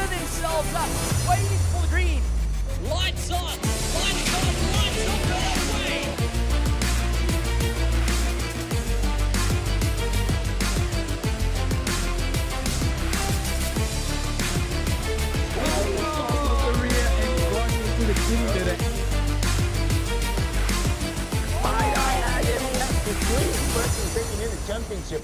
themselves up, waiting for the green. Lights on, lights on, lights on, go away. The rear and going into the green direction. That's the cleanest person taking in the championship.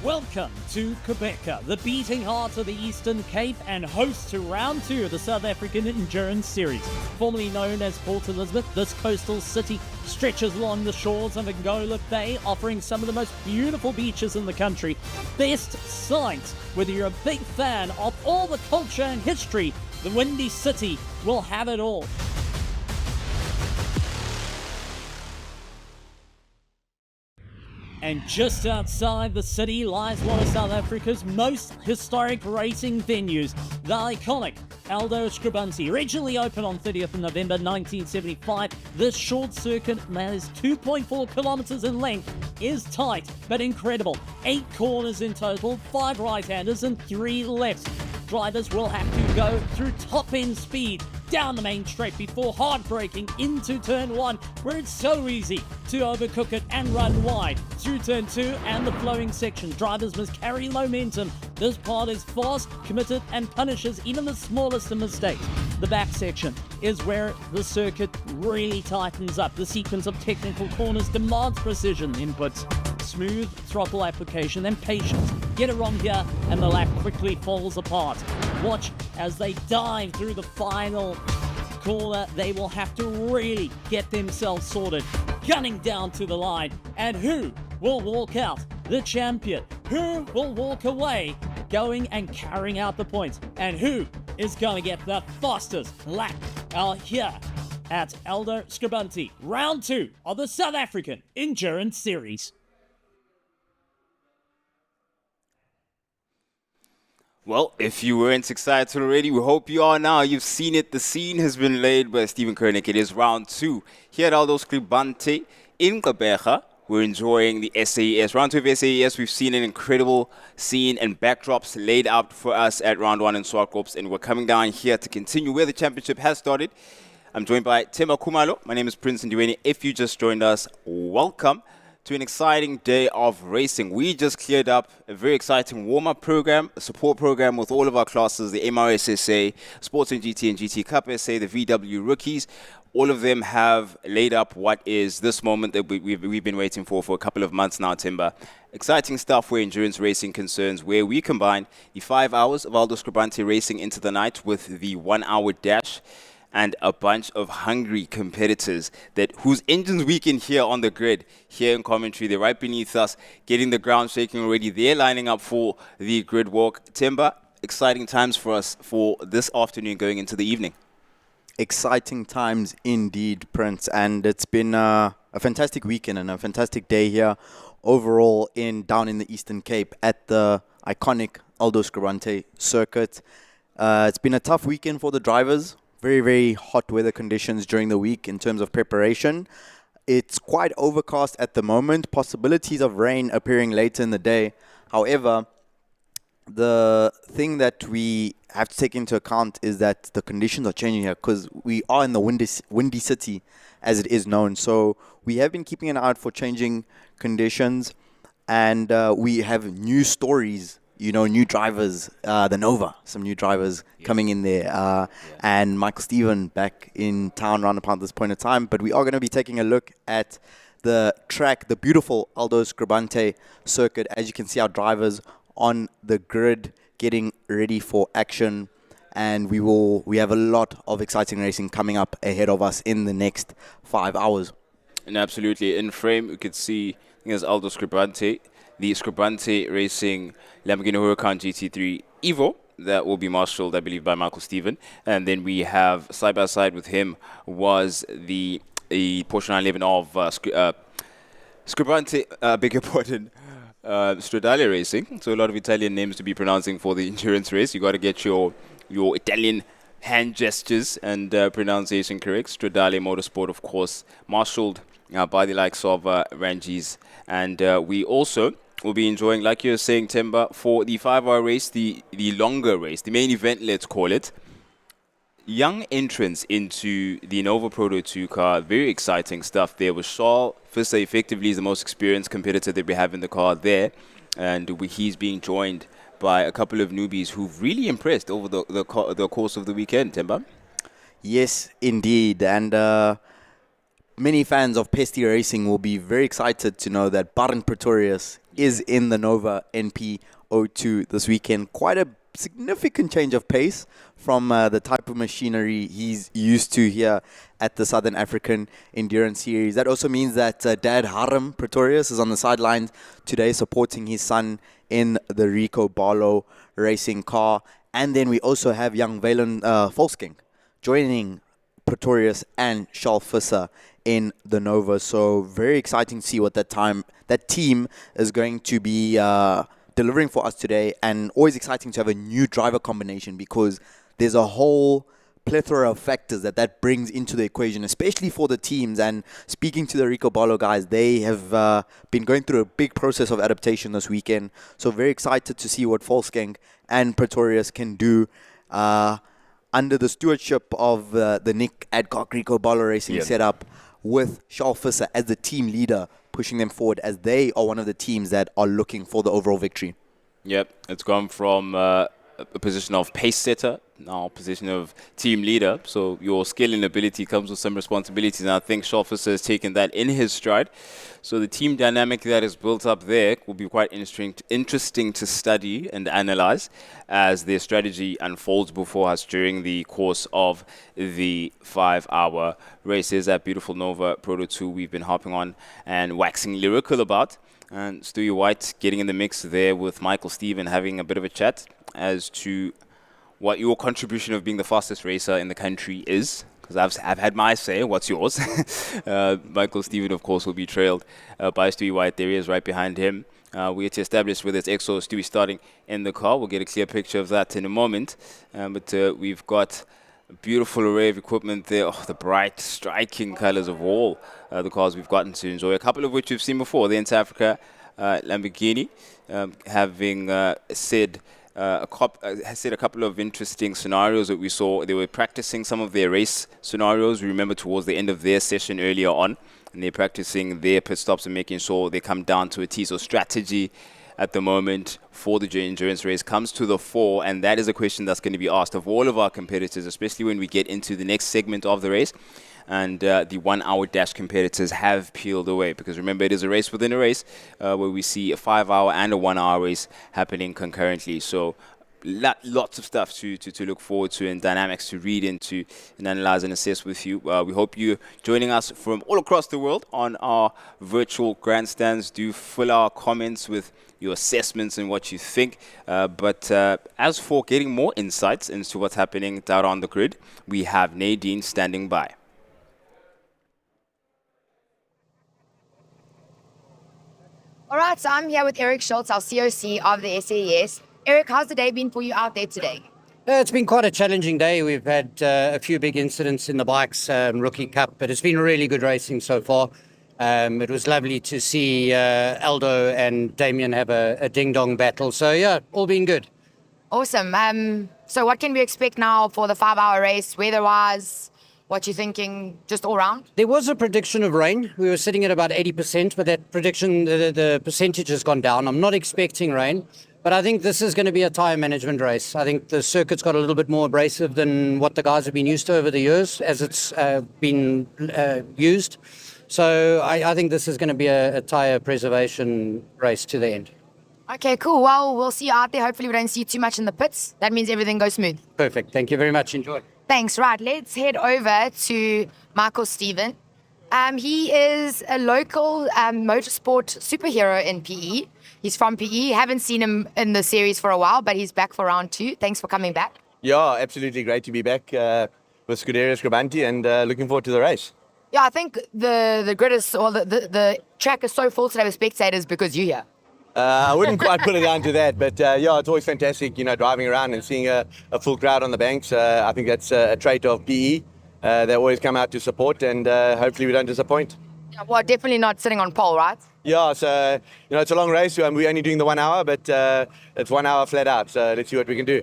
Welcome to Quebec, the beating heart of the Eastern Cape and host to round 2 of the South African Endurance Series. Formerly known as Port Elizabeth, this coastal city stretches along the shores of Angola Bay, offering some of the most beautiful beaches in the country. Best sights, whether you're a big fan of all the culture and history, the Windy City will have it all. And just outside the city lies one of South Africa's most historic racing venues, the iconic Aldo Scribante. Originally opened on 30th of November 1975, this short circuit that is 2.4 kilometers in length is tight but incredible. 8 corners in total, 5 right-handers and 3 lefts. Drivers will have to go through top-end speed down the main straight before hard braking into turn 1, where it's so easy to overcook it and run wide. Through turn 2 and the flowing section, drivers must carry momentum. This part is fast, committed, and punishes even the smallest of mistakes. The back section is where the circuit really tightens up. The sequence of technical corners demands precision inputs, smooth throttle application, and patience. Get it wrong here and the lap quickly falls apart. Watch as they dive through the final corner. They will have to really get themselves sorted, gunning down to the line. And who will walk out the champion? Who will walk away going and carrying out the points? And who is going to get the fastest lap out here at Aldo Scribante, round 2 of the South African Endurance Series? Well, if you weren't excited already, we hope you are now. You've seen it. The scene has been laid by Stephen Koenig. It is round 2 here at Aldo Scribante in Gqeberha. We're enjoying the SAES. Round 2 of SAES, we've seen an incredible scene and backdrops laid out for us at round 1 in Swartkops, and we're coming down here to continue where the championship has started. I'm joined by Themba Khumalo. My name is Prince Ndiweni. If you just joined us, welcome to an exciting day of racing. We just cleared up a very exciting warm-up program, a support program with all of our classes, the MRSSA, Sports and GT Cup SA, the VW rookies. All of them have laid up what is this moment that we've been waiting for a couple of months now, Themba. Exciting stuff where endurance racing concerns, where we combine the 5 hours of Aldo Scribante racing into the night with the 1 hour dash and a bunch of hungry competitors whose engines we can hear on the grid here in commentary. They're right beneath us, getting the ground shaking already. They're lining up for the grid walk. Themba, exciting times for us for this afternoon going into the evening. Exciting times indeed, Prince, and it's been a fantastic weekend and a fantastic day here overall down in the Eastern Cape at the iconic Aldo Scribante circuit. It's been a tough weekend for the drivers. Very, very hot weather conditions during the week in terms of preparation. It's quite overcast at the moment, possibilities of rain appearing later in the day. However, the thing that we have to take into account is that the conditions are changing here because we are in the windy city, as it is known. So we have been keeping an eye out for changing conditions, and we have new stories. New drivers, the Nova, some new drivers coming in there, and Michael Steven back in town around about this point of time. But we are going to be taking a look at the track, the beautiful Aldo Scribante circuit. As you can see, our drivers on the grid getting ready for action, and we have a lot of exciting racing coming up ahead of us in the next 5 hours. And absolutely, in frame, you could see there's Aldo Scribante, the Scribante Racing Lamborghini Huracan GT3 Evo that will be marshaled, I believe, by Michael Steven. And then we have side by side with him was the Porsche 911 of Scribante, beg your pardon, Stradale Racing. So a lot of Italian names to be pronouncing for the endurance race. You got to get your Italian hand gestures and pronunciation correct. Stradale Motorsport, of course, marshaled by the likes of Ranjis. And we also will be enjoying, like you were saying, Temba, for the 5-hour race, the longer race, the main event, let's call it. Young entrants into the Nova Proto 2 car, very exciting stuff there. With Charles Visser, effectively is the most experienced competitor that we have in the car there. And he's being joined by a couple of newbies who've really impressed over the course of the weekend, Temba. Yes, indeed. And many fans of Pesty Racing will be very excited to know that Baron Pretorius is in the Nova NP02 this weekend. Quite a significant change of pace from the type of machinery he's used to here at the Southern African Endurance Series. That also means that Dad Harem Pretorius is on the sidelines today supporting his son in the Rico Barlow racing car. And then we also have young Valen Volsking joining Pretorius and Charles Visser in the Nova. So very exciting to see what that team is going to be delivering for us today. And always exciting to have a new driver combination because there's a whole plethora of factors that brings into the equation, especially for the teams. And speaking to the Rico Barlow guys, they have been going through a big process of adaptation this weekend. So very excited to see what Volsking and Pretorius can do under the stewardship of the Nick Adcock Rico Barlow Racing setup, with Charles Visser as the team leader, pushing them forward as they are one of the teams that are looking for the overall victory. Yep, it's gone from a position of pace setter, now a position of team leader. So your skill and ability comes with some responsibilities, and I think Charles Visser has taken that in his stride. So the team dynamic that is built up there will be quite interesting to study and analyze as their strategy unfolds before us during the course of the 5-hour race. There's that beautiful Nova Proto 2 we've been hopping on and waxing lyrical about. And Stewie White getting in the mix there with Michael Steven, having a bit of a chat as to what your contribution of being the fastest racer in the country is. Because I've had my say. What's yours? Michael Steven, of course, will be trailed by Stewie White. There he is right behind him. We had to establish whether it's Exo or Stewie starting in the car. We'll get a clear picture of that in a moment. But we've got a beautiful array of equipment there. Oh, the bright, striking colors of all the cars we've gotten to enjoy, a couple of which we've seen before. The Inter Africa Lamborghini, having said a couple of interesting scenarios that we saw. They were practicing some of their race scenarios. We remember towards the end of their session earlier on, and they're practicing their pit stops and making sure they come down to a T. So strategy at the moment for the endurance race comes to the fore, and that is a question that's going to be asked of all of our competitors, especially when we get into the next segment of the race. And the 1-hour dash competitors have peeled away, because remember, it is a race within a race where we see a 5-hour and a 1-hour race happening concurrently. So lots of stuff to look forward to and dynamics to read into and analyze and assess with you. We hope you're joining us from all across the world on our virtual grandstands. Do fill our comments with your assessments and what you think. But as for getting more insights into what's happening down on the grid, we have Nadine standing by. All right, so I'm here with Eric Schultz, our COC of the SAS. Eric, how's the day been for you out there today? It's been quite a challenging day. We've had a few big incidents in the bikes, Rookie Cup, but it's been really good racing so far. It was lovely to see Aldo and Damien have a ding-dong battle. So, yeah, all been good. Awesome. So what can we expect now for the 5-hour race, weather-wise? What you thinking, just all round? There was a prediction of rain. We were sitting at about 80%, but that prediction, the percentage has gone down. I'm not expecting rain, but I think this is going to be a tyre management race. I think the circuit's got a little bit more abrasive than what the guys have been used to over the years as it's been used. So I think this is going to be a tyre preservation race to the end. Okay, cool. Well, we'll see you out there. Hopefully we don't see you too much in the pits. That means everything goes smooth. Perfect. Thank you very much. Enjoy. Thanks. Right, let's head over to Michael Steven. He is a local motorsport superhero in PE. He's from PE. Haven't seen him in the series for a while, but he's back for round 2. Thanks for coming back. Yeah, absolutely great to be back with Scribante and looking forward to the race. Yeah, I think the grid is, or the track is so full today with spectators because you're here. I wouldn't quite put it down to that, but yeah, it's always fantastic, driving around and seeing a full crowd on the banks. I think that's a trait of PE. They always come out to support, and hopefully we don't disappoint. Yeah, well, definitely not sitting on pole, right? Yeah, so it's a long race. We're only doing the 1 hour, but it's 1 hour flat out. So let's see what we can do.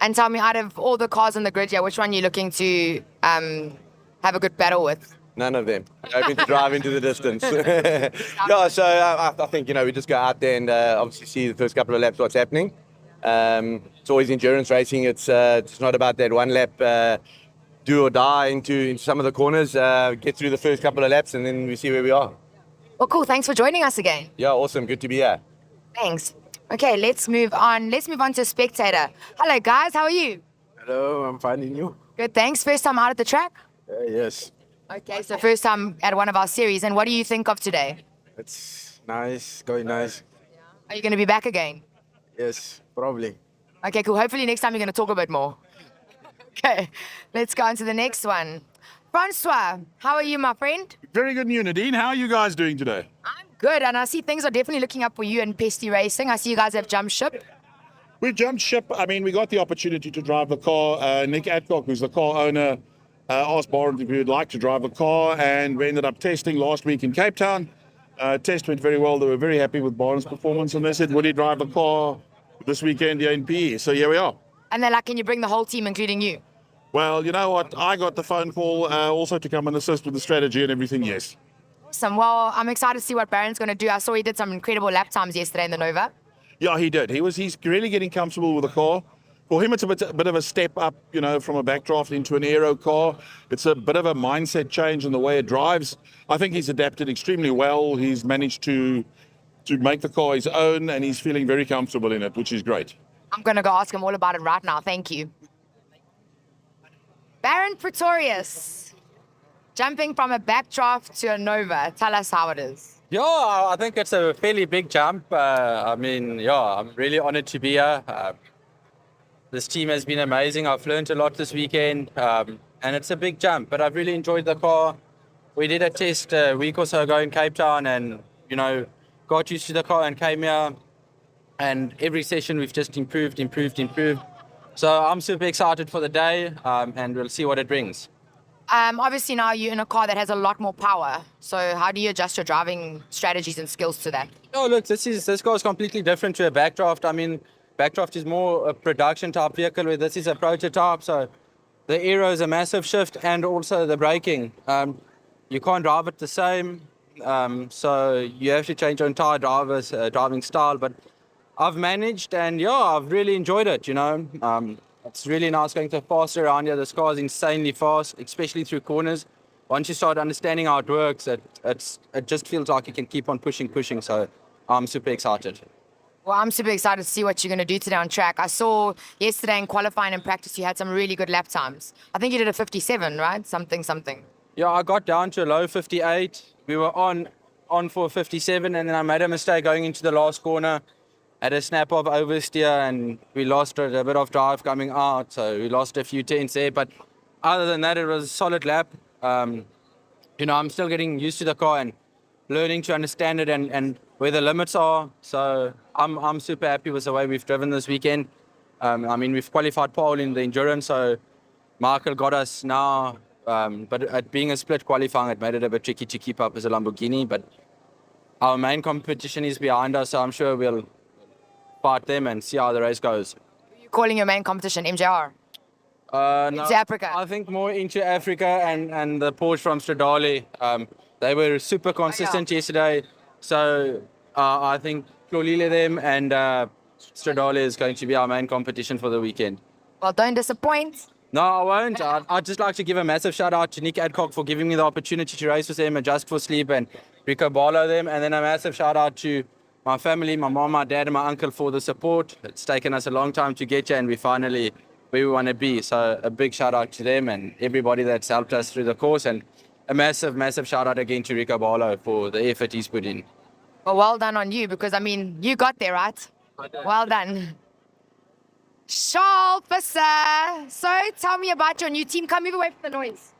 And tell me, out of all the cars on the grid here, which one are you looking to have a good battle with? None of them. Hoping to drive into the distance. Yeah, so I think, we just go out there and obviously see the first couple of laps what's happening. It's always endurance racing. It's not about that one lap do or die into some of the corners. Get through the first couple of laps and then we see where we are. Well, cool. Thanks for joining us again. Yeah, awesome. Good to be here. Thanks. Okay, let's move on. Let's move on to spectator. Hello, guys. How are you? Hello, I'm finding you. Good, thanks. First time out at the track? Yes, Okay, so first time at one of our series. And what do you think of today? it's nice, going nice. Are you going to be back again? Yes, probably. Okay, cool. Hopefully next time you're going to talk a bit more. Okay, let's go on to the next one. Francois, how are you, my friend? Very good, Nadine. How are you guys doing today? I'm good, and I see things are definitely looking up for you in Pesty Racing. I see you guys have jumped ship. We jumped ship. I mean, we got the opportunity to drive the car. Nick Adcock, who's the car owner, asked Barnes if he would like to drive the car, and we ended up testing last week in Cape Town. Test went very well. They were very happy with Barnes' performance, and they said, would he drive the car this weekend here in PE? So here we are. And they're like, can you bring the whole team, including you? Well, you know what? I got the phone call also to come and assist with the strategy and everything, yes. Awesome. Well, I'm excited to see what Baron's going to do. I saw he did some incredible lap times yesterday in the Nova. Yeah, he did. He's really getting comfortable with the car. For him, it's a bit of a step up, from a backdraft into an aero car. It's a bit of a mindset change in the way it drives. I think he's adapted extremely well. He's managed to make the car his own, and he's feeling very comfortable in it, which is great. I'm going to go ask him all about it right now. Thank you. Baron Pretorius, jumping from a backdraft to a Nova. Tell us how it is. Yeah, I think it's a fairly big jump. I'm really honored to be here. This team has been amazing. I've learned a lot this weekend, and it's a big jump, but I've really enjoyed the car. We did a test a week or so ago in Cape Town and, got used to the car and came here, and every session we've just improved. So I'm super excited for the day, and we'll see what it brings. Obviously now you're in a car that has a lot more power. So how do you adjust your driving strategies and skills to that? Oh, look, this car is completely different to a backdraft. I mean, backdraft is more a production type vehicle, where this is a prototype. So the aero is a massive shift, and also the braking. You can't drive it the same. So you have to change your entire driving style. But I've managed, and yeah, I've really enjoyed it, It's really nice going so fast around here. This car is insanely fast, especially through corners. Once you start understanding how it works, it just feels like you can keep on pushing. So I'm super excited. Well, I'm super excited to see what you're going to do today on track. I saw yesterday in qualifying and practice you had some really good lap times. I think you did a 57, right? Something. Yeah, I got down to a low 58. We were on for 57, and then I made a mistake going into the last corner. Had a snap-off oversteer, and we lost a bit of drive coming out, so we lost a few tenths there. But other than that, it was a solid lap. I'm still getting used to the car and learning to understand it and where the limits are. So I'm super happy with the way we've driven this weekend. We've qualified pole in the endurance, so Michael got us now. But at being a split qualifying, it made it a bit tricky to keep up as a Lamborghini. But our main competition is behind us, so I'm sure we'll fight them and see how the race goes. Who are you calling your main competition, MJR? No, Into Africa. I think more into Africa and the Porsche from Stradale. They were super consistent yesterday. So I think Clolile them and Stradale is going to be our main competition for the weekend. Well, don't disappoint. No, I won't. I'd just like to give a massive shout out to Nick Adcock for giving me the opportunity to race with them and Just for Sleep and Rico Barlow them. And then a massive shout out to my family, my mom, my dad, and my uncle for the support. It's taken us a long time to get here and we finally where we want to be. So a big shout out to them and everybody that's helped us through the course. And a massive, massive shout out again to Rico Barlow for the effort he's put in. Well done on you because, I mean, you got there, right? Well done. Shalpasa. So tell me about your new team. Come move away from the noise.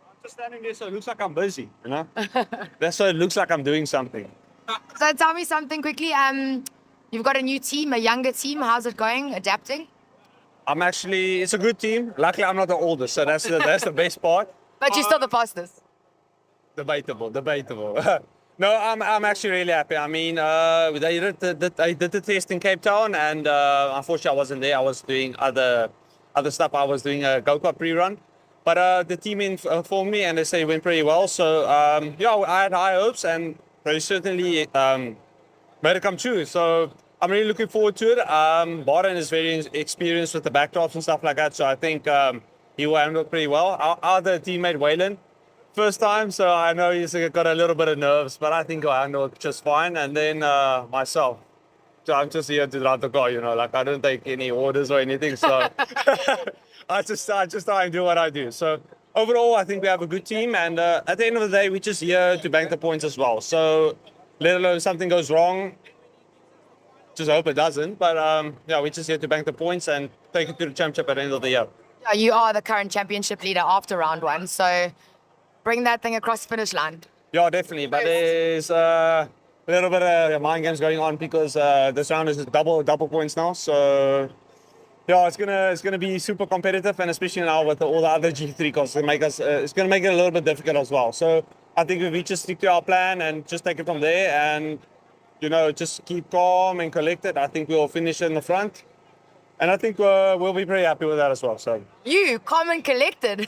I'm just standing there so it looks like I'm busy, you know? That's so it looks like I'm doing something. So tell me something quickly. You've got a new team, a younger team. How's it going? Adapting? It's a good team. Luckily, I'm not the oldest, so that's the best part. But you're still the fastest. Debatable. No, I'm actually really happy. I mean, I did the test in Cape Town, and unfortunately, I wasn't there. I was doing other stuff. I was doing a go-kart pre-run. But the team informed me, and they say it went pretty well. So, I had high hopes, and they certainly made it come true. So, I'm really looking forward to it. Barton is very experienced with the backdrops and stuff like that, so I think he will handle it pretty well. Our other teammate, Waylon, first time, so I know he's got a little bit of nerves, but I think I'll handle it just fine. And then myself, so I'm just here to drive the car, like I don't take any orders or anything, so I just try and do what I do. So overall, I think we have a good team, and at the end of the day, we're just here to bank the points as well. So let alone something goes wrong, just hope it doesn't. But we're just here to bank the points and take it to the championship at the end of the year. Yeah, you are the current championship leader after round one, so bring that thing across the finish line. Yeah, definitely. But there's a little bit of mind games going on because this round is double points now. So yeah, it's gonna be super competitive, and especially now with all the other G3 cars, it's gonna make it a little bit difficult as well. So I think if we just stick to our plan and just take it from there, and just keep calm and collected, I think we'll finish in the front. And I think we'll be pretty happy with that as well. So you, calm and collected.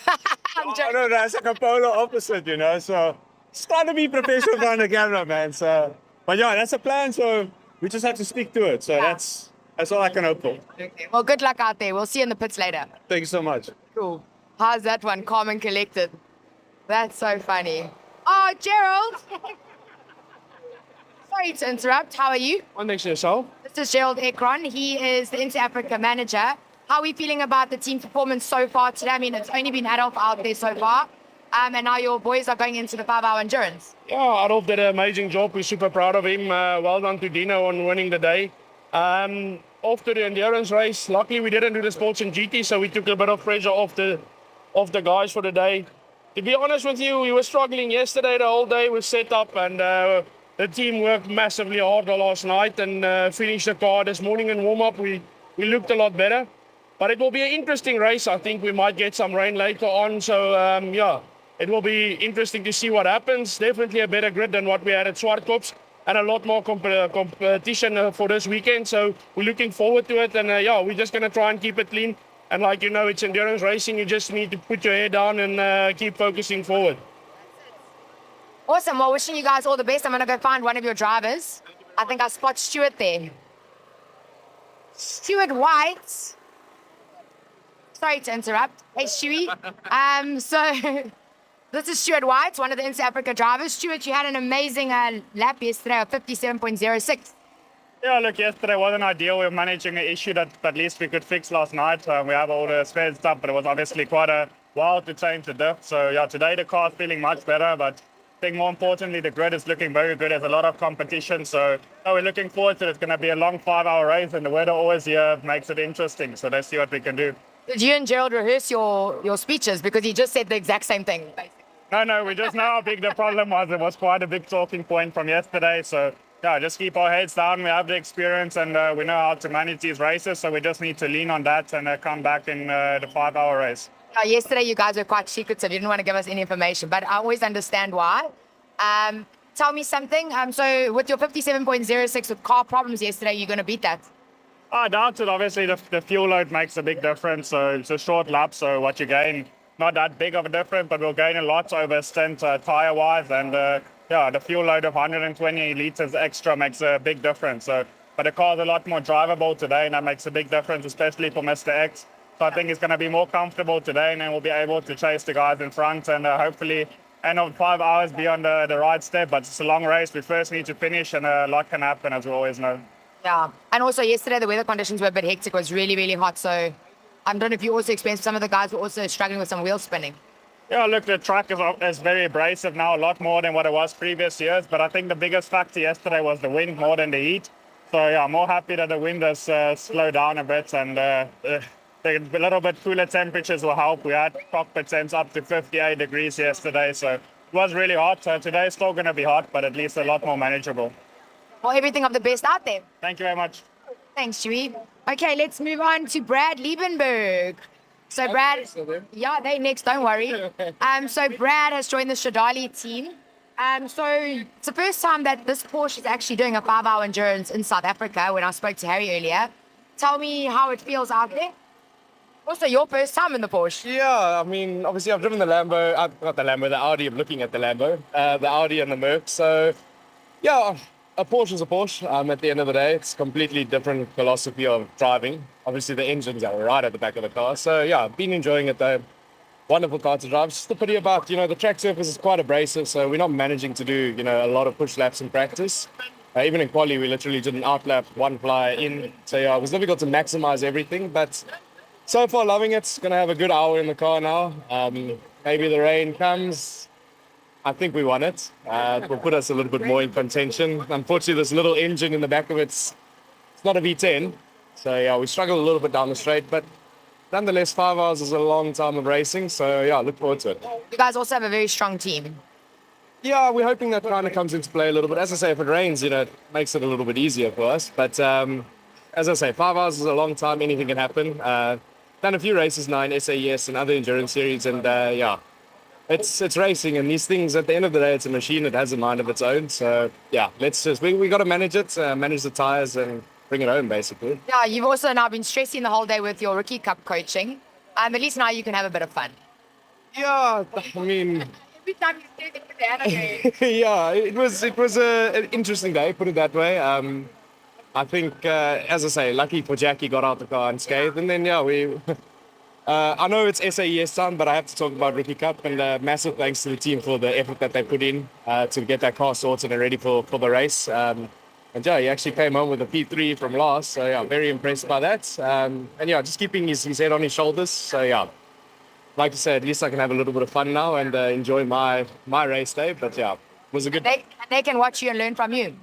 No, that's like a polar opposite, So it's trying to be professional behind the camera, man. So, but yeah, that's a plan. So we just have to stick to it. So that's all I can hope for. Okay. Well, good luck out there. We'll see you in the pits later. Thank you so much. Cool. How's that one? Calm and collected. That's so funny. Oh, Gerald. Sorry to interrupt. How are you? One next to yourself. This is Gerald Ekron. He is the Inter Africa manager. How are we feeling about the team performance so far today? I mean, it's only been Adolf out there so far. And now your boys are going into the 5-hour endurance. Yeah, Adolf did an amazing job. We're super proud of him. Well done to Dino on winning the day. After the endurance race, luckily we didn't do the sports and GT, so we took a bit of pressure off the guys for the day. To be honest with you, we were struggling yesterday the whole day with setup, and the team worked massively hard last night and finished the car this morning in warm-up. We looked a lot better. But it will be an interesting race. I think we might get some rain later on. So, it will be interesting to see what happens. Definitely a better grid than what we had at Swartkops, and a lot more competition for this weekend. So we're looking forward to it. And we're just going to try and keep it clean. And like it's endurance racing. You just need to put your head down and keep focusing forward. Awesome. Well, wishing you guys all the best. I'm going to go find one of your drivers. I think I spot Stuart there. Stuart White. Sorry to interrupt. Hey, Stewie. So this is Stuart White, one of the Inter Africa drivers. Stuart, you had an amazing lap yesterday of 57.06. Yeah, look, yesterday wasn't ideal. We were managing an issue that at least we could fix last night. We have all the spare stuff, but it was obviously quite a while to change the diff. So yeah, today the car's feeling much better, but I think more importantly, the grid is looking very good. There's a lot of competition, so we're looking forward to it. It's going to be a long 5-hour race, and the weather always here makes it interesting. So let's see what we can do. Did you and Gerald rehearse your speeches? Because he just said the exact same thing, basically. No, we just know how big the problem was. It was quite a big talking point from yesterday. So, yeah, just keep our heads down. We have the experience, and we know how to manage these races. So we just need to lean on that and come back in the 5-hour race. Yesterday, you guys were quite secretive. You didn't want to give us any information, but I always understand why. Tell me something. So with your 57.06 with car problems yesterday, you're going to beat that? I doubt it. Obviously, the fuel load makes a big difference. So it's a short lap, so what you gain, not that big of a difference, but we'll gain a lot over a stint tire-wise. And yeah, the fuel load of 120 liters extra makes a big difference. So, but the car's a lot more drivable today, and that makes a big difference, especially for Mr. X. So I think it's going to be more comfortable today, and then we'll be able to chase the guys in front and hopefully end of 5 hours be on the right step. But it's a long race. We first need to finish, and a lot can happen, as we always know. Yeah. And also yesterday, the weather conditions were a bit hectic. It was really, really hot. So I don't know if you also experienced some of the guys were also struggling with some wheel spinning. Yeah, look, the track is very abrasive now, a lot more than what it was previous years. But I think the biggest factor yesterday was the wind more than the heat. So yeah, I'm more happy that the wind has slowed down a bit, and the little bit cooler temperatures will help. We had cockpit temps up to 58 degrees yesterday, so it was really hot. Today is still going to be hot, but at least a lot more manageable. Well, everything of the best out there. Thank you very much. Thanks, Chewy. Okay, let's move on to Brad Liebenberg. So Brad, yeah, they next, don't worry. So Brad has joined the Shadali team. So it's the first time that this Porsche is actually doing a 5-hour endurance in South Africa when I spoke to Harry earlier. Tell me how it feels out there. Also, your first time in the Porsche. Yeah, I mean, obviously I've driven the Lambo, not the Lambo, the Audi. I'm looking at the Lambo, the Audi and the Merc. So yeah, a Porsche is a Porsche. At the end of the day, it's completely different philosophy of driving. Obviously, the engines are right at the back of the car. So yeah, I've been enjoying it though. Wonderful car to drive. It's just the pity about, the track surface is quite abrasive, so we're not managing to do, a lot of push laps in practice. Even in quali, we literally did an outlap, one fly in. So yeah, it was difficult to maximize everything, but so far loving it. Gonna have a good hour in the car now. Maybe the rain comes. I think we won it. It will put us a little bit more in contention. Unfortunately, this little engine in the back of it's not a V10. So yeah, we struggled a little bit down the straight, but nonetheless, 5 hours is a long time of racing. So yeah, look forward to it. You guys also have a very strong team. Yeah, we're hoping that kind of comes into play a little bit. As I say, if it rains, it makes it a little bit easier for us. But as I say, 5 hours is a long time. Anything can happen. Done a few races now in SAES and other endurance series, and yeah, it's racing, and these things, at the end of the day, it's a machine. It has a mind of its own. So yeah, we got to manage it, manage the tires, and bring it home, basically. Yeah, you've also now been stressing the whole day with your Rookie Cup coaching. At least now you can have a bit of fun. Yeah, I mean, Every time you say it, the anime. yeah, it was an interesting day, put it that way. I think, as I say, lucky for Jackie got out the car unscathed, and then yeah, we. I know it's SAES time, but I have to talk about Rookie Cup, and massive thanks to the team for the effort that they put in to get that car sorted and ready for the race. And yeah, he actually came home with a P3 from last, so yeah, very impressed by that. And yeah, just keeping his head on his shoulders. So yeah, like you said, at least I can have a little bit of fun now and enjoy my race day. But yeah, it was a good. They can watch you and learn from you.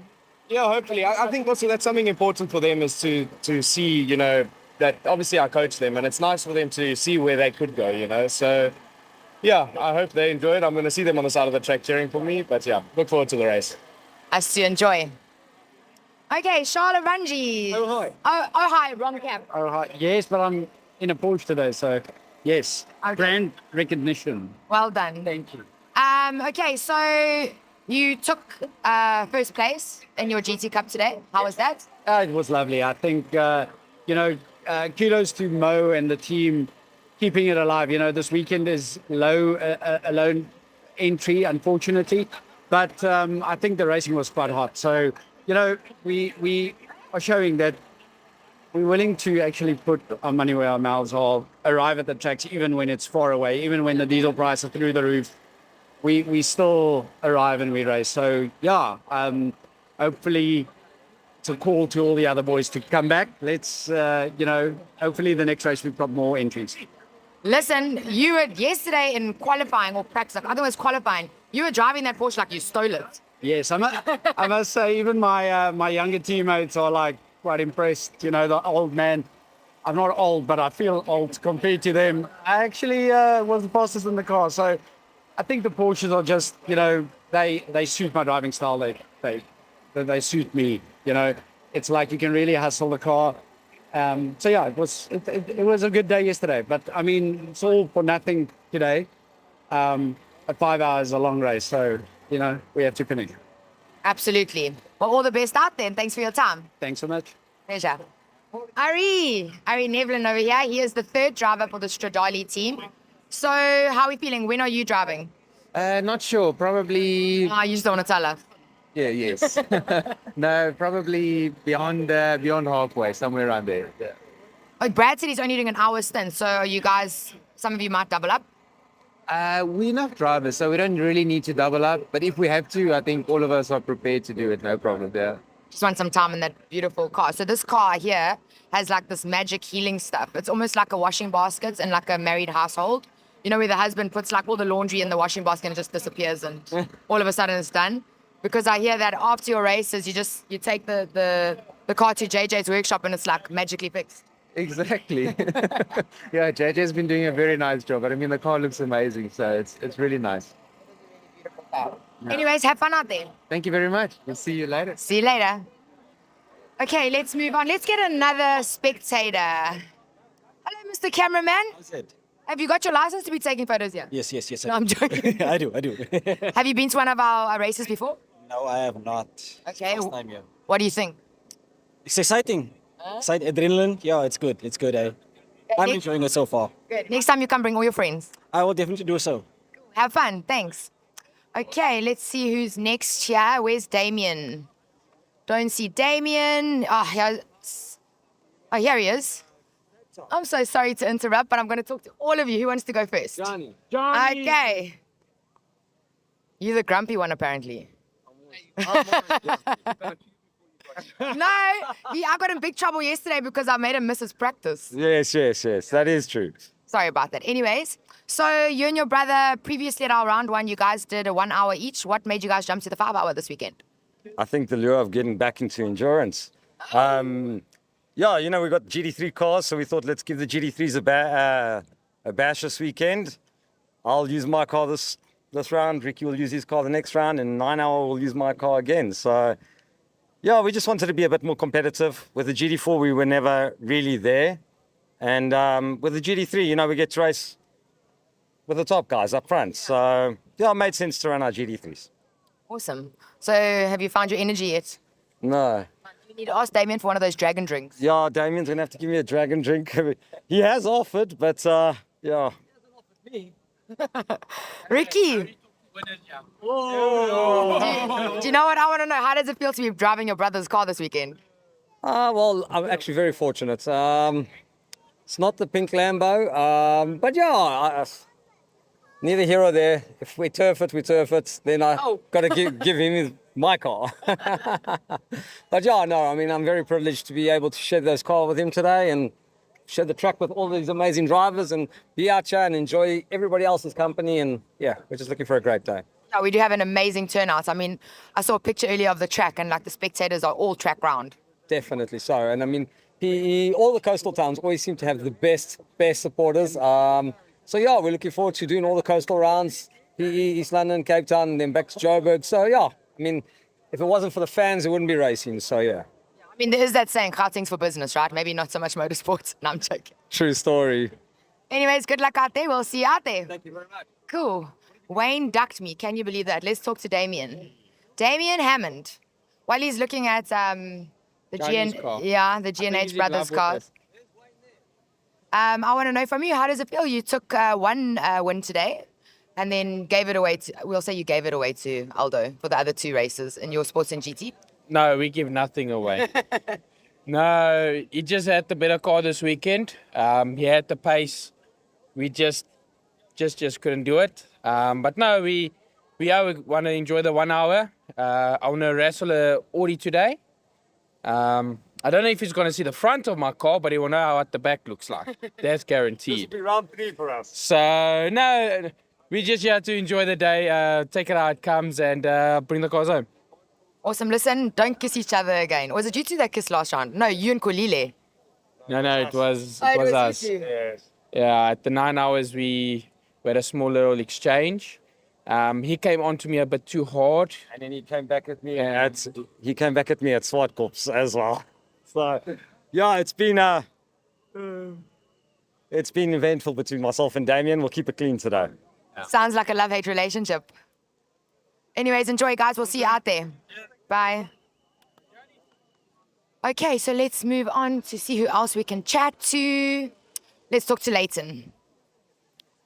Yeah, hopefully. I think also that's something important for them is to see, that obviously I coach them, and it's nice for them to see where they could go, So yeah, I hope they enjoy it. I'm going to see them on the side of the track cheering for me. But yeah, look forward to the race. Us to enjoy. Okay, Charlotte Ranji. Oh, hi. Oh, hi, wrong cap. Oh, hi. Yes, but I'm in a Porsche today, so yes. Okay. Brand recognition. Well done. Thank you. Okay, so you took first place in your GT Cup today. How was that? It was lovely. I think, kudos to Mo and the team keeping it alive. This weekend is a low entry, unfortunately, but I think the racing was quite hot. So, we are showing that we're willing to actually put our money where our mouths are, arrive at the tracks even when it's far away, even when the diesel price is through the roof. We still arrive and we race. So yeah, hopefully it's a call to all the other boys to come back. Let's, hopefully the next race we've got more entries. Listen, you were yesterday in qualifying or practice, I think it was qualifying. You were driving that Porsche like you stole it. Yes, I must say, even my younger teammates are like quite impressed. The old man. I'm not old, but I feel old compared to them. I actually was the fastest in the car, so I think the Porsches are just, they suit my driving style. They suit me. It's like you can really hustle the car. So yeah, it was a good day yesterday. But I mean, it's all for nothing today. A 5 hours is a long race, so we have to finish. Absolutely. Well, all the best out there, and thanks for your time. Thanks so much. Pleasure. Ari Nevlin over here. He is the third driver for the Stradali team. So, how are we feeling? When are you driving? Not sure. Probably. You just don't want to tell us. Yeah. Yes. No. Probably beyond halfway, somewhere around there. Yeah. Oh, Brad said he's only doing an hour stint. So, are you guys? Some of you might double up. We're enough drivers, so we don't really need to double up. But if we have to, I think all of us are prepared to do it. No problem there. Just want some time in that beautiful car. So this car here has like this magic healing stuff. It's almost like a washing basket in like a married household. You know, where the husband puts like all the laundry in the washing basket and it just disappears and all of a sudden it's done. Because I hear that after your races, you take the car to JJ's workshop and it's like magically fixed. Exactly. Yeah, JJ's been doing a very nice job. But I mean, the car looks amazing, so it's really nice. Anyways, have fun out there. Thank you very much. We'll see you later. See you later. Okay, let's move on. Let's get another spectator. Hello, Mr. Cameraman. How's it? Have you got your license to be taking photos here? Yes. No, I'm joking. I do. Have you been to one of our races before? No, I have not. Okay. First time here. What do you think? It's exciting. Adrenaline. Yeah, it's good. It's good. I'm enjoying it so far. Good. Next time you come, bring all your friends. I will definitely do so. Have fun. Thanks. Okay, let's see who's next here. Where's Damien? Don't see Damien. Here he is. I'm so sorry to interrupt, but I'm going to talk to all of you. Who wants to go first? Johnny. Okay. You're the grumpy one, apparently. No, I got in big trouble yesterday because I made him miss his practice. Yes. That is true. Sorry about that. Anyways, so you and your brother previously at our round one, you guys did a 1 hour each. What made you guys jump to the 5 hour this weekend? I think the lure of getting back into endurance. Yeah, we got GT3 cars, so we thought let's give the GT3s a bash this weekend. I'll use my car this round. Ricky will use his car the next round, and 9 hour will use my car again. So, yeah, we just wanted to be a bit more competitive. With the GT4, we were never really there. And with the GT3, we get to race with the top guys up front. So, yeah, it made sense to run our GT3s. Awesome. So have you found your energy yet? No. You need to ask Damien for one of those dragon drinks. Yeah, Damien's going to have to give me a dragon drink. He has offered, but yeah. Ricky. Do you know what I want to know? How does it feel to be driving your brother's car this weekend? Well, I'm actually very fortunate. It's not the pink Lambo, but yeah, neither here or there. If we turf it, we turf it. Then I got to give him my car. But yeah, no, I mean, I'm very privileged to be able to share those cars with him today and share the track with all these amazing drivers and be out here and enjoy everybody else's company. And yeah, we're just looking for a great day. Yeah, we do have an amazing turnout. I mean, I saw a picture earlier of the track and like the spectators are all track round. Definitely so. And I mean, all the coastal towns always seem to have the best supporters. So yeah, we're looking forward to doing all the coastal rounds, PE, East London, Cape Town, and then back to Joburg. So yeah, I mean, if it wasn't for the fans, it wouldn't be racing. So yeah. I mean, there is that saying, Gauteng's for business, right? Maybe not so much motorsports. No, I'm joking. True story. Anyways, good luck out there. We'll see you out there. Thank you very much. Cool. Wayne ducked me. Can you believe that? Let's talk to Damien. Damien Hammond. While he's looking at the GNH brothers cars. I want to know from you, how does it feel? You took one win today and then gave it away to, we'll say you gave it away to Aldo for the other two races in your sports and GT. No, we give nothing away. No, he just had the better car this weekend. He had the pace. We just couldn't do it. But no, we want to enjoy the 1 hour. I want to wrestle a Audi today. I don't know if he's going to see the front of my car, but he will know what the back looks like. That's guaranteed. This will be round 3 for us. So, no, we just have to enjoy the day, take it how it comes, and bring the cars home. Awesome. Listen, don't kiss each other again. Was it you two that kissed last round? No, you and Kolile. No, it was us. Yes. Yeah, at the 9 hours, we had a small little exchange. He came on to me a bit too hard. And then he came back at me at Swartkops as well. So, yeah, it's been eventful between myself and Damien. We'll keep it clean today. Yeah. Sounds like a love-hate relationship. Anyways, enjoy, guys. We'll see you out there. Bye. Okay, so let's move on to see who else we can chat to. Let's talk to Leighton.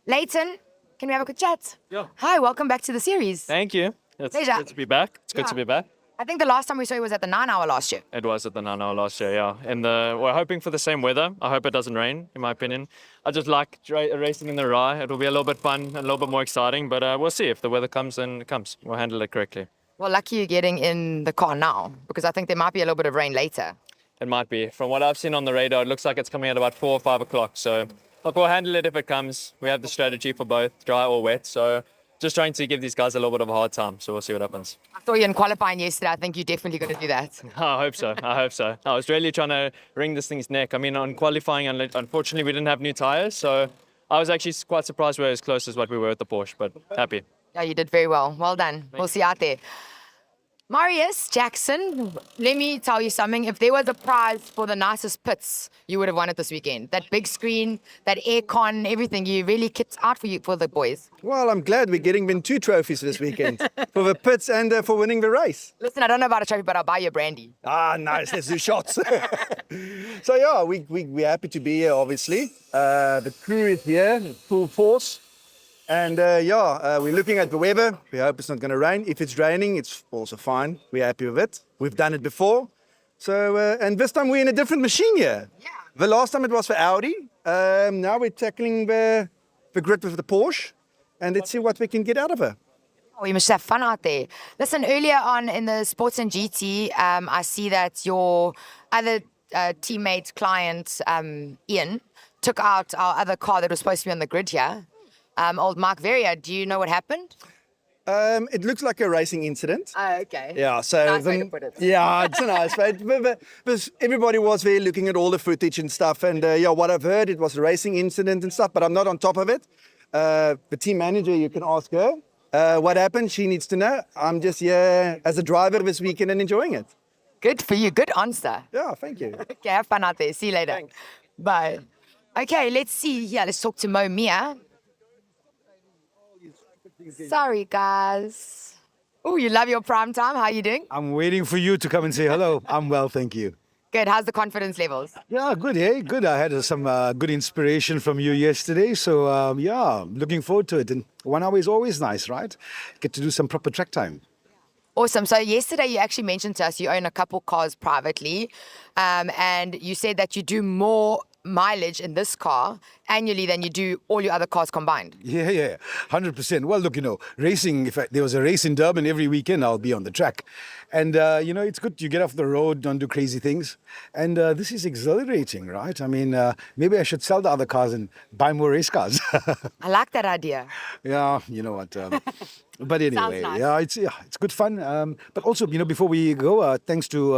Leighton, can we have a quick chat? Yeah. Hi, welcome back to the series. Thank you. It's Pleasure. good to be back. It's good Yeah. to be back. I think the last time we saw you was at the 9 Hour last year. It was at the 9 Hour last year, yeah. And we're hoping for the same weather. I hope it doesn't rain, in my opinion. I just like racing in the Rye. It'll be a little bit fun, a little bit more exciting, but we'll see. If the weather comes, then it comes. We'll handle it correctly. Well, lucky you're getting in the car now, because I think there might be a little bit of rain later. It might be. From what I've seen on the radar, it looks like it's coming at about 4 or 5 o'clock. So look, we'll handle it if it comes. We have the strategy for both, dry or wet. So just trying to give these guys a little bit of a hard time. So we'll see what happens. I saw you in qualifying yesterday. I think you're definitely going to do that. I hope so. I hope so. I was really trying to wring this thing's neck. I mean, on qualifying, unfortunately, we didn't have new tires. So I was actually quite surprised we were as close as what we were at the Porsche, but happy. Yeah, you did very well. Well done. We'll see you out there. Marius Jackson, let me tell you something. If there was a prize for the nicest pits, you would have won it this weekend. That big screen, that aircon, everything. You really kicked out for the boys. Well, I'm glad we're getting win 2 trophies this weekend for the pits and for winning the race. Listen, I don't know about a trophy, but I'll buy you a brandy. Ah, nice. Let's do shots. So, yeah, we're happy to be here, obviously. The crew is here, full force. And we're looking at the weather. We hope it's not going to rain. If it's raining, it's also fine. We're happy with it. We've done it before. So, and this time we're in a different machine here. Yeah. The last time it was for Audi. Now we're tackling the grid with the Porsche. And let's see what we can get out of her. Oh, you must have fun out there. Listen, earlier on in the Sports and GT, I see that your other teammate, client, Ian, took out our other car that was supposed to be on the grid here. Old Mark Verrier, do you know what happened? It looks like a racing incident. Oh, okay. Yeah, so Nice way to put it. Yeah, it's a nice way. But everybody was there looking at all the footage and stuff. And what I've heard, it was a racing incident and stuff, but I'm not on top of it. The team manager, you can ask her what happened. She needs to know. I'm just here as a driver this weekend and enjoying it. Good for you. Good answer. Yeah, thank you. Okay, have fun out there. See you later. Thanks. Bye. Okay, let's see. Yeah, let's talk to Mo Mia. Sorry, guys. Oh, you love your prime time. How are you doing? I'm waiting for you to come and say hello. I'm well, thank you. Good. How's the confidence levels? Yeah, good, hey? Good. I had some good inspiration from you yesterday. So, looking forward to it. And 1 hour is always nice, right? Get to do some proper track time. Awesome. So yesterday you actually mentioned to us you own a couple cars privately, and you said that you do more mileage in this car annually than you do all your other cars combined. Yeah, 100%. Well, look, racing, if there was a race in Durban every weekend, I'll be on the track. And, it's good. You get off the road, don't do crazy things. And this is exhilarating, right? I mean, maybe I should sell the other cars and buy more race cars. I like that idea. Yeah, you know what? But anyway, nice. it's good fun. But also, before we go, thanks to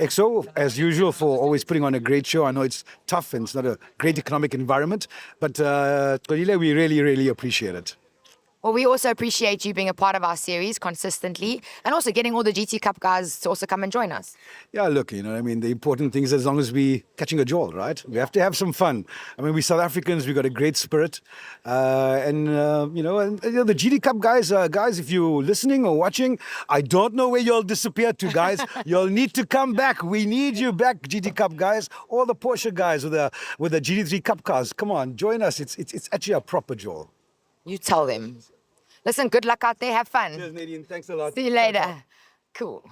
EXO, as usual, for always putting on a great show. I know it's tough and it's not a great economic environment, but Tolile, we really, really appreciate it. Well, we also appreciate you being a part of our series consistently and also getting all the GT Cup guys to also come and join us. Yeah, look, the important thing is as long as we catching a jaw, right? We have to have some fun. I mean, we South Africans, we got a great spirit. And the GT Cup guys, if you're listening or watching, I don't know where you'll disappear to, guys. You'll need to come back. We need you back, GT Cup guys. All the Porsche guys with the GT3 Cup cars. Come on, join us. It's actually a proper jaw. You tell them. Listen, good luck out there. Have fun. Cheers, Nadine. Thanks a lot. See you later. Cool.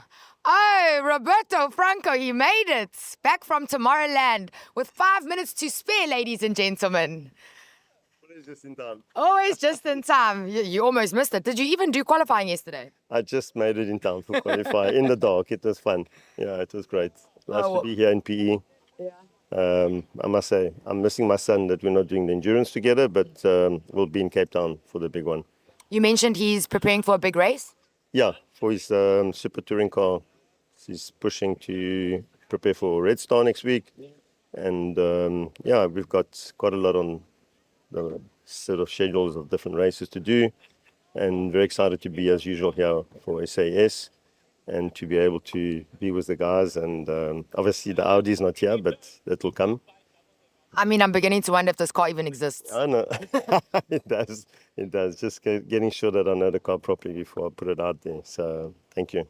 Oh, Roberto Franco, he made it. Back from Tomorrowland with 5 minutes to spare, ladies and gentlemen. Always just in time. Always just in time. You almost missed it. Did you even do qualifying yesterday? I just made it in time for qualify. In the dark. It was fun. Yeah, it was great. Nice to be here in PE. Yeah. I must say, I'm missing my son that we're not doing the endurance together, but we'll be in Cape Town for the big one. You mentioned he's preparing for a big race? Yeah, for his super touring car. He's pushing to prepare for Red Star next week. And we've got quite a lot on the set of schedules of different races to do. And very excited to be, as usual, here for Saes and to be able to be with the guys. And obviously the Audi's not here, but that will come. I mean, I'm beginning to wonder if this car even exists. I know. It does. It does. Just getting sure that I know the car properly before I put it out there. So, thank you.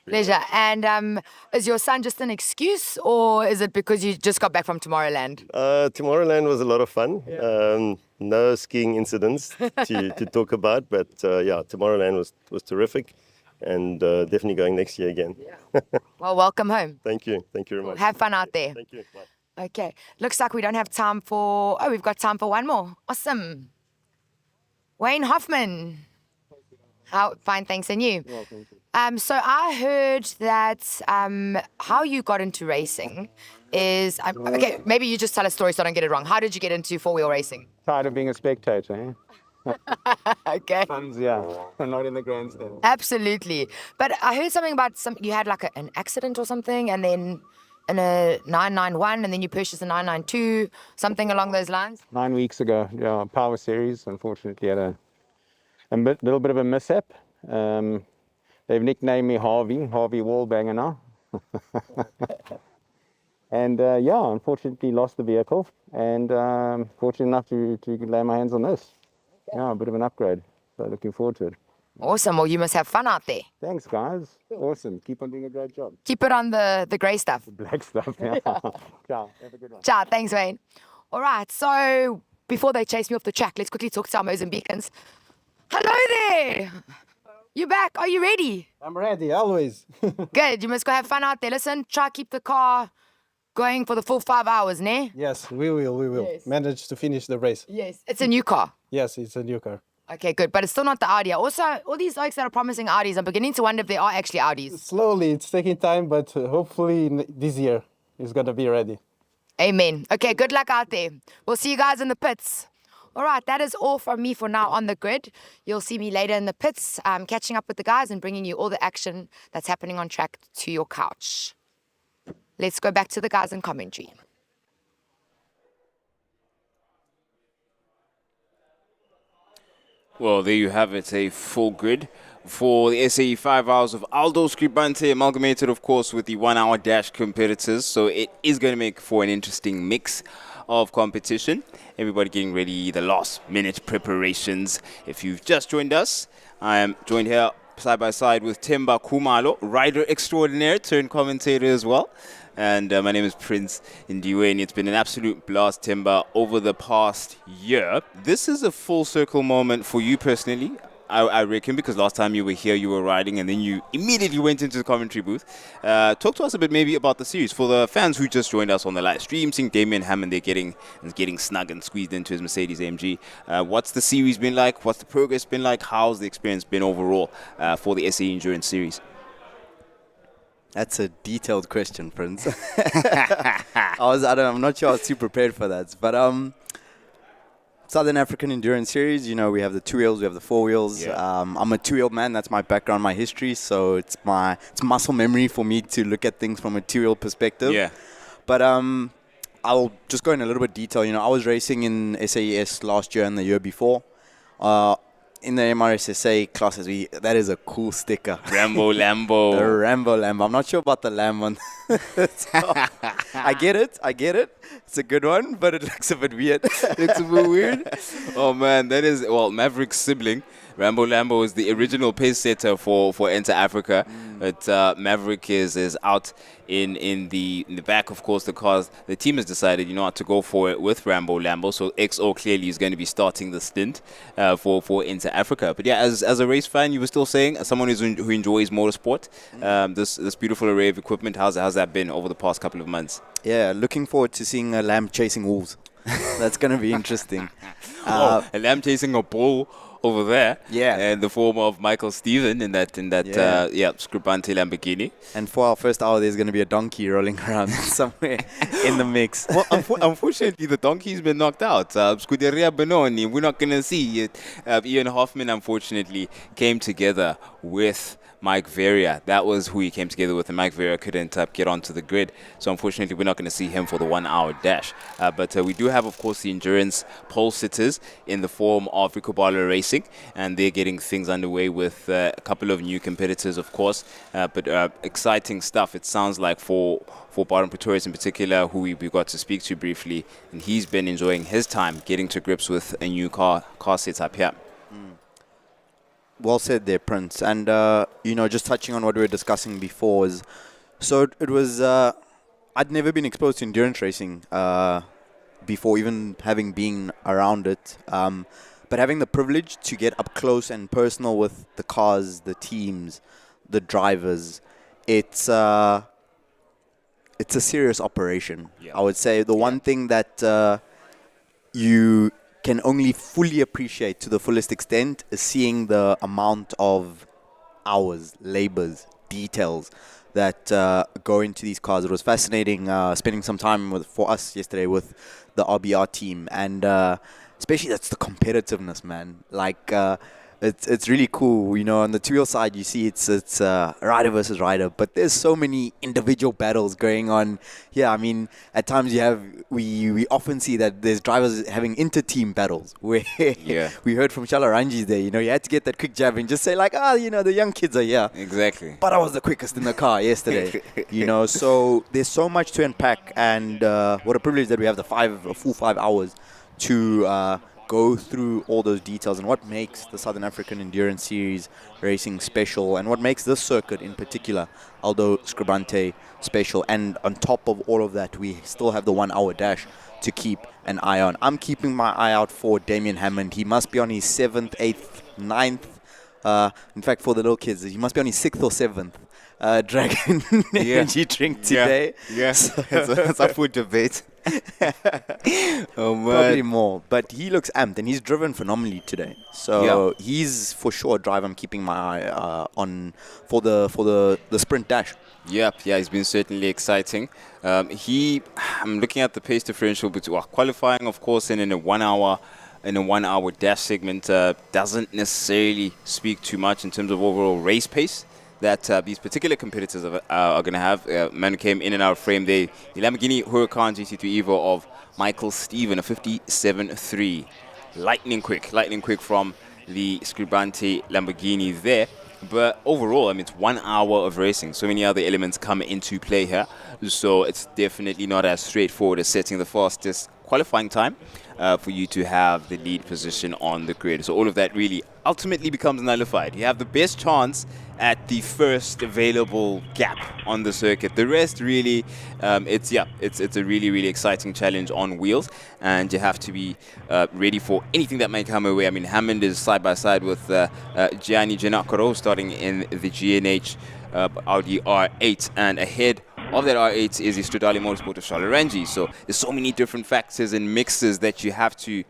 Pleasure. And is your son just an excuse, or is it because you just got back from Tomorrowland? Tomorrowland was a lot of fun. No skiing incidents to talk about, but yeah, Tomorrowland was terrific, and definitely going next year again. Well, welcome home. Thank you very much. Have fun out there. Thank you. Bye. Okay. Looks like we don't have time for... Oh, we've got time for one more. Awesome. Wayne Hoffman. Fine, thanks. And you? Well, thank you. So I heard that how you got into racing is... okay, maybe you just tell a story so I don't get it wrong. How did you get into four-wheel racing? Tired of being a spectator, eh? Okay. Funds, yeah. Not in the grandstand. Absolutely. But I heard something about you had like an accident or something, and then in a 991, and then you purchased a 992, something along those lines? 9 weeks ago, yeah, Power Series, unfortunately, had a little bit of a mishap. They've nicknamed me Harvey Wallbanger now. And yeah, unfortunately lost the vehicle, and fortunate enough to lay my hands on this. Yeah, a bit of an upgrade, so looking forward to it. Awesome. Well, you must have fun out there. Thanks, guys. Awesome. Keep on doing a great job. Keep it on the grey stuff. The black stuff, yeah. Ciao. Have a good one. Ciao. Thanks, Wayne. All right. So before they chase me off the track, let's quickly talk to our Mozambicans. Hello there. You back? Are you ready? I'm ready, always. Good. You must go have fun out there. Listen, try keep the car going for the full 5 hours, ne? Yes, we will. Yes. Manage to finish the race. Yes. It's a new car. Yes, it's a new car. Okay, good. But it's still not the Audi. Also, all these oaks that are promising Audis, I'm beginning to wonder if they are actually Audis. Slowly, it's taking time, but hopefully this year it's going to be ready. Amen. Okay, good luck out there. We'll see you guys in the pits. All right, that is all from me for now on the grid. You'll see me later in the pits, catching up with the guys and bringing you all the action that's happening on track to your couch. Let's go back to the guys in commentary. Well, there you have it, a full grid for the SAE 5 hours of Aldo Scribante, amalgamated, of course, with the 1 hour dash competitors. So it is going to make for an interesting mix of competition. Everybody getting ready, the last minute preparations. If you've just joined us, I am joined here side by side with Themba Khumalo, rider extraordinaire turned commentator as well. And my name is Prince Ndiweni. It's been an absolute blast, Themba, over the past year. This is a full circle moment for you personally, I reckon, because last time you were here, you were riding, and then you immediately went into the commentary booth. Talk to us a bit maybe about the series. For the fans who just joined us on the live stream, seeing Damien Hammond there getting snug and squeezed into his Mercedes AMG. What's the series been like? What's the progress been like? How's the experience been overall for the SAE Endurance Series? That's a detailed question, Prince. I'm not sure I was too prepared for that. But Southern African Endurance Series, you know, we have the 2 wheels, we have the 4 wheels. Yeah. I'm a 2-wheel man. That's my background, my history. So it's muscle memory for me to look at things from a 2-wheel perspective. Yeah. But I'll just go in a little bit detail. You know, I was racing in SAES last year and the year before. In the MRSSA classes, that is a cool sticker. Rambo Lambo. The Rambo Lambo. I'm not sure about the Lamb one. So, I get it. It's a good one, but it looks a bit weird. It's a bit weird. Oh man, that is, well, Maverick's sibling. Rambo Lambo is the original pace setter for Enter Africa, but Maverick is out in the back. Of course, the team has decided, you know what, to go for it with Rambo Lambo. So XO clearly is going to be starting the stint for Enter Africa. But yeah, as a race fan, you were still saying, as someone who enjoys motorsport, this beautiful array of equipment, how's that been over the past couple of months? Yeah, looking forward to seeing a lamb chasing wolves. That's going to be interesting. A lamb chasing a bull over there, yeah, in the form of Michael Steven in that Scribante Lamborghini. And for our first hour, there's going to be a donkey rolling around somewhere in the mix. Well, unfortunately, the donkey's been knocked out. Scuderia Benoni, we're not going to see it. Ian Hoffman, unfortunately, came together with Mike Veria. That was who he came together with, and Mike Veria couldn't get onto the grid. So unfortunately, we're not going to see him for the 1 hour dash. But we do have, of course, the endurance pole sitters in the form of Ricobalo Racing, and they're getting things underway with a couple of new competitors, of course. But exciting stuff, it sounds like, for Baron Pretorius in particular, who we got to speak to briefly, and he's been enjoying his time getting to grips with a new car setup here. well said there, Prince. And, just touching on what we were discussing before is, so it was, I'd never been exposed to endurance racing before, even having been around it. But having the privilege to get up close and personal with the cars, the teams, the drivers, it's a serious operation. I would say the one thing that you can only fully appreciate to the fullest extent is seeing the amount of hours, labors, details that go into these cars. It was fascinating spending some time for us yesterday with the RBR team, and especially that's the competitiveness, man. Like it's really cool. On the two-wheel side, you see it's rider versus rider, but there's so many individual battles going on here. I mean, at times we often see that there's drivers having inter-team battles where we heard from Shalaranji's there. You had to get that quick jab and just say like, the young kids are here. Exactly. But I was the quickest in the car yesterday. So there's so much to unpack, and what a privilege that we have a full 5 hours to go through all those details and what makes the Southern African Endurance Series racing special, and what makes this circuit in particular, Aldo Scribante, special. And on top of all of that, we still have the 1 hour dash to keep an eye on. I'm keeping my eye out for Damien Hammond. He must be on his 7th, 8th, 9th. In fact, for the little kids, he must be on his 6th or 7th Dragon energy drink today. Yes, So it's up for debate. Oh man, probably more, but he looks amped and he's driven phenomenally today. So he's for sure a driver I'm keeping my eye on for the sprint dash. Yep, he's been certainly exciting. I'm looking at the pace differential between qualifying, of course, and in a 1 hour dash segment doesn't necessarily speak too much in terms of overall race pace that these particular competitors are going to have. Man came in and out of frame there. The Lamborghini Huracan GT3 Evo of Michael Steven, a 57.3. Lightning quick from the Scribante Lamborghini there. But overall, it's 1 hour of racing. So many other elements come into play here. So it's definitely not as straightforward as setting the fastest qualifying time for you to have the lead position on the grid. So all of that really ultimately becomes nullified. You have the best chance at the first available gap on the circuit. The rest really, it's a really, really exciting challenge on wheels, and you have to be ready for anything that may come away. Hammond is side by side with Gianni Giannacaro starting in the GNH Audi R8, and ahead of that R8 is the Stradale Motorsport of Shalaranji. So there's so many different factors and mixes that you have to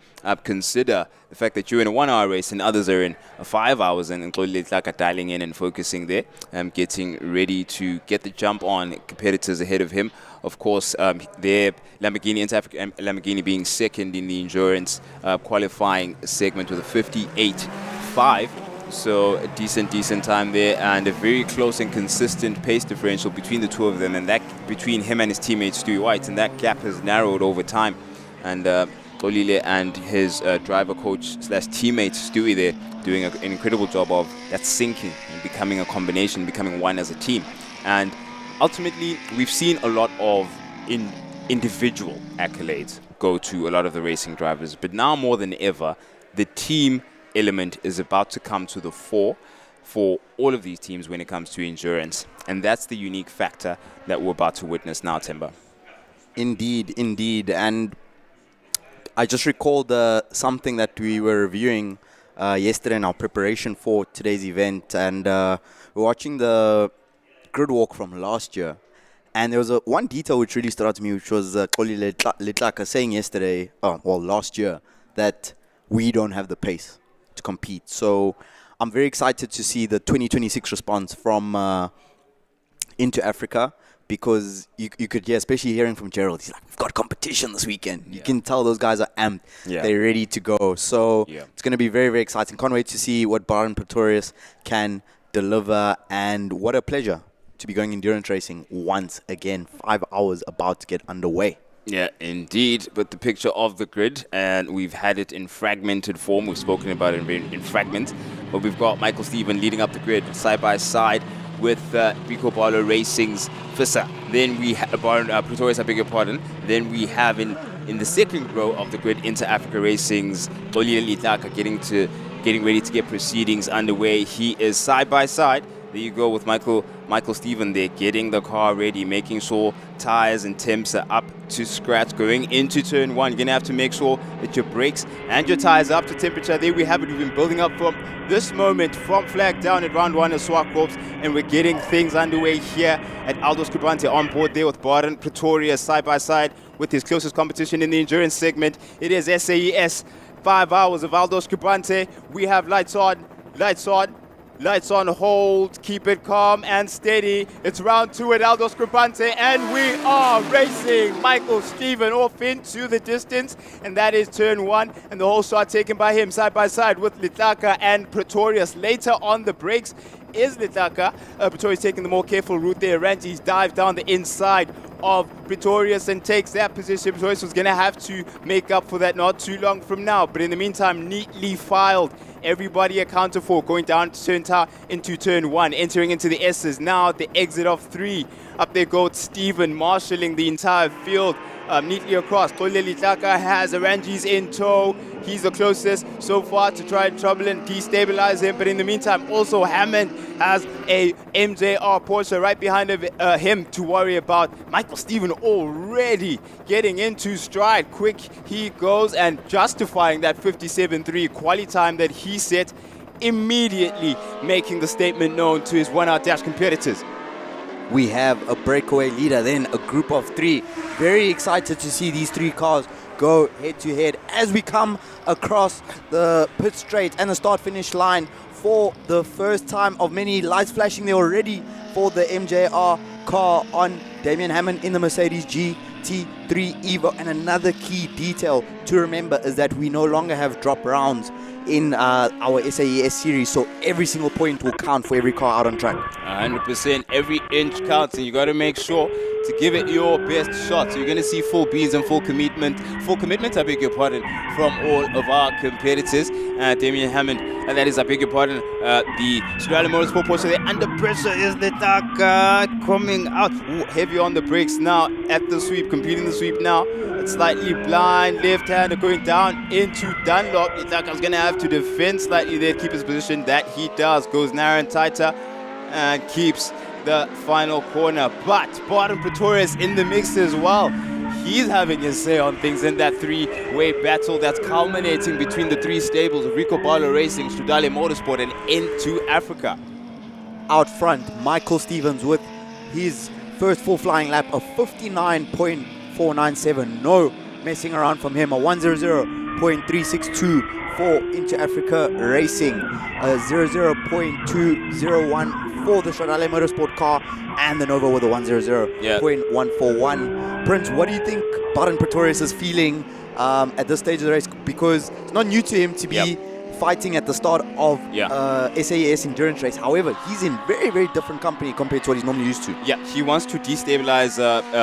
consider. The fact that you're in a 1 hour race and others are in 5 hours, and it's like dialing in and focusing there, getting ready to get the jump on competitors ahead of him. Of course, their Lamborghini, Lamborghini being second in the endurance qualifying segment with a 58.5. So a decent time there, and a very close and consistent pace differential between the two of them, and that between him and his teammate Stewie White, and that gap has narrowed over time. And Olile and his driver coach / teammate Stewie there doing an incredible job of that syncing and becoming a combination, becoming one as a team. And ultimately, we've seen a lot of individual accolades go to a lot of the racing drivers, but now more than ever, the team element is about to come to the fore for all of these teams when it comes to endurance, and that's the unique factor that we're about to witness now, Timber. Indeed, and I just recalled something that we were reviewing yesterday in our preparation for today's event, and we're watching the grid walk from last year, and there was one detail which really stood out to me, which was Koli Letlaka saying last year, that we don't have the pace to compete. So I'm very excited to see the 2026 response from Into Africa, because you could hear, especially hearing from Gerald, he's like, we've got competition this weekend. You can tell those guys are amped. They're ready to go. So it's going to be very, very exciting. Can't wait to see what Baron Pretorius can deliver, and what a pleasure to be going endurance racing once again. 5 hours about to get underway. Yeah, indeed. But the picture of the grid, and we've had it in fragmented form. We've spoken about it in fragments. But we've got Michael Steven leading up the grid side by side with Rico Barlow Racing's Fissa. Then we have Pretorius, I beg your pardon. Then we have in the second row of the grid, Inter Africa Racing's Tolile Litlaka getting to getting ready to get proceedings underway. He is side by side. There you go with Michael Stephen there, getting the car ready, making sure tires and temps are up to scratch. Going into turn one, you're going to have to make sure that your brakes and your tires are up to temperature. There we have it. We've been building up from this moment, from flag down at round one of Swak Corps, and we're getting things underway here at Aldo Scribante on board there with Baden Pretorius side by side with his closest competition in the endurance segment. It is SAES, 5 hours of Aldo Scribante. We have lights on, hold, keep it calm and steady. It's round two at Aldo Scribante, and we are racing. Michael Stephen off into the distance, and that is turn one, and the whole shot taken by him side by side with Litaka and Pretorius. Later on the brakes is Litaka. Pretorius taking the more careful route there. Ranji's dive down the inside of Pretorius and takes that position. Pretorius was going to have to make up for that not too long from now, but in the meantime, neatly filed. Everybody accounted for, going down to into turn one, entering into the S's. Now at the exit of 3. Up there goes Stephen, marshalling the entire field neatly across. Koleli Tlaka has Aranjis in tow. He's the closest so far to try and trouble and destabilize him. But in the meantime, also Hammond has a MJR Porsche right behind him to worry about. Michael Stephen already getting into stride. Quick he goes and justifying that 57.3 quali time that he set, immediately making the statement known to his one-hour dash competitors. We have a breakaway leader, then a group of 3. Very excited to see these 3 cars go head-to-head as we come across the pit straight and the start-finish line for the first time of many. Lights flashing there already for the MJR car on Damian Hammond in the Mercedes GT3 Evo. And another key detail to remember is that we no longer have drop rounds in our SAES series, so every single point will count for every car out on track. 100%, every inch counts, and you got to make sure to give it your best shot. So you're going to see full beans and full commitment, I beg your pardon, from all of our competitors. Damian Hammond, and that is, I beg your pardon, the Scribante Motorsport Porsche there. Under pressure is Litaka coming out. Ooh, heavy on the brakes now at the sweep, completing the sweep now. It's slightly blind, left-hander going down into Dunlop. Litaka's going to have to defend slightly there, keep his position. That he does, goes narrow and tighter and keeps the final corner. But Baden Pretorius in the mix as well. He's having his say on things in that 3-way battle that's culminating between the 3 stables of Rico Barlow Racing, Stradale Motorsport, and Into Africa. Out front, Michael Stevens with his first full flying lap of 59.497. No messing around from him. A 100.362 for Into Africa Racing. A 00.201 for the Stradale Motorsport car, and the Nova with a 100.141. Prince, what do you think Baden Pretorius is feeling at this stage of the race? Because it's not new to him to be fighting at the start of SAES endurance race. However, he's in very, very different company compared to what he's normally used to. Yeah, he wants to destabilize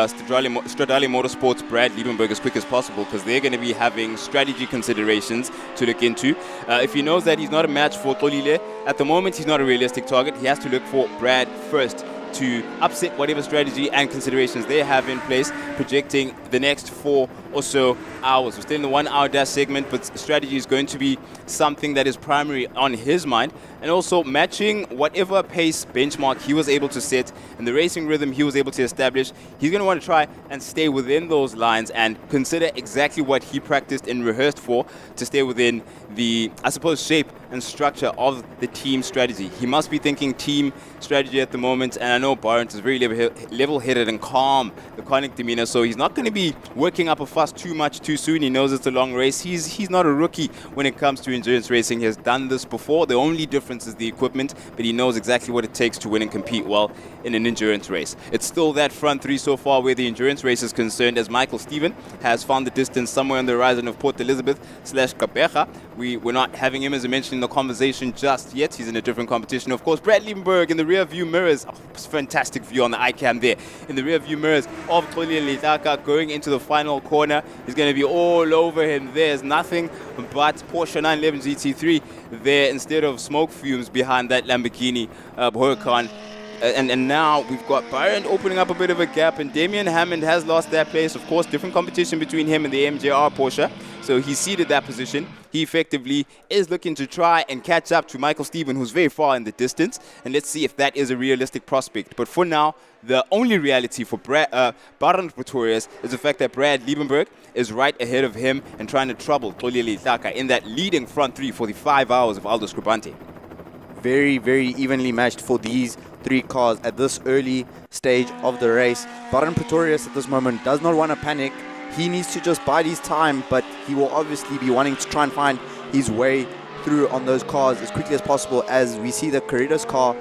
Stradale Motorsport's Brad Liebenberg as quick as possible, because they're going to be having strategy considerations to look into. If he knows that he's not a match for Tolile, at the moment he's not a realistic target. He has to look for Brad first to upset whatever strategy and considerations they have in place, projecting the next 4 or so hours. We're still in the 1-hour dash segment, but strategy is going to be something that is primary on his mind, and also matching whatever pace benchmark he was able to set and the racing rhythm he was able to establish. He's going to want to try and stay within those lines and consider exactly what he practiced and rehearsed for to stay within the, I suppose, shape and structure of the team strategy. He must be thinking team strategy at the moment, and I know Barent is very level-headed and calm, laconic demeanor, so he's not going to be working up a fuss too much too soon. He knows it's a long race. He's not a rookie when it comes to endurance racing. He has done this before. The only difference is the equipment, but he knows exactly what it takes to win and compete well in an endurance race. It's still that front 3 so far where the endurance race is concerned, as Michael Stephen has found the distance somewhere on the horizon of Port Elizabeth/Kapecha. We're not having him, as I mentioned, in the conversation just yet. He's in a different competition. Of course, Brad Liebenberg in the rear view mirrors. Oh, fantastic view on the iCam there. In the rear view mirrors of Toli Litaka going into the final corner. He's going to be all over him. There's nothing but Porsche 911 GT3 there instead of smoke fumes behind that Lamborghini Huracan. and now we've got Byron opening up a bit of a gap, and Damian Hammond has lost that place. Of course, different competition between him and the MJR Porsche. So he ceded that position. He effectively is looking to try and catch up to Michael Steven, who's very far in the distance. And let's see if that is a realistic prospect. But for now, the only reality for Barend Pretorius is the fact that Brad Liebenberg is right ahead of him and trying to trouble Tolile Tlaka in that leading front three for the 5 hours of Aldo Scribante. Very, very evenly matched for these three cars at this early stage of the race. Barend Pretorius at this moment does not want to panic. He needs to just bide his time, but he will obviously be wanting to try and find his way through on those cars as quickly as possible, as we see the Corridos car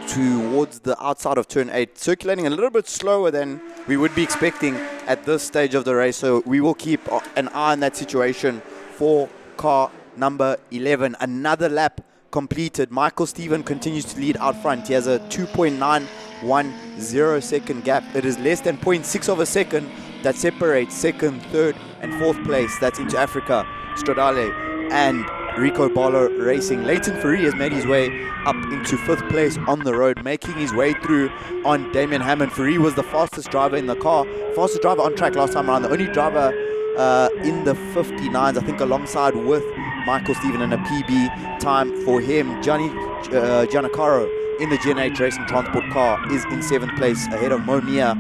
towards the outside of turn 8, circulating a little bit slower than we would be expecting at this stage of the race. So we will keep an eye on that situation for car number 11. Another lap completed. Michael Steven continues to lead out front. He has a 2.910 second gap. It is less than 0.6 of a second that separates second, third, and fourth place. That's into Africa, Stradale, and Rico Barlow Racing. Leighton Fourie has made his way up into fifth place on the road, making his way through on Damian Hammond. Fourie was the fastest driver in the car, fastest driver on track last time around, the only driver in the 59s, I think, alongside with Michael Steven, and a PB time for him. Gianni Giannacaro in the GNH Racing Transport car is in 7th place ahead of Monia,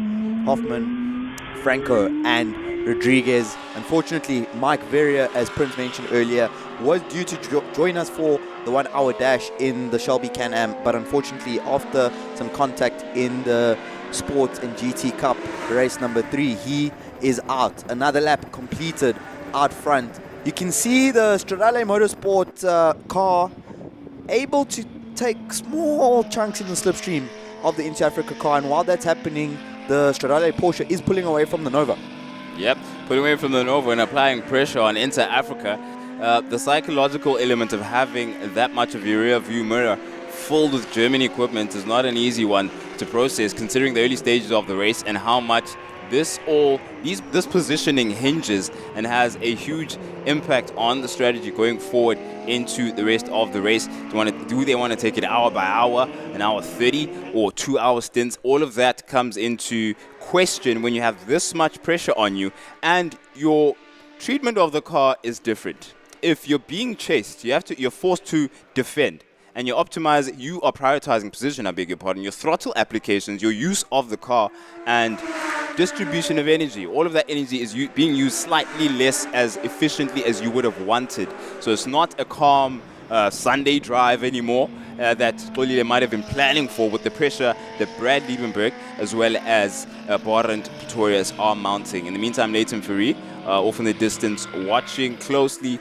Hoffman, Franco, and Rodriguez. Unfortunately, Mike Verrier, as Prince mentioned earlier, was due to join us for the 1 hour dash in the Shelby Can-Am, but unfortunately after some contact in the Sports and GT Cup race number 3, he is out. Another lap completed out front. You can see the Stradale Motorsport car able to take small chunks in the slipstream of the Inter Africa car, and while that's happening, the Stradale Porsche is pulling away from the Nova. Yep, pulling away from the Nova and applying pressure on Inter Africa. The psychological element of having that much of your rear view mirror filled with German equipment is not an easy one to process, considering the early stages of the race and how much this positioning hinges and has a huge impact on the strategy going forward into the rest of the race. Do they want to take it hour by hour, an hour 30, or 2 hour stints? All of that comes into question when you have this much pressure on you and your treatment of the car is different. If you're being chased, you're forced to defend. And you are prioritizing position, I beg your pardon, your throttle applications, your use of the car, and distribution of energy. All of that energy is being used slightly less as efficiently as you would have wanted. So it's not a calm Sunday drive anymore that Tolile might have been planning for, with the pressure that Brad Liebenberg as well as Barend Pretorius are mounting. In the meantime, Leighton Fourie off in the distance, watching closely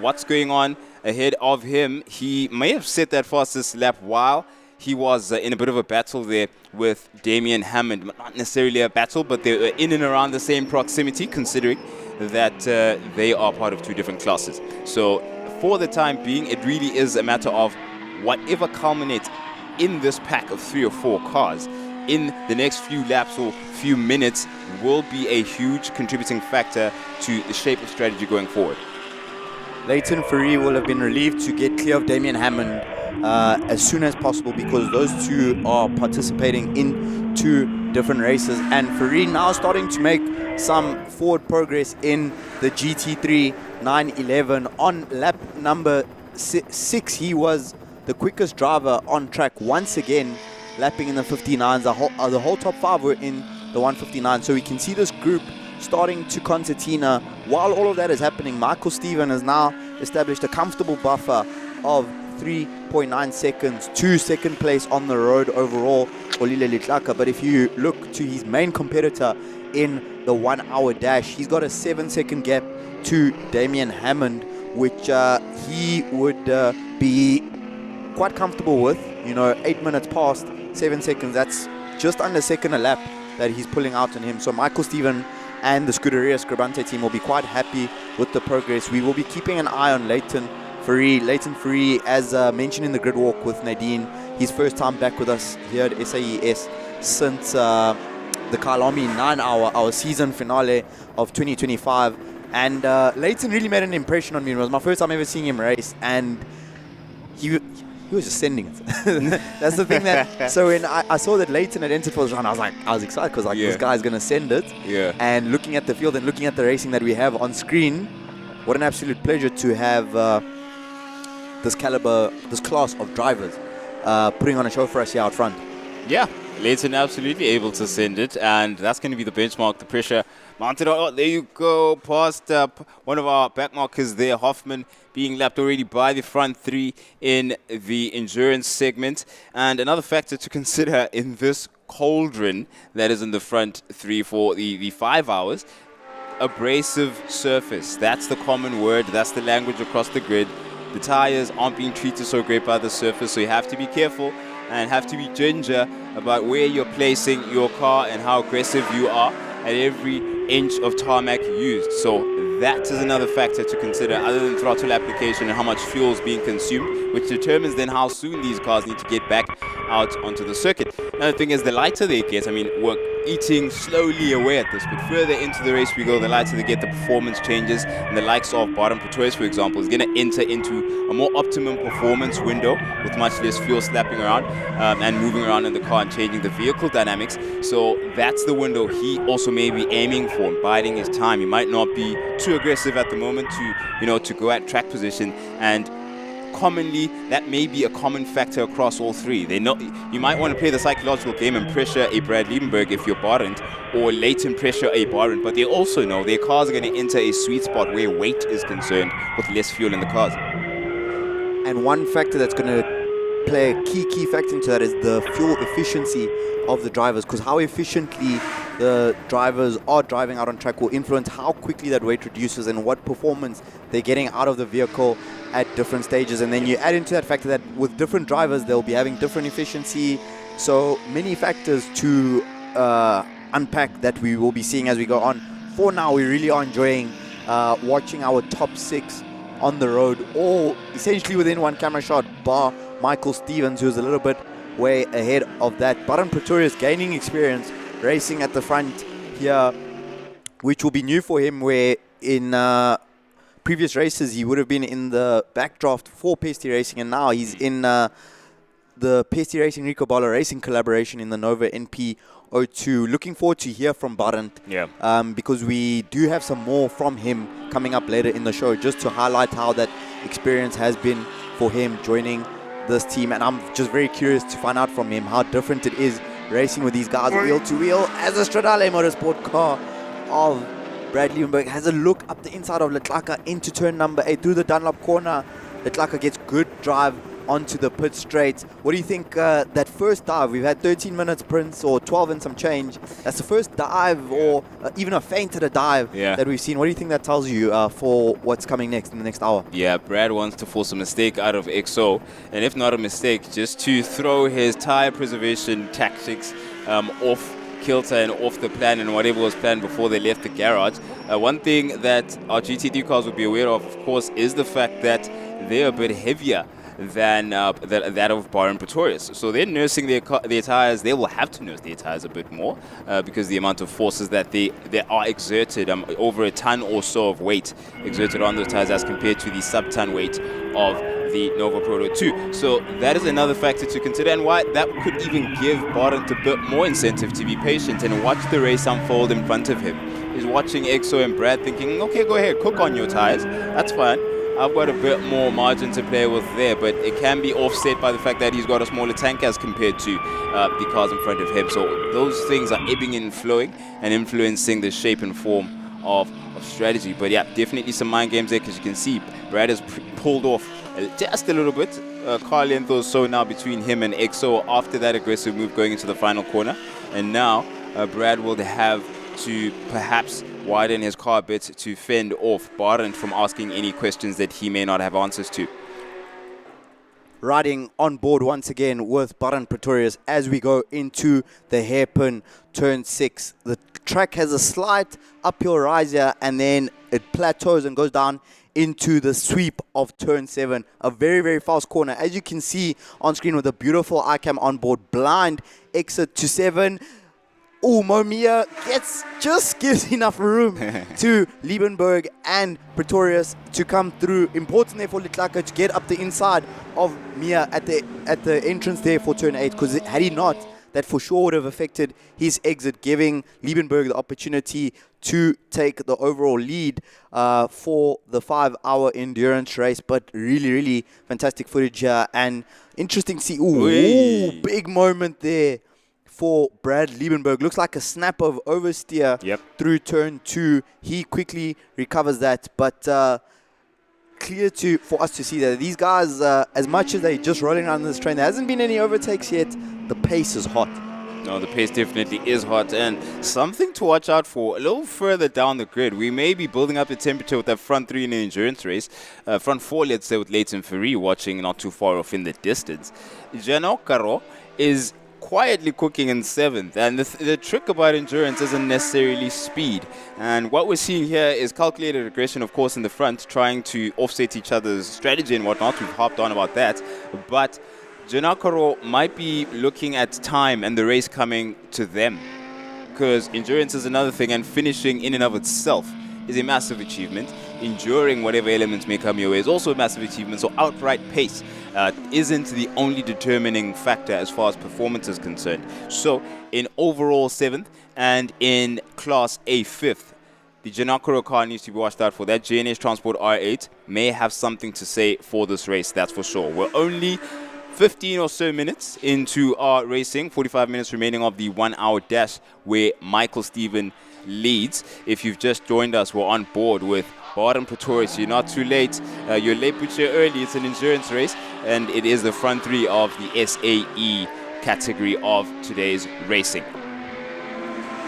what's going on ahead of him. He may have set that fastest lap while he was in a bit of a battle there with Damian Hammond. Not necessarily a battle, but they were in and around the same proximity, considering that they are part of two different classes. So for the time being, it really is a matter of whatever culminates in this pack of 3 or 4 cars in the next few laps or few minutes will be a huge contributing factor to the shape of strategy going forward. Leighton Fourie will have been relieved to get clear of Damian Hammond as soon as possible, because those two are participating in 2 different races. And Fourie now starting to make some forward progress in the GT3 911. On lap number 6, he was the quickest driver on track once again, lapping in the 59s. The whole top 5 were in the 159. So we can see this group starting to concertina. While all of that is happening, Michael Steven has now established a comfortable buffer of 3.9 seconds to second place on the road overall, Olile Litlaka. But if you look to his main competitor in the 1 hour dash, he's got a 7-second gap to Damian Hammond, which he would be quite comfortable with. 8 minutes past, 7 seconds, that's just under a second a lap that he's pulling out on him. So Michael Steven and the Scuderia Scribante team will be quite happy with the progress. We will be keeping an eye on Leighton Fourie. Leighton Fourie, as mentioned in the grid walk with Nadine, his first time back with us here at SAES since the Kailami 9 hour, our season finale of 2025. And Leighton really made an impression on me. It was my first time ever seeing him race, and he was just sending it. That's the thing that. So when I saw that Leighton had entered for this run, I was excited because Yeah. this guy's gonna send it. Yeah. And looking at the field and looking at the racing that we have on screen, what an absolute pleasure to have this caliber, this class of drivers putting on a show for us here out front. Yeah, Leighton absolutely able to send it, and that's going to be the benchmark, the pressure mounted. Oh, there you go, past one of our back markers there, Hoffman, being lapped already by the front three in the endurance segment. And another factor to consider in this cauldron that is in the front three for the 5 hours, abrasive surface. That's the common word, that's the language across the grid. The tires aren't being treated so great by the surface, so you have to be careful and have to be ginger about where you're placing your car and how aggressive you are at every inch of tarmac used. So that is another factor to consider other than throttle application and how much fuel is being consumed, which determines then how soon these cars need to get back out onto the circuit. Another thing is the lighter they get, I mean, we're eating slowly away at this, but further into the race we go, the lighter they get, the performance changes, and the likes of Bottom Pretorius, for example, is going to enter into a more optimum performance window with much less fuel slapping around and moving around in the car and changing the vehicle dynamics. So that's the window he also may be aiming for and biding his time. He might not be too aggressive at the moment to go at track position, and commonly that may be a common factor across all three. They know you might want to play the psychological game and pressure a Brad Liebenberg if you're Barent, or latent pressure a Barent, but they also know their cars are going to enter a sweet spot where weight is concerned with less fuel in the cars. And one factor that's going to play a key factor into that is the fuel efficiency of the drivers, because how efficiently the drivers are driving out on track will influence how quickly that weight reduces and what performance they're getting out of the vehicle at different stages. And then you add into that factor that with different drivers they'll be having different efficiency, so many factors to unpack that we will be seeing as we go on. For now, we really are enjoying watching our top six on the road, all essentially within one camera shot, bar Michael Stevens, who's a little bit way ahead of that. Bottom Pretorius gaining experience racing at the front here, which will be new for him, where in previous races he would have been in the backdraft for Pesty Racing, and now he's in the Pesty Racing Rico Bala Racing collaboration in the Nova NP02. Looking forward to hear from Barent, because we do have some more from him coming up later in the show, just to highlight how that experience has been for him joining this team. And I'm just very curious to find out from him how different it is racing with these guys wheel to wheel, as a Stradale Motorsport car of Brad Liebenberg has a look up the inside of Leclerc into turn number 8 through the Dunlop corner. Leclerc gets good drive onto the pit straight. What do you think that first dive? We've had 13 minutes, Prince, or 12 and some change. That's the first dive, or even a feint at a dive that we've seen. What do you think that tells you for what's coming next in the next hour? Yeah, Brad wants to force a mistake out of XO, and if not a mistake, just to throw his tire preservation tactics off kilter and off the plan and whatever was planned before they left the garage. One thing that our GT3 cars will be aware of course, is the fact that they're a bit heavier than that of Bar and Pretorius. So they're nursing their tires. They will have to nurse their tires a bit more because the amount of forces that they are exerted, over a ton or so of weight exerted on those tires as compared to the sub-ton weight of the Nova Proto 2. So that is another factor to consider, and why that could even give Barent a bit more incentive to be patient and watch the race unfold in front of him. He's watching EXO and Brad thinking, okay, go ahead, cook on your tires. That's fine. I've got a bit more margin to play with there, but it can be offset by the fact that he's got a smaller tank as compared to the cars in front of him. So those things are ebbing and flowing and influencing the shape and form of strategy. But yeah, definitely some mind games there, because you can see Brad has pulled off just a little bit. Car length or so now between him and EXO after that aggressive move going into the final corner. And now Brad will have to perhaps widen his car a bit to fend off Barent from asking any questions that he may not have answers to. Riding on board once again with Barent Pretorius as we go into the hairpin turn 6. The track has a slight uphill rise here, and then it plateaus and goes down into the sweep of turn 7. A very, very fast corner. As you can see on screen with a beautiful iCam on board, blind exit to 7. Oh, Momia just gives enough room to Liebenberg and Pretorius to come through. Important there for Litlaka to get up the inside of Mia at the entrance there for turn 8, because had he not, that for sure would have affected his exit, giving Liebenberg the opportunity to take the overall lead for the 5-hour endurance race. But really, really fantastic footage here, and interesting to see. Ooh, big moment there for Brad Liebenberg. Looks like a snap of oversteer through turn 2. He quickly recovers that, but clear for us to see that these guys, as much as they're just rolling around this train, there hasn't been any overtakes yet. The pace is hot. No, the pace definitely is hot, and something to watch out for a little further down the grid. We may be building up the temperature with that front 3 in an endurance race. Front 4, let's say, with Leighton Ferry watching not too far off in the distance. Janokaro is quietly cooking in 7th, and the trick about endurance isn't necessarily speed, and what we're seeing here is calculated aggression, of course, in the front, trying to offset each other's strategy and whatnot. We've harped on about that, but Janakaro might be looking at time and the race coming to them, because endurance is another thing, and finishing in and of itself is a massive achievement. Enduring whatever elements may come your way is also a massive achievement, so outright pace isn't the only determining factor as far as performance is concerned. So in overall 7th and in Class A 5th, the Janakaro car needs to be watched out for. That JNH Transport R8 may have something to say for this race, that's for sure. We're only 15 or so minutes into our racing, 45 minutes remaining of the 1-hour dash where Michael Steven leads. If you've just joined us, we're on board with Baden Pretorius. You're not too late. You're late but you're early. It's an endurance race, and it is the front 3 of the SAE category of today's racing.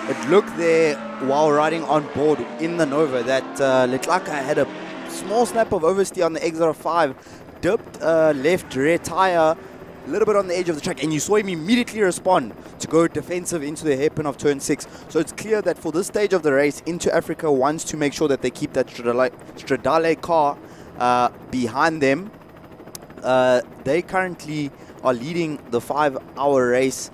It looked there while riding on board in the Nova that Litlaka had a small snap of oversteer on the exit of 5, dipped left rear tire a little bit on the edge of the track, and you saw him immediately respond to go defensive into the hairpin of turn 6. So it's clear that for this stage of the race, Into Africa wants to make sure that they keep that Stradale car behind them. They currently are leading the 5-hour race.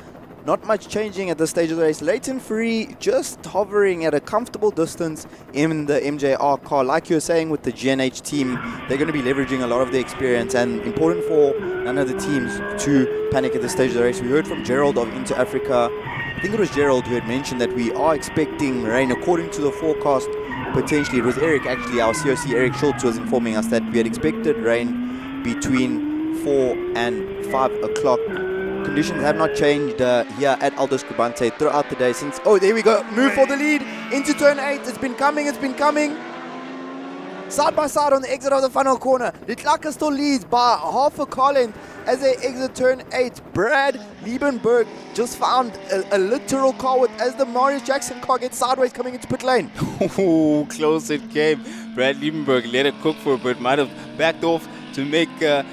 Not much changing at this stage of the race. Leighton Free just hovering at a comfortable distance in the MJR car. Like you were saying with the GNH team, they're going to be leveraging a lot of the experience, and important for none of the teams to panic at this stage of the race. We heard from Gerald of Into Africa. I think it was Gerald who had mentioned that we are expecting rain according to the forecast. Potentially, it was Eric, actually, our COC Eric Schultz was informing us that we had expected rain between 4 and 5 o'clock. Conditions have not changed here at Aldo Scribante throughout the day since... Oh, there we go. Move for the lead into turn 8. It's been coming. Side by side on the exit of the final corner. Litlaka still leads by half a car length as they exit turn 8. Brad Liebenberg just found a literal car as the Marius Jackson car gets sideways coming into pit lane. Ooh, close it came. Brad Liebenberg let it cook for a bit, might have backed off to make... to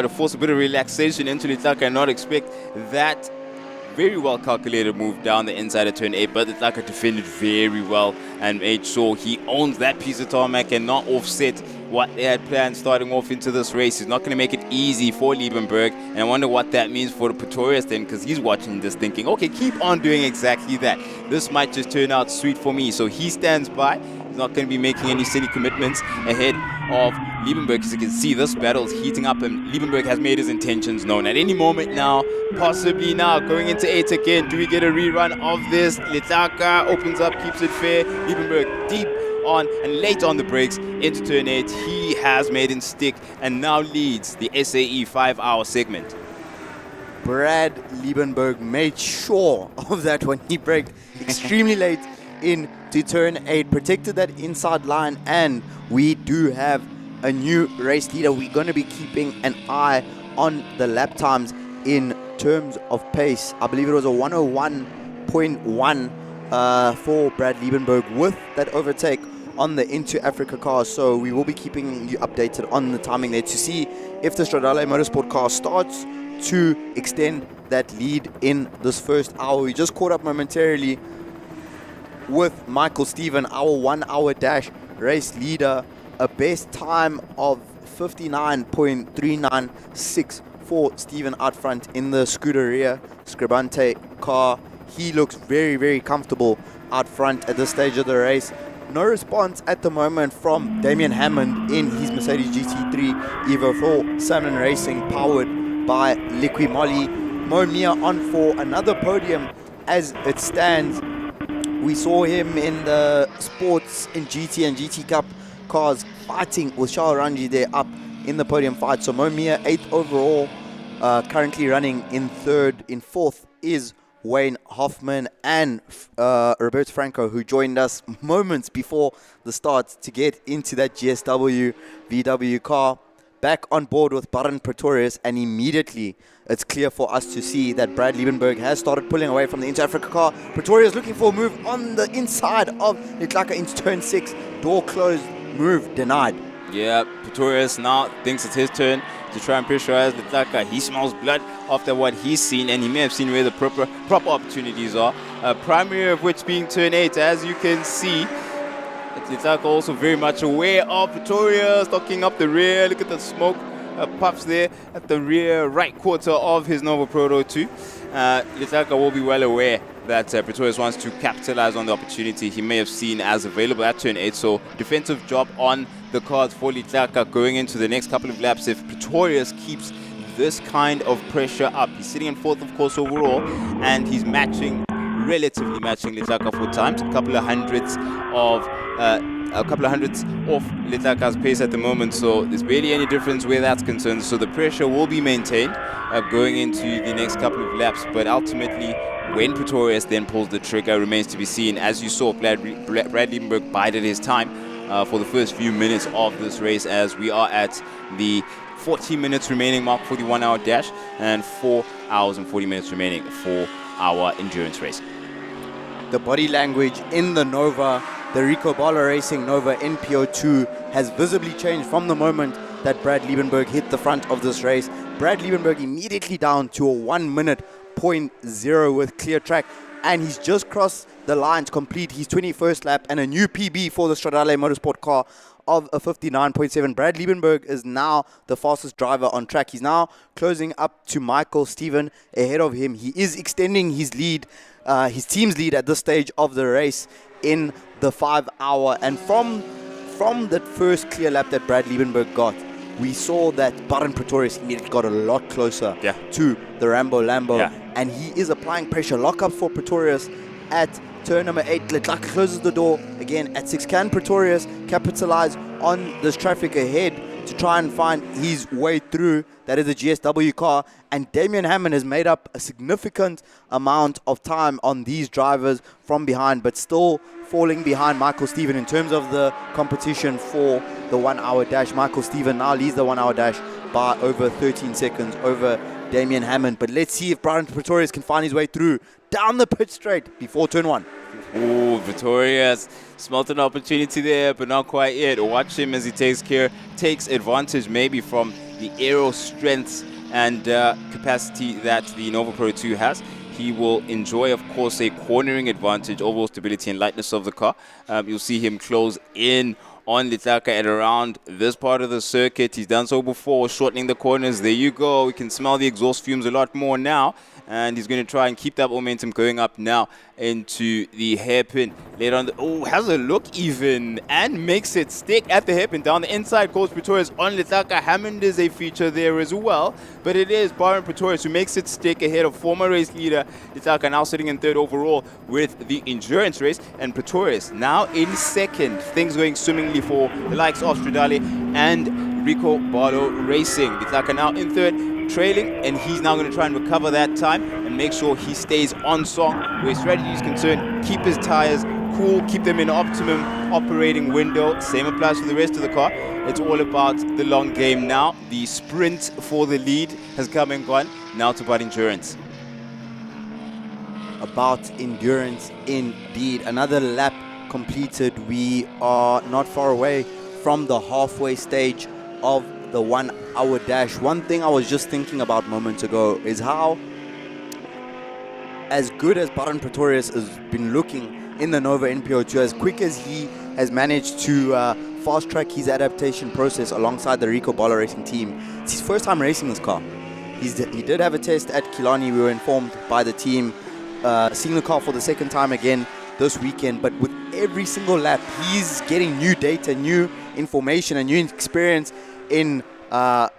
force a bit of relaxation into Litlaka and not expect that very well calculated move down the inside of turn 8, but Litlaka defended very well and made sure he owns that piece of tarmac and not offset what they had planned starting off into this race. He's not going to make it easy for Liebenberg, and I wonder what that means for the Pretorius then, because he's watching this thinking, okay, keep on doing exactly that. This might just turn out sweet for me. So he stands by. He's not going to be making any silly commitments ahead of Liebenberg. As you can see, this battle is heating up, and Liebenberg has made his intentions known. At any moment now, possibly now, going into 8 again. Do we get a rerun of this? Litlaka opens up, keeps it fair. Liebenberg deep on and late on the brakes into turn 8. He has made him stick and now leads the SAE 5-hour segment. Brad Liebenberg made sure of that when he braked extremely late into turn 8, protected that inside line, and we do have a new race leader. We're going to be keeping an eye on the lap times in terms of pace. I believe it was a 101.1 for Brad Liebenberg with that overtake on the Into Africa car. So we will be keeping you updated on the timing there to see if the Stradale Motorsport car starts to extend that lead in this first hour. We just caught up momentarily with Michael Steven, our 1-hour dash race leader, a best time of 59.396 for Steven out front in the Scuderia Scribante car. he looks very, very comfortable out front at this stage of the race. No response at the moment from Damian Hammond in his Mercedes GT3 Evo 4 Salmon Racing, powered by Liqui Moly. Mo Mia on for another podium as it stands. We saw him in the sports in GT and GT Cup cars fighting with Charles Rangi there up in the podium fight. So Mo Mia 8th overall, currently running in 3rd. In 4th is Wayne Hoffman and Roberto Franco, who joined us moments before the start to get into that GSW VW car. Back on board with Baron Pretorius, and immediately it's clear for us to see that Brad Liebenberg has started pulling away from the Inter Africa car. Pretorius looking for a move on the inside of Litlaka into turn 6. Door closed, move denied. Yeah, Pretorius now thinks it's his turn to try and pressurize Litlaka. He smells blood after what he's seen, and he may have seen where the proper opportunities are. Primary of which being turn 8, as you can see. Litlaka also very much aware of Pretorius, stocking up the rear. Look at the smoke puffs there at the rear right quarter of his Nova Proto 2. Litlaka will be well aware that Pretorius wants to capitalize on the opportunity he may have seen as available at turn 8. So defensive job on the cards for Litlaka going into the next couple of laps if Pretorius keeps this kind of pressure up. He's sitting in 4th, of course, overall, and he's relatively matching Litlaka for times. A couple of hundredths off Litlaka's pace at the moment, so there's barely any difference where that's concerned. So the pressure will be maintained going into the next couple of laps, but ultimately when Pretorius then pulls the trigger remains to be seen. As you saw, Brad Liebenberg bided his time for the first few minutes of this race, as we are at the 40 minutes remaining mark for the 1 hour dash and 4 hours and 40 minutes remaining for our endurance race. The body language in the Nova, the Rico Bala Racing Nova NPO2, has visibly changed from the moment that Brad Liebenberg hit the front of this race. Brad Liebenberg immediately down to a 1 minute 0.0 with clear track, and he's just crossed the line to complete his 21st lap and a new PB for the Stradale Motorsport car of a 59.7. Brad Liebenberg is now the fastest driver on track. He's now closing up to Michael Steven ahead of him. He is extending his lead, his team's lead at this stage of the race in the 5 hour. And from that first clear lap that Brad Liebenberg got, we saw that Baron Pretorius immediately got a lot closer to the Rambo Lambo, and he is applying pressure. Lock up for Pretorius at turn number 8. Litlaka closes the door again at 6. Can Pretorius capitalize on this traffic ahead to try and find his way through? That is a GSW car, and Damian Hammond has made up a significant amount of time on these drivers from behind, but still falling behind Michael Steven in terms of the competition for the 1 hour dash. Michael Steven now leads the 1 hour dash by over 13 seconds over Damian Hammond. But let's see if Brian Pretorius can find his way through down the pit straight before turn 1. Oh, Pretorius smelt an opportunity there, but not quite yet. Watch him as he takes advantage maybe from the aero strength and capacity that the Nova Pro 2 has. He will enjoy, of course, a cornering advantage, overall stability and lightness of the car. You'll see him close in on Litlaka at around this part of the circuit. He's done so before, shortening the corners. There you go. We can smell the exhaust fumes a lot more now. And he's going to try and keep that momentum going up now into the hairpin. Later on, has a look even and makes it stick at the hairpin. Down the inside, calls Pretorius on Litlaka. Hammond is a feature there as well. But it is Baron Pretorius who makes it stick ahead of former race leader Litlaka, now sitting in 3rd overall with the endurance race. And Pretorius now in 2nd. Things going swimmingly for the likes of Stradale and Rico Bala Racing. Litlaka now in 3rd. Trailing, and he's now going to try and recover that time and make sure he stays on song where strategy is concerned. Keep his tires cool, keep them in optimum operating window. Same applies for the rest of the car. It's all about the long game now. The sprint for the lead has come and gone. Now it's about endurance. About endurance indeed. Another lap completed. We are not far away from the halfway stage of the 1 hour dash. One thing I was just thinking about moments ago is how, as good as Baron Pretorius has been looking in the Nova NPO2, as quick as he has managed to fast track his adaptation process alongside the Rico Bala Racing team. It's his first time racing this car. He did have a test at Killarney, we were informed by the team seeing the car for the second time again this weekend, but with every single lap, he's getting new data, new information, and new experience in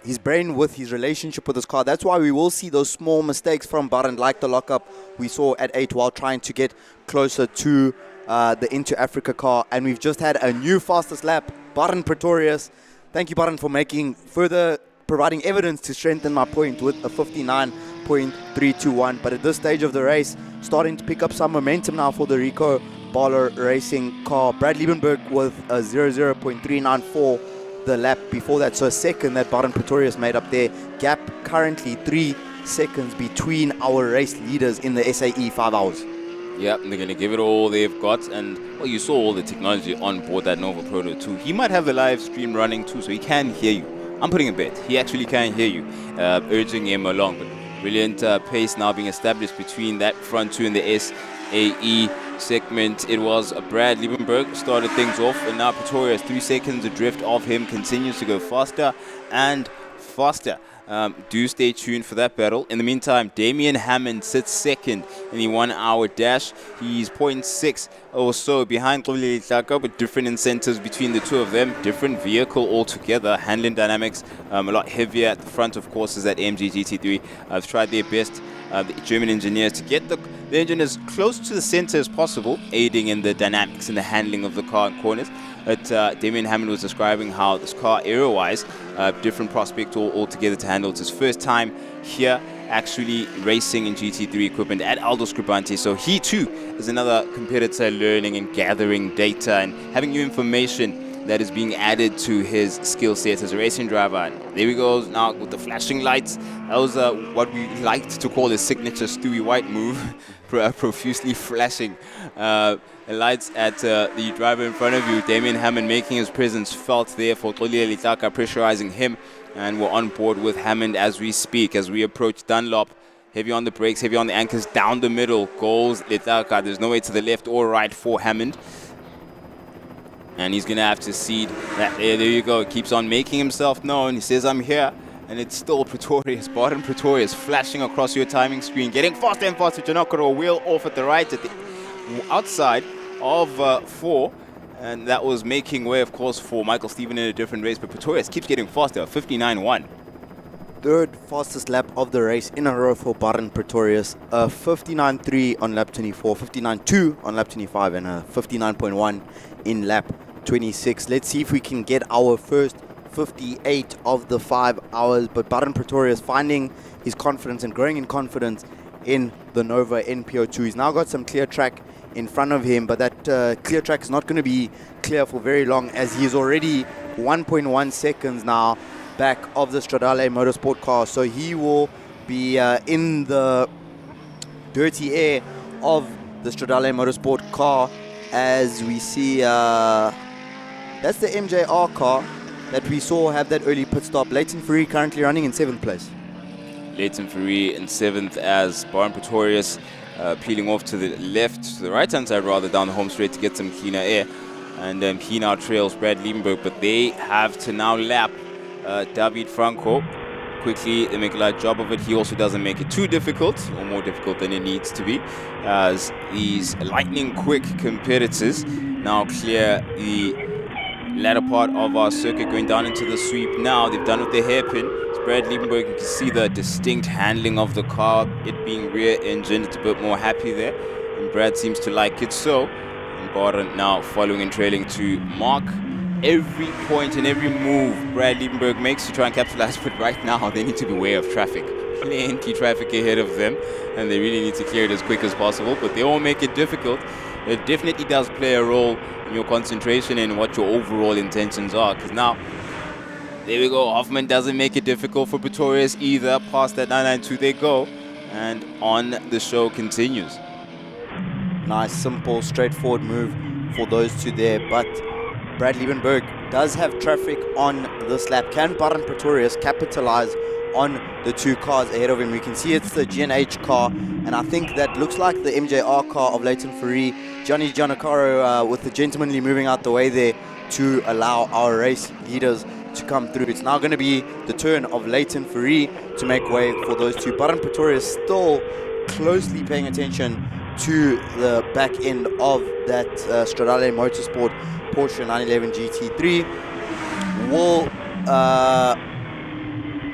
his brain with his relationship with his car. That's why we will see those small mistakes from Baran, like the lockup we saw at 8 while trying to get closer to the Into Africa car. And we've just had a new fastest lap, Baran Pretorius. Thank you, Baran, for providing evidence to strengthen my point with a 59.321. But at this stage of the race, starting to pick up some momentum now for the Rico Baller Racing car. Brad Liebenberg with a 00.394 the lap before that, so a second that Baran Pretorius made up there. Gap currently 3 seconds between our race leaders in the SAE 5 hours. Yeah, they're going to give it all they've got. And well, you saw all the technology on board that Nova Proto 2. He might have the live stream running too, so he can hear you. I'm putting a bet. He actually can hear you, urging him along. But brilliant pace now being established between that front two and the SAE segment. It was Brad Liebenberg started things off, and now Pretorius 3 seconds adrift of him, continues to go faster and faster. Do stay tuned for that battle. In the meantime, Damian Hammond sits second in the 1 hour dash. He's 0.6 or so behind Xolile Tlaka, but different incentives between the two of them. Different vehicle altogether. Handling dynamics a lot heavier at the front, of course, is that AMG GT3. I've tried their best, the German engineers, to get the engine as close to the center as possible, aiding in the dynamics and the handling of the car in corners. But Damian Hammond was describing how this car, aero-wise, different prospect altogether to handle. It's his first time here actually racing in GT3 equipment at Aldo Scribante. So he too is another competitor learning and gathering data and having new information that is being added to his skill set as a racing driver. And there we go now with the flashing lights. That was what we liked to call his signature Stewie White move, profusely flashing lights at the driver in front of you. Damian Hammond making his presence felt there for Xolile Tlaka, pressurizing him. And we're on board with Hammond as we speak, as we approach Dunlop. Heavy on the brakes, heavy on the anchors, down the middle goes Tlaka. There's no way to the left or right for Hammond. And he's going to have to cede that. There you go. Keeps on making himself known. He says, I'm here. And it's still Pretorius, Baran Pretorius, flashing across your timing screen, getting faster and faster. Janokoro wheel off at the right, at the outside of 4. And that was making way, of course, for Michael Stephen in a different race. But Pretorius keeps getting faster, 59.1. Third fastest lap of the race in a row for Baran Pretorius. 59.3 on lap 24, 59.2 on lap 25, and a 59.1 in lap 26. Let's see if we can get our first 58 of the 5 hours. But Baran Pretorius finding his confidence and growing in confidence in the Nova NPO2. He's now got some clear track in front of him, but that clear track is not going to be clear for very long, as he is already 1.1 seconds now back of the Stradale Motorsport car. So he will be in the dirty air of the Stradale Motorsport car, as we see that's the MJR car that we saw have that early pit stop. Leighton Fourie currently running in 7th place. Leighton Fourie in 7th as Baran Pretorius peeling off to the left, to the right-hand side rather, down the home straight to get some cleaner air. And he now trails Brad Liebenberg, but they have to now lap David Franco. Quickly, they make a light job of it. He also doesn't make it too difficult, or more difficult than it needs to be, as these lightning-quick competitors now clear the latter part of our circuit, going down into the sweep now. They've done with their hairpin. It's Brad Liebenberg. You can see the distinct handling of the car, it being rear-engined. It's a bit more happy there, and Brad seems to like it so. And Baran now following and trailing to mark every point and every move Brad Liebenberg makes to try and capitalize. But right now, they need to be aware of traffic. Plenty traffic ahead of them, and they really need to clear it as quick as possible. But they all make it difficult. It definitely does play a role in your concentration and what your overall intentions are. Because now, there we go. Hoffman doesn't make it difficult for Pretorius either. Past that 992 they go, and on the show continues. Nice, simple, straightforward move for those two there. But Brad Liebenberg does have traffic on this lap. Can Baran Pretorius capitalize on the two cars ahead of him? We can see it's the GNH car, and I think that looks like the MJR car of Leighton Fourie. Johnny Giannacaro with the gentlemanly moving out the way there to allow our race leaders to come through. It's now going to be the turn of Leighton Fourie to make way for those two. Baran Pretorius still closely paying attention to the back end of that Stradale Motorsport Porsche 911 GT3. Will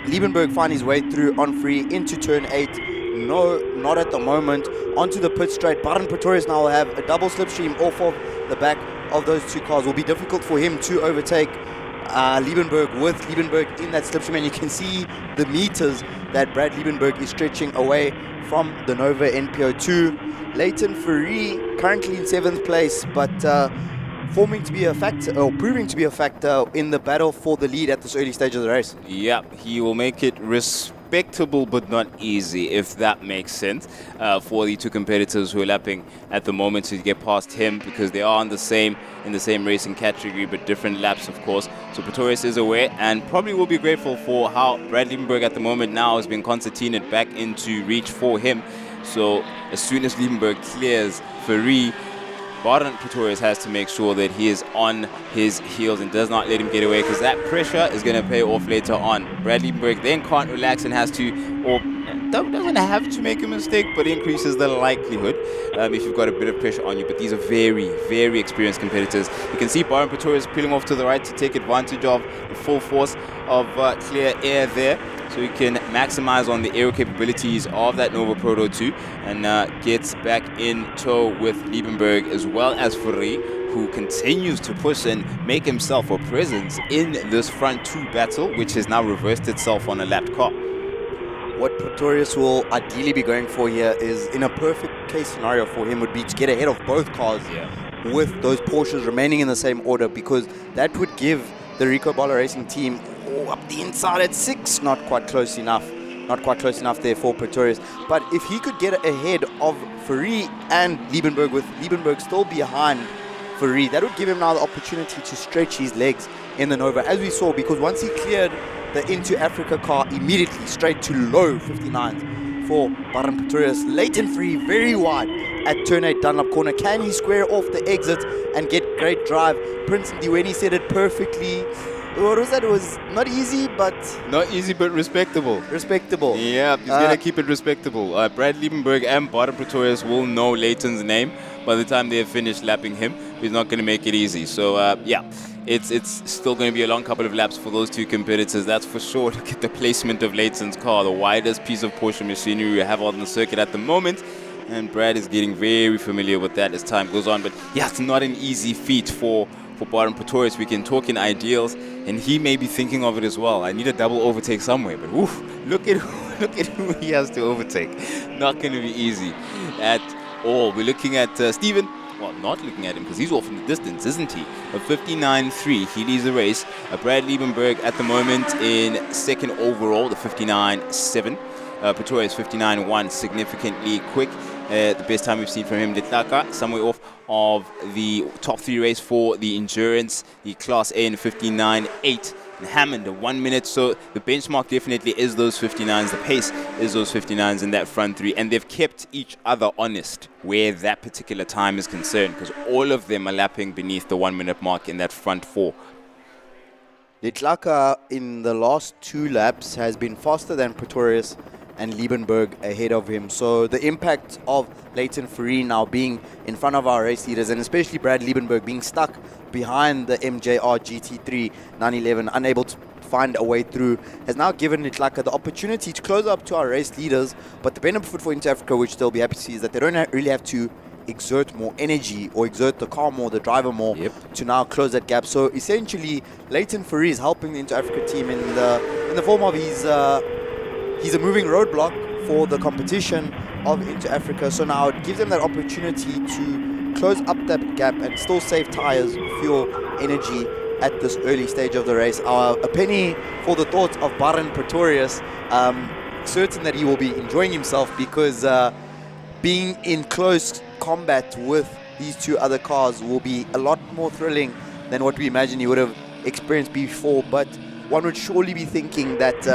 Liebenberg find his way through on free into turn 8? No, not at the moment. Onto the pit straight. Baron Pretorius now will have a double slipstream off of the back of those two cars. Will be difficult for him to overtake Liebenberg with Liebenberg in that slipstream, and you can see the meters that Brad Liebenberg is stretching away from the Nova NPO2. Leighton Ferry currently in 7th place, but forming to be a factor, or proving to be a factor in the battle for the lead at this early stage of the race. Yeah, he will make it respectable but not easy, if that makes sense, for the two competitors who are lapping at the moment to get past him, because they are in the same racing category but different laps, of course. So Pretorius is aware and probably will be grateful for how Brad Liebenberg at the moment now has been concertinaed back into reach for him. So as soon as Liebenberg clears Ferry, Baron Pretorius has to make sure that he is on his heels and does not let him get away, because that pressure is going to pay off later on. Brad Liebenberg then can't relax and has to, or doesn't have to make a mistake, but increases the likelihood if you've got a bit of pressure on you. But these are very, very experienced competitors. You can see Baron Pretorius peeling off to the right to take advantage of the full force of clear air there, so he can maximize on the aero capabilities of that Nova Proto 2 and gets back in tow with Liebenberg as well as Ferry, who continues to push and make himself a presence in this front 2 battle, which has now reversed itself on a lapped car. What Pretorius will ideally be going for here is, in a perfect case scenario for him, would be to get ahead of both cars with those Porsches remaining in the same order, because that would give the Rico Baller Racing team up the inside at 6. Not quite close enough. Not quite close enough there for Pretorius. But if he could get ahead of Ferry and Liebenberg, with Liebenberg still behind Ferry, that would give him now the opportunity to stretch his legs in the Nova, as we saw, because once he cleared the Into Africa car, immediately straight to low 59s for Baron Pretorius. Leighton Ferry very wide at turn 8 Dunlop corner. Can he square off the exit and get great drive? Prince Ndiweni said it perfectly. What was that? It was not easy, but... Not easy, but respectable. Respectable. Yeah, he's going to keep it respectable. Brad Liebenberg and Baron Pretorius will know Leighton's name by the time they have finished lapping him. He's not going to make it easy. So, yeah, it's still going to be a long couple of laps for those two competitors, that's for sure. Look at the placement of Leighton's car, the widest piece of Porsche machinery we have on the circuit at the moment. And Brad is getting very familiar with that as time goes on. But, yeah, it's not an easy feat for Baron Pretorius. We can talk in ideals, and he may be thinking of it as well. I need a double overtake somewhere, but oof, look at who he has to overtake. Not going to be easy at all. We're looking at Steven. Well, not looking at him because he's off in the distance, isn't he? A 59.3, he leads the race. Brad Liebenberg at the moment in second overall, the 59.7. Pretorius 59.1, significantly quick. The best time we've seen from him, Litlaka, somewhere off of the top 3 race for the endurance, the Class A in 59.8. And Hammond, 1 minute. So the benchmark definitely is those 59s. The pace is those 59s in that front 3. And they've kept each other honest where that particular time is concerned, because all of them are lapping beneath the 1 minute mark in that front 4. Litlaka in the last 2 laps has been faster than Pretorius and Liebenberg ahead of him. So the impact of Leighton Ferry now being in front of our race leaders, and especially Brad Liebenberg being stuck behind the MJR GT3 911, unable to find a way through, has now given Litlaka the opportunity to close up to our race leaders. But the benefit for Inter Africa, which they'll be happy to see, is that they don't really have to exert more energy or exert the car more, the driver more, to now close that gap. So essentially, Leighton Ferry is helping the Inter Africa team in the form of he's a moving roadblock for the competition of Inter Africa. So now it gives them that opportunity to close up that gap and still save tires, fuel, energy at this early stage of the race. A penny for the thoughts of Baron Pretorius. Certain that he will be enjoying himself, because being in close combat with these 2 other cars will be a lot more thrilling than what we imagine he would have experienced before. But one would surely be thinking that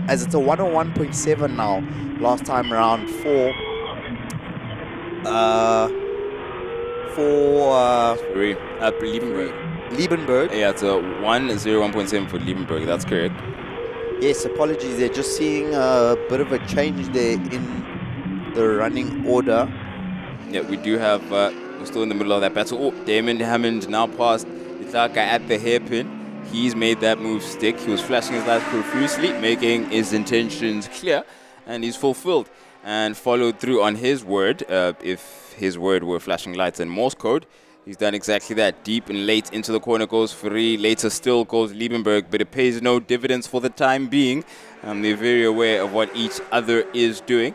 as it's a 101.7 now, last time around for Liebenberg. Yeah, it's a 101.7 for Liebenberg, that's correct. Yes, apologies there. Just seeing a bit of a change there in the running order. Yeah, we do have, we're still in the middle of that battle. Oh, Damon Hammond now past Itlaka at the hairpin. He's made that move stick. He was flashing his lights profusely, making his intentions clear, and he's fulfilled and followed through on his word. If his word were flashing lights in Morse code, he's done exactly that. Deep and late into the corner goes Fourie. Later still goes Liebenberg, but it pays no dividends for the time being. They're very aware of what each other is doing.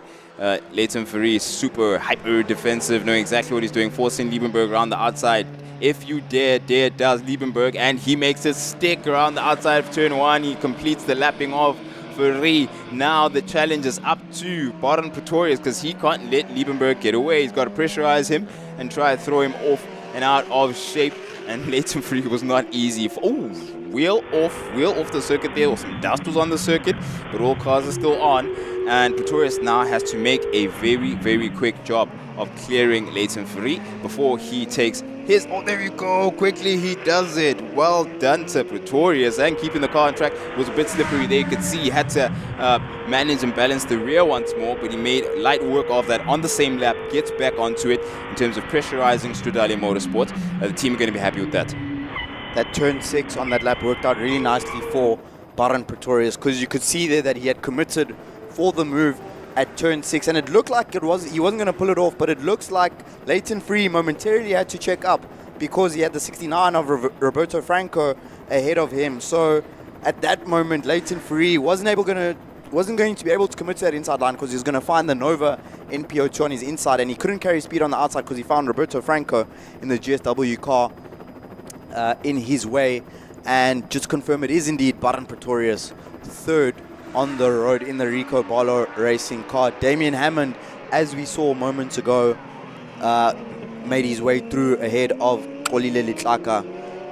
Leighton Fourie is super hyper defensive, knowing exactly what he's doing, forcing Liebenberg around the outside. If you dare does Liebenberg, and he makes it stick around the outside of turn 1. He completes the lapping of Fourie. Now the challenge is up to Baron Pretorius, because he can't let Liebenberg get away. He's got to pressurize him and try to throw him off and out of shape. And Leighton Fourie was not easy. Wheel off the circuit there. Some dust was on the circuit, but all cars are still on. And Pretorius now has to make a very, very quick job of clearing Leighton Fourie before he takes his... Oh, there you go. Quickly, he does it. Well done to Pretorius. And keeping the car on track was a bit slippery there. You could see he had to manage and balance the rear once more, but he made light work of that on the same lap, gets back onto it in terms of pressurizing Stradale Motorsport. The team are going to be happy with that. That turn 6 on that lap worked out really nicely for Baron Pretorius, because you could see there that he had committed for the move at turn 6, and it looked like he wasn't going to pull it off, but it looks like Leighton Fourie momentarily had to check up because he had the 69 of Roberto Franco ahead of him. So at that moment, Leighton Fourie wasn't going to be able to commit to that inside line, because he was going to find the Nova NPO2 on his inside, and he couldn't carry speed on the outside because he found Roberto Franco in the GSW car in his way. And just confirm, it is indeed Baron Pretorius, third on the road in the Rico Barlow racing car. Damien Hammond, as we saw moments ago, made his way through ahead of Xolile Litlaka.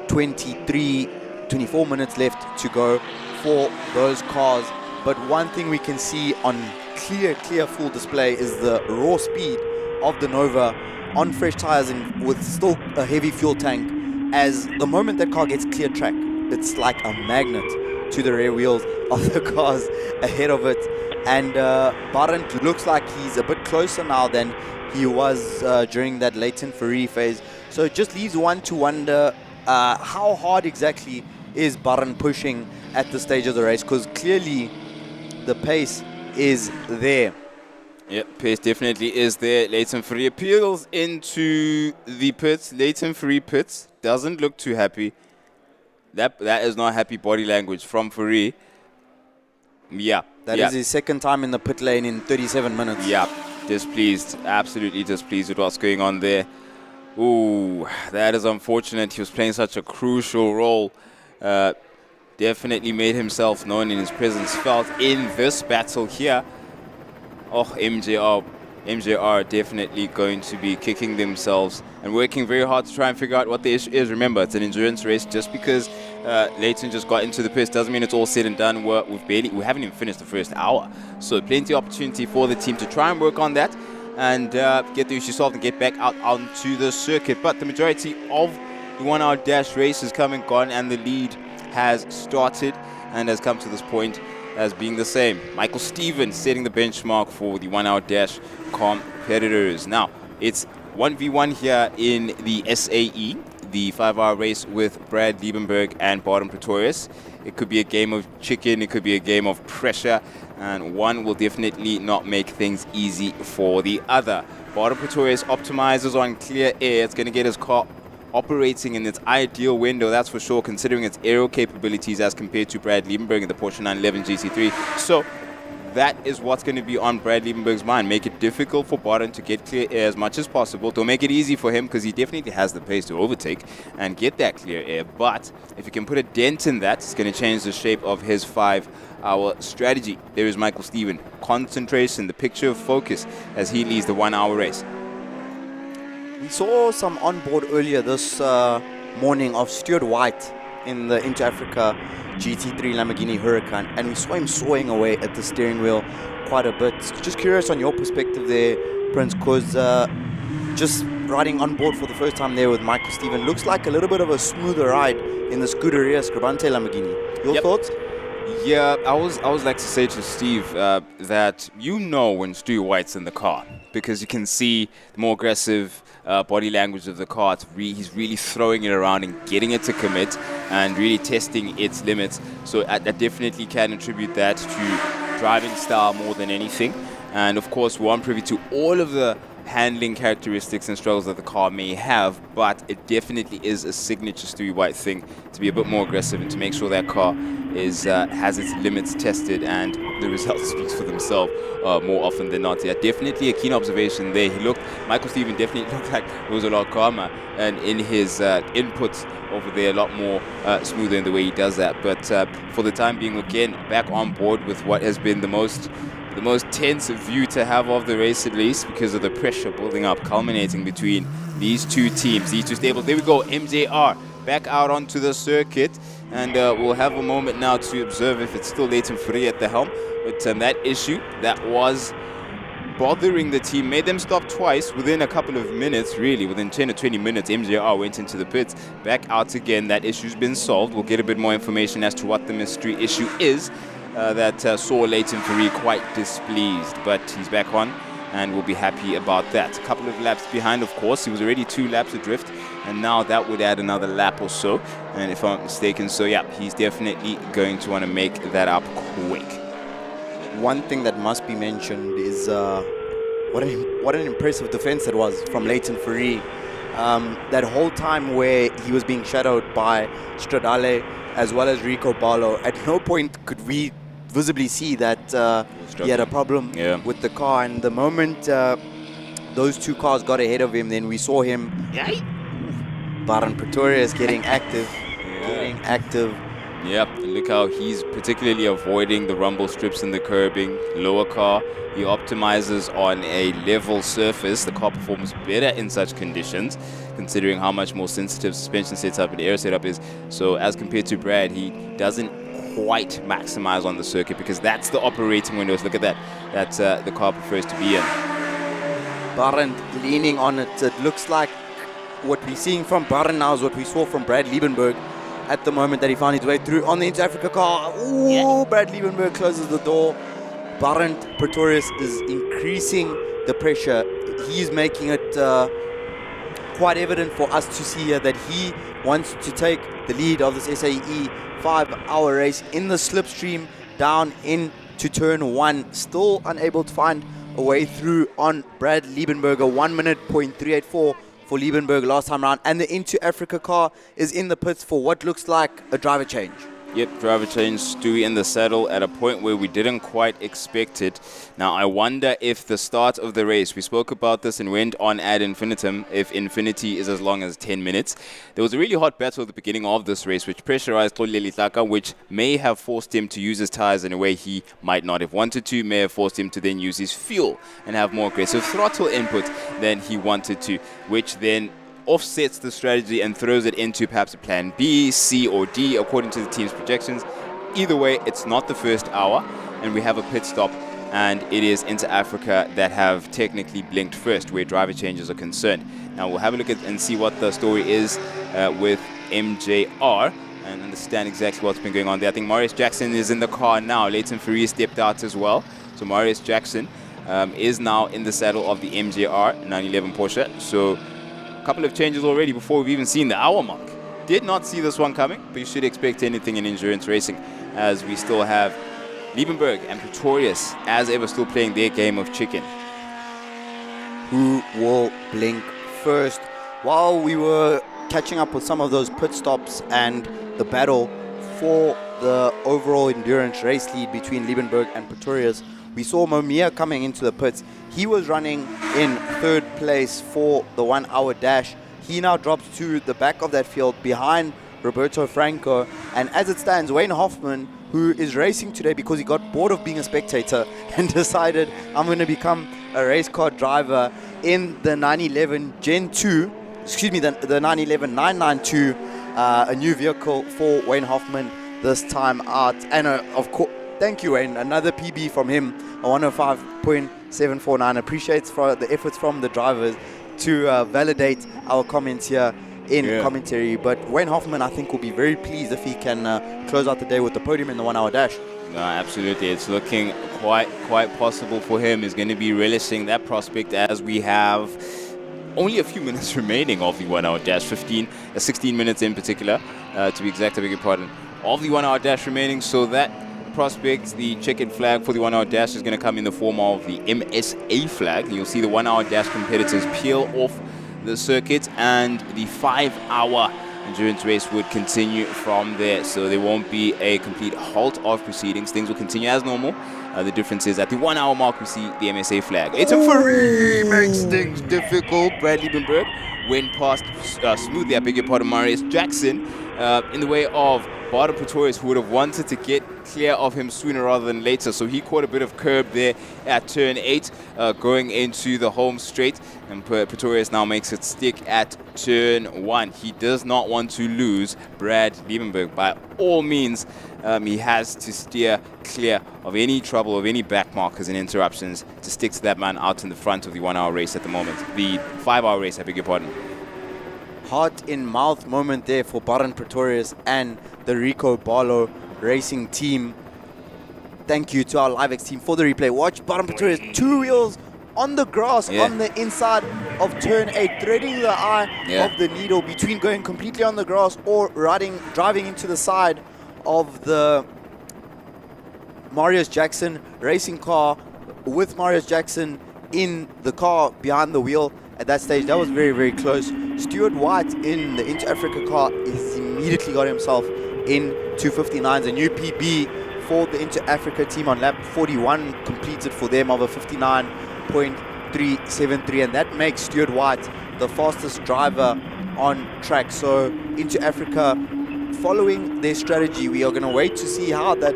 24 minutes left to go for those cars. But one thing we can see on clear full display is the raw speed of the Nova on fresh tires and with still a heavy fuel tank. As the moment that car gets clear track, it's like a magnet to the rear wheels of the cars ahead of it. And Baron looks like he's a bit closer now than he was during that Leighton Fourie phase. So it just leaves one to wonder how hard exactly is Baron pushing at this stage of the race, because clearly the pace is there. Yep, pace definitely is there. Leighton Fourie appeals into the pits. Leighton Fourie pits, doesn't look too happy. That is not happy body language from Fourie. Yeah. That is his second time in the pit lane in 37 minutes. Yeah, displeased, absolutely displeased with what's going on there. Ooh, that is unfortunate. He was playing such a crucial role. Definitely made himself known and his presence felt in this battle here. Oh, MJR definitely going to be kicking themselves and working very hard to try and figure out what the issue is. Remember, it's an endurance race. Just because Leighton just got into the pits doesn't mean it's all said and done. We haven't even finished the first hour. So plenty of opportunity for the team to try and work on that and get the issue solved and get back out onto the circuit. But the majority of the 1 hour dash race is come and gone, and the lead has started and has come to this point as being the same. Michael Stevens setting the benchmark for the 1 hour dash competitors. Now, it's 1v1 here in the SAE, the 5 hour race with Brad Liebenberg and Baron Pretorius. It could be a game of chicken, it could be a game of pressure, and one will definitely not make things easy for the other. Baron Pretorius optimizes on clear air. It's going to get his car operating in its ideal window, that's for sure, considering its aerial capabilities as compared to Brad Liebenberg in the Porsche 911 GC3. So that is what's going to be on Brad Liebenberg's mind. Make it difficult for Baron to get clear air as much as possible. Don't make it easy for him, because he definitely has the pace to overtake and get that clear air. But if you can put a dent in that, it's going to change the shape of his 5 hour strategy. There is Michael Stevens. Concentration, the picture of focus as he leads the 1 hour race. We saw some onboard earlier this morning of Stuart White in the Inter Africa GT3 Lamborghini Huracan, and we saw him sawing away at the steering wheel quite a bit. Just curious on your perspective there, Prince, because just riding on board for the first time there with Michael Stevens looks like a little bit of a smoother ride in the Scuderia Scribante Lamborghini. Your thoughts? Yeah, I always like to say to Steve that when Stu White's in the car, because you can see the more aggressive body language of the car. He's really throwing it around and getting it to commit and really testing its limits. So I definitely can attribute that to driving style more than anything. And of course, we aren't privy to all of the handling characteristics and struggles that the car may have, but it definitely is a signature Stewie White thing to be a bit more aggressive and to make sure that car is has its limits tested and the results speaks for themselves more often than not. Yeah, definitely a keen observation there. Michael Steven definitely looked like it was a lot calmer and in his inputs over there a lot more smoother in the way he does that. But for the time being, again, back on board with what has been the most tense view to have of the race, at least because of the pressure building up, culminating between these two teams, these two stables. There we go, MJR back out onto the circuit, and we'll have a moment now to observe if it's still Leighton Fourie at the helm. But that issue that was bothering the team made them stop twice within a couple of minutes, really. Within 10 or 20 minutes, MJR went into the pits, back out again. That issue's been solved. We'll get a bit more information as to what the mystery issue is that saw Leighton Fourie quite displeased, but he's back on and we'll be happy about that. A couple of laps behind, of course. He was already 2 laps adrift, and now that would add another lap or so, and if I'm not mistaken. So yeah, he's definitely going to want to make that up quick. One thing that must be mentioned is what an impressive defense that was from Leighton Fourie. That whole time where he was being shadowed by Stradale as well as Rico Barlow, at no point could we visibly see that he had a problem with the car. And the moment those two cars got ahead of him, then we saw him. Baron Pretorius getting active. Yep, look how he's particularly avoiding the rumble strips and the curbing. Lower car, he optimizes on a level surface. The car performs better in such conditions, considering how much more sensitive suspension setup and air setup is. So as compared to Brad, he doesn't quite maximize on the circuit because that's the operating windows. Look at that. That's the car prefers to be in. Baron leaning on it. It looks like what we're seeing from Baron now is what we saw from Brad Liebenberg at the moment that he found his way through on the Inter Africa car. Ooh, Brad Liebenberg closes the door. Baron Pretorius is increasing the pressure. He's making it quite evident for us to see here that he wants to take the lead of this SAE 5-hour race in the slipstream down into turn 1. Still unable to find a way through on Brad Liebenberg. 1 minute .384 for Liebenberg last time around. And the Into Africa car is in the pits for what looks like a driver change. Yep, driver change, Stewie in the saddle at a point where we didn't quite expect it. Now, I wonder if the start of the race, we spoke about this and went on ad infinitum, if infinity is as long as 10 minutes. There was a really hot battle at the beginning of this race, which pressurized Xolile Tlaka, which may have forced him to use his tires in a way he might not have wanted to, may have forced him to then use his fuel and have more aggressive throttle input than he wanted to, which then offsets the strategy and throws it into perhaps a plan B, C, or D, according to the team's projections. Either way, it's not the first hour, and we have a pit stop, and it is Inter Africa that have technically blinked first, where driver changes are concerned. Now, we'll have a look at and see what the story is with MJR and understand exactly what's been going on there. I think Marius Jackson is in the car now. Leighton Fourie stepped out as well. So Marius Jackson is now in the saddle of the MJR 911 Porsche. So a couple of changes already before we've even seen the hour mark. Did not see this one coming, but you should expect anything in endurance racing, as we still have Liebenberg and Pretorius, as ever, still playing their game of chicken. Who will blink first? While we were catching up with some of those pit stops and the battle for the overall endurance race lead between Liebenberg and Pretorius, we saw Momia coming into the pits. He was running in 3rd place for the 1 hour dash. He now drops to the back of that field behind Roberto Franco. And as it stands, Wayne Hoffman, who is racing today because he got bored of being a spectator and decided, I'm going to become a race car driver in the 911 Gen 2, excuse me, the 911 992, a new vehicle for Wayne Hoffman this time out. And of course, thank you, Wayne. Another PB from him, a 105.749. Appreciates for the efforts from the drivers to validate our comments here in commentary. But Wayne Hoffman, I think, will be very pleased if he can close out the day with the podium in the 1 hour dash. No, absolutely. It's looking quite possible for him. He's going to be relishing that prospect as we have only a few minutes remaining of the 1 hour dash, 16 minutes in particular, to be exact, I beg your pardon, of the 1 hour dash remaining. So that prospect, the checkered flag for the 1 hour dash, is going to come in the form of the MSA flag. You'll see the 1 hour dash competitors peel off the circuit, and the 5 hour endurance race would continue from there. So there won't be a complete halt of proceedings. Things will continue as normal. The difference is at the 1 hour mark, we see the MSA flag. It's a free, makes things difficult. Brad Liebenberg went past smoothly, I beg your pardon, Marius Jackson, in the way of Baden Pretorius, who would have wanted to get clear of him sooner rather than later. So he caught a bit of curb there at turn 8, going into the home straight. And Pretorius now makes it stick at turn 1. He does not want to lose Brad Liebenberg. By all means, he has to steer clear of any trouble, of any back markers and interruptions to stick to that man out in the front of the 1 hour race at the moment. The 5 hour race, I beg your pardon. Heart in mouth moment there for Baden Pretorius and the Rico Barlow racing team. Thank you to our LiveX team for the replay. Watch Baden Pretorius, 2 wheels on the grass on the inside of turn 8, threading the eye of the needle between going completely on the grass or driving into the side of the Marius Jackson racing car, with Marius Jackson in the car behind the wheel. At that stage, that was very, very close. Stuart White in the Inter Africa car has immediately got himself in 259s, a new PB for the Inter Africa team on lap 41, completed for them of a 59.373, and that makes Stuart White the fastest driver on track. So Inter Africa, following their strategy, we are going to wait to see how that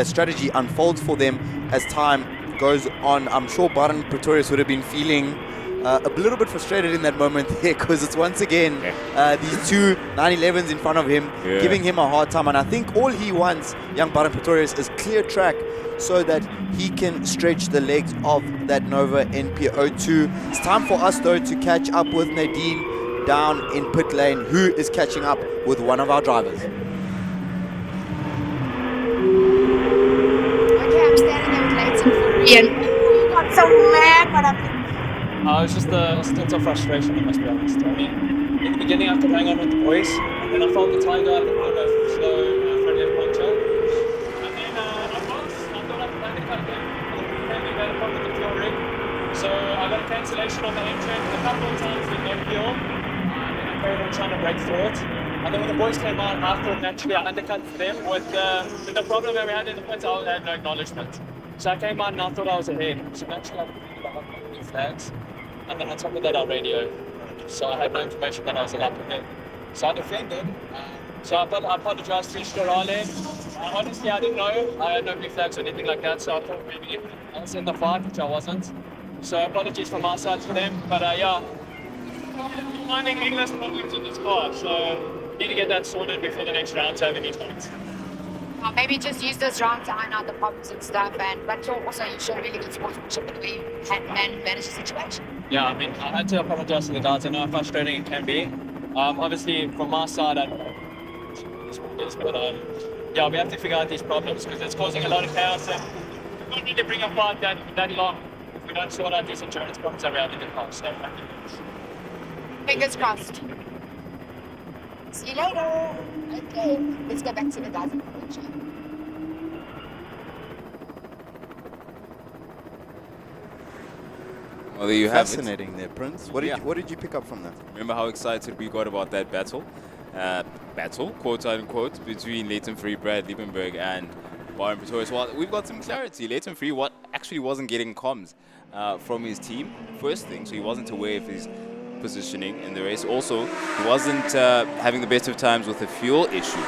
strategy unfolds for them as time goes on. I'm sure Baden Pretorius would have been feeling a little bit frustrated in that moment here, because it's once again these two 911s in front of him giving him a hard time. And I think all he wants, young Baden Pretorius, is clear track so that he can stretch the legs of that Nova NPO2. It's time for us though to catch up with Nadine down in pit lane, who is catching up with one of our drivers. Okay, I'm standing there with Leighton for Ian. You got so mad, but I'm... It's just a stint of frustration, I must be honest. I mean, in the beginning I could hang on with the boys, and then I found the tiger at the corner, slow, front end poncho. And then I thought I could land it cut again. And then we had a problem with the fuel rig. So I got a cancellation on the engine a couple of times with no fuel. And then I carried on trying to break through it. And then when the boys came out, I thought naturally I undercut them with the problem that we had in the pits. I had no acknowledgement. So I came out and I thought I was ahead. So naturally I completed about blue flags. And then on top of that, our radio. So I had no information that I was a lap ahead. So I defended. So I apologized to Storale. Honestly, I didn't know. I had no blue flags or anything like that. So I thought maybe I was in the fight, which I wasn't. So apologies from my side to them. But yeah, finding English problems in this car. So need to get that sorted before the next round to have any points. Maybe just use this round to iron out the problems and stuff, but also you showed really good sportsmanship in the way you managed the situation. Yeah, I mean, I had to apologize to the guys. I know how frustrating it can be. Obviously, from my side, I don't know but yeah, we have to figure out these problems because it's causing a lot of chaos, and we don't need to bring a fight that long if we don't sort out these insurance problems around in the car. So, fingers crossed. See you later. Okay, let's go back to the guys in the picture. Well, there you have it. Fascinating there, Prince. What did you pick up from that? Remember how excited we got about that battle, quote unquote, between Leighton Free, Brad Liebenberg, and Baden Pretorius. Well, we've got some clarity. Leighton Free actually wasn't getting comms from his team, first thing, so he wasn't aware of his positioning in the race. Also, he wasn't having the best of times with a fuel issue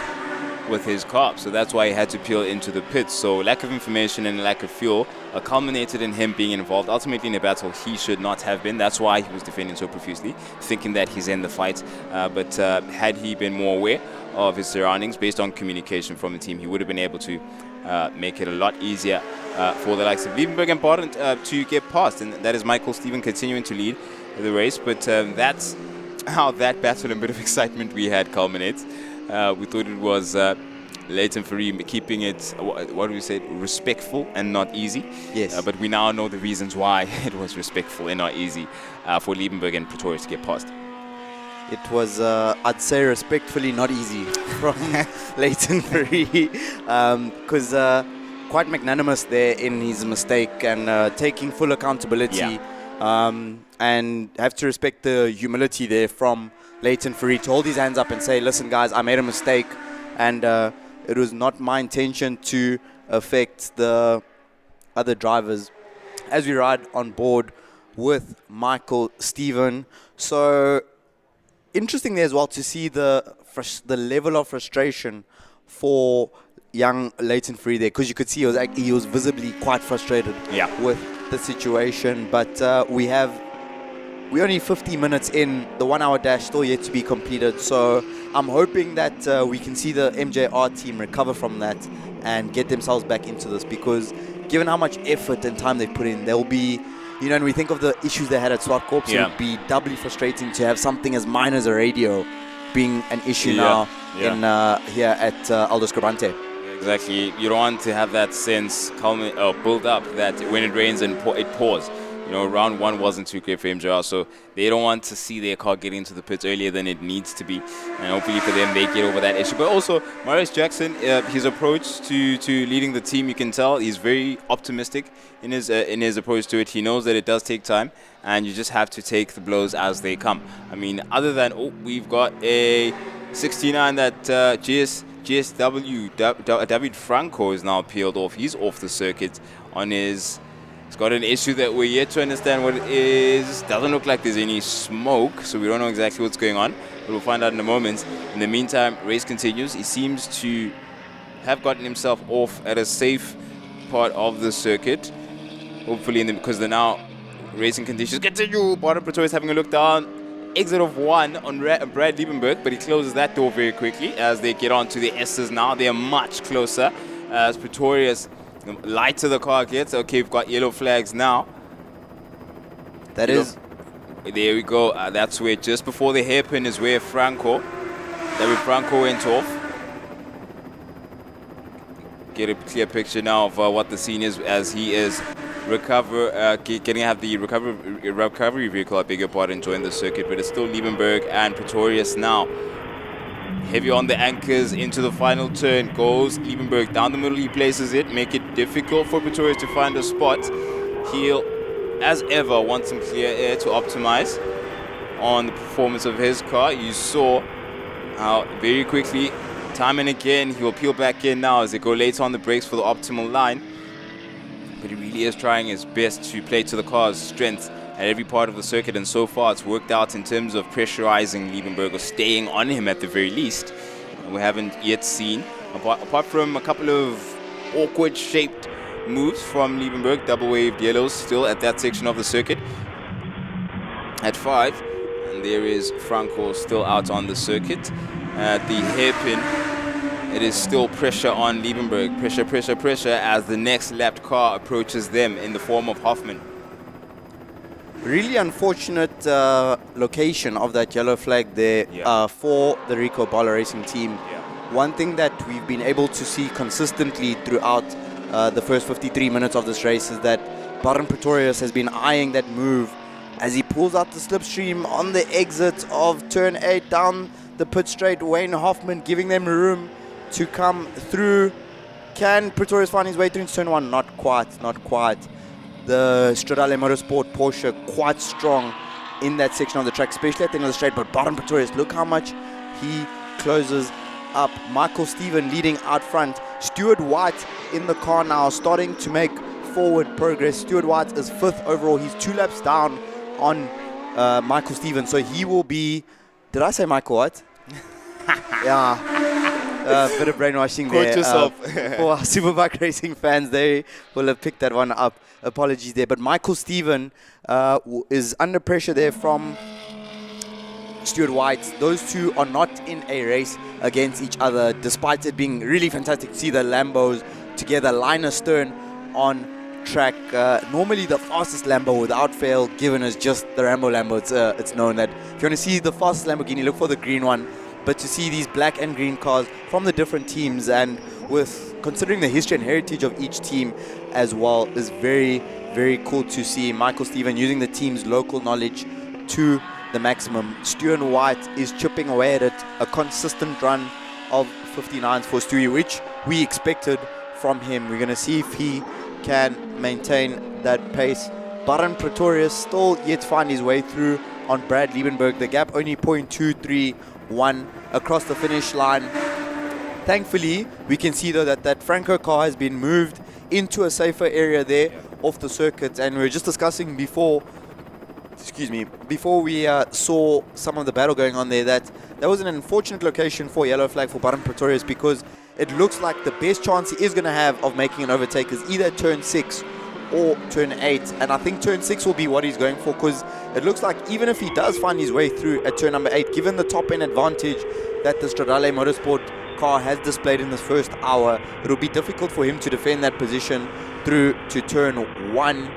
with his car, so that's why he had to peel into the pits. So lack of information and lack of fuel culminated in him being involved ultimately in a battle he should not have been. That's why he was defending so profusely, thinking that he's in the fight. But had he been more aware of his surroundings based on communication from the team, he would have been able to make it a lot easier for the likes of Liebenberg and Baden to get past. And that is Michael Steven continuing to lead the race. But that's how that battle and bit of excitement we had culminates. We thought it was Leighton Fourie keeping it, what do we say, respectful and not easy. Yes. But we now know the reasons why it was respectful and not easy for Liebenberg and Pretorius to get past. It was, I'd say, respectfully not easy from Leighton Fourie, because quite magnanimous there in his mistake and taking full accountability. And have to respect the humility there from Leighton Fourie to hold his hands up and say, listen guys, I made a mistake, and it was not my intention to affect the other drivers as we ride on board with Michael Steven. So interesting there as well to see the level of frustration for young Leighton Fourie there, because you could see he was visibly quite frustrated with the situation. But we're only 50 minutes in, the 1 hour dash still yet to be completed. So I'm hoping that we can see the MJR team recover from that and get themselves back into this, because given how much effort and time they've put in, they'll be, you know, and we think of the issues they had at Swartkorps, it would be doubly frustrating to have something as minor as a radio being an issue now in here at Aldo Scribante. Exactly. You don't want to have that sense build up that when it rains and it pours. You know, round one wasn't too great for MJR, so they don't want to see their car get into the pits earlier than it needs to be. And hopefully for them, they get over that issue. But also, Marius Jackson, his approach to leading the team, you can tell he's very optimistic in his approach to it. He knows that it does take time, and you just have to take the blows as they come. I mean, other than, we've got a 69 that GSW, David Franco is now peeled off. He's off the circuit on his... He's got an issue that we're yet to understand what it is. Doesn't look like there's any smoke, so we don't know exactly what's going on. But we'll find out in a moment. In the meantime, race continues. He seems to have gotten himself off at a safe part of the circuit. Hopefully, because the now racing conditions continue. Bottom Pretorius having a look down. Exit of 1 on Brad Liebenberg, but he closes that door very quickly as they get on to the S's now. They are much closer as Pretorius... lighter the car gets. Okay, we've got yellow flags now. There we go. That's where, just before the hairpin, is where David Franco went off. Get a clear picture now of what the scene is as he is have the recovery vehicle, I beg your pardon, join the circuit. But it's still Liebenberg and Pretorius now. Heavy on the anchors into the final turn. Goes Liebenberg down the middle. He places it. Make it difficult for Pretorius to find a spot. He'll, as ever, want some clear air to optimize on the performance of his car. You saw how very quickly, time and again, he will peel back in now as they go later on the brakes for the optimal line. But he really is trying his best to play to the car's strength at every part of the circuit, and so far it's worked out in terms of pressurizing Liebenberg, or staying on him at the very least. And we haven't yet seen, apart from a couple of awkward shaped moves from Liebenberg, double waved yellows still at that section of the circuit. At 5, and there is Franco still out on the circuit. At the hairpin, it is still pressure on Liebenberg. Pressure, pressure, pressure as the next lapped car approaches them in the form of Hoffman. Really unfortunate location of that yellow flag there for the Rico Baller Racing team. One thing that we've been able to see consistently throughout the first 53 minutes of this race is that Baron Pretorius has been eyeing that move as he pulls out the slipstream on the exit of turn 8 down the pit straight. Wayne Hoffman giving them room to come through. Can Pretorius find his way through into turn 1? Not quite, not quite. The Stradale Motorsport Porsche quite strong in that section of the track, especially at the end of the straight. But Baron Pretorius, look how much he closes up. Michael Steven leading out front. Stuart White in the car now, starting to make forward progress. Stuart White is 5th overall. He's 2 laps down on Michael Steven. So he will be... Did I say Michael White? Yeah. Bit of brainwashing there. Yourself. For our Superbike racing fans, they will have picked that one up. Apologies there. But Michael Steven is under pressure there from Stuart White. Those two are not in a race against each other, despite it being really fantastic to see the Lambos together, line astern on track. Normally the fastest Lambo without fail given is just the Rambo Lambo. It's known that if you want to see the fastest Lamborghini, look for the green one but to see these black and green cars from the different teams, and with considering the history and heritage of each team as well, is very, very cool to see. Michael Stephen using the team's local knowledge to the maximum. Stuart White is chipping away at it, a consistent run of 59s for Stewie, which we expected from him. We're going to see if he can maintain that pace. Baran Pretorius still yet to find his way through on Brad Liebenberg. The gap only 0.231 across the finish line. Thankfully, we can see though that Franco car has been moved into a safer area there off the circuit, and we were just discussing before we saw some of the battle going on there, that was an unfortunate location for yellow flag for Baran Pretorius, because it looks like the best chance he is going to have of making an overtake is either turn 6 or turn 8, and I think turn 6 will be what he's going for, because it looks like even if he does find his way through at turn number 8, given the top end advantage that the Stradale Motorsport car has displayed in this first hour, it will be difficult for him to defend that position through to turn 1.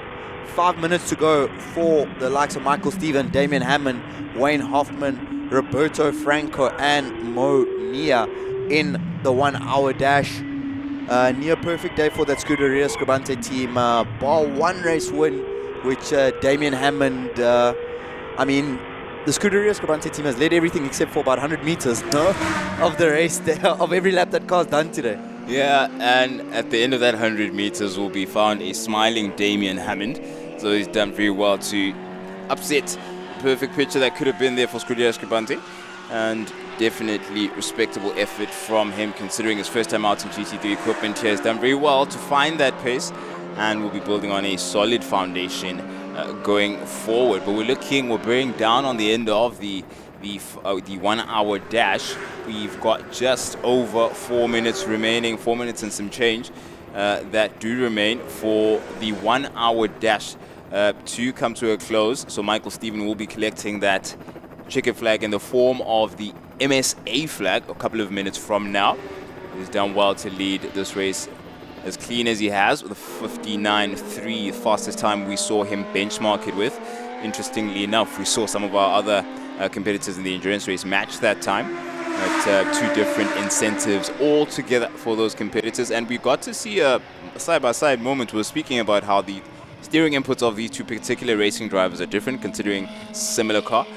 5 minutes to go for the likes of Michael Stephen, Damian Hammond, Wayne Hoffman, Roberto Franco and Mo Nia in the 1 hour dash. Near perfect day for that Scuderia Scribante team. Bar one race win, which Damian Hammond, the Scuderia Scribante team has led everything except for about 100 meters of the race, of every lap that car's done today. Yeah, and at the end of that 100 meters will be found a smiling Damian Hammond. So he's done very well to upset the perfect picture that could have been there for Scuderia Scribante. And definitely respectable effort from him, considering his first time out in GT3 equipment. He has done very well to find that pace, and we'll be building on a solid foundation going forward. But we're bearing down on the end of the 1 hour dash. We've got just over 4 minutes remaining, 4 minutes and some change that do remain for the 1 hour dash to come to a close. So Michael Stephen will be collecting that checkered flag in the form of the MSA flag a couple of minutes from now. He's done well to lead this race as clean as he has, with a 59.3, fastest time we saw him benchmark it with. Interestingly enough, we saw some of our other competitors in the endurance race match that time at two different incentives altogether for those competitors. And we got to see a side-by-side moment. We were speaking about how the steering inputs of these two particular racing drivers are different, considering similar car.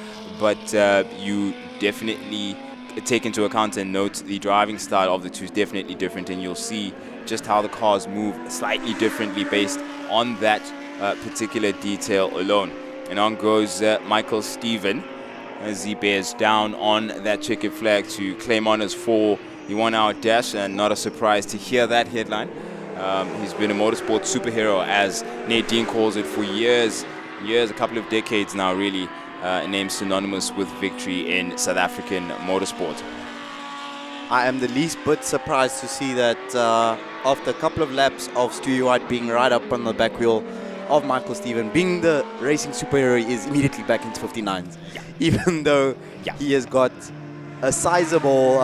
But you definitely take into account and note the driving style of the two is definitely different, and you'll see just how the cars move slightly differently based on that particular detail alone. And on goes Michael Stephen as he bears down on that checkered flag to claim honors for the 1 hour dash, and not a surprise to hear that headline. He's been a motorsport superhero, as Nate Dean calls it, for years, a couple of decades now, really. A name synonymous with victory in South African motorsport. I am the least bit surprised to see that after a couple of laps of Stewie White being right up on the back wheel of Michael Stephen, being the racing superhero, he is immediately back into 59s. Yeah. Even though he has got a sizable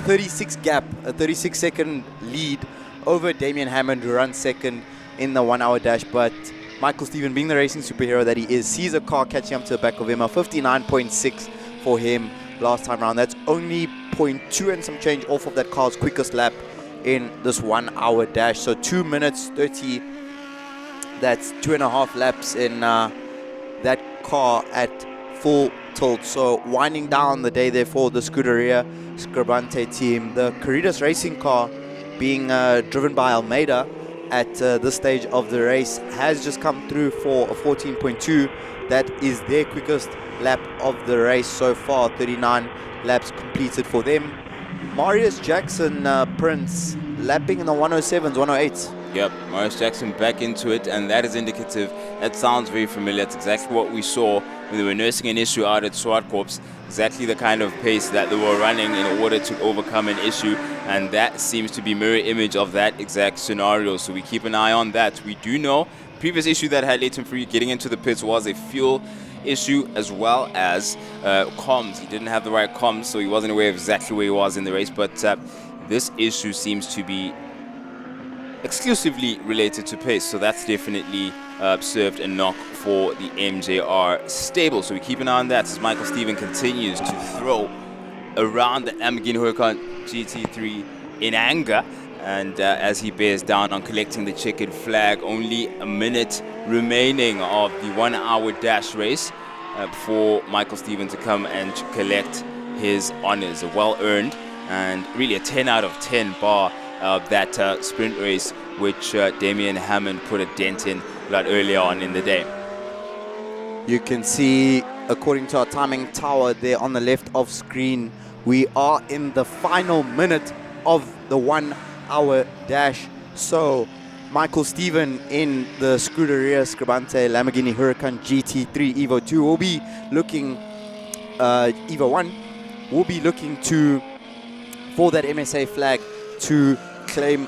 36 gap, a 36-second lead over Damian Hammond, who runs second in the 1 hour dash. But Michael Stephen, being the racing superhero that he is, sees a car catching up to the back of him. A 59.6 for him last time round. That's only 0.2 and some change off of that car's quickest lap in this 1 hour dash. So 2 minutes 30. That's 2.5 laps in that car at full tilt. So winding down the day there for the Scuderia Scribante team. The Corridas racing car, being driven by Almeida at this stage of the race, has just come through for a 14.2. That is their quickest lap of the race so far. 39 laps completed for them. Marius Jackson, Prince, lapping in the 107s, 108s. Yep, Marius Jackson back into it, and that is indicative. That sounds very familiar. That's exactly what we saw when they were nursing an issue out at Swartkorps. Exactly the kind of pace that they were running in order to overcome an issue, and that seems to be mirror image of that exact scenario. So we keep an eye on that. We do know previous issue that had Leighton Free getting into the pits was a fuel issue, as well as comms. He didn't have the right comms, so he wasn't aware of exactly where he was in the race. But this issue seems to be exclusively related to pace, so that's definitely served a knock for the MJR stable. So we keep an eye on that as Michael Stephen continues to throw around the Lamborghini Huracan GT3 in anger. And as he bears down on collecting the checkered flag, only a minute remaining of the 1 hour dash race for Michael Stephen to come and collect his honors. A well-earned and really a 10 out of 10 bar that sprint race, which Damien Hammond put a dent in a lot earlier on in the day. You can see, according to our timing tower there on the left of screen, we are in the final minute of the 1 hour dash. So Michael Stephen in the Scuderia Scribante Lamborghini Huracan GT3 Evo 2 will be looking, Evo 1 will be looking for that MSA flag to claim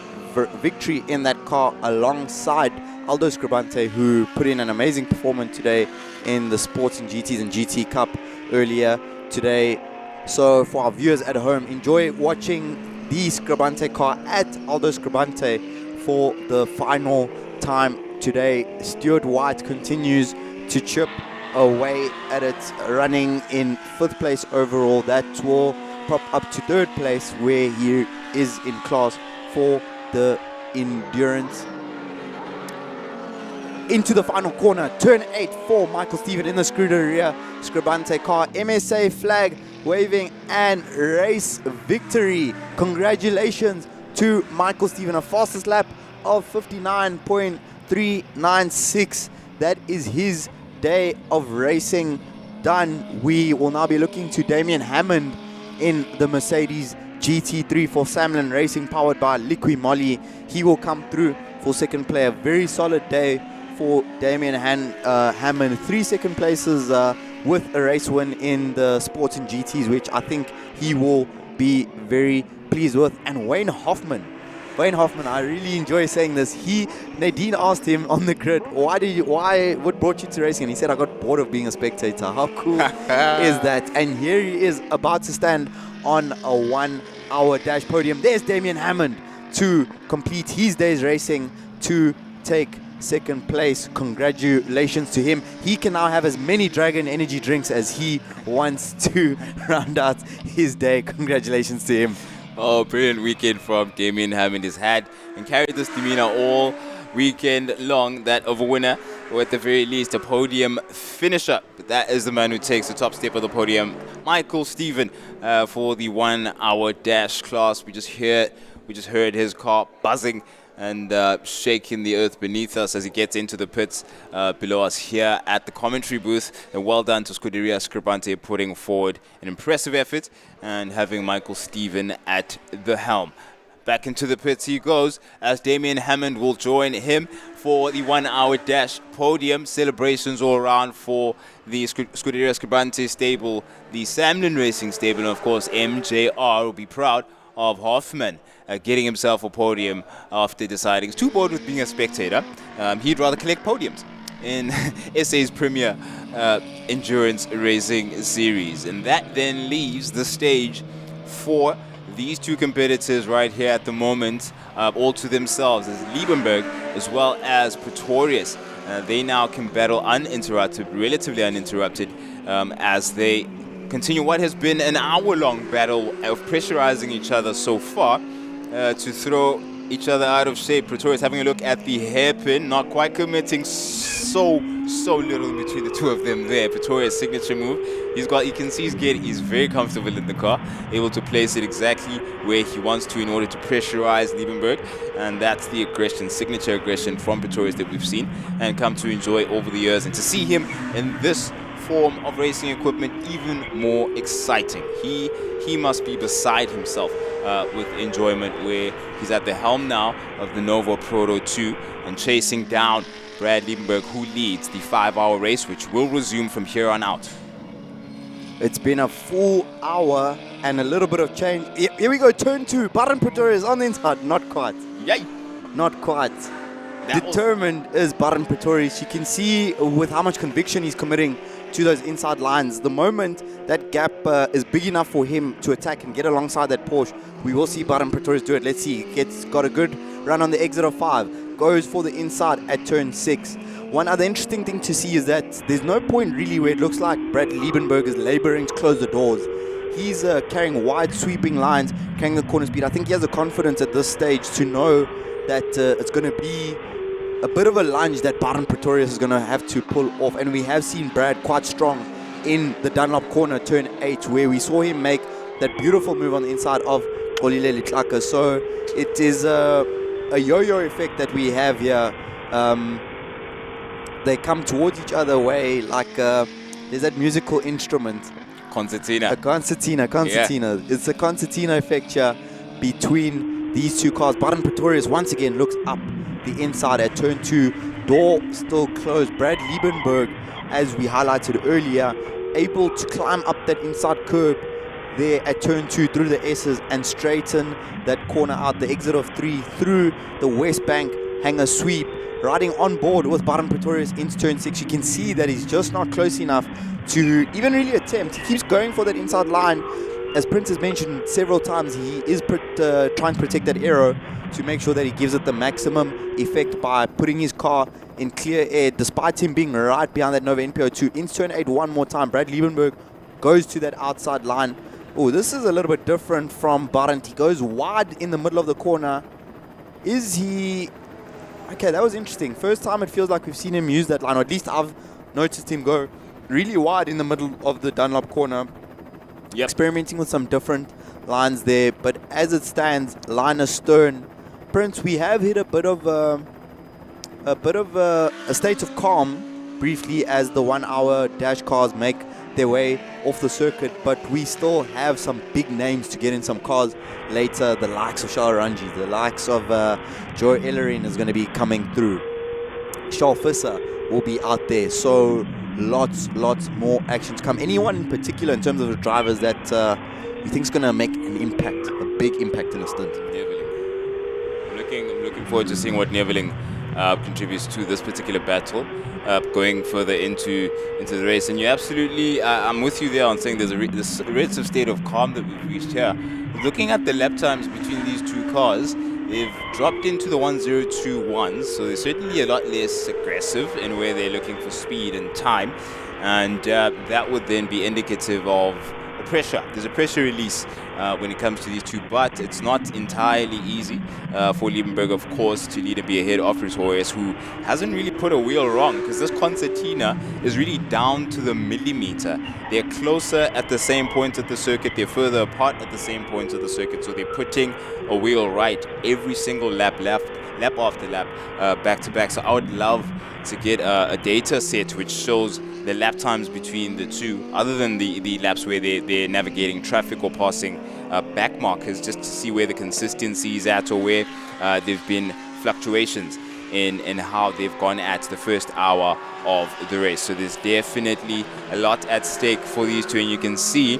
victory in that car alongside Aldo Scribante, who put in an amazing performance today in the Sports and GTs and GT Cup earlier today. So for our viewers at home, enjoy watching the Scribante car at Aldo Scribante for the final time today. Stuart White continues to chip away at it, running in 5th place overall. That will prop up to 3rd place, where he is in class for the endurance. Into the final corner, turn 8 for Michael Stephen in the Scuderia Scribante car. MSA flag waving and race victory. Congratulations to Michael Stephen, a fastest lap of 59.396. That is his day of racing done. We will now be looking to Damien Hammond in the Mercedes GT3 for Samlin Racing, powered by Liqui Moly. He will come through for 2nd place. A very solid day for Damien Hammond. 3 second places with a race win in the Sports and GTs, which I think he will be very pleased with. And Wayne Hoffman, I really enjoy saying this. Nadine asked him on the grid, what brought you to racing? And he said, I got bored of being a spectator. How cool is that? And here he is about to stand on a 1 hour dash podium. There's Damien Hammond to complete his day's racing to take 2nd place. Congratulations to him. He can now have as many Dragon energy drinks as he wants to round out his day. Congratulations to him. Oh, brilliant weekend from Damien Hammond. Has had and carried this demeanor all weekend long, that of a winner, or at the very least a podium finisher. But that is the man who takes the top step of the podium, Michael Stephen, for the 1 hour dash class. We just heard his car buzzing and shaking the earth beneath us as he gets into the pits below us here at the commentary booth. And well done to Scuderia Scribante, putting forward an impressive effort and having Michael Stephen at the helm. Back into the pits he goes, as Damien Hammond will join him for the 1 hour dash podium. Celebrations all around for the Scuderia Scribante stable, the Samlin Racing stable, and of course MJR will be proud of Hoffman getting himself a podium after deciding he's too bored with being a spectator. He'd rather collect podiums in SA's premier endurance racing series. And that then leaves the stage for these two competitors right here at the moment, all to themselves, as Liebenberg as well as Pretorius. They now can battle uninterrupted, relatively uninterrupted, as they continue what has been an hour-long battle of pressurizing each other so far to throw each other out of shape. Pretorius having a look at the hairpin, not quite committing so little between the two of them there. Pretorius' signature move. You can see he's very comfortable in the car, able to place it exactly where he wants to in order to pressurize Liebenberg. And that's the aggression, signature aggression from Pretorius that we've seen and come to enjoy over the years. And to see him in this form of racing equipment, even more exciting. He must be beside himself with enjoyment, where he's at the helm now of the Nova Proto 2 and chasing down Brad Liebenberg, who leads the 5 hour race, which will resume from here on out. It's been a full hour and a little bit of change. Here we go, turn 2. Baron Pretorius on the inside. Not quite. Yay! Not quite. Determined is Baron Pretorius. You can see with how much conviction he's committing to those inside lines. The moment that gap is big enough for him to attack and get alongside that Porsche, we will see Baron Pretorius do it. Let's see. He's got a good run on the exit of 5. Goes for the inside at turn 6. One other interesting thing to see is that there's no point really where it looks like Brad Liebenberg is laboring to close the doors. he's carrying wide sweeping lines, carrying the corner speed. I think he has the confidence at this stage to know that it's going to be a bit of a lunge that Baron Pretorius is going to have to pull off. And we have seen Brad quite strong in the Dunlop corner, turn 8, where we saw him make that beautiful move on the inside of Kolile Litlaka. So it is a yo-yo effect that we have here. They come towards each other way like there's that musical instrument. Concertina. A concertina. Yeah. It's a concertina effect here between these two cars. Baron Pretorius once again looks up the inside at turn 2. Door still closed. Brad Liebenberg, as we highlighted earlier, able to climb up that inside curb there at turn 2 through the S's and straighten that corner out, the exit of 3 through the West Bank hanger sweep, riding on board with Baron Pretorius into turn 6. You can see that he's just not close enough to even really attempt. He keeps going for that inside line. As Prince has mentioned several times, he is trying to protect that aero to make sure that he gives it the maximum effect by putting his car in clear air, despite him being right behind that Nova NPO2. Into turn 8 one more time. Brad Liebenberg goes to that outside line. Oh, this is a little bit different from Barent. He goes wide in the middle of the corner. Is he... Okay, that was interesting. First time it feels like we've seen him use that line, or at least I've noticed him go really wide in the middle of the Dunlop corner. Yep. Experimenting with some different lines there, but as it stands, line astern. Prince, we have hit a bit of a state of calm briefly as the 1 hour dash cars make their way off the circuit, but we still have some big names to get in some cars later. The likes of Charles Ranji, the likes of Joe Ellerin is going to be coming through. Charles Visser will be out there, so lots more action to come. Anyone in particular in terms of the drivers that you think is going to make an impact, a big impact in a stint? I'm looking forward to seeing what Neveling contributes to this particular battle, going further into the race. And you absolutely, I'm with you there on saying there's this relative state of calm that we've reached here. Looking at the lap times between these two cars, they've dropped into the 1:02.1s, so they're certainly a lot less aggressive in where they're looking for speed and time, and that would then be indicative of a pressure. There's a pressure release when it comes to these two, but it's not entirely easy for Liebenberg, of course, to lead and be ahead of Pretorius, who hasn't really put a wheel wrong, because this concertina is really down to the millimeter. They're closer at the same point of the circuit, they're further apart at the same point of the circuit, so they're putting a wheel right every single lap after lap, back to back. So I would love to get a data set which shows the lap times between the two, other than the laps where they're navigating traffic or passing back markers, just to see where the consistency is at, or where there've been fluctuations in how they've gone at the first hour of the race. So there's definitely a lot at stake for these two, and you can see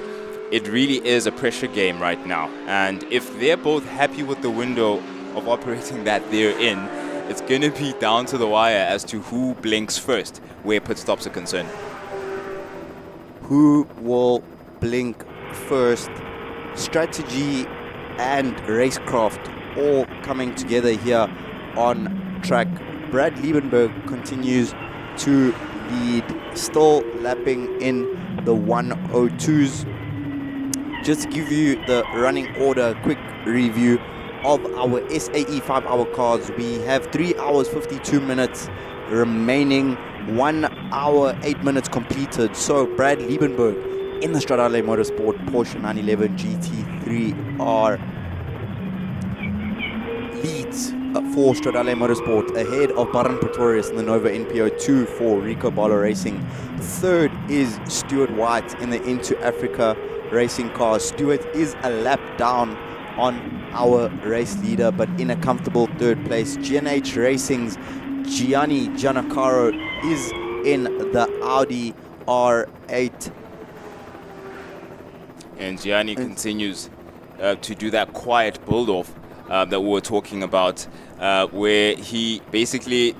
it really is a pressure game right now. And if they're both happy with the window of operating that they're in, it's going to be down to the wire as to who blinks first where pit stops are concerned. Who will blink first? Strategy and racecraft all coming together here on track. Brad Liebenberg continues to lead, still lapping in the 102s. Just to give you the running order, quick review of our SAE 5-hour cars. We have 3 hours 52 minutes remaining, 1 hour 8 minutes completed. So Brad Liebenberg in the Stradale Motorsport Porsche 911 GT3R leads for Stradale Motorsport ahead of Baron Pretorius in the Nova NPO2 for Rico Bala Racing. Third is Stuart White in the Into Africa Racing car. Stuart is a lap down on our race leader, but in a comfortable third place. G&H Racing's Gianni Giannacaro is in the Audi R8. And Gianni continues to do that quiet build-off that we were talking about, where he basically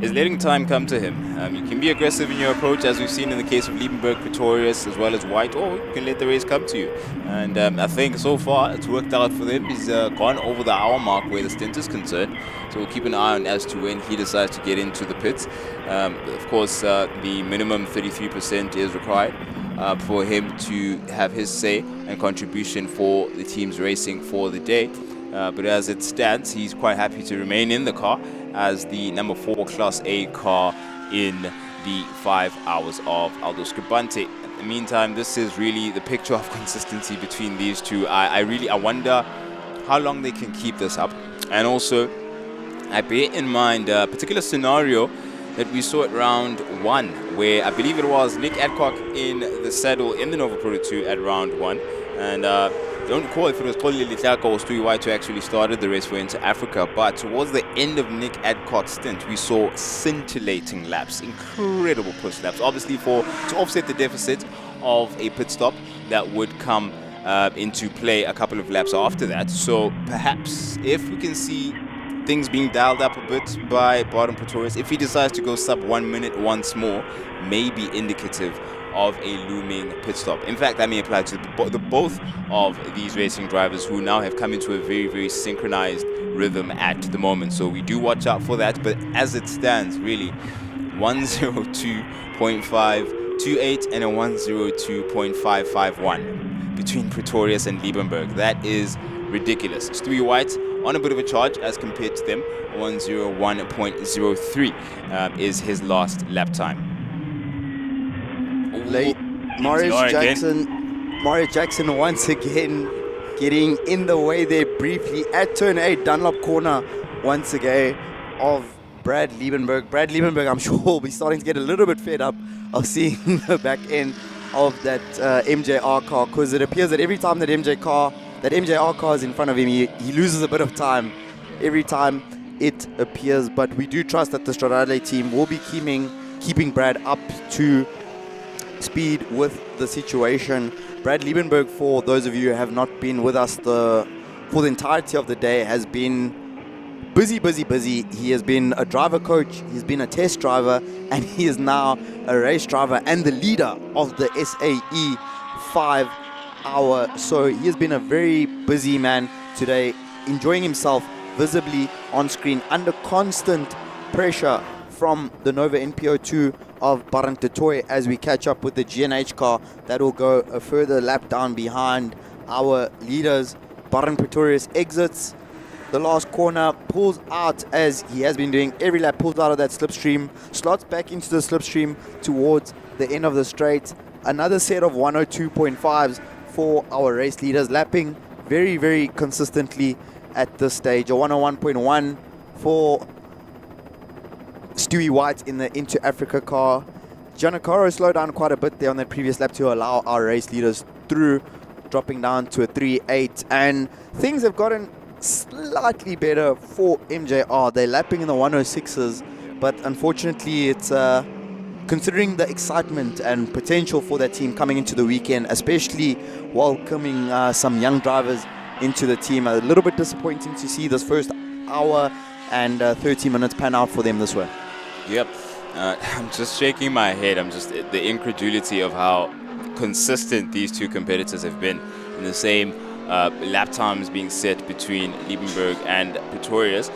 is letting time come to him. You can be aggressive in your approach, as we've seen in the case of Liebenberg, Pretorius, as well as White, or you can let the race come to you. And I think so far it's worked out for them. He's gone over the hour mark where the stint is concerned, so we'll keep an eye on as to when he decides to get into the pits. Of course, the minimum 33% is required. for him to have his say and contribution for the team's racing for the day. But as it stands, he's quite happy to remain in the car as the number 4 Class A car in the 5 hours of Aldo Scribante. In the meantime, this is really the picture of consistency between these two. I wonder how long they can keep this up. And also, I bear in mind a particular scenario that we saw at round 1, where I believe it was Nick Adcock in the saddle in the Nova Pro 2 at round 1. And don't recall if it was Polly Litlaka or Stewie White who actually started the race for Into Africa, but towards the end of Nick Adcock's stint, we saw scintillating laps, incredible push laps, obviously to offset the deficit of a pit stop that would come into play a couple of laps after that. So perhaps if we can see things being dialed up a bit by Barton Pretorius, if he decides to go sub 1 minute once more, may be indicative of a looming pit stop. In fact, that may apply to both of these racing drivers who now have come into a very, very synchronized rhythm at the moment. So we do watch out for that. But as it stands, really, 102.528 and a 102.551 between Pretorius and Liebenberg. That is ridiculous. Stewie White on a bit of a charge as compared to them. 101.03 is his last lap time. Marius Jackson once again getting in the way there briefly at turn 8, Dunlop corner once again of Brad Liebenberg. Brad Liebenberg, I'm sure, will be starting to get a little bit fed up of seeing the back end of that MJR car, because it appears that every time that MJR car is in front of him, he loses a bit of time every time it appears. But we do trust that the Stradale team will be keeping Brad up to speed with the situation. Brad Liebenberg, for those of you who have not been with us for the entirety of the day, has been busy. He has been a driver coach, he's been a test driver, and he is now a race driver and the leader of the SAE 5 hour. So he has been a very busy man today, enjoying himself visibly on screen under constant pressure from the Nova NPO2 of Barent de Toy as we catch up with the GNH car that will go a further lap down behind our leaders. Barent Pretorius exits the last corner, pulls out as he has been doing every lap, pulls out of that slipstream, slots back into the slipstream towards the end of the straight. Another set of 102.5s for our race leaders, lapping very, very consistently at this stage. A 101.1 for Stewie White in the Into Africa car. Giancarlo slowed down quite a bit there on that previous lap to allow our race leaders through, dropping down to a 3.8. And things have gotten slightly better for MJR. They're lapping in the 106s, but unfortunately it's considering the excitement and potential for that team coming into the weekend, especially welcoming some young drivers into the team. A little bit disappointing to see this first hour and 30 minutes pan out for them this way. Yep. I'm just shaking my head. The incredulity of how consistent these two competitors have been in the same lap times being set between Liebenberg and Pretorius.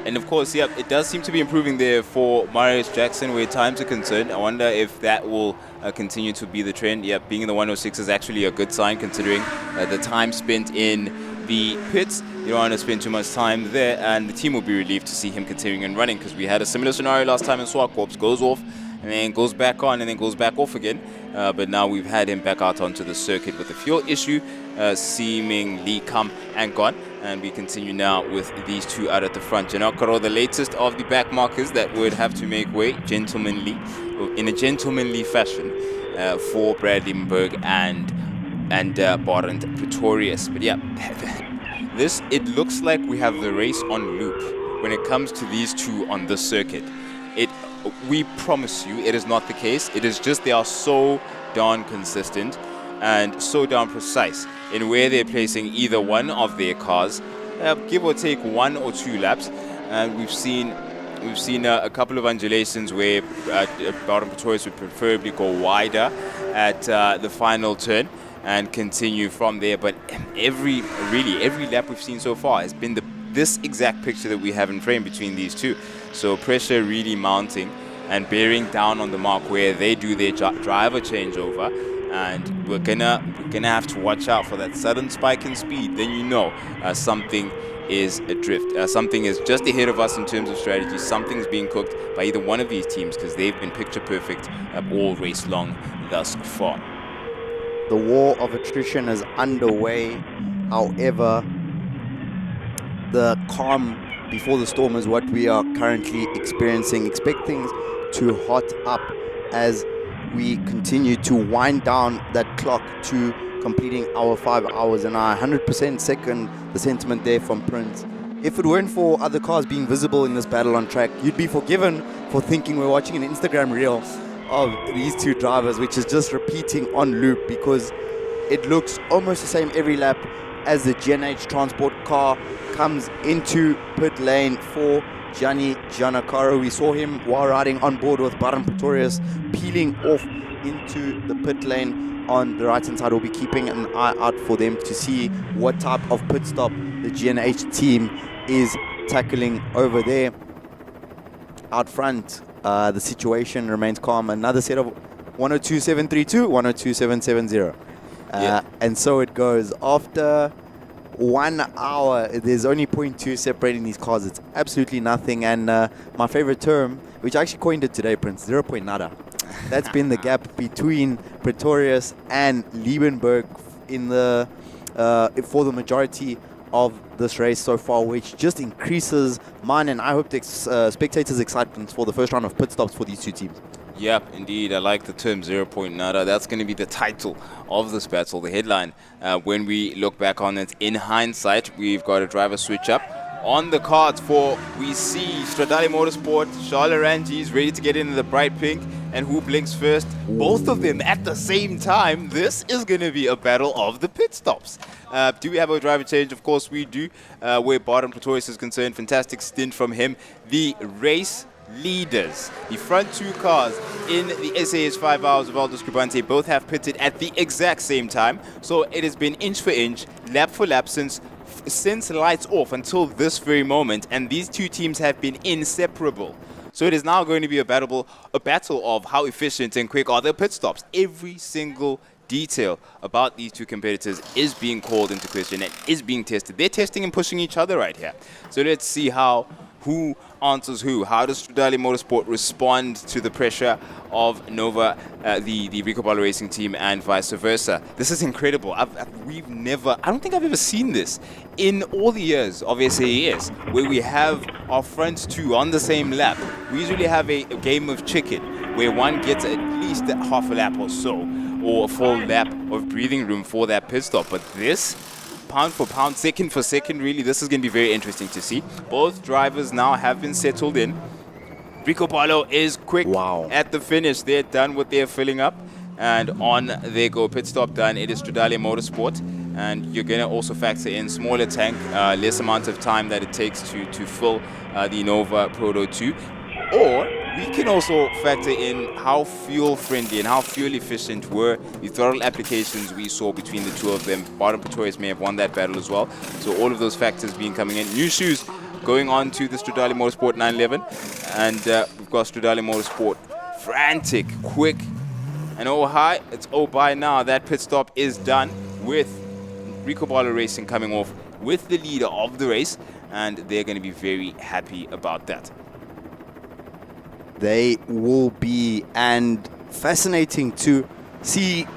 And of course, yeah, it does seem to be improving there for Marius Jackson where times are concerned. I wonder if that will continue to be the trend. Yeah, being in the 106 is actually a good sign considering the time spent in the pits. You don't want to spend too much time there, and the team will be relieved to see him continuing and running, because we had a similar scenario last time in Swartkorps. Goes off and then goes back on and then goes back off again. But now we've had him back out onto the circuit with the fuel issue seemingly come and gone. And we continue now with these two out at the front. Giancarlo, the latest of the back markers that would have to make way in a gentlemanly fashion for Brad Liebenberg and Barent Pretorius. But yeah, it looks like we have the race on loop when it comes to these two on the circuit. We promise you it is not the case. It is just they are so darn consistent and so darn precise in where they're placing either one of their cars, give or take 1 or 2 laps. And we've seen a couple of undulations where Barent Pretorius would preferably go wider at the final turn and continue from there. But every lap we've seen so far has been this exact picture that we have in frame between these two. So pressure really mounting and bearing down on the mark where they do their driver changeover. and we're gonna have to watch out for that sudden spike in speed. Then you know something is adrift. Something is just ahead of us in terms of strategy. Something's being cooked by either one of these teams because they've been picture perfect all race long thus far. The war of attrition is underway. However, the calm before the storm is what we are currently experiencing. Expect things to hot up as we continue to wind down that clock to completing our 5 hours, and I 100% second the sentiment there from Prince. If it weren't for other cars being visible in this battle on track, you'd be forgiven for thinking we're watching an Instagram reel of these two drivers, which is just repeating on loop because it looks almost the same every lap as the GNH transport car comes into pit lane for Gianni Giannacaro. We saw him while riding on board with Baron Pretorius peeling off into the pit lane on the right hand side. We'll be keeping an eye out for them to see what type of pit stop the GNH team is tackling over there. Out front, the situation remains calm. Another set of 102.732, 102.770. And so it goes. After 1 hour, there's only 0.2 separating these cars. It's absolutely nothing. And my favorite term, which I actually coined it today, Prince, 0. Nada. That's been the gap between Pretorius and Liebenberg in the for the majority of this race so far, which just increases mine and I hope the spectators' excitement for the first round of pit stops for these two teams. Yep, indeed. I like the term 0. Nada. That's going to be the title of this battle, the headline. When we look back on it in hindsight, we've got a driver switch up on the cards for, we see Stradale Motorsport, Charles Rangi's ready to get into the bright pink, and who blinks first? Both of them at the same time. This is going to be a battle of the pit stops. Do we have a driver change? Of course we do. Where Baron Pretorius is concerned, fantastic stint from him. The race leaders, the front two cars in the SAS 5 hours of Aldo Scribante, both have pitted at the exact same time. So it has been inch for inch, lap for lap since lights off until this very moment, and these two teams have been inseparable. So it is now going to be a battle of how efficient and quick are their pit stops. Every single detail about these two competitors is being called into question and is being tested. They're testing and pushing each other right here. So let's see who answers who. How does Stradale Motorsport respond to the pressure of Nova, the Rico Ball Racing team, and vice versa? This is incredible. I don't think I've ever seen this in all the years of SAS, where we have our front two on the same lap. We usually have a game of chicken, where one gets at least half a lap or so, or a full lap of breathing room for that pit stop. But this, pound for pound, second for second, really, this is going to be very interesting to see. Both drivers now have been settled in. Rico Paulo is quick at the finish. They're done with their filling up, and on they go. Pit stop done. It is Stradale Motorsport, and you're going to also factor in smaller tank, less amount of time that it takes to fill the Nova Proto 2. Or we can also factor in how fuel friendly and how fuel efficient were the throttle applications we saw between the two of them. Baron Pretorius may have won that battle as well. So all of those factors being coming in. New shoes going on to the Stradale Motorsport 911. And we've got Stradale Motorsport frantic, quick, and oh hi, it's oh bye now. That pit stop is done with Rico Ball Racing coming off with the leader of the race. And they're going to be very happy about that. They will be, and fascinating to see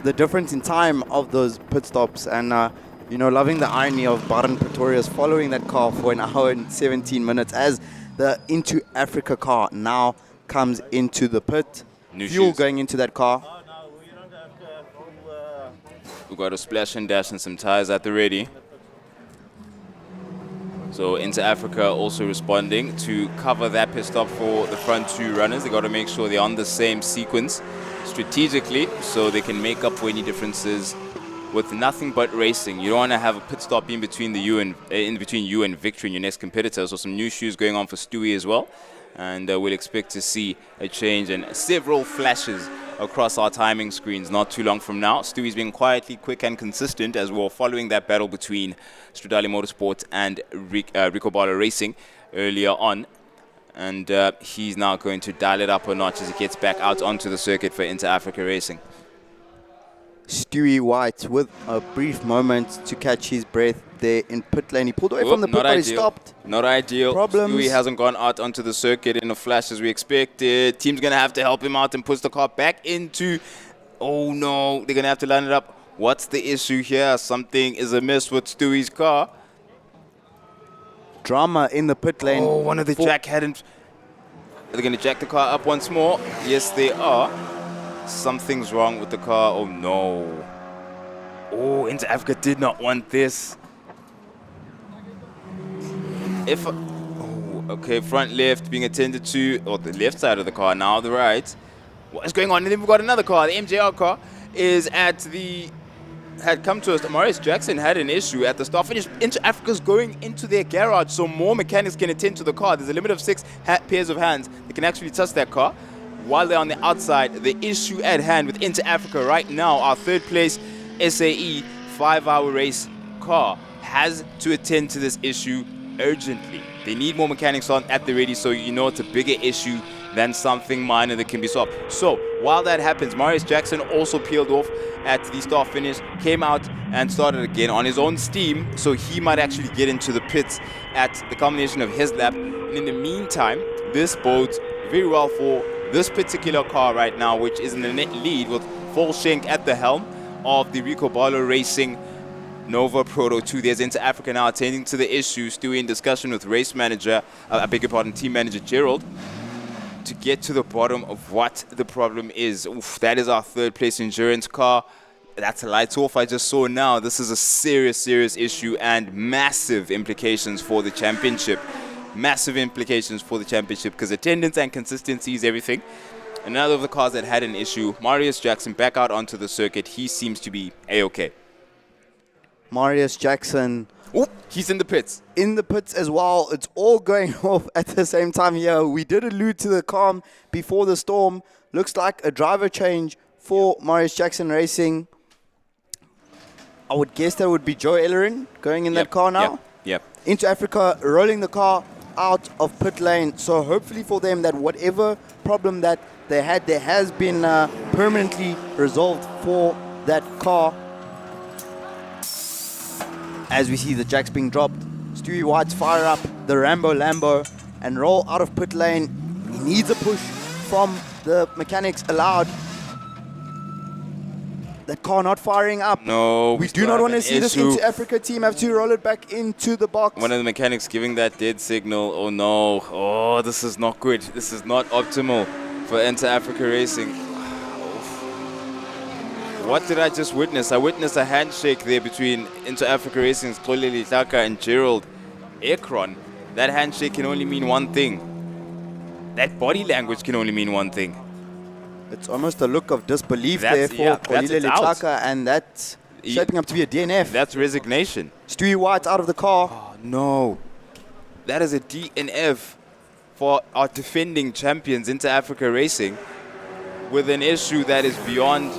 the difference in time of those pit stops, and loving the irony of Baron Pretorius following that car for 1 hour and 17 minutes as the Into Africa car now comes into the pit. New Fuel shoes going into that car. We've got a splash and dash and some tires at the ready. So Into Africa also responding to cover that pit stop for the front two runners. They got to make sure they're on the same sequence strategically so they can make up for any differences with nothing but racing. You don't want to have a pit stop in between you and victory in your next competitor. So some new shoes going on for Stewie as well. And we'll expect to see a change and several flashes across our timing screens not too long from now. Stewie's been quietly quick and consistent as we're following that battle between Stradale Motorsport and Rico Ball Racing earlier on. And he's now going to dial it up a notch as he gets back out onto the circuit for Inter Africa Racing. Stewie White with a brief moment to catch his breath there in pit lane. He pulled away Oop, from the pit, not but he ideal. stopped. Not ideal. Problems. Stewie hasn't gone out onto the circuit in a flash as we expected. Team's going to have to help him out and push the car back into... Oh, no. They're going to have to line it up. What's the issue here? Something is amiss with Stewie's car. Drama in the pit lane. Oh, one of the jack hadn't... Are they going to jack the car up once more? Yes, they are. Something's wrong with the car. Oh, no. Oh, Inter Africa did not want this. Okay, front left being attended to, or the left side of the car, now the right. What is going on? And then we've got another car. The MJR car is had come to us. Maurice Jackson had an issue at the start finish. Inter Africa's going into their garage so more mechanics can attend to the car. There's a limit of 6 pairs of hands that can actually touch that car while they're on the outside. The issue at hand with Inter Africa right now, our third place SAE 5-hour race car has to attend to this issue urgently. They need more mechanics on at the ready, so you know it's a bigger issue than something minor that can be solved. So while that happens, Maurice Jackson also peeled off at the start finish, came out and started again on his own steam, so he might actually get into the pits at the culmination of his lap. And in the meantime, this bodes very well for this particular car right now, which is in the net lead with Volshenk at the helm of the Rico Barlow Racing Nova Proto 2. There's Inter Africa now attending to the issues, doing discussion with race manager, team manager Gerald, to get to the bottom of what the problem is. Oof, that is our third place endurance car. That's a lights off I just saw now. This is a serious issue and massive implications for the championship. Massive implications for the championship because attendance and consistency is everything. Another of the cars that had an issue, Marius Jackson back out onto the circuit. He seems to be A-okay. Marius Jackson. Oh, he's in the pits. In the pits as well. It's all going off at the same time here. We did allude to the calm before the storm. Looks like a driver change for Marius Jackson Racing. I would guess that would be Joe Ellerin going in that car now. Yep. Into Africa, rolling the car out of pit lane. So hopefully for them that whatever problem that they had, there has been permanently resolved for that car. As we see the jacks being dropped, Stewie White's fire up the Rambo Lambo and roll out of pit lane. He needs a push from the mechanics allowed. That car not firing up. No, we do not want to see this Inter Africa team have to roll it back into the box. One of the mechanics giving that dead signal. Oh no. Oh, this is not good. This is not optimal for Inter Africa Racing. What did I just witness? I witnessed a handshake there between Inter Africa Racing's Xolile Tlaka and Gerald Ekron. That handshake can only mean one thing. That body language can only mean one thing. It's almost a look of disbelief there for Xolile Tlaka, and that's shaping up to be a DNF. That's resignation. Stewie White out of the car. Oh, no. That is a DNF for our defending champions, Inter Africa Racing, with an issue that is beyond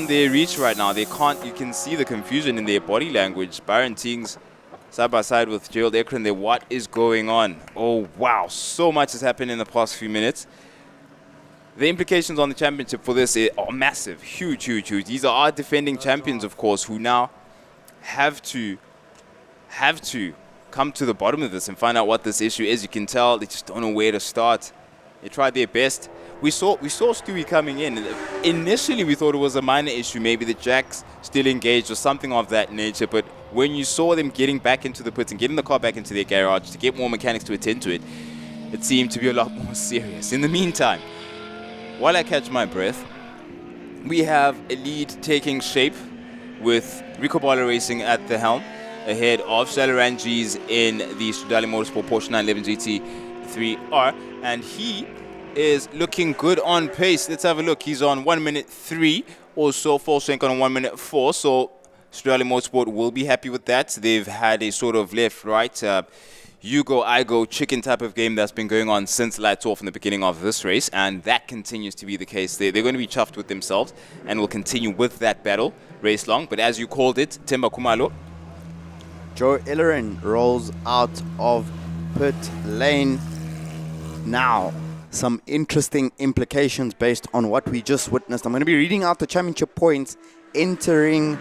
their reach right now. They can't, you can see the confusion in their body language. Byron Tings side by side with Gerald Ekron there. What is going on? Oh, wow. So much has happened in the past few minutes. The implications on the championship for this are massive. Huge. These are our defending champions, of course, who now have to come to the bottom of this and find out what this issue is. You can tell they just don't know where to start. They tried their best. We saw Stewie coming in. Initially, we thought it was a minor issue, maybe the jacks still engaged or something of that nature. But when you saw them getting back into the pits and getting the car back into their garage to get more mechanics to attend to it, it seemed to be a lot more serious. In the meantime, while I catch my breath, we have a lead taking shape with Rico Barlow Racing at the helm, ahead of Shalaranjis in the Stradale Motorsport Porsche 911 GT3R, and he is looking good on pace. Let's have a look. He's on 1 minute 3 or so. Volshenk on 1 minute 4. So Stradale Motorsport will be happy with that. They've had a sort of left-right, you go, I go chicken type of game that's been going on since lights off in the beginning of this race, and that continues to be the case. They're going to be chuffed with themselves and will continue with that battle race long. But as you called it, Themba Khumalo, Joe Ellerin rolls out of pit lane now. some interesting implications based on what we just witnessed. I'm going to be reading out the championship points entering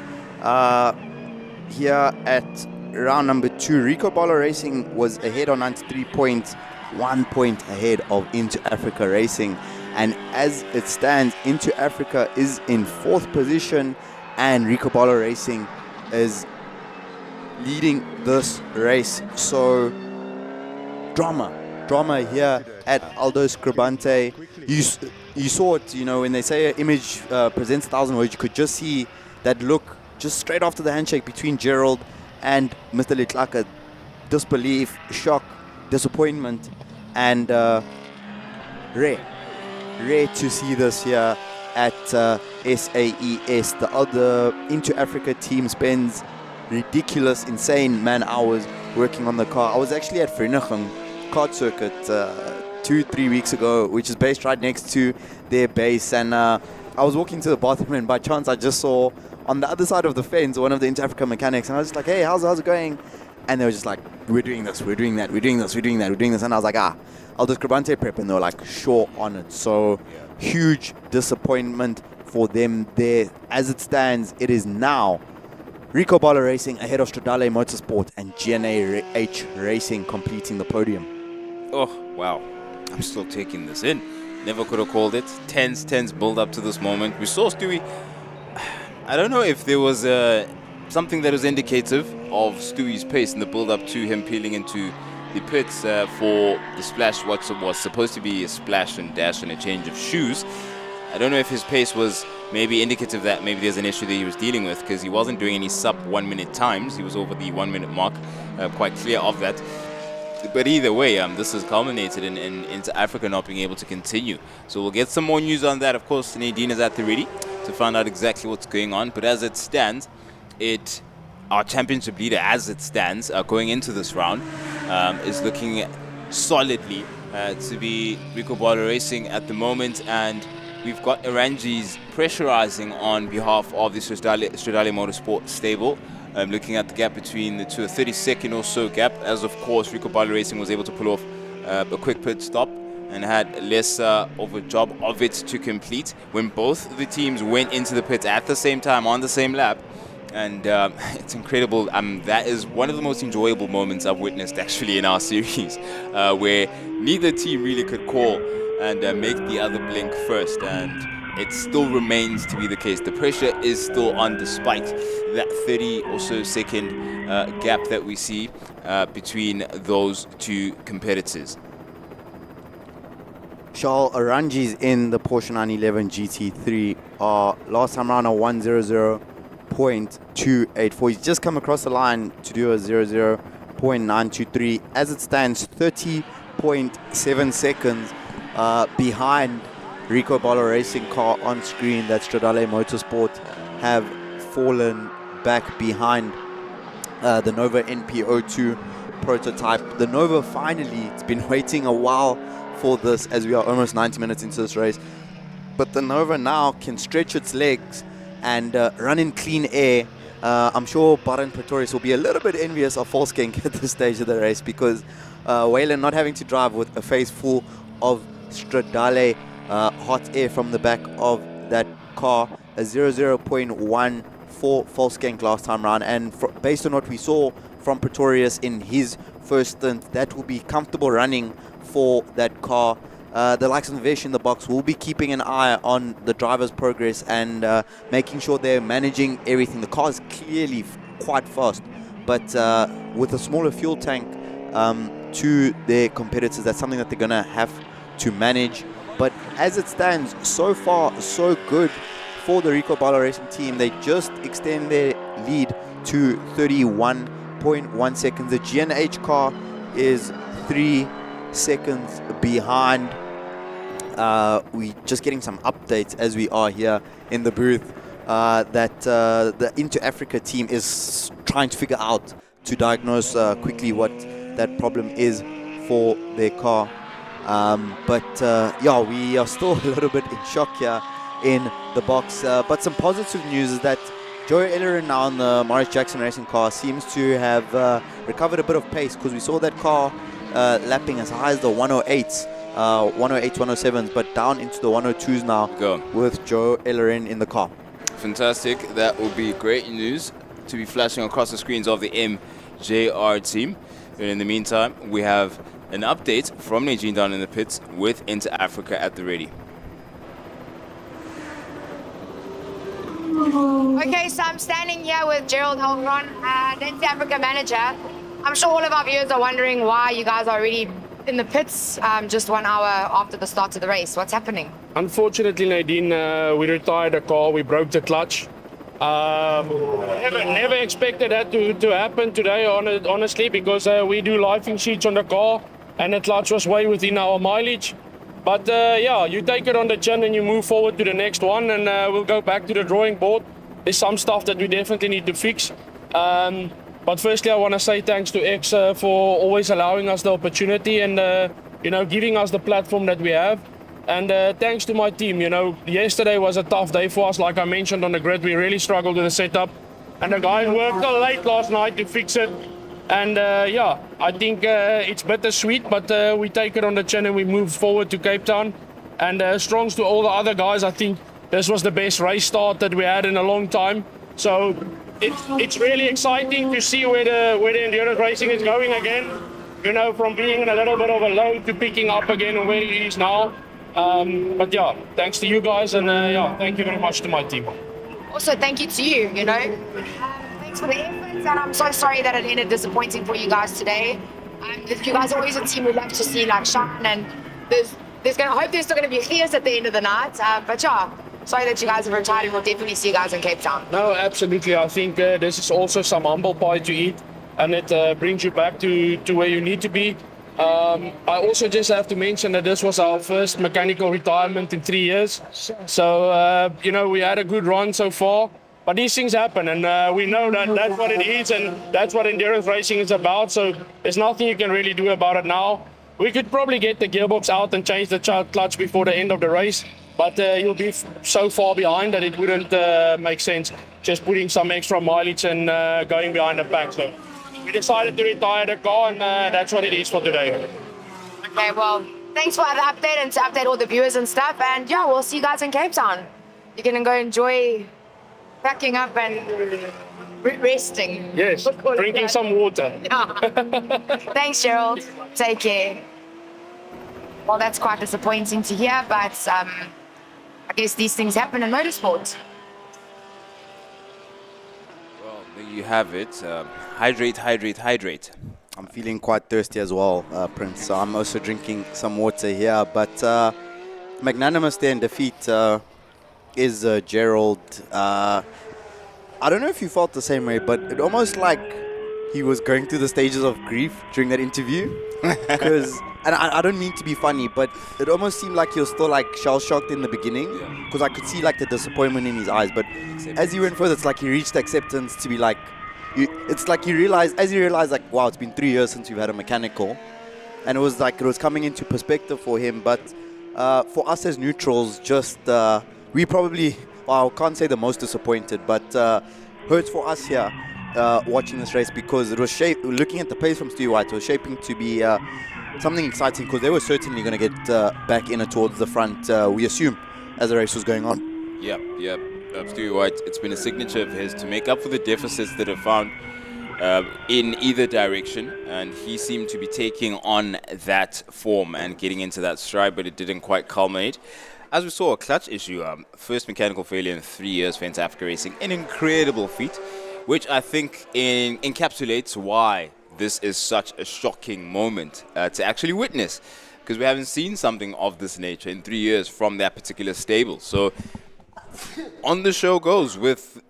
here at round number 2. Rico Bala Racing was ahead on 93 points, 1 point ahead of Into Africa Racing. And as it stands, Into Africa is in 4th position and Rico Bala Racing is leading this race. So drama here at Aldo Scribante. You saw it, you know, when they say an image presents 1,000 words, you could just see that look just straight after the handshake between Gerald and Mr. Letlaka. Disbelief, shock, disappointment, and rare to see this here at SAES. The other Into Africa team spends ridiculous, insane man hours working on the car. I was actually at Vereeniging Kart Circuit 2-3 weeks ago, which is based right next to their base, and I was walking to the bathroom and by chance I just saw on the other side of the fence one of the Into Africa mechanics, and I was just like, hey, how's it going? And they were just like, we're doing this, we're doing that, we're doing this, we're doing that, we're doing this. And I was like, I'll do Scribante prep. And they were like, sure on it. So huge disappointment for them there. As it stands, it is now Rico Bala Racing ahead of Stradale Motorsport and GNH Racing completing the podium. Oh, wow. I'm still taking this in. Never could have called it. Tense build up to this moment. We saw Stewie. I don't know if there was something that was indicative of Stewie's pace in the build up to him peeling into the pits for the splash, what was supposed to be a splash and dash and a change of shoes. I don't know if his pace was maybe indicative that maybe there's an issue that he was dealing with, because he wasn't doing any sub 1 minute times. He was over the 1 minute mark, quite clear of that. But either way, this has culminated in Into Africa not being able to continue. So we'll get some more news on that. Of course, Nadine is at the ready to find out exactly what's going on. But as it stands, our championship leader, as it stands, going into this round, is looking solidly to be Rico Bala Racing at the moment. And we've got Aranjis pressurizing on behalf of the Stradale Motorsport stable. Looking at the gap between the two, a 30-second or so gap, as of course Rico Bala Racing was able to pull off a quick pit stop and had less of a job of it to complete when both the teams went into the pits at the same time on the same lap. And it's incredible. That is one of the most enjoyable moments I've witnessed actually in our series, where neither team really could call and make the other blink first, and it still remains to be the case. The pressure is still on despite that 30 or so second gap that we see between those two competitors. Charles Aranjis in the Porsche 911 GT3 are last time around a 1:00.284. He's just come across the line to do a 0:0923. As it stands, 30.7 seconds behind Rico Bala Racing car on screen. That Stradale Motorsport have fallen back behind the Nova NP02 prototype. The Nova finally, it's been waiting a while for this, as we are almost 90 minutes into this race, but the Nova now can stretch its legs and run in clean air. I'm sure Baran Pretorius will be a little bit envious of Volkswagen at this stage of the race, because Wayland not having to drive with a face full of Stradale hot air from the back of that car, a 0:0.14 Volkswagen last time round, and based on what we saw from Pretorius in his first stint, that will be comfortable running for that car. The likes of Vish in the box will be keeping an eye on the driver's progress and making sure they're managing everything. The car is clearly quite fast, but with a smaller fuel tank to their competitors, that's something that they're going to have to manage. But as it stands, so far, so good for the Rico Bala Racing team. They just extend their lead to 31.1 seconds. The GNH car is 3 seconds behind. We just getting some updates as we are here in the booth that the Into Africa team is trying to figure out to diagnose quickly what that problem is for their car. Yeah, we are still a little bit in shock here in the box. But some positive news is that Joey Ellerin now on the Morris Jackson Racing car seems to have recovered a bit of pace, because we saw that car lapping as high as the 108s 108, 107s, but down into the 102s now with Joe Ellerin in the car. Fantastic. That will be great news to be flashing across the screens of the MJR team. And in the meantime, we have an update from Nadine down in the pits with Inter Africa at the ready. Okay, so I'm standing here with Gerald Holgron, Inter Africa manager. I'm sure all of our viewers are wondering why you guys are already in the pits just 1 hour after the start of the race. What's happening? Unfortunately, Nadine, we retired the car. We broke the clutch. Never expected that to happen today, honestly, because we do lifing sheets on the car, and the clutch was way within our mileage. But yeah, you take it on the chin and you move forward to the next one, and we'll go back to the drawing board. There's some stuff that we definitely need to fix. But firstly, I want to say thanks to X for always allowing us the opportunity and giving us the platform that we have. And thanks to my team. Yesterday was a tough day for us. Like I mentioned on the grid, we really struggled with the setup. And the guys worked till late last night to fix it. And yeah, I think it's bittersweet, but we take it on the chin and we move forward to Cape Town. And strongs to all the other guys. I think this was the best race start that we had in a long time. So it's really exciting to see where the endurance racing is going again. From being in a little bit of a low to picking up again and where it is now. But yeah, thanks to you guys, and yeah, thank you very much to my team. Also, thank you to you, Thanks for the efforts, and I'm so sorry that it ended disappointing for you guys today. You guys are always a team we love to see shine, and I hope there's still going to be cheers at the end of the night. But yeah, sorry that you guys have retired, and we'll definitely see you guys in Cape Town. No, absolutely. I think this is also some humble pie to eat, and it brings you back to where you need to be. I also just have to mention that this was our first mechanical retirement in 3 years. So, we had a good run so far, but these things happen, and we know that that's what it is, and that's what endurance racing is about. So there's nothing you can really do about it now. We could probably get the gearbox out and change the clutch before the end of the race, but you'll be so far behind that it wouldn't make sense just putting some extra mileage and going behind the pack. So we decided to retire the car, and that's what it is for today. Okay, well, thanks for the update and to update all the viewers and stuff. And yeah, we'll see you guys in Cape Town. You can go enjoy packing up and resting. Yes, drinking some water. Yeah. Thanks, Gerald. Take care. Well, that's quite disappointing to hear, but I guess these things happen in motorsport. Well, there you have it. Hydrate, hydrate, hydrate. I'm feeling quite thirsty as well, Prince. So I'm also drinking some water here. But magnanimous there in defeat is Gerald. I don't know if you felt the same way, but it almost like he was going through the stages of grief during that interview. And I don't mean to be funny, but it almost seemed like he was still shell-shocked in the beginning, because I could see the disappointment in his eyes. But as he went further, it's like he reached acceptance to be it's like he realized, wow, it's been 3 years since we've had a mechanical, and it was coming into perspective for him. But for us as neutrals, we probably, I can't say the most disappointed, but hurts for us here watching this race, because it was looking at the pace from Stu White, it was shaping to be something exciting, because they were certainly going to get back in towards the front, we assume, as the race was going on. Yep. Stu White, it's been a signature of his to make up for the deficits that are found in either direction, and he seemed to be taking on that form and getting into that stride, but it didn't quite culminate. As we saw, a clutch issue, first mechanical failure in 3 years for Inter Africa Racing, an incredible feat, which I think encapsulates why this is such a shocking moment to actually witness, because we haven't seen something of this nature in 3 years from that particular stable. So on the show goes with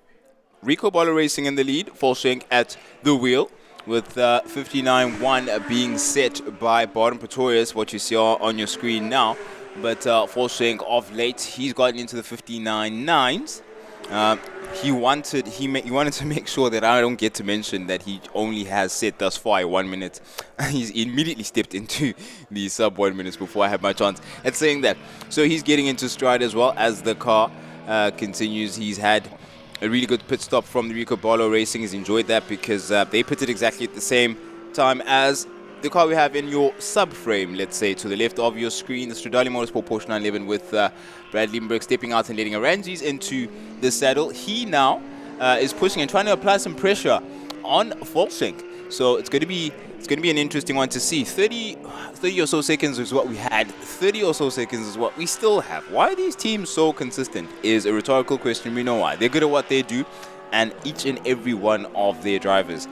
Rico Bolo Racing in the lead, Volshank at the wheel, with 59.1 being set by Barton Pretorius, what you see on your screen now. But Volshank of late, he's gotten into the 59.9s. He wanted to make sure that I don't get to mention that he only has set thus far 1 minute. He's immediately stepped into the sub 1 minutes before I had my chance at saying that. So he's getting into stride as well as the car continues. He's had a really good pit stop from the Rico Bolo Racing. He's enjoyed that because they pitted exactly at the same time as the car we have in your subframe, let's say, to the left of your screen, the Stradale Motorsport Porsche 911 with Brad Liebenberg stepping out and letting Aranges into the saddle. He now is pushing and trying to apply some pressure on Volsink. So it's going to be an interesting one to see. 30 or so seconds is what we had. 30 or so seconds is what we still have. Why are these teams so consistent is a rhetorical question. We know why. They're good at what they do, and each and every one of their drivers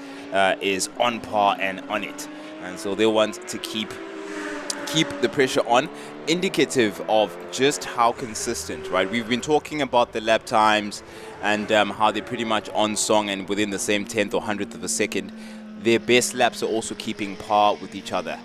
is on par and on it. And so they want to keep the pressure on, indicative of just how consistent, right? We've been talking about the lap times and how they're pretty much on song and within the same 10th or 100th of a second. Their best laps are also keeping par with each other.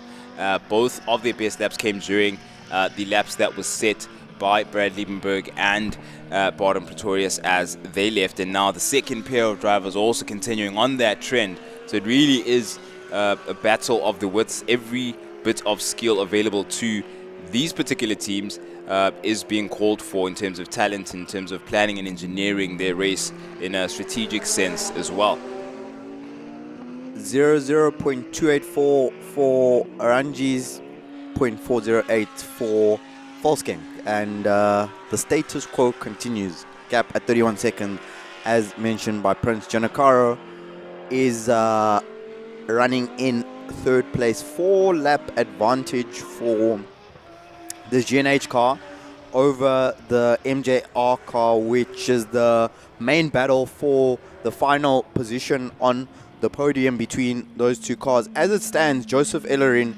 Both of their best laps came during the laps that was set by Brad Liebenberg and Barton Pretorius as they left. And now the second pair of drivers also continuing on that trend. So it really is a battle of the wits. Every bit of skill available to these particular teams is being called for in terms of talent, in terms of planning and engineering their race in a strategic sense as well. 0.284 for Aranges, 0.408 for Volsking. And the status quo continues. Gap at 31 seconds, as mentioned by Prince. Giancarlo is running in third place. 4-lap advantage for the GNH car over the MJR car, which is the main battle for the final position on the podium between those two cars. As it stands, Joseph Ellerin,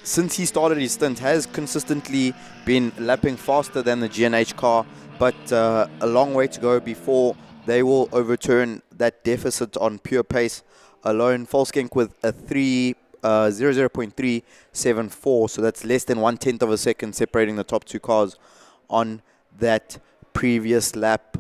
since he started his stint, has consistently been lapping faster than the GNH car, but a long way to go before they will overturn that deficit on pure pace alone. Volsking with a 0.374, so that's less than 1/10 of a second separating the top two cars on that previous lap.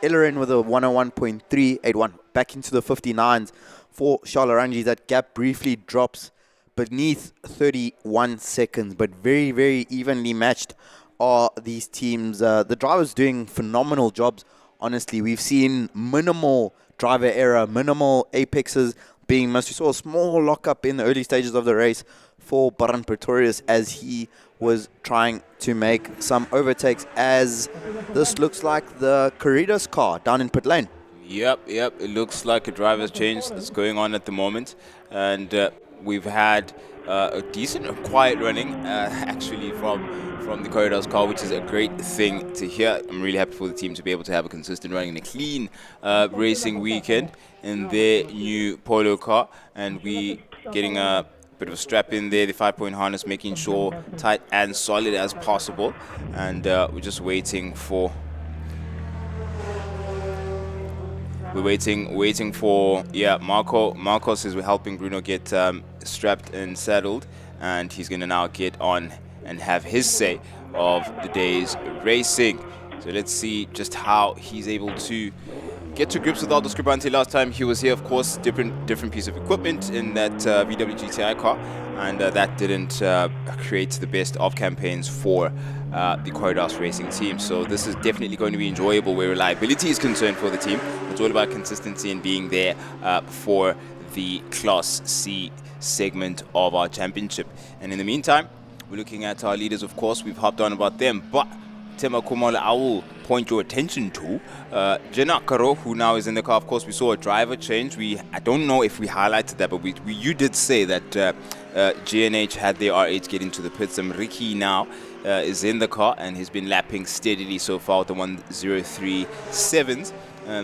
Ellerin with a 101.381, back into the 59s for Charles Aranges. That gap briefly drops beneath 31 seconds, but very, very evenly matched are these teams. The drivers doing phenomenal jobs, honestly. We've seen minimal driver error, minimal apexes being missed. We saw a small lockup in the early stages of the race for Baran Pretorius as he was trying to make some overtakes, as this looks like the Corridas car down in pit lane. Yep. It looks like a driver's change that's going on at the moment. And we've had a decent, quiet running, actually, from the Corridors car, which is a great thing to hear. I'm really happy for the team to be able to have a consistent running and a clean racing weekend in their new Polo car. And we getting a bit of a strap in there, the 5-point harness, making sure tight and solid as possible. And we're just waiting for... We're waiting for, Marcos is helping Bruno get strapped and saddled, and he's going to now get on and have his say of the day's racing. So let's see just how he's able to get to grips with Aldo Scribante. Last time he was here, of course, different piece of equipment in that VW GTI car, and that didn't create the best of campaigns for the Corridors racing team. So this is definitely going to be enjoyable where reliability is concerned for the team. It's all about consistency and being there for the Class C segment of our championship. And in the meantime, we're looking at our leaders, of course. We've hopped on about them, but Tema Kumala, I will point your attention to Giancarlo, who now is in the car. Of course, we saw a driver change. I don't know if we highlighted that, but you did say that GNH had their R8 get into the pits. Ricky now is in the car, and he's been lapping steadily so far with the 1:03.7s.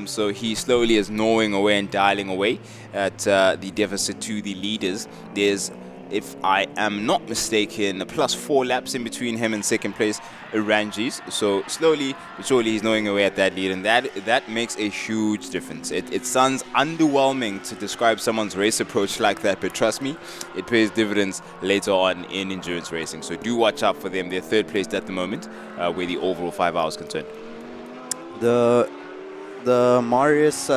So he slowly is gnawing away and dialing away at the deficit to the leaders. There's, if I am not mistaken, a +4 laps in between him and second place Aranges. So slowly but surely he's gnawing away at that lead, and that makes a huge difference. It sounds underwhelming to describe someone's race approach like that, but trust me, it pays dividends later on in endurance racing. So do watch out for them. They're third placed at the moment, where the overall 5 hours concerned. The Marius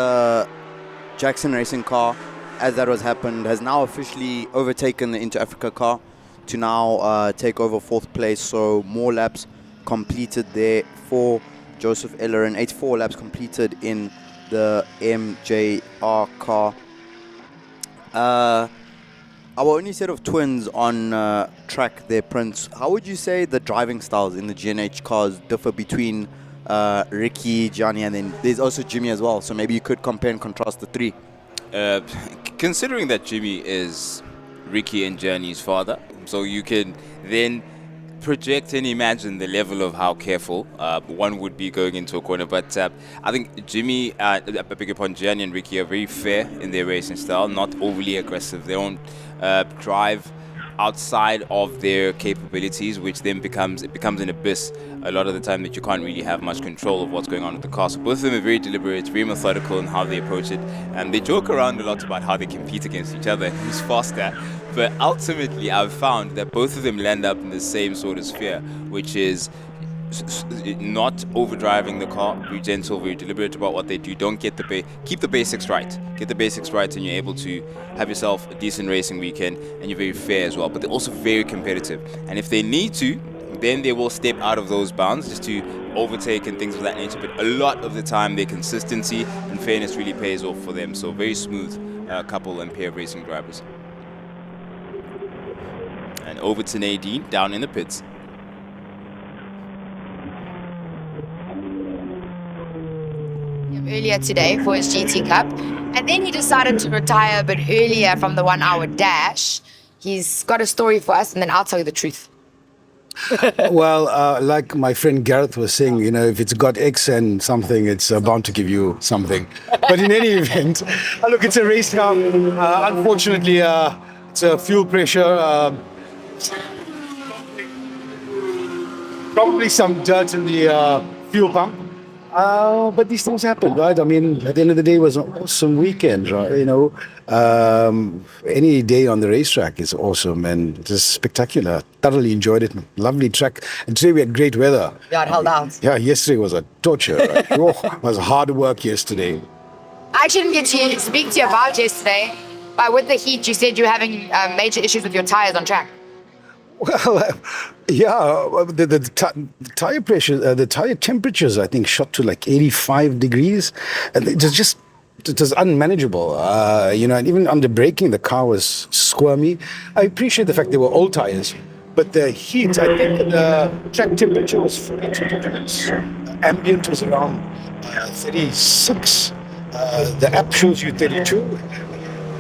Jackson racing car, as that has happened, has now officially overtaken the Inter Africa car to now take over 4th place. So more laps completed there for Joseph Ellerin. 84 laps completed in the MJR car. Our only set of twins on track there, Prince. How would you say the driving styles in the GNH cars differ between Ricky, Gianni, and then there's also Jimmy as well? So maybe you could compare and contrast the three. Considering that Jimmy is Ricky and Gianni's father, so you can then project and imagine the level of how careful one would be going into a corner. But I think Jimmy, I beg your pardon, Gianni and Ricky are very fair in their racing style, not overly aggressive. They don't drive outside of their capabilities, which then becomes an abyss a lot of the time that you can't really have much control of what's going on with the car. So both of them are very deliberate, very methodical in how they approach it, and they joke around a lot about how they compete against each other and who's faster. But ultimately, I've found that both of them land up in the same sort of sphere, which is not overdriving the car, very gentle, very deliberate about what they do. Don't get keep the basics right. Get the basics right, and you're able to have yourself a decent racing weekend, and you're very fair as well. But they're also very competitive, and if they need to, then they will step out of those bounds just to overtake and things of that nature. But a lot of the time, their consistency and fairness really pays off for them. So very smooth couple and pair of racing drivers. And over to Nadine down in the pits. Earlier today for his GT Cup, and then he decided to retire a bit earlier from the 1 hour dash. He's got a story for us, and then I'll tell you the truth. Well, like my friend Gareth was saying, you know, if it's got X and something, it's bound to give you something. But in any event, look, it's a race car. Unfortunately, it's a fuel pressure. Probably some dirt in the fuel pump. But these things happen, right? I mean, at the end of the day, it was an awesome weekend, right? You know, any day on the racetrack is awesome and just spectacular. Thoroughly enjoyed it. Lovely track. And today we had great weather. Yeah, it held out. Yeah, yesterday was a torture. Right? Oh, it was hard work yesterday. I actually didn't get to speak to you about yesterday, but with the heat, you said you were having major issues with your tires on track. Well, yeah, the tire pressure, the tire temperatures, I think, shot to like 85 degrees, and it was unmanageable. You know, and even under braking, the car was squirmy. I appreciate the fact they were old tires, but the heat, I think the track temperature was 42 degrees. Ambient was around 36. The app shows you 32,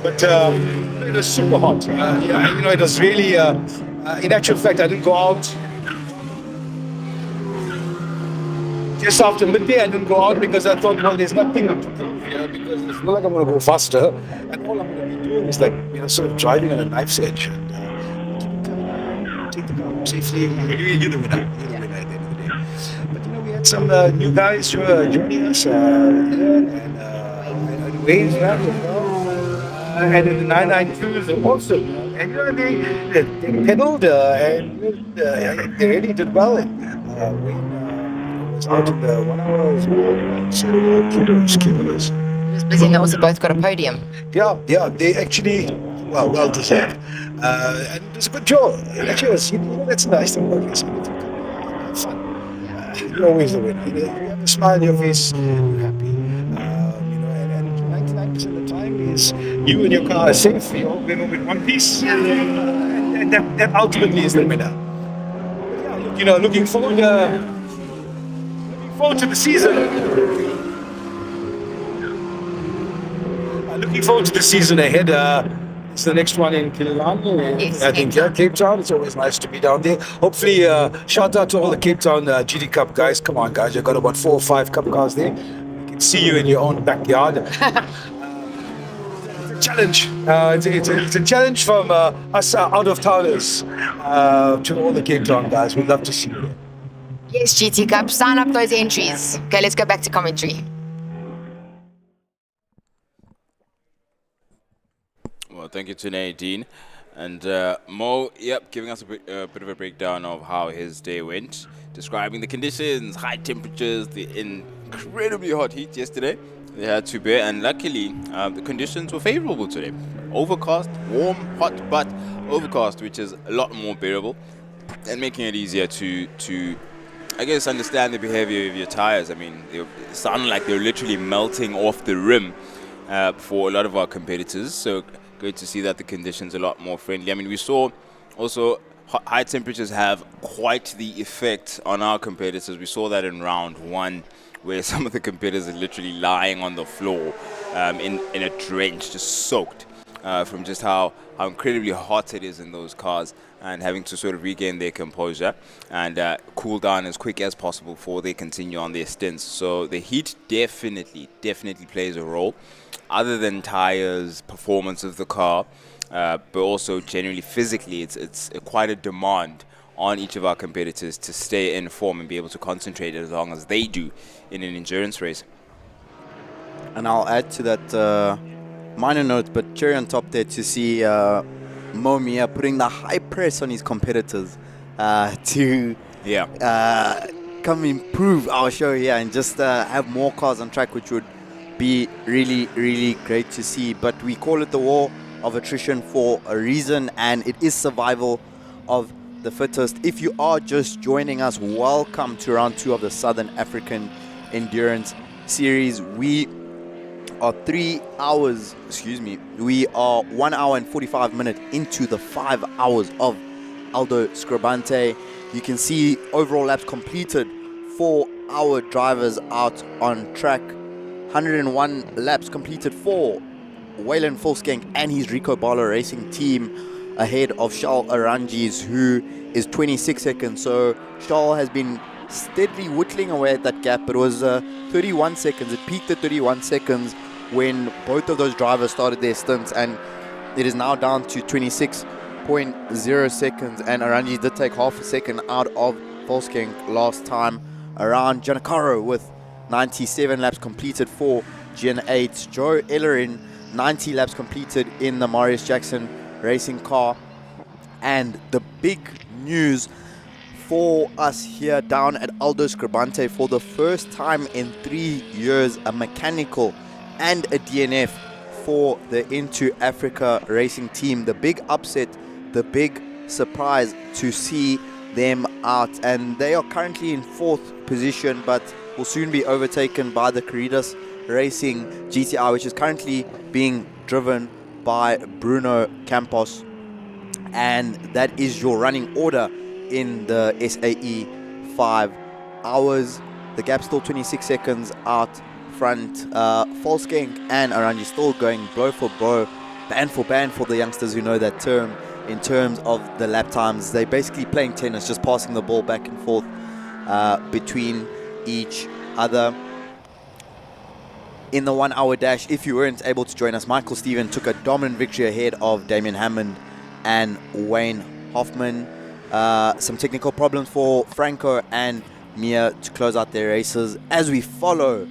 but it was super hot. Yeah, you know, it was really. In actual fact, I didn't go out just after midday. I didn't go out because I thought, well, there's nothing to prove here because it's not like I'm going to go faster, and all I'm going to be doing is like, you know, sort of driving on a knife's edge and take the car safely. You're the winner. You're the winner at the end of the day. But you know, we had some new guys who were joining us, and Wayne's back as well. And in the 992s, they're awesome. And you know, they pedaled and they really did well. And Wayne was out in the 1 hour as well. So kudos. It was busy, and they also both got a podium. Yeah, they actually, well deserved. And it was a good draw. Actually, it was, you know, that's a nice thing about racing. It's fun. You're always the winner. You have a smile on your face, you're happy. Of the time is you and your car are safe, you all win in one piece, and that ultimately is the winner. Yeah, look, you know, looking forward to the season. Looking forward to the season ahead. It's the next one in Killarney. Yes, I think, yeah, Cape Town. It's always nice to be down there. Hopefully, shout out to all the Cape Town GT Cup guys. Come on, guys, you've got about 4 or 5 cup cars there. We can see you in your own backyard. Challenge. It's a challenge from us out of towners to all the Cape Town guys. We'd love to see you. Yes, GT Cup, sign up those entries. Okay, let's go back to commentary. Well, thank you to Nadine. And Mo, giving us a bit of a breakdown of how his day went, describing the conditions, high temperatures, the incredibly hot heat yesterday they had to bear, and luckily the conditions were favorable today. Overcast, warm, hot, but overcast, which is a lot more bearable and making it easier to I guess, understand the behavior of your tires. I mean, they sound like they're literally melting off the rim for a lot of our competitors. So Great to see that the conditions are a lot more friendly. I mean, we saw also high temperatures have quite the effect on our competitors. We saw that in round 1, where some of the competitors are literally lying on the floor in a drench, just soaked from just how incredibly hot it is in those cars, and having to sort of regain their composure and cool down as quick as possible before they continue on their stints. So the heat definitely plays a role, other than tires, performance of the car, but also generally physically, it's quite a demand on each of our competitors to stay in form and be able to concentrate as long as they do in an endurance race. And I'll add to that minor note, but cherry on top there, to see Momia putting the high press on his competitors to come improve our show here and just have more cars on track, which would be really great to see. But we call it the war of attrition for a reason, and it is survival of the fittest. If you are just joining us, welcome to round 2 of the Southern African Endurance Series. We are 3 hours, we are 1 hour and 45 minutes into the 5 hours of Aldo Scribante. You can see overall laps completed for our drivers out on track. 101 laps completed for Waylon Volskank and his Rico Bala Racing team, ahead of Charles Arangis, who is 26 seconds. So Charles has been steadily whittling away at that gap. It was 31 seconds. It peaked at 31 seconds when both of those drivers started their stints, and it is now down to 26.0 seconds. And Arangis did take half a second out of Volskank last time around. Giancarlo with 97 laps completed for Gen 8. Joe Ellerin, 90 laps completed in the Marius Jackson racing car. And the big news for us here down at Aldo Scribante, for the first time in 3 years, a mechanical and a DNF for the Into Africa racing team. The big upset, the big surprise to see them out. And they are currently in 4th position, but will soon be overtaken by the Corridas Racing GTI, which is currently being driven by Bruno Campos. And that is your running order in the SAE 5 hours. The gap still 26 seconds out front. Volskank and Arangis still going blow for blow, band for band for the youngsters who know that term in terms of the lap times. They're basically playing tennis, just passing the ball back and forth between each other. In the 1 hour dash, if you weren't able to join us, Michael Steven took a dominant victory ahead of Damien Hammond and Wayne Hoffman. Some technical problems for Franco and Mia to close out their races, as we follow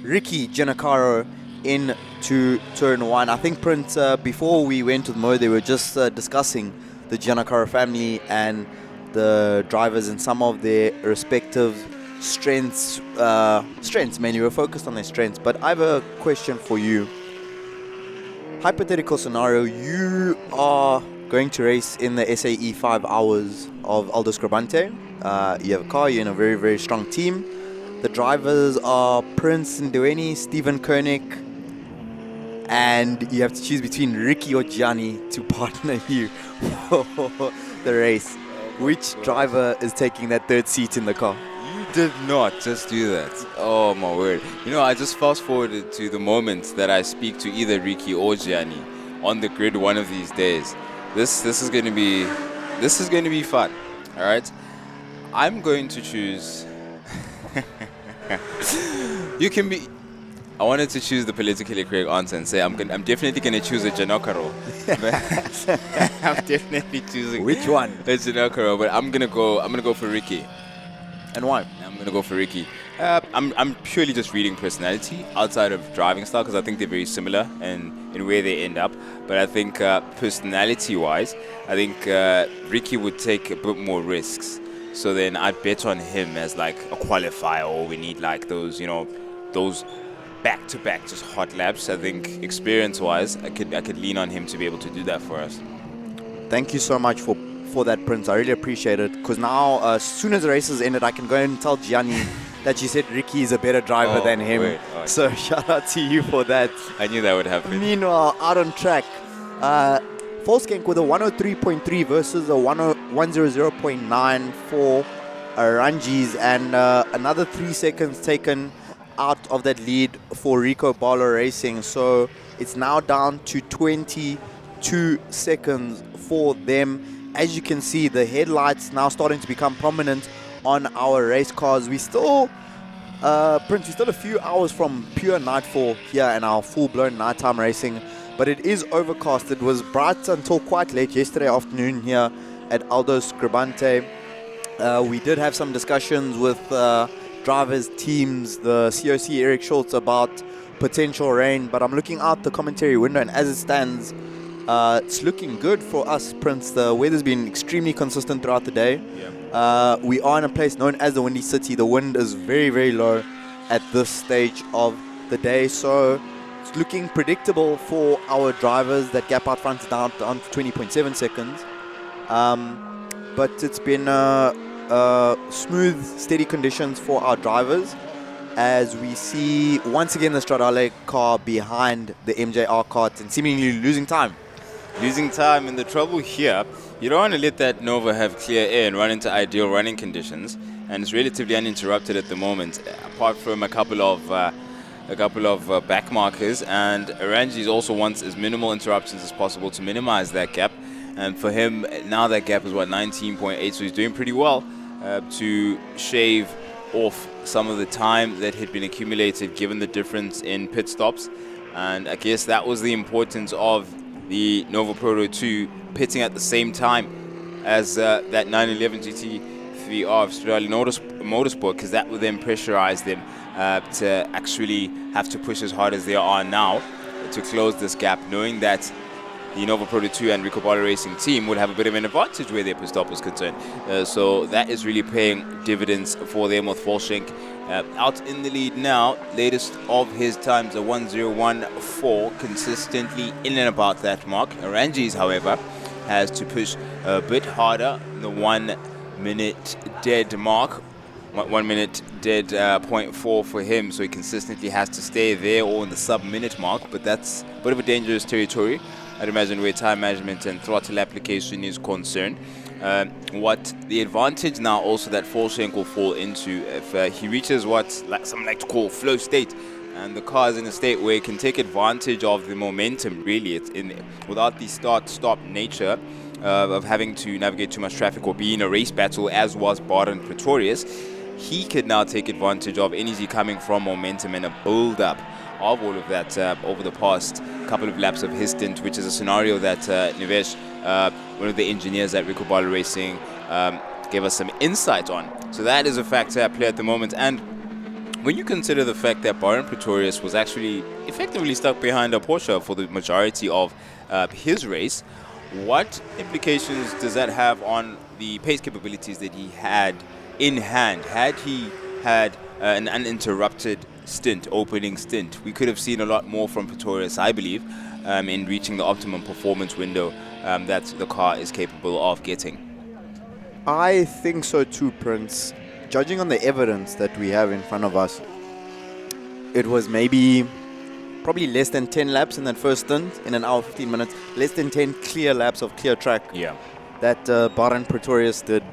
Ricky Giancarlo into turn 1. I think, Prince, before we went to the mode, they were just discussing the Giancarlo family and the drivers and some of their respective strengths, mainly. We're focused on their strengths. But I have a question for you. Hypothetical scenario, you are going to race in the SAE 5 hours of Aldo Scribante. You have a car, you're in a very strong team. The drivers are Prince Ndweni, Stephen Koenig, and you have to choose between Ricky or Gianni to partner you for the race. Which driver is taking that 3rd seat in the car? Did not just do that. Oh my word. You know, I just fast forwarded to the moment that I speak to either Ricky or Gianni on the grid one of these days. This is going to be fun. All right. I'm going to choose. You can be. I wanted to choose the politically correct answer and say I'm definitely going to choose a Giancarlo. I'm definitely choosing. Which one? A Giancarlo, but I'm gonna go for Ricky. And why? I'm gonna go for Ricky. I'm purely just reading personality outside of driving style, because I think they're very similar in where they end up. But I think personality-wise, I think Ricky would take a bit more risks. So then I'd bet on him as like a qualifier, or we need like those, those back-to-back just hot laps. I think experience-wise, I could lean on him to be able to do that for us. Thank you so much for that, Prince. I really appreciate it, because now as soon as the race has ended, I can go and tell Gianni that you said Ricky is a better driver than him. So shout out to you for that. I knew that would happen. Meanwhile, out on track, Volskank with a 103.3 versus a 100.9 for Ranjis, and another 3 seconds taken out of that lead for Rico Barlow Racing. So it's now down to 22 seconds for them. As you can see, the headlights now starting to become prominent on our race cars. We still, Prince, we're still a few hours from pure nightfall here and our full-blown nighttime racing, but it is overcast. It was bright until quite late yesterday afternoon here at Aldo Scribante. We did have some discussions with drivers, teams, the COC Eric Schultz about potential rain, but I'm looking out the commentary window, and as it stands, it's looking good for us, Prince. The weather's been extremely consistent throughout the day. We are in a place known as the Windy City. The wind is very, very low at this stage of the day, so it's looking predictable for our drivers. That gap out front is down to 20.7 seconds. But it's been smooth, steady conditions for our drivers, as we see once again the Stradale car behind the MJR cart and seemingly losing time. Losing time, and the trouble here, you don't want to let that Nova have clear air and run into ideal running conditions, and it's relatively uninterrupted at the moment, apart from a couple of back markers, and Ranjis also wants as minimal interruptions as possible to minimize that gap. And for him, now that gap is 19.8, so he's doing pretty well to shave off some of the time that had been accumulated given the difference in pit stops. And I guess that was the importance of the Nova Proto 2 pitting at the same time as that 911 GT3R of Stradale Motorsport, because that would then pressurize them to actually have to push as hard as they are now to close this gap, knowing that the Nova Proto 2 and Rico Barlow Racing team would have a bit of an advantage where their pit stop was concerned. So that is really paying dividends for them, with Volskank out in the lead now. Latest of his times, a 1:01.4, consistently in and about that mark. Ranjis, however, has to push a bit harder, the 1 minute dead mark. 1 minute dead 0.4 for him, so he consistently has to stay there or in the sub-minute mark, but that's a bit of a dangerous territory, I'd imagine, where time management and throttle application is concerned. What the advantage now also that Volskank will fall into, if he reaches what some like to call flow state, and the car is in a state where it can take advantage of the momentum, really, it's without the start-stop nature of having to navigate too much traffic or be in a race battle, as was Baden Pretorius. He could now take advantage of energy coming from momentum and a build-up of all of that over the past couple of laps of his stint, which is a scenario that Nivesh, one of the engineers at Rico Barlow Racing, gave us some insight on. So that is a factor at play at the moment. And when you consider the fact that Baden Pretorius was actually effectively stuck behind a Porsche for the majority of his race, what implications does that have on the pace capabilities that he had in hand? Had he had an uninterrupted opening stint, we could have seen a lot more from Pretorius, I believe, in reaching the optimum performance window that the car is capable of getting. I think so too, Prince. Judging on the evidence that we have in front of us, it was probably less than 10 laps in that first stint, in an hour 15 minutes, less than 10 clear laps of clear track that Baden Pretorius did,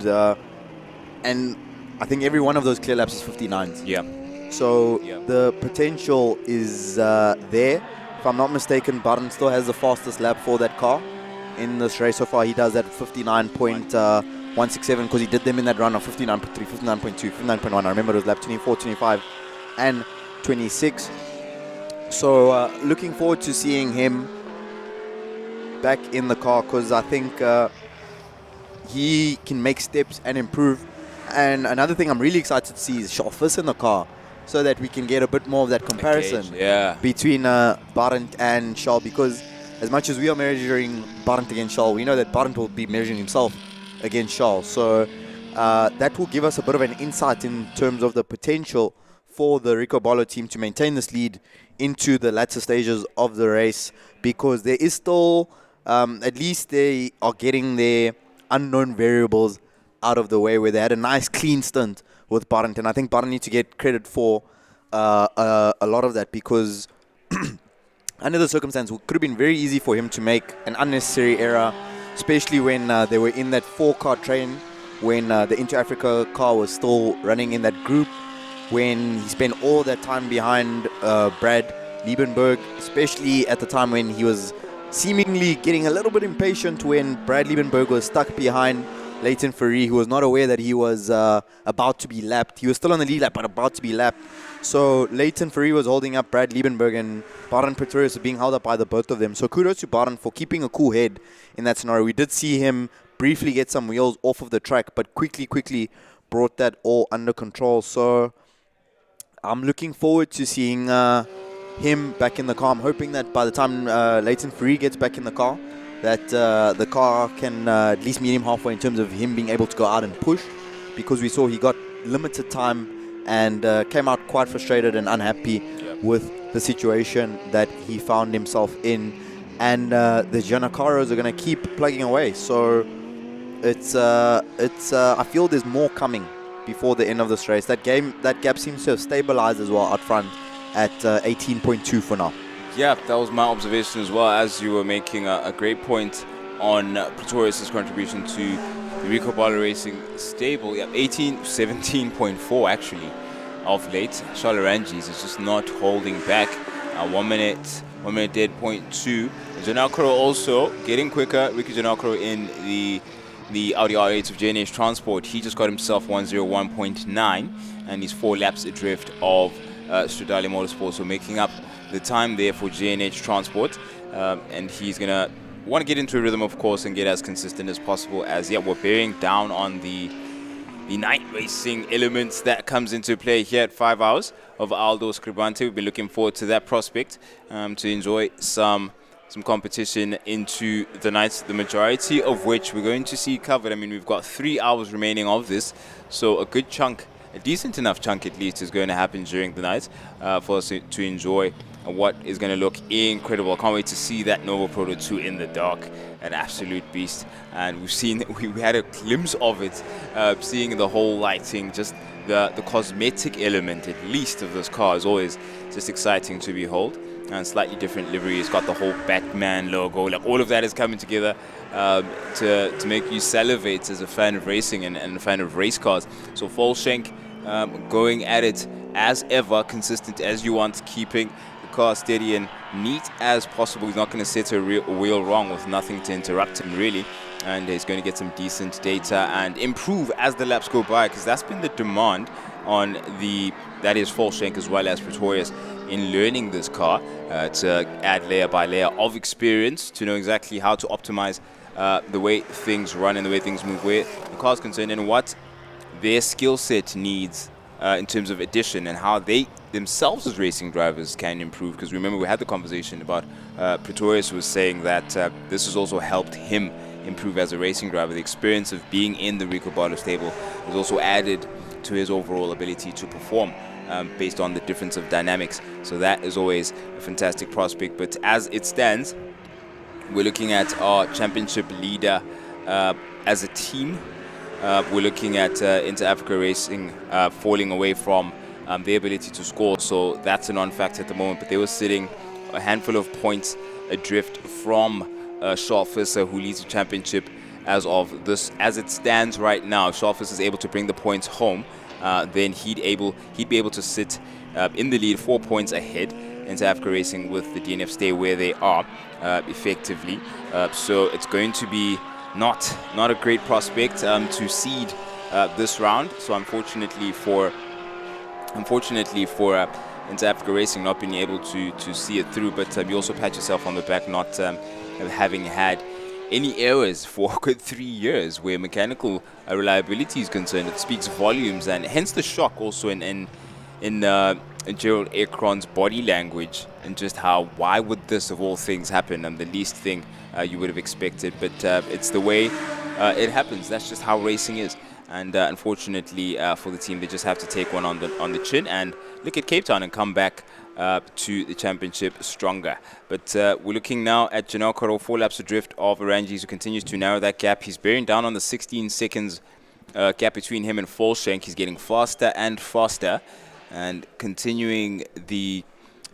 and I think every one of those clear laps is 59s. So the potential is there. If I'm not mistaken, Baden still has the fastest lap for that car in this race so far. He does that 59.167, because he did them in that run of 59.3, 59.2, 59.1. I remember it was lap 24, 25, and 26. So looking forward to seeing him back in the car, because I think he can make steps and improve. And another thing I'm really excited to see is Charles in the car, so that we can get a bit more of that comparison between Baden and Charles, because as much as we are measuring Baden against Charles, we know that Baden will be measuring himself against Charles. So that will give us a bit of an insight in terms of the potential for the Rico Barlow team to maintain this lead into the latter stages of the race, because there is still, at least they are getting their unknown variables out of the way, where they had a nice clean stint with Baden, and I think Baden needs to get credit for a lot of that, because under the circumstance, it could have been very easy for him to make an unnecessary error, especially when they were in that 4-car train, when the Inter-Africa car was still running in that group, when he spent all that time behind Brad Liebenberg, especially at the time when he was seemingly getting a little bit impatient when Brad Liebenberg was stuck behind Leighton Fourie, who was not aware that he was about to be lapped. He was still on the lead lap, but about to be lapped. So Leighton Fourie was holding up Brad Liebenberg, and Baran Pretorius was being held up by the both of them. So kudos to Baran for keeping a cool head in that scenario. We did see him briefly get some wheels off of the track, but quickly brought that all under control. So I'm looking forward to seeing him back in the car. I'm hoping that by the time Leighton Fourie gets back in the car, that the car can at least meet him halfway in terms of him being able to go out and push, because we saw he got limited time and came out quite frustrated and unhappy with the situation that he found himself in. And the Giannacaros are going to keep plugging away. So it's I feel there's more coming before the end of this race. That gap seems to have stabilized as well out front at 18.2 for now. Yeah, that was my observation as well, as you were making a great point on Pretorius' contribution to the Rico Bala Racing stable. Yeah, 17.4 actually of late. Charles Ranges is just not holding back. 1 minute dead, 0.2. Janakro also getting quicker. Ricky Janakro in the Audi R8 of JNH Transport. He just got himself 101.9, and he's 4 laps adrift of Stradale Motorsport, so making up the time there for JNH Transport. And he's going to want to get into a rhythm, of course, and get as consistent as possible, as we're bearing down on the night racing elements that comes into play here at 5 hours of Aldo Scribante. We've been looking forward to that prospect, to enjoy some competition into the night, the majority of which we're going to see covered. I mean, we've got 3 hours remaining of this, so a good chunk, a decent enough chunk at least, is going to happen during the night for us to enjoy what is going to look incredible. I can't wait to see that Nova Proto 2 in the dark, an absolute beast. And we've seen, we had a glimpse of it, seeing the whole lighting, just the cosmetic element at least of this car is always just exciting to behold. And slightly different livery. It's got the whole Batman logo. Like, all of that is coming together to make you salivate as a fan of racing and a fan of race cars. So Volshank going at it as ever, consistent as you want, keeping the car steady and neat as possible. He's not going to set a wheel wrong with nothing to interrupt him, really. And he's going to get some decent data and improve as the laps go by, because that's been the demand on that is Volshank as well as Pretorius in learning this car, to add layer by layer of experience to know exactly how to optimize the way things run and the way things move, where the car is concerned, and what their skill set needs in terms of addition, and how they themselves as racing drivers can improve. Because remember, we had the conversation about Pretorius was saying that this has also helped him improve as a racing driver. The experience of being in the Rico Bala stable has also added to his overall ability to perform based on the difference of dynamics. So that is always a fantastic prospect. But as it stands, we're looking at our championship leader as a team. We're looking at Inter-Africa Racing falling away from their ability to score. So that's a non-factor at the moment. But they were sitting a handful of points adrift from Sharfisser, who leads the championship as of this. As it stands right now, if Sharfisser is able to bring the points home, then he'd be able to sit in the lead 4 points ahead. Inter-Africa Racing with the DNF stay where they are effectively. So it's going to be not a great prospect to seed this round. So unfortunately for Inter-Africa Racing not being able to see it through, but you also pat yourself on the back not having had any errors for a good 3 years where mechanical reliability is concerned. It speaks volumes, and hence the shock also in Gerald Ekron's body language, and just why would this of all things happen, and the least thing you would have expected. But it's the way it happens. That's just how racing is. And unfortunately for the team, they just have to take one on the chin and look at Cape Town and come back to the championship stronger. But we're looking now at Janakaro, 4 laps adrift of Arangis, who continues to narrow that gap. He's bearing down on the 16 seconds gap between him and Volshank. He's getting faster and faster, and continuing the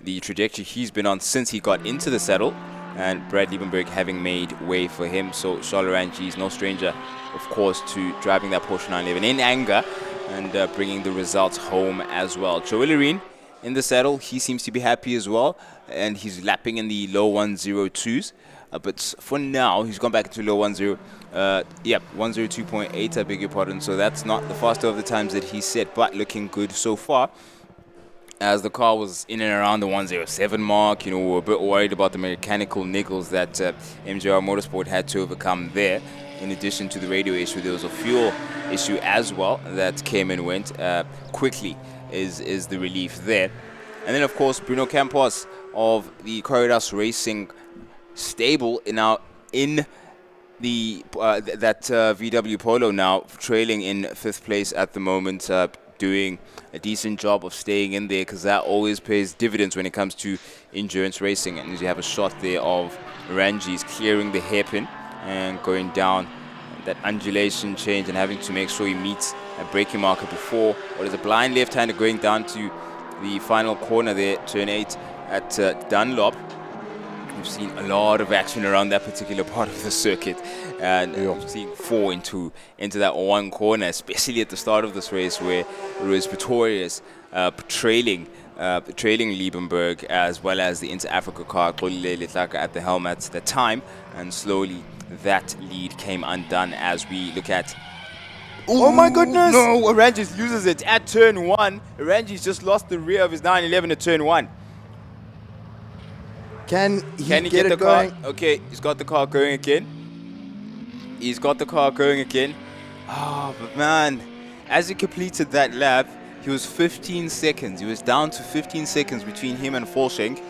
the trajectory he's been on since he got into the saddle, and Brad Liebenberg having made way for him. So Charles Ranji is no stranger, of course, to driving that Porsche 911 in anger and bringing the results home as well. Joel Areen in the saddle, he seems to be happy as well, and he's lapping in the low 102s. But for now, he's gone back into low 102.8, I beg your pardon. So that's not the faster of the times that he set, but looking good so far. As the car was in and around the 107 mark, we were a bit worried about the mechanical niggles that MJR Motorsport had to overcome there. In addition to the radio issue, there was a fuel issue as well that came and went quickly is the relief there. And then, of course, Bruno Campos of the Corridas Racing stable now in the that VW Polo, now trailing in 5th place at the moment, doing a decent job of staying in there, because that always pays dividends when it comes to endurance racing. And as you have a shot there of Ranjis clearing the hairpin and going down that undulation change and having to make sure he meets a braking marker before, or there's a blind left-hander going down to the final corner there, turn 8 at Dunlop. We've seen a lot of action around that particular part of the circuit, and we've seen 4 into that one corner, especially at the start of this race where it was Pretorius trailing Liebenberg, as well as the Inter-Africa car Xolile Letlaka at the helm at the time, and slowly that lead came undone as we look at. Oh my goodness! No, Arangis loses it at turn 1. Arangis just lost the rear of his 911 at turn 1. Can he get it the going? car? Okay, he's got the car going again. Oh, but man, as he completed that lap, he was 15 seconds. He was down to 15 seconds between him and Volschenk.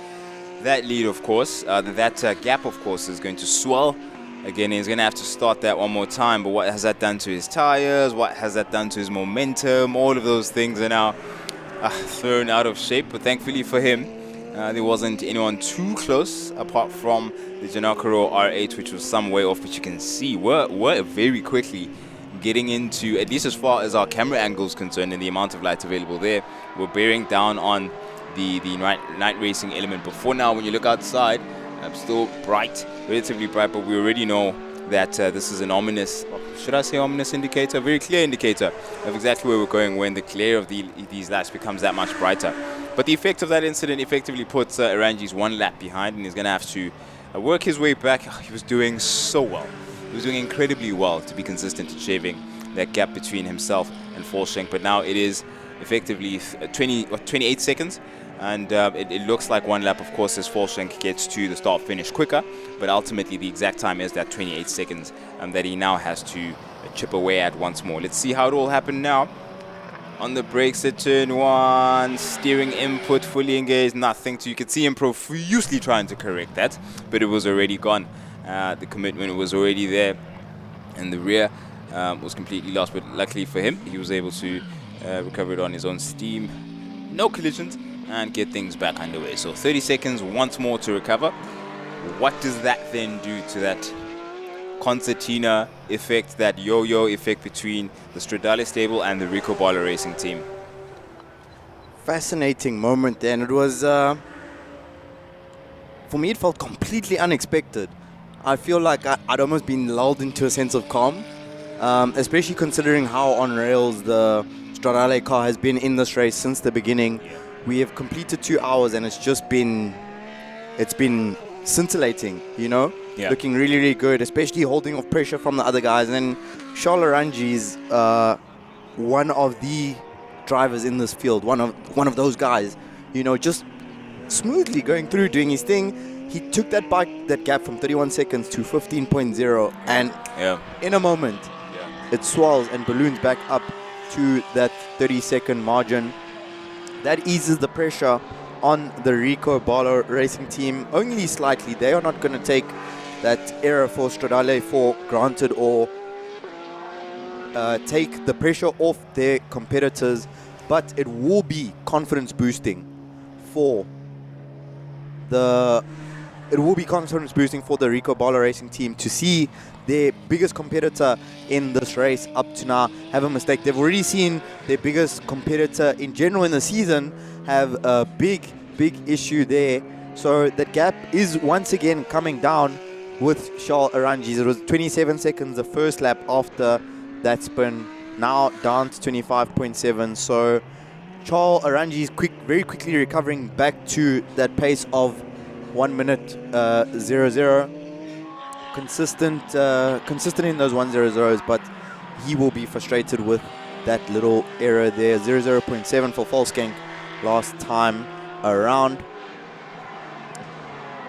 That lead, of course, that gap, of course, is going to swell. Again, he's going to have to start that one more time. But what has that done to his tires? What has that done to his momentum? All of those things are now thrown out of shape. But thankfully for him, there wasn't anyone too close apart from the Janakaro R8, which was some way off. But you can see we're very quickly getting into, at least as far as our camera angle is concerned and the amount of light available there, we're bearing down on the night racing element. But for now, when you look outside, still bright, relatively bright, but we already know that this is an ominous, should I say ominous indicator? A very clear indicator of exactly where we're going when the glare of these lights becomes that much brighter. But the effect of that incident effectively puts Arangis one lap behind, and he's going to have to work his way back. He was doing so well. He was doing incredibly well to be consistent in shaving that gap between himself and Volschenk. But now it is effectively 28 seconds. And it looks like one lap, of course, as Volschenk gets to the start-finish quicker. But ultimately, the exact time is that 28 seconds that he now has to chip away at once more. Let's see how it all happened now. On the brakes at turn 1, steering input fully engaged, nothing. So you could see him profusely trying to correct that, but it was already gone. The commitment was already there, and the rear was completely lost. But luckily for him, he was able to recover it on his own steam. No collisions, and get things back underway. So 30 seconds once more to recover. What does that then do to that concertina effect, that yo-yo effect between the Stradale stable and the Rico Baller Racing team? Fascinating moment, and it was, for me, it felt completely unexpected. I feel like I'd almost been lulled into a sense of calm, especially considering how on rails the Stradale car has been in this race since the beginning. We have completed 2 hours, and it's been scintillating, looking really, really good, especially holding off pressure from the other guys. And then Charles Ranji is one of the drivers in this field, one of those guys, just smoothly going through, doing his thing. He took that gap from 31 seconds to 15.0, and in a moment, it swells and balloons back up to that 30-second margin. That eases the pressure on the Rico Baller Racing team only slightly. They are not going to take that error for Stradale for granted or take the pressure off their competitors, but it will be confidence boosting for the Rico Baller Racing team to see their biggest competitor in this race up to now have a mistake. They've already seen their biggest competitor in general in the season have a big big issue there. So that gap is once again coming down with Charles Arangis. It was 27 seconds the first lap after that spin, now down to 25.7. So Charles Arangis very quickly recovering back to that pace of 1 minute 00. Consistent in those 1:00s, but he will be frustrated with that little error there. 00.7 for Volkswagen last time around.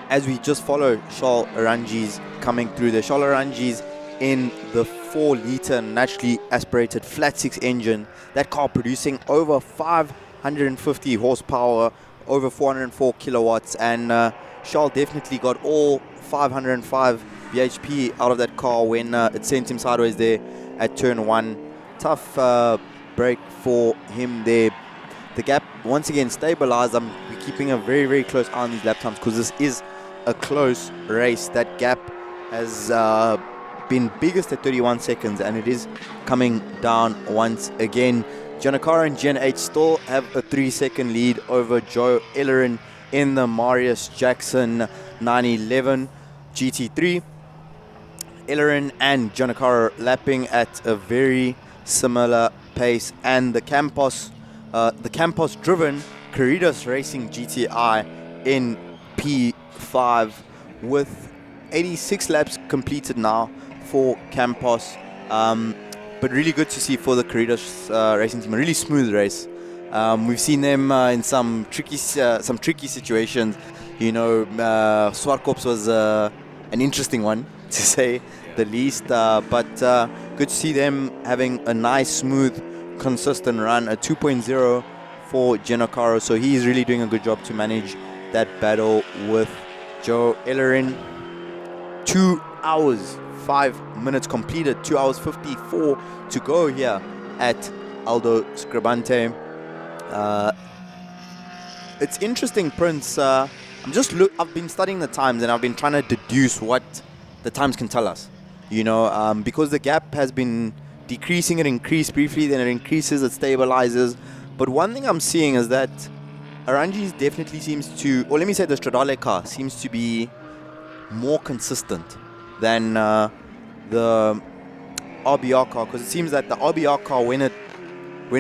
As we just follow Charles Arangis coming through there. Charles Arangis in the 4-liter naturally aspirated flat 6 engine. That car producing over 550 horsepower, over 404 kilowatts, and Charles definitely got all 505 bhp out of that car when it sent him sideways there at turn 1. Tough break for him there. The gap once again stabilized. We're keeping a very, very close eye on these lap times because this is a close race. That gap has been biggest at 31 seconds and it is coming down once again. Giancarlo and Gen 8 still have a 3-second lead over Joe Ellerin in the Marius Jackson 911 GT3. Ellerin and Giancarlo lapping at a very similar pace, and the Campos driven Corridos Racing GTI in P5 with 86 laps completed now for Campos. But really good to see for the Corridos Racing team. A really smooth race. We've seen them in some tricky situations. You know, Swarkops was an interesting one, to say the least. But good to see them having a nice, smooth, consistent run. A 2.0 for Giancarlo. So he's really doing a good job to manage that battle with Joe Ellerin. 2 hours, 5 minutes completed. 2 hours 54 to go here at Aldo Scribante. It's interesting, Prince. I've been studying the times and I've been trying to deduce what the times can tell us. You know, because the gap has been decreasing, it increased briefly, then it increases, it stabilizes. But one thing I'm seeing is that Arangis definitely seems to, or let me say the Stradale car seems to be more consistent than the RBR car, because it seems that the RBR car, when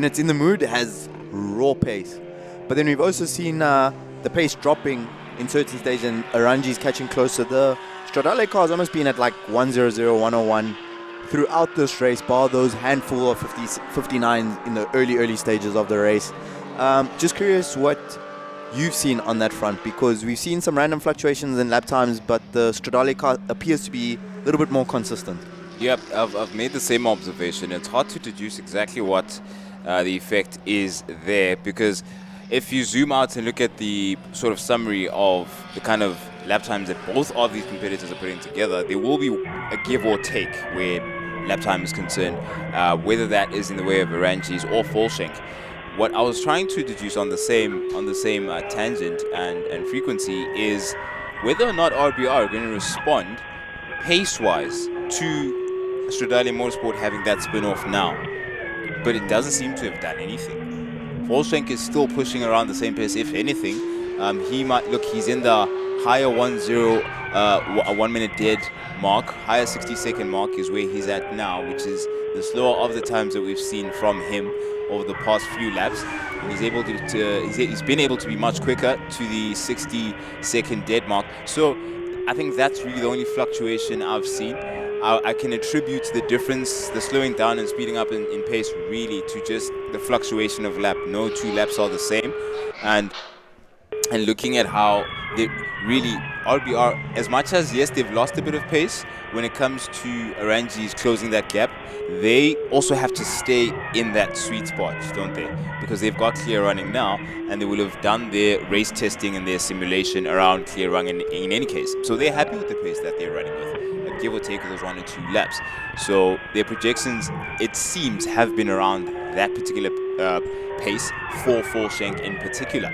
it's in the mood, has raw pace. But then we've also seen the pace dropping in certain stages and Arangis catching closer. The Stradale car has almost been at like 100, 101 throughout this race, bar those handful of 59s in the early stages of the race. Just curious what you've seen on that front, because we've seen some random fluctuations in lap times, but the Stradale car appears to be a little bit more consistent. Yep, I've made the same observation. It's hard to deduce exactly what the effect is there, because if you zoom out and look at the sort of summary of the kind of lap times that both of these competitors are putting together, there will be a give or take where lap time is concerned, whether that is in the way of Arangis or Volkswagen. What I was trying to deduce on the same tangent and frequency is whether or not RBR are going to respond pace-wise to Stradale Motorsport having that spin-off now. But it doesn't seem to have done anything. Volkswagen is still pushing around the same pace, if anything. He's in the higher 1 minute dead mark, higher 60-second mark is where he's at now, which is the slower of the times that we've seen from him over the past few laps. And he's been able to be much quicker to the 60-second dead mark. So I think that's really the only fluctuation I've seen. I can attribute the difference, the slowing down and speeding up in pace, really to just the fluctuation of lap. No two laps are the same. And looking at how they really, RBR, as much as, yes, they've lost a bit of pace when it comes to Arangis closing that gap, they also have to stay in that sweet spot, don't they? Because they've got clear running now, and they will have done their race testing and their simulation around clear running in any case. So they're happy with the pace that they're running with, give or take those 1 or 2 laps. So their projections, it seems, have been around that particular pace for Volkswagen in particular.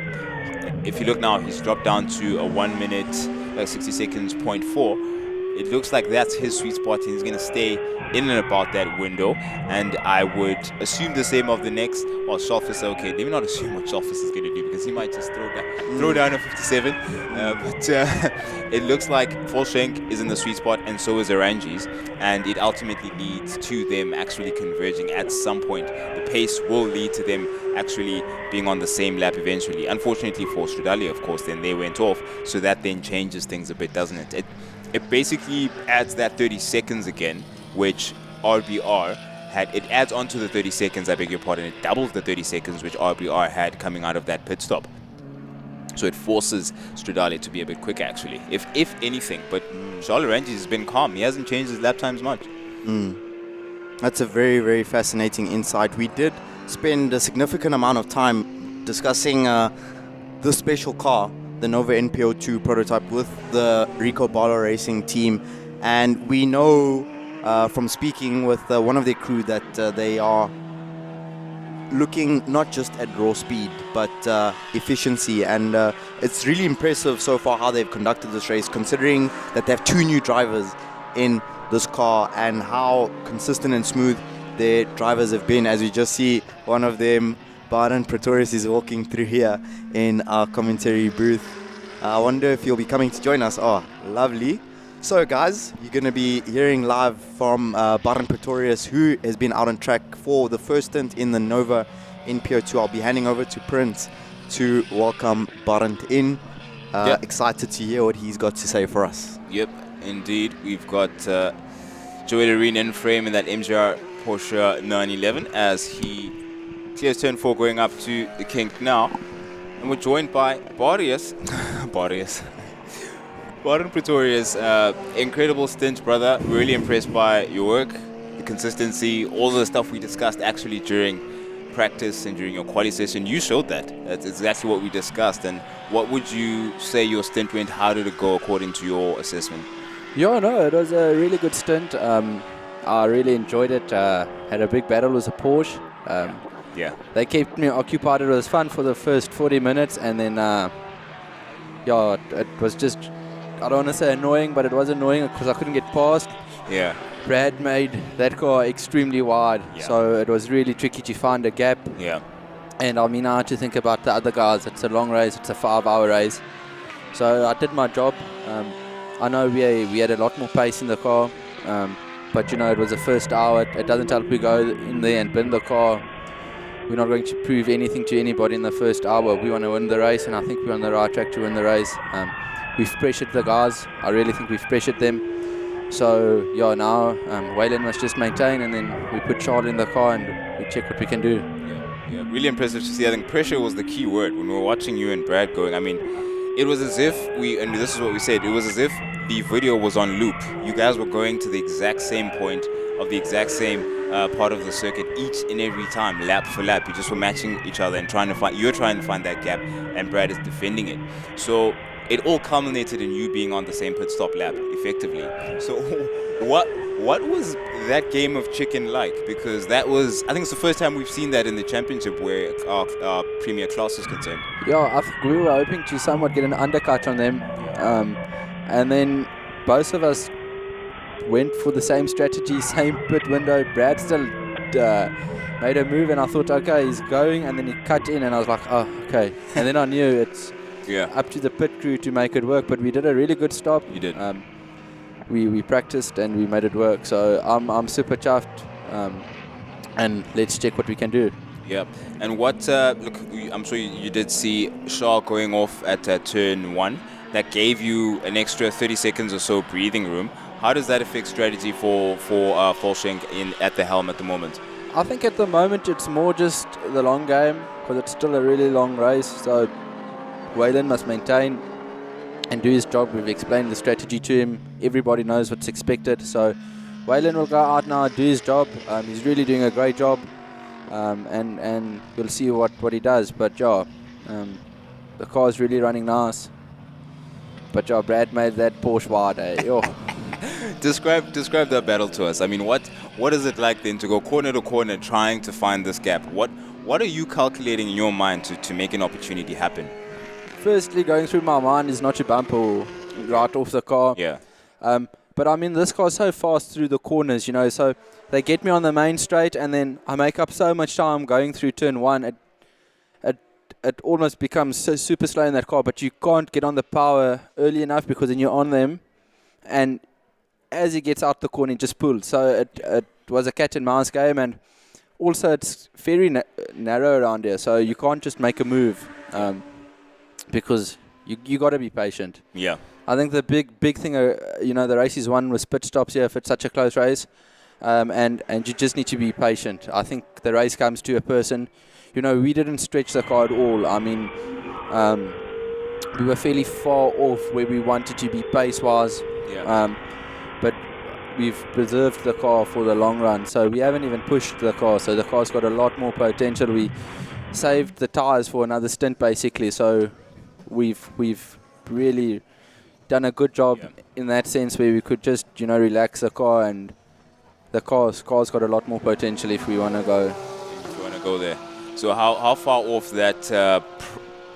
If you look now, he's dropped down to a 1 minute, 60 seconds, 0.4. it looks like that's his sweet spot, and he's going to stay in and about that window. And I would assume the same of the next. Or Shalfis, okay, let me not assume what Shalfis is going to do, because he might just throw down a 57. But it looks like Volshank is in the sweet spot, and so is Oranges, and it ultimately leads to them actually converging at some point. The pace will lead to them actually being on the same lap eventually. Unfortunately for Stradale, of course, then they went off, so that then changes things a bit, doesn't it? It basically adds that 30 seconds again, which RBR had. It adds on to the 30 seconds, I beg your pardon. It doubles the 30 seconds which RBR had coming out of that pit stop. So it forces Stradale to be a bit quicker, actually, if anything. But Charles Oranges has been calm. He hasn't changed his lap times much. That's a very, very fascinating insight. We did spend a significant amount of time discussing this special car, the Nova NPO2 prototype, with the Rico Bala Racing team. And we know from speaking with one of their crew that they are looking not just at raw speed, but efficiency. And it's really impressive so far how they've conducted this race, considering that they have 2 new drivers in this car and how consistent and smooth their drivers have been. As we just see one of them, Baron Pretorius, is walking through here in our commentary booth. I wonder if you'll be coming to join us. Oh, lovely. So guys, you're going to be hearing live from Baron Pretorius, who has been out on track for the first stint in the Nova NPO2. I'll be handing over to Prince to welcome Baron in. Excited to hear what he's got to say for us. Yep, indeed. We've got Joel Arena in frame in that MGR Porsche 911 as he clears turn 4 going up to the kink now. And we're joined by Baron Pretorius. Incredible stint, brother. Really impressed by your work, the consistency, all the stuff we discussed actually during practice and during your quali session. You showed that. That's exactly what we discussed. And what would you say your stint went? How did it go according to your assessment? Yeah, no, it was a really good stint. I really enjoyed it. Had a big battle with a Porsche. Yeah. They kept me occupied. It was fun for the first 40 minutes, and then it was just, I don't want to say annoying, but it was annoying because I couldn't get past. Yeah. Brad made that car extremely wide, so it was really tricky to find a gap. Yeah. And I mean, I had to think about the other guys. It's a long race. It's a 5-hour race. So I did my job. I know we had a lot more pace in the car, but you know, it was the first hour. It doesn't help we go in there and bin the car. We're not going to prove anything to anybody in the first hour. We want to win the race, and I think we're on the right track to win the race. We've pressured the guys. I really think we've pressured them. So yeah, now Waylon must just maintain, and then we put Charlie in the car and we check what we can do. Yeah, really impressive to see. I think pressure was the key word when we were watching you and Brad going. I mean, it was as if and this is what we said, it was as if the video was on loop. You guys were going to the exact same point of the exact same part of the circuit each and every time, lap for lap. You just were matching each other and you're trying to find that gap, and Brad is defending it. So it all culminated in you being on the same pit stop lap, effectively. So what was that game of chicken like? Because that was, I think it's the first time we've seen that in the championship where our premier class is concerned. Yeah, I think we were hoping to somewhat get an undercut on them. And then both of us went for the same strategy, same pit window. Brad still made a move, and I thought, okay, he's going, and then he cut in, and I was like, oh, okay. And then I knew it's up to the pit crew to make it work, but we did a really good stop. You did. We practiced and we made it work, so I'm super chuffed, and let's check what we can do. Yeah, and what, look, I'm sure you did see Shaw going off at turn 1. That gave you an extra 30 seconds or so breathing room. How does that affect strategy for Volshank at the helm at the moment? I think at the moment it's more just the long game, because it's still a really long race, so Waylon must maintain and do his job. We've explained the strategy to him. Everybody knows what's expected, so Waylon will go out now and do his job. He's really doing a great job, and we'll see what he does. But yeah, the car's really running nice. But yeah, Brad made that Porsche wide. Yo. Describe that battle to us. I mean, what is it like then to go corner to corner trying to find this gap? What are you calculating in your mind to make an opportunity happen? Firstly, going through my mind is not to bump or right off the car. Yeah. But I mean, this car's so fast through the corners, you know, so they get me on the main straight, and then I make up so much time going through turn one. It almost becomes so super slow in that car, but you can't get on the power early enough because then you're on them. And as he gets out the corner, he just pulls. So it was a cat and mouse game, and also it's very narrow around here, so you can't just make a move because you got to be patient. Yeah. I think the big thing, you know, the race is won with pit stops here if it's such a close race, and you just need to be patient. I think the race comes to a person. You know, we didn't stretch the car at all. I mean, we were fairly far off where we wanted to be pace-wise, but we've preserved the car for the long run, so we haven't even pushed the car, so the car's got a lot more potential. We saved the tyres for another stint, basically, so we've really done a good job in that sense where we could just, you know, relax the car, and the car's got a lot more potential if we want to go. If you want to go there. So how far off that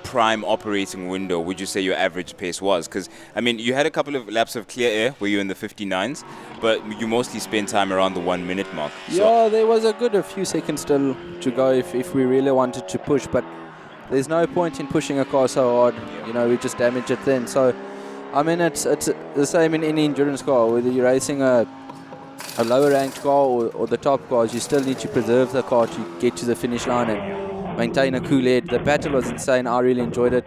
prime operating window would you say your average pace was? Because, I mean, you had a couple of laps of clear air where you're in the 59s, but you mostly spent time around the 1 minute mark. Yeah, there was a few seconds still to go if we really wanted to push, but there's no point in pushing a car so hard. You know, we just damage it then. So, I mean, it's the same in any endurance car, whether you're racing a lower ranked car or the top cars, you still need to preserve the car to get to the finish line and maintain a cool head. The battle was insane. I really enjoyed it.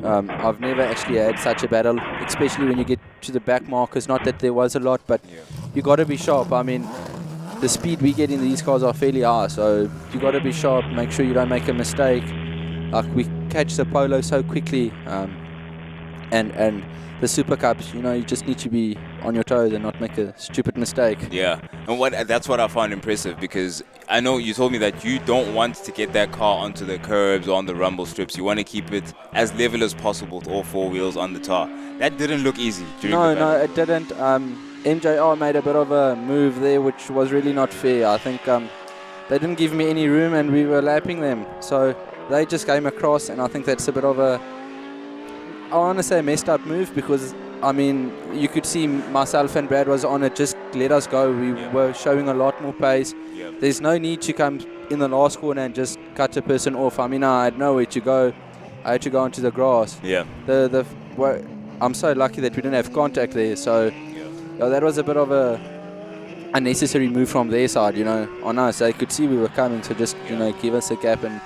I've never actually had such a battle, especially when you get to the back markers. Not that there was a lot, but you got to be sharp. I mean, the speed we get in these cars are fairly high, so you got to be sharp, make sure you don't make a mistake. Like, we catch the Polo so quickly, and the Super Cups, you know, you just need to be on your toes and not make a stupid mistake. Yeah, and that's what I found impressive, because I know you told me that you don't want to get that car onto the curbs or on the rumble strips. You want to keep it as level as possible with all four wheels on the tar. That didn't look easy during the battle. No, it didn't. MJR made a bit of a move there, which was really not fair. I think they didn't give me any room, and we were lapping them. So they just came across, and I think that's a bit of a, I want to say, a messed up move, because, I mean, you could see myself and Brad was on it, just let us go. We were showing a lot more pace. There's no need to come in the last corner and just cut a person off. I mean, I had nowhere to go. I had to go onto the grass. Yeah. I'm so lucky that we didn't have contact there. So that was a bit of a unnecessary move from their side, you know, on us. They could see we were coming, so just, you know, give us a gap and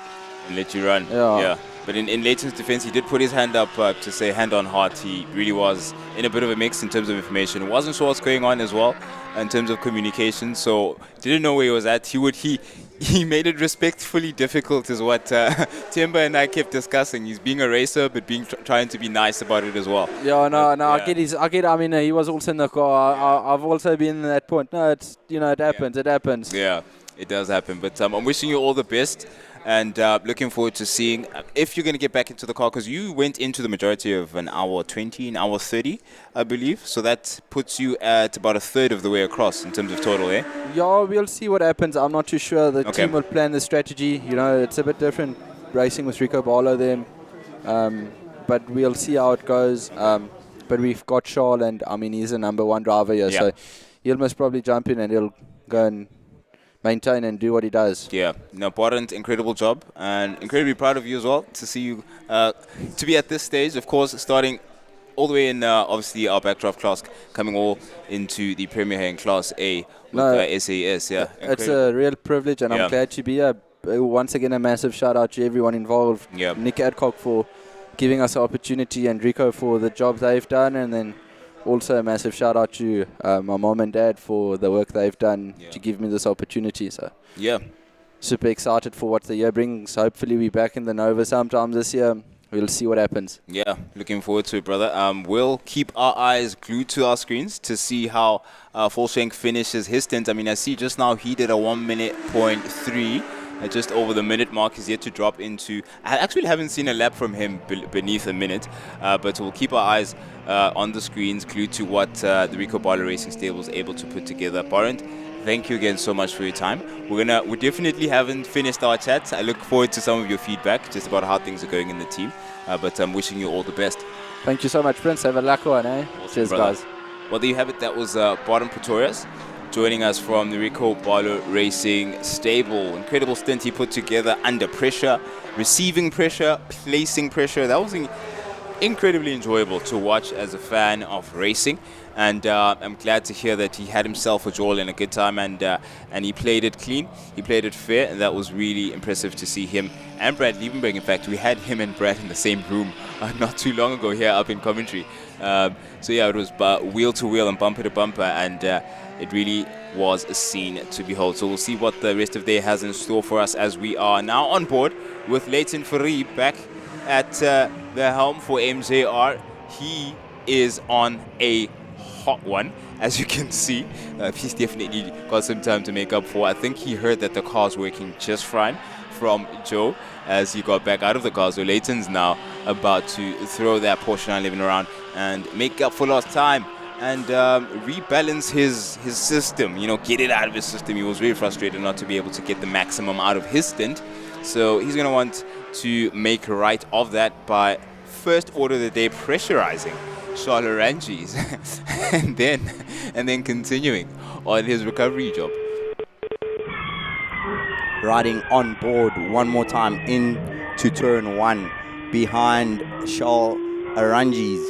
let you run. Yeah. But in Leighton's defense, he did put his hand up to say hand on heart. He really was in a bit of a mix in terms of information. Wasn't sure what's going on as well in terms of communication, so didn't know where he was at. He made it respectfully difficult, is what Themba and I kept discussing. He's being a racer, but trying to be nice about it as well. Yeah, I mean, he was also in the car. I've also been at that point. No, it's, you know, it happens. It happens. Yeah, it does happen. But I'm wishing you all the best. And looking forward to seeing if you're going to get back into the car, because you went into the majority of an hour 20, an hour 30, I believe. So that puts you at about a third of the way across in terms of total, eh? Yeah, we'll see what happens. I'm not too sure. The team will plan the strategy. You know, it's a bit different racing with Rico Barlow there. But we'll see how it goes. But we've got Charles, and I mean, he's a number one driver here. So he'll most probably jump in and he'll go and maintain and do what he does. Yeah, no, Barent, incredible job, and incredibly proud of you as well to see you to be at this stage. Of course, starting all the way in obviously our backdraft class, coming all into the Premier here in Class A with SAS. Yeah, it's a real privilege, and I'm glad to be here. Once again, a massive shout out to everyone involved. Nick Adcock for giving us the opportunity, and Rico for the job they've done, and then also a massive shout out to my mom and dad for the work they've done to give me this opportunity. So super excited for what the year brings. Hopefully we're back in the Nova sometime this year. We'll see what happens. Yeah, looking forward to it, brother. We'll keep our eyes glued to our screens to see how Volshank finishes his stint. I mean, I see just now he did a 1 minute point 3. Just over the minute mark. Is yet to drop into. I actually haven't seen a lap from him beneath a minute, but we'll keep our eyes on the screens, glued to what the Rico Barlow Racing Stable is able to put together. Barent, thank you again so much for your time. We definitely haven't finished our chat. I look forward to some of your feedback just about how things are going in the team. But I'm wishing you all the best. Thank you so much, Prince. Have a lucky one, eh? Awesome, Cheers, brother. guys. Well, there you have it. That was Bottom Pretorius joining us from the Rico Barlow Racing stable. Incredible stint he put together under pressure, receiving pressure, placing pressure. That was incredibly enjoyable to watch as a fan of racing. And I'm glad to hear that he had himself a jewel and a good time, and he played it clean, he played it fair, and that was really impressive to see him and Brad Liebenberg. In fact, we had him and Brad in the same room not too long ago here up in Coventry. So yeah, it was wheel to wheel and bumper to bumper, and it really was a scene to behold. So we'll see what the rest of the day has in store for us as we are now on board with Leighton Fourie back at the helm for MJR. He is on a hot one, as you can see. He's definitely got some time to make up for. I think he heard that the car's working just fine from Joe as he got back out of the car. So Leighton's now about to throw that Porsche 911 around and make up for lost time and rebalance his system, you know, get it out of his system. He was very frustrated not to be able to get the maximum out of his stint. So he's going to want to make right of that by first order of the day pressurizing Charles Ranges and then continuing on his recovery job. Riding on board one more time into turn one behind Charles Ranges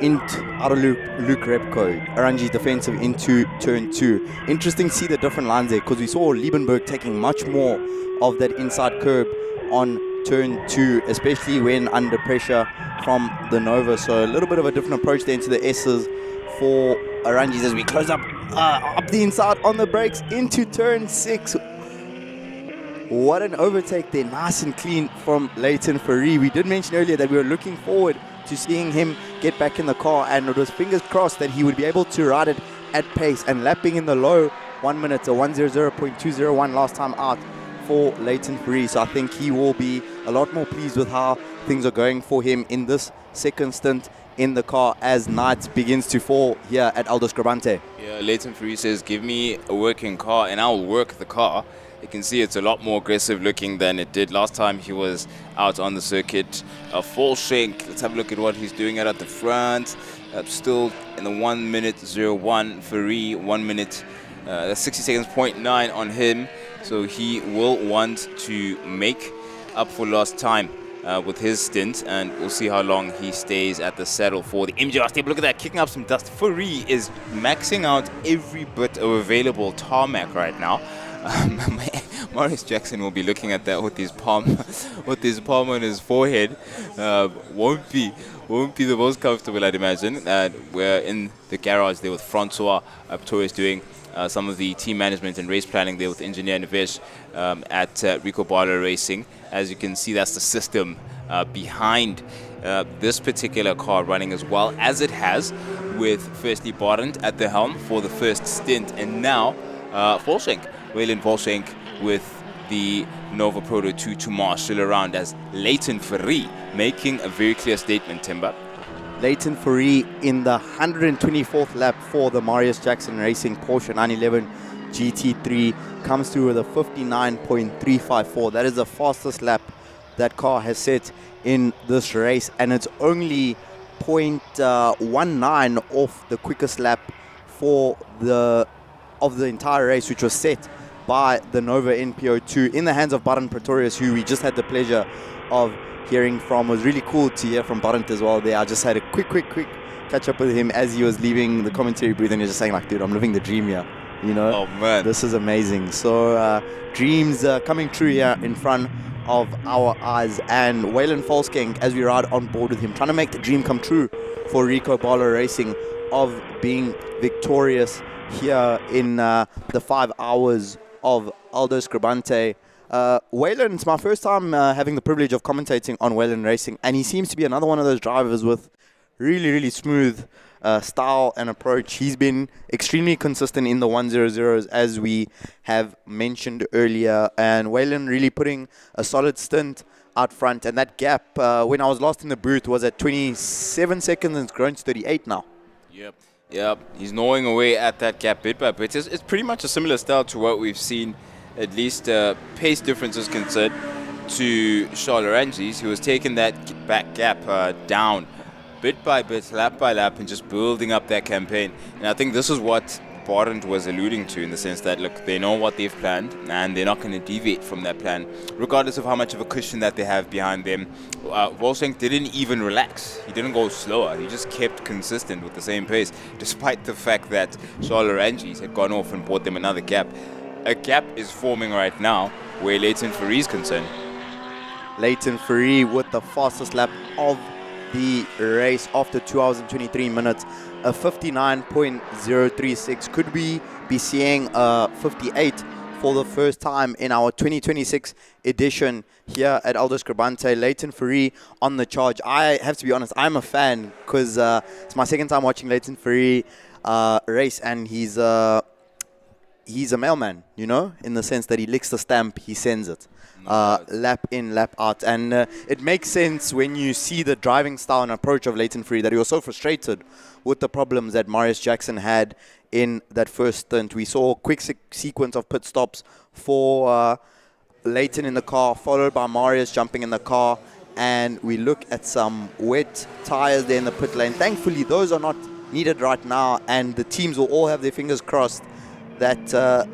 out of Luke Repko. Ranges defensive into turn two. Interesting to see the different lines there, because we saw Liebenberg taking much more of that inside curb on turn two, especially when under pressure from the Nova. So a little bit of a different approach there into the S's for Ranges as we close up the inside on the brakes into turn six. What an overtake there, nice and clean from Leighton Fourie. We did mention earlier that we were looking forward to seeing him get back in the car, and it was fingers crossed that he would be able to ride it at pace, and lapping in the low 1 minute, a 1:00.201 last time out for Leighton Fourie. So I think he will be a lot more pleased with how things are going for him in this second stint in the car as night begins to fall here at Aldo Scribante. Yeah, Leighton Fourie says, give me a working car and I'll work the car. You can see it's a lot more aggressive looking than it did last time he was out on the circuit. A full shank. Let's have a look at what he's doing out at the front. Still in the 1:01 Fourie, 1 minute, that's 60 seconds, 0.9 on him. So he will want to make up for lost time with his stint, and we'll see how long he stays at the saddle for the MJR stable. Look at that, kicking up some dust. Fourie is maxing out every bit of available tarmac right now. Maurice Jackson will be looking at that with his palm on his forehead. Won't be the most comfortable, I'd imagine. We're in the garage there with Francois Pretorius doing some of the team management and race planning there with engineer Nevesh at Rico Barlow Racing. As you can see, that's the system behind this particular car running as well as it has, with firstly Barent at the helm for the first stint, and now Volshank, Waylon Volshank with the Nova Proto 2 to marshal around as Leighton Fourie making a very clear statement, Timber. Leighton Fourie in the 124th lap for the Marius Jackson Racing Porsche 911 GT3 comes through with a 59.354. That is the fastest lap that car has set in this race, and it's only 0.19 off the quickest lap of the entire race, which was set by the Nova NPO2 in the hands of Barent Pretorius, who we just had the pleasure of hearing from. It was really cool to hear from Barent as well there. I just had a quick catch up with him as he was leaving the commentary booth, and he was just saying like, dude, I'm living the dream here, you know. Oh man, this is amazing. So dreams coming true here in front of our eyes, and Waylon Volshank, as we ride on board with him, trying to make the dream come true for Rico Barlow Racing of being victorious here in the 5 hours of Aldo Scribante. Waylon, it's my first time having the privilege of commentating on Waylon Racing, and he seems to be another one of those drivers with really smooth style and approach. He's been extremely consistent in the 100s, as we have mentioned earlier, and Waylon really putting a solid stint out front, and that gap when I was last in the booth was at 27 seconds, and it's grown to 38 now. Yep, he's gnawing away at that gap bit by bit. It's pretty much a similar style to what we've seen, at least pace differences concerned, to Charles Ranges, who has taken that back gap down bit by bit, lap by lap, and just building up that campaign. And I think this is what Barend was alluding to, in the sense that, look, they know what they've planned and they're not going to deviate from that plan, regardless of how much of a cushion that they have behind them. Wolfgang didn't even relax. He didn't go slower. He just kept consistent with the same pace, despite the fact that Charles Orangis had gone off and bought them another gap. A gap is forming right now where Leighton Fourie is concerned. Leighton Fourie with the fastest lap of the race after 2 hours and 23 minutes, a 59.036. Could we be seeing a 58 for the first time in our 2026 edition here at Aldo Scribante? Leighton Fourie on the charge. I have to be honest, I'm a fan, because it's my second time watching Leighton Fourie race, and he's a mailman, you know, in the sense that he licks the stamp, he sends it. Lap in, lap out. And it makes sense when you see the driving style and approach of Leighton Fourie, that he was so frustrated with the problems that Marius Jackson had in that first stint. We saw a quick sequence of pit stops for Leighton in the car, followed by Marius jumping in the car, and we look at some wet tires there in the pit lane. Thankfully, those are not needed right now, and the teams will all have their fingers crossed that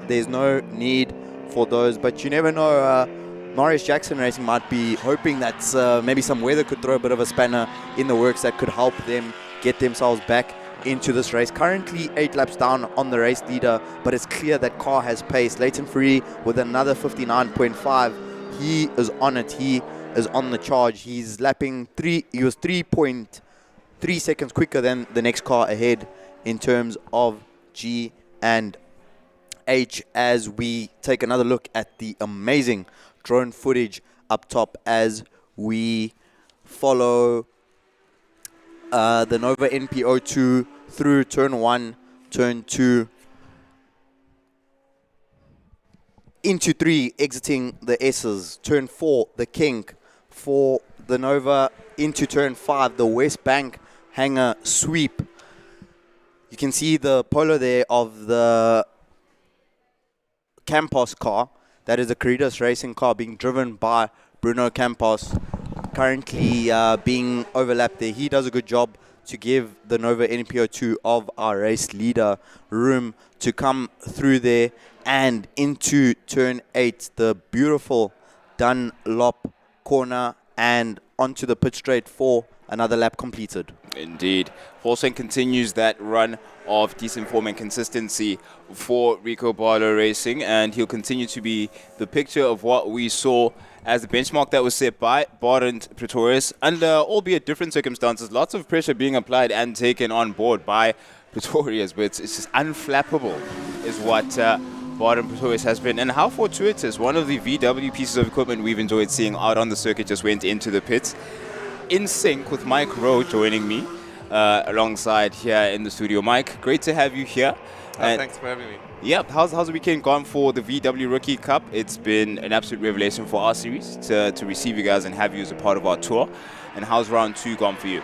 there's no need for those. But you never know, Marius Jackson Racing might be hoping that maybe some weather could throw a bit of a spanner in the works that could help them get themselves back into this race. Currently 8 laps down on the race leader, but it's clear that car has pace. Leighton Fourie with another 59.5. He is on it. He is on the charge. He's lapping he was 3.3 seconds quicker than the next car ahead in terms of G and H, as we take another look at the amazing drone footage up top as we follow the Nova NPO2 through turn 1, turn 2, into 3, exiting the S's, turn 4, the kink for the Nova, into turn 5, the West Bank hanger sweep. You can see the polo there of the Campos car. That is a Caritas Racing car being driven by Bruno Campos, currently being overlapped there. He does a good job to give the Nova NPO2 of our race leader room to come through there, and into turn 8, the beautiful Dunlop corner, and onto the pit straight for another lap completed. Indeed. Volkswagen continues that run of decent form and consistency for Rico Barlow Racing, and he'll continue to be the picture of what we saw as the benchmark that was set by Barend Pretorius under, albeit different circumstances, lots of pressure being applied and taken on board by Pretorius, but it's just unflappable is what Barend Pretorius has been. And how fortuitous, one of the VW pieces of equipment we've enjoyed seeing out on the circuit just went into the pits, in sync with Mike Rowe joining me alongside here in the studio. Mike, great to have you here. Thanks for having me. Yeah, how's the weekend gone for the VW Rookie Cup? It's been an absolute revelation for our series to receive you guys and have you as a part of our tour. And how's round 2 gone for you?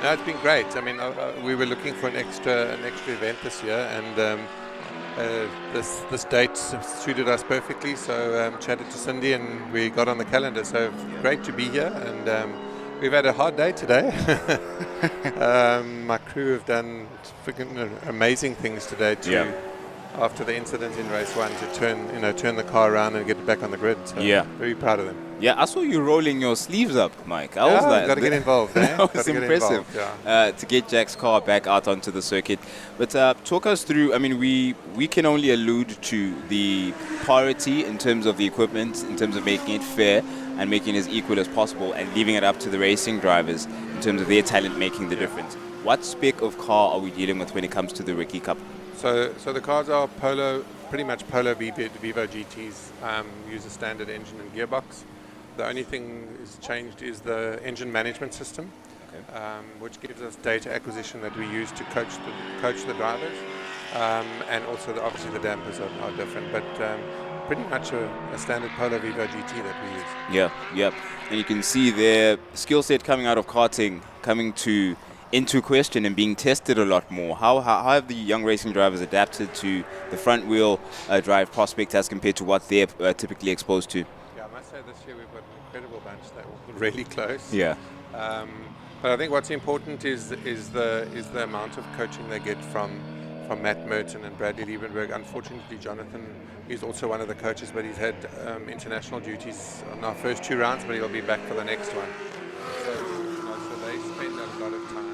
No, it's been great. I mean, we were looking for an extra event this year, and this date suited us perfectly. So chatted to Cindy, and we got on the calendar. So great to be here, and we've had a hard day today. My crew have done freaking amazing things today after the incident in race 1 to turn the car around and get it back on the grid. So very proud of them. Yeah, I saw you rolling your sleeves up, Mike. Got to get involved. That was impressive to get Jack's car back out onto the circuit. But talk us through, I mean, we can only allude to the parity in terms of the equipment, in terms of making it fair and making it as equal as possible, and leaving it up to the racing drivers in terms of their talent making the difference. What spec of car are we dealing with when it comes to the Rookie Cup? So the cars are pretty much Polo Vivo GTs, use a standard engine and gearbox. The only thing is changed is the engine management system, which gives us data acquisition that we use to coach the drivers, and also obviously the dampers are different, but pretty much a standard Polo Vivo GT that we use. Yeah. And you can see their skill set coming out of karting coming into question and being tested a lot more. How have the young racing drivers adapted to the front wheel drive prospect as compared to what they're typically exposed to? Yeah, I must say this year we've got incredible bunch. They're all really close. Yeah. But I think what's important is the amount of coaching they get from Matt Merton and Bradley Liebenberg. Unfortunately, Jonathan is also one of the coaches, but he's had international duties on our first 2 rounds, but he'll be back for the next one. So they spend a lot of time.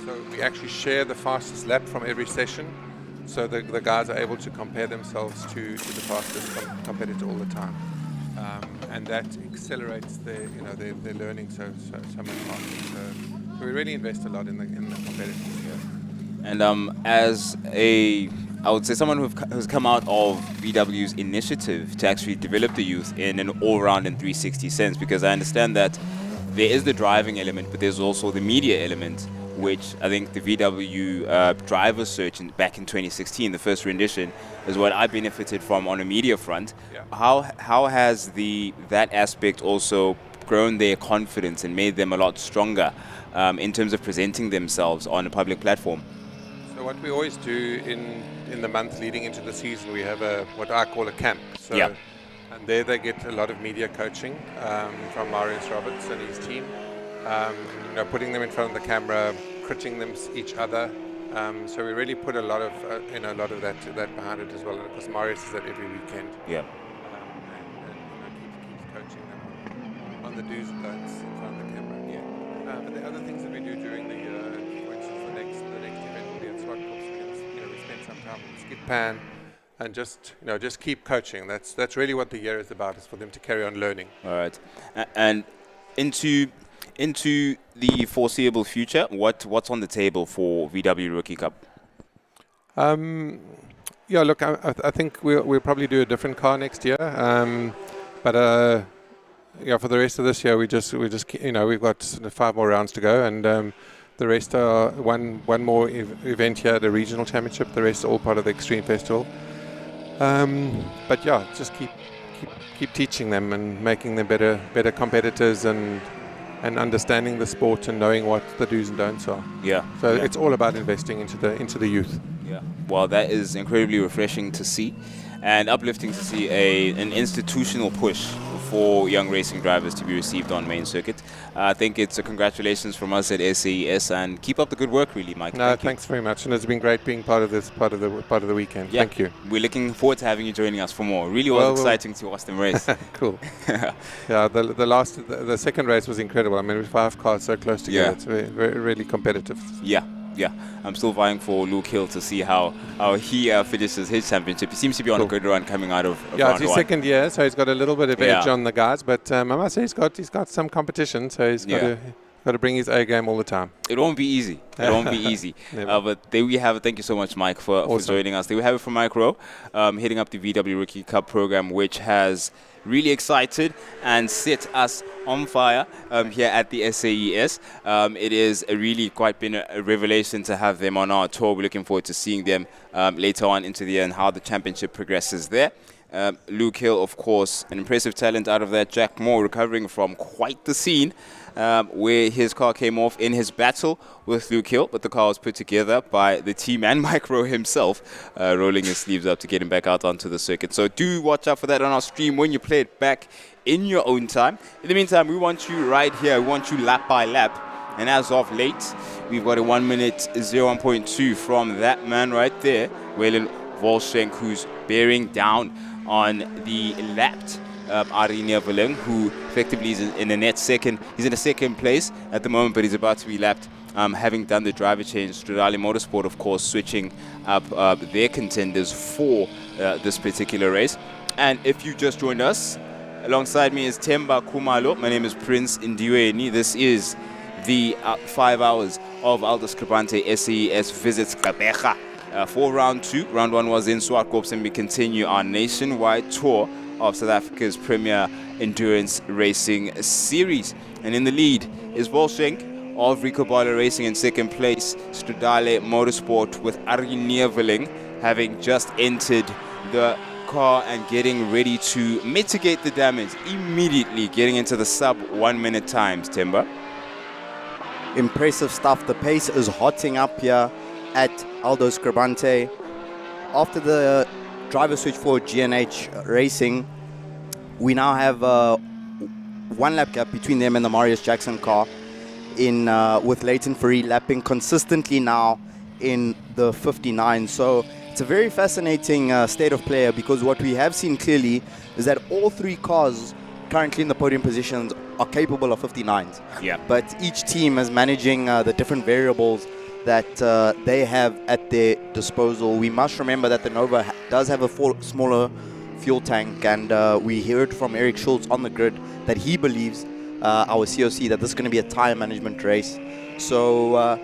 So we actually share the fastest lap from every session, so the guys are able to compare themselves to the fastest competitor all the time. And that accelerates their learning so much faster. So we really invest a lot in the competitors here. And I would say someone who's come out of VW's initiative to actually develop the youth in an all-round and 360 sense, because I understand that there is the driving element, but there's also the media element, which I think the VW driver search back in 2016, the first rendition, is what I benefited from on a media front. Yeah. How has that aspect also grown their confidence and made them a lot stronger in terms of presenting themselves on a public platform? So what we always do in the month leading into the season, we have what I call a camp. So, yeah. And there they get a lot of media coaching from Marius Roberts and his team. Putting them in front of the camera, critting them each other. So we really put a lot of that behind it as well. And of course, Marius is at every weekend. Yeah. And keeps coaching them on the do's and don'ts in front of the camera. Yeah. But the other things that we do during the year, for instance, the next event will be at Swartkops. We spend some time on the skid pan. And just keep coaching. That's really what the year is about. Is for them to carry on learning. All right, and into the foreseeable future, what's on the table for VW Rookie Cup? Yeah, look, I think we'll probably do a different car next year. But for the rest of this year, we just we've got 5 more rounds to go, and the rest are one more event here, the regional championship. The rest are all part of the Extreme Festival. But yeah, just keep teaching them and making them better competitors and understanding the sport and knowing what the do's and don'ts are. Yeah. So it's all about investing into the youth. Yeah. Well, that is incredibly refreshing to see, and uplifting to see an institutional push for young racing drivers to be received on main circuit. I think it's a congratulations from us at SAES, and keep up the good work, really, Mike. No, thanks very much, and it's been great being part of this part of the weekend. Yeah. Thank you. We're looking forward to having you joining us for more. Really was exciting to watch them race. Cool. Yeah, the second race was incredible. I mean, with 5 cars so close together, Yeah. it's very, really competitive. Yeah. I'm still vying for Luke Hill to see how he finishes his championship. He seems to be on a good run coming out of round it's his 1. second year, so he's got a little bit of edge on the guys. But I must say he's got some competition, so he's got to bring his A game all the time. It won't be easy. But there we have it. Thank you so much, Mike, for joining us. There we have it from Mike Rowe, heading up the VW Rookie Cup program, which has really excited and set us on fire here at the SAES. It is really quite been a revelation to have them on our tour. We're looking forward to seeing them later on into the year and how the championship progresses there. Luke Hill, of course, an impressive talent out of that. Jack Moore recovering from quite the scene where his car came off in his battle with Luke Hill, but the car was put together by the team and Mike Rowe himself, rolling his sleeves up to get him back out onto the circuit. So do watch out for that on our stream when you play it back in your own time. In the meantime, we want you right here. We want you lap by lap. And as of late, we've got a 1 minute 01.2 from that man right there, Waylon Volshenk, who's bearing down on the lapped Ari Neveling, who effectively is in a net second. He's in a second place at the moment, but he's about to be lapped, having done the driver change. Stradale Motorsport, of course, switching up their contenders for this particular race. And if you just joined us, alongside me is Temba Kumalo. My name is Prince Indiweni. This is the 5 hours of Aldo Scribante SAES visits Gqeberha for round 2. Round 1 was in Swartkops, and we continue our nationwide tour of South Africa's premier endurance racing series. And in the lead is Volshenk of Rico Bala Racing. In second place, Stradale Motorsport with Ari Neveling having just entered the car and getting ready to mitigate the damage, immediately getting into the sub 1 minute times. Timber. Impressive stuff. The pace is hotting up here at Aldo Scribante. After the driver switch for GNH Racing, we now have one lap gap between them and the Marius Jackson car in with Leighton Fourie lapping consistently now in the 59. So it's a very fascinating state of play, because what we have seen clearly is that all three cars currently in the podium positions are capable of 59s. Yeah. But each team is managing the different variables that they have at their disposal. We must remember that the Nova does have a smaller fuel tank, and we heard from Eric Schultz on the grid that he believes, our COC, that this is going to be a tire management race. So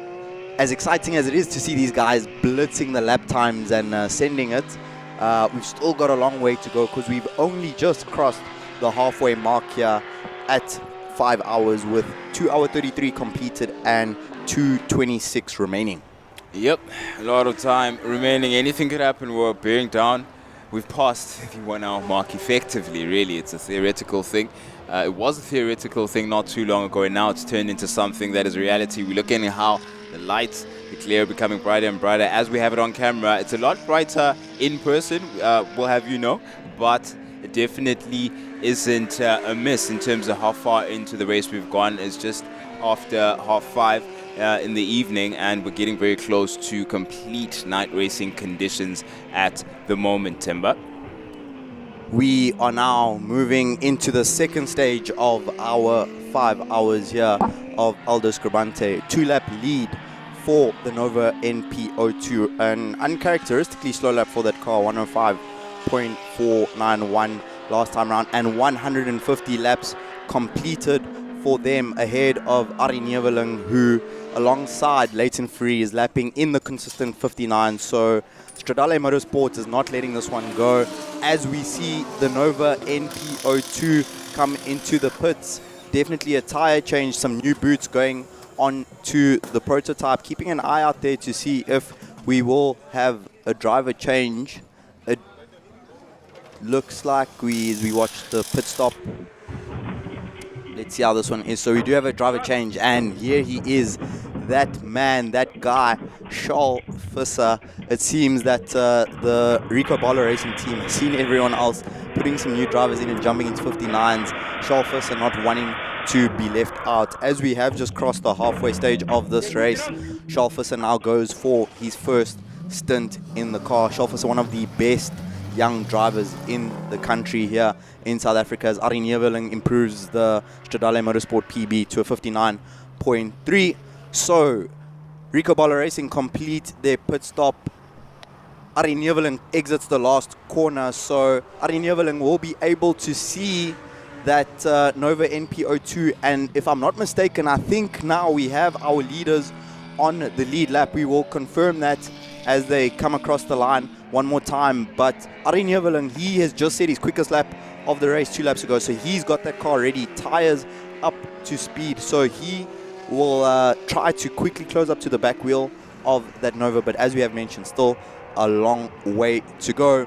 as exciting as it is to see these guys blitzing the lap times and sending it, we've still got a long way to go, because we've only just crossed the halfway mark here at 5 hours, with 2 hour 33 completed and 2:26 remaining. Yep, a lot of time remaining. Anything could happen. We're bearing down. We've passed the 1 hour mark effectively, really. It's a theoretical thing. It was a theoretical thing not too long ago, and now it's turned into something that is reality. We're looking at how the lights, the glare becoming brighter and brighter as we have it on camera. It's a lot brighter in person, we'll have you know, but it definitely isn't a miss in terms of how far into the race we've gone. It's just after 5:30 in the evening, and we're getting very close to complete night racing conditions at the moment, Timber. We are now moving into the second stage of our 5 hours here of Aldo Scribante. 2-lap lead for the Nova NP02. An uncharacteristically slow lap for that car, 105.491 last time round, and 150 laps completed for them ahead of Ari Neveling, who alongside Leighton Fourie is lapping in the consistent 59. So Stradale Motorsport is not letting this one go, as we see the Nova NP02 come into the pits. Definitely a tire change, some new boots going on to the prototype. Keeping an eye out there to see if we will have a driver change. It looks like as we watch the pit stop. Let's see how this one is. So we do have a driver change, and here he is, that man, that guy, Charles Visser. It seems that the Rico Bala Racing team has seen everyone else putting some new drivers in and jumping into 59s. Charles Visser not wanting to be left out. As we have just crossed the halfway stage of this race, Charles Visser now goes for his first stint in the car. Charles Visser, one of the best young drivers in the country here in South Africa, as Ari Neveling improves the Stradale Motorsport PB to a 59.3. So Rico Bala Racing complete their pit stop. Ari Neveling exits the last corner, so Ari Neveling will be able to see that Nova NP02, and if I'm not mistaken, I think now we have our leaders on the lead lap. We will confirm that as they come across the line one more time. But Ari Neveling, he has just set his quickest lap of the race 2 laps ago, so he's got that car ready, tires up to speed, so he will try to quickly close up to the back wheel of that Nova. But as we have mentioned, still a long way to go.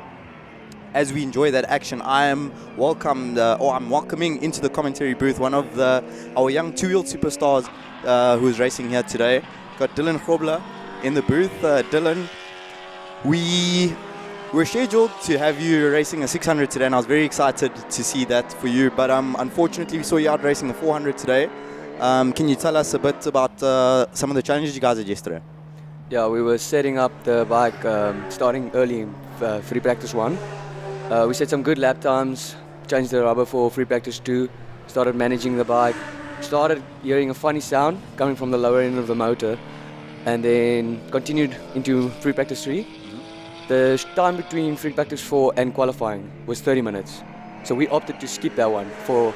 As we enjoy that action, I'm welcoming into the commentary booth one of our young two-wheeled superstars who is racing here today. Got Dylan Grobler in the booth. Dylan, we were scheduled to have you racing a 600 today, and I was very excited to see that for you. But unfortunately, we saw you out racing the 400 today. Can you tell us a bit about some of the challenges you guys had yesterday? Yeah, we were setting up the bike starting early in free practice 1. We set some good lap times, changed the rubber for free practice 2, started managing the bike, started hearing a funny sound coming from the lower end of the motor, and then continued into free practice 3. The time between free practice 4 and qualifying was 30 minutes. So we opted to skip that one to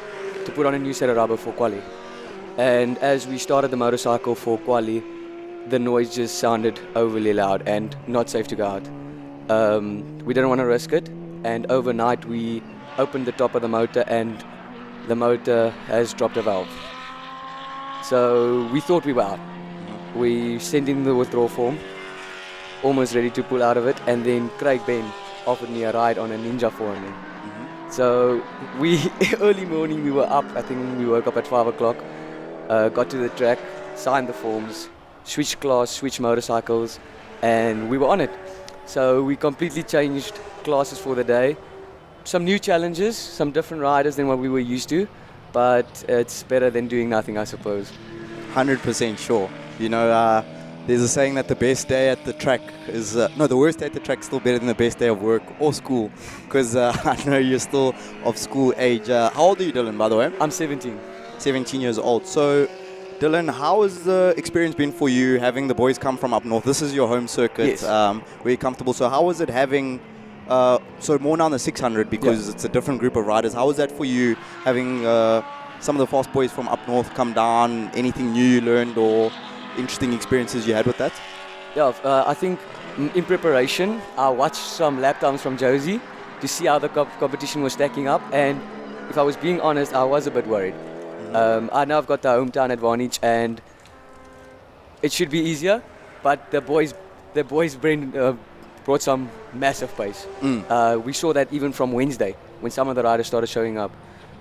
put on a new set of rubber for quali. And as we started the motorcycle for quali, the noise just sounded overly loud and not safe to go out. We didn't want to risk it, and overnight we opened the top of the motor and the motor has dropped a valve. So we thought we were out. We sent in the withdrawal form, almost ready to pull out of it, and then Craig Ben offered me a ride on a Ninja 400. So early morning we were up. I think we woke up at 5 o'clock, got to the track, signed the forms, switched class, switched motorcycles, and we were on it. So we completely changed classes for the day. Some new challenges, some different riders than what we were used to, but it's better than doing nothing, I suppose. 100% sure. You know, there's a saying that the best day at the track is, no, the worst day at the track is still better than the best day of work or school, because I know you're still of school age. How old are you, Dylan, by the way? I'm 17. 17 years old. So, Dylan, how has the experience been for you having the boys come from up north? This is your home circuit. Yes. Very comfortable. So how was it having, so more now on the 600 because it's a different group of riders. How was that for you having some of the fast boys from up north come down? Anything new you learned or interesting experiences you had with that? Yeah, I think in preparation, I watched some lap times from Josie to see how the competition was stacking up, and if I was being honest, I was a bit worried. I know I've got the hometown advantage and it should be easier, but the boys brought some massive pace. We saw that even from Wednesday when some of the riders started showing up.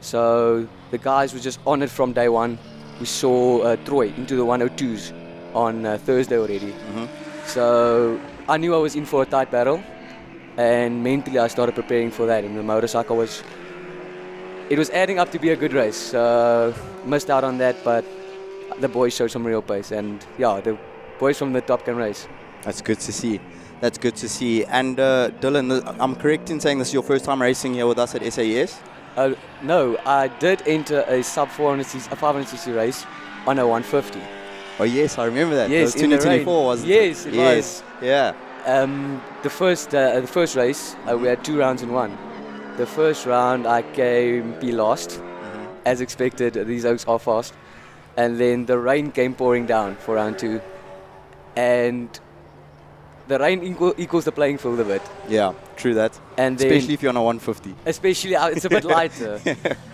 So the guys were just on it from day one. We saw Troy into the 102s on Thursday already. So I knew I was in for a tight battle, and mentally I started preparing for that, and the motorcycle was adding up to be a good race. Missed out on that, but the boys showed some real pace, and yeah, the boys from the top can race. That's good to see. That's good to see. And Dylan, I'm correct in saying this is your first time racing here with us at SAES? No, I did enter a sub 500cc race on a 150. Oh yes, I remember that. Yes, it was 2024, wasn't it? Yes, it was. Yeah. The first race, we had 2 rounds in one. The first round I came last, as expected. These oaks are fast, and then the rain came pouring down for round 2, and the rain equals the playing field a bit. Yeah, true that. And then, especially if you're on a 150. Especially it's a bit lighter.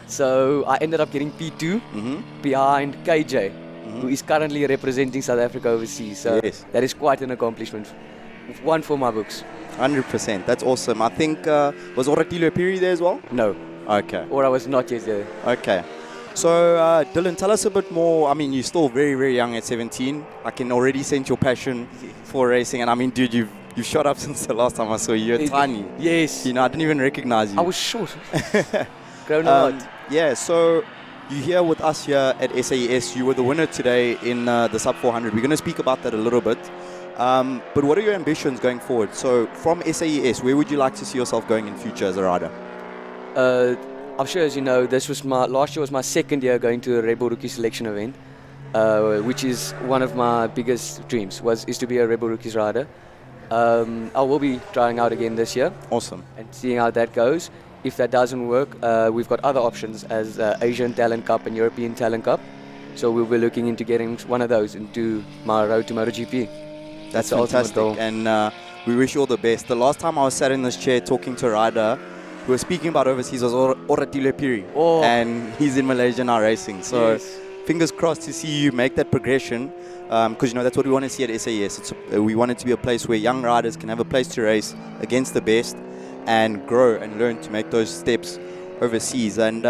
So I ended up getting P2 behind KJ, who is currently representing South Africa overseas. So that is quite an accomplishment. One for my books. 100%. That's awesome. I think, was Oratilo Piri there as well? No. Okay. Or I was not yet there. Okay. So, Dylan, tell us a bit more. I mean, you're still very, very young at 17. I can already sense your passion for racing. And I mean, dude, you've shot up since the last time I saw you. You're tiny. Yes. You know, I didn't even recognize you. I was short. Grown a lot. Yeah, so you're here with us here at SAES. You were the winner today in the sub 400. We're going to speak about that a little bit. But what are your ambitions going forward? So from SAES, where would you like to see yourself going in future as a rider? I'm sure, as you know, last year was my second year going to a Red Bull Rookie Selection event, which is one of my biggest dreams, is to be a Red Bull Rookies rider. I will be trying out again this year. Awesome. And seeing how that goes. If that doesn't work, we've got other options as Asian Talent Cup and European Talent Cup. So we'll be looking into getting one of those into my road to MotoGP. That's fantastic, and we wish you all the best. The last time I was sat in this chair talking to a rider who was speaking about overseas was Oratilo Piri, and he's in Malaysia now racing. So fingers crossed to see you make that progression, because you know that's what we want to see at SAES. We want it to be a place where young riders can have a place to race against the best and grow and learn to make those steps overseas. And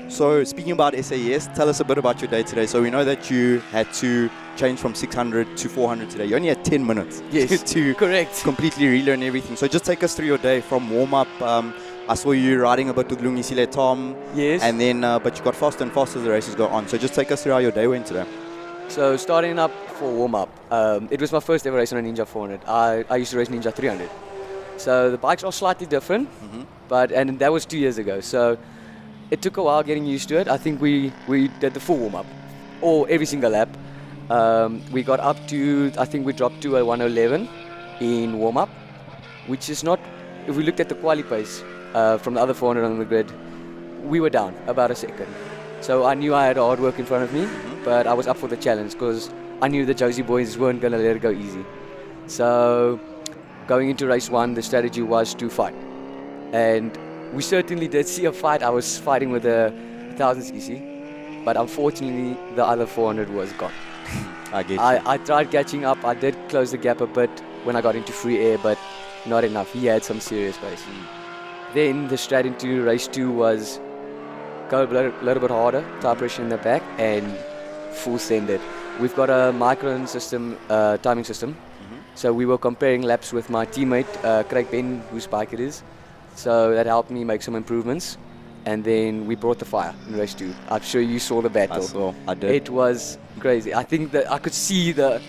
so speaking about SAES, tell us a bit about your day today. So we know that you had to change from 600 to 400 today. You only had 10 minutes to correct. Completely relearn everything. So just take us through your day from warm-up. I saw you riding a bit with Lungisile Tom. Yes. And then, but you got faster and faster as the races go on. So just take us through how your day went today. So starting up for warm-up, it was my first ever race on a Ninja 400. I used to race Ninja 300. So the bikes are slightly different, and that was 2 years ago. So it took a while getting used to it. I think we did the full warm-up, or every single lap. We got up to, I think we dropped to a 111 in warm-up, which is not, if we looked at the quali pace from the other 400 on the grid, we were down about a second. So I knew I had hard work in front of me, but I was up for the challenge because I knew the Josie boys weren't going to let it go easy. So going into race 1, the strategy was to fight. And we certainly did see a fight. I was fighting with a 1000cc, but unfortunately the other 400 was gone. I get you. I tried catching up. I did close the gap a bit when I got into free air, but not enough. He had some serious pace. Then the strat into race 2 was go a little bit harder, tire pressure in the back, and full send it. We've got a micron system, timing system. So we were comparing laps with my teammate, Craig Ben, whose bike it is. So that helped me make some improvements. and then we brought the fire in race 2. I'm sure you saw the battle. I did. It was crazy. I think that I could see the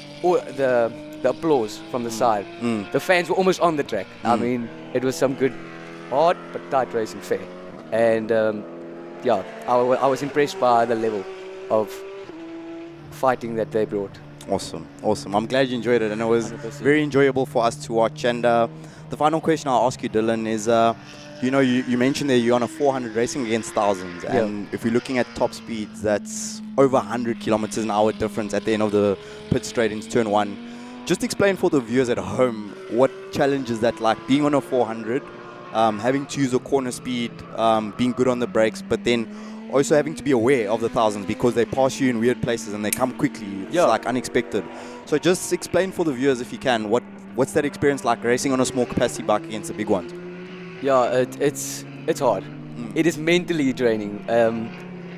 applause from the side. The fans were almost on the track. I mean, it was some good, hard but tight racing, fair. And yeah, I was impressed by the level of fighting that they brought. Awesome, awesome. I'm glad you enjoyed it, and it was 100%. very enjoyable for us to watch. And the final question I'll ask you, Dylan, is you mentioned that you're on a 400 racing against thousands, and if we're looking at top speeds, that's over 100 kilometers an hour difference at the end of the pit straight into turn 1. Just explain for the viewers at home what challenge is that like, being on a 400, having to use a corner speed, being good on the brakes, but then also having to be aware of the thousands because they pass you in weird places and they come quickly. It's like unexpected. So just explain for the viewers, if you can, what's that experience like racing on a small capacity bike against the big ones? Yeah, it's hard. It is mentally draining.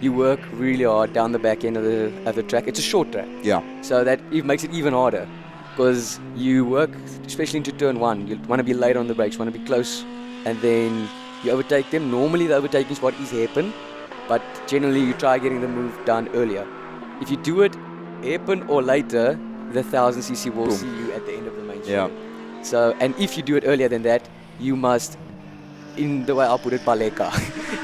You work really hard down the back end of the track. It's a short track. Yeah. So that it makes it even harder because you work, especially into turn 1. You want to be late on the brakes, want to be close, and then you overtake them. Normally the overtaking spot is hairpin, but generally you try getting the move done earlier. If you do it hairpin or later, the 1000cc will see you at the end of the main straight. So, and if you do it earlier than that, you must, in the way I'll put it, baleka.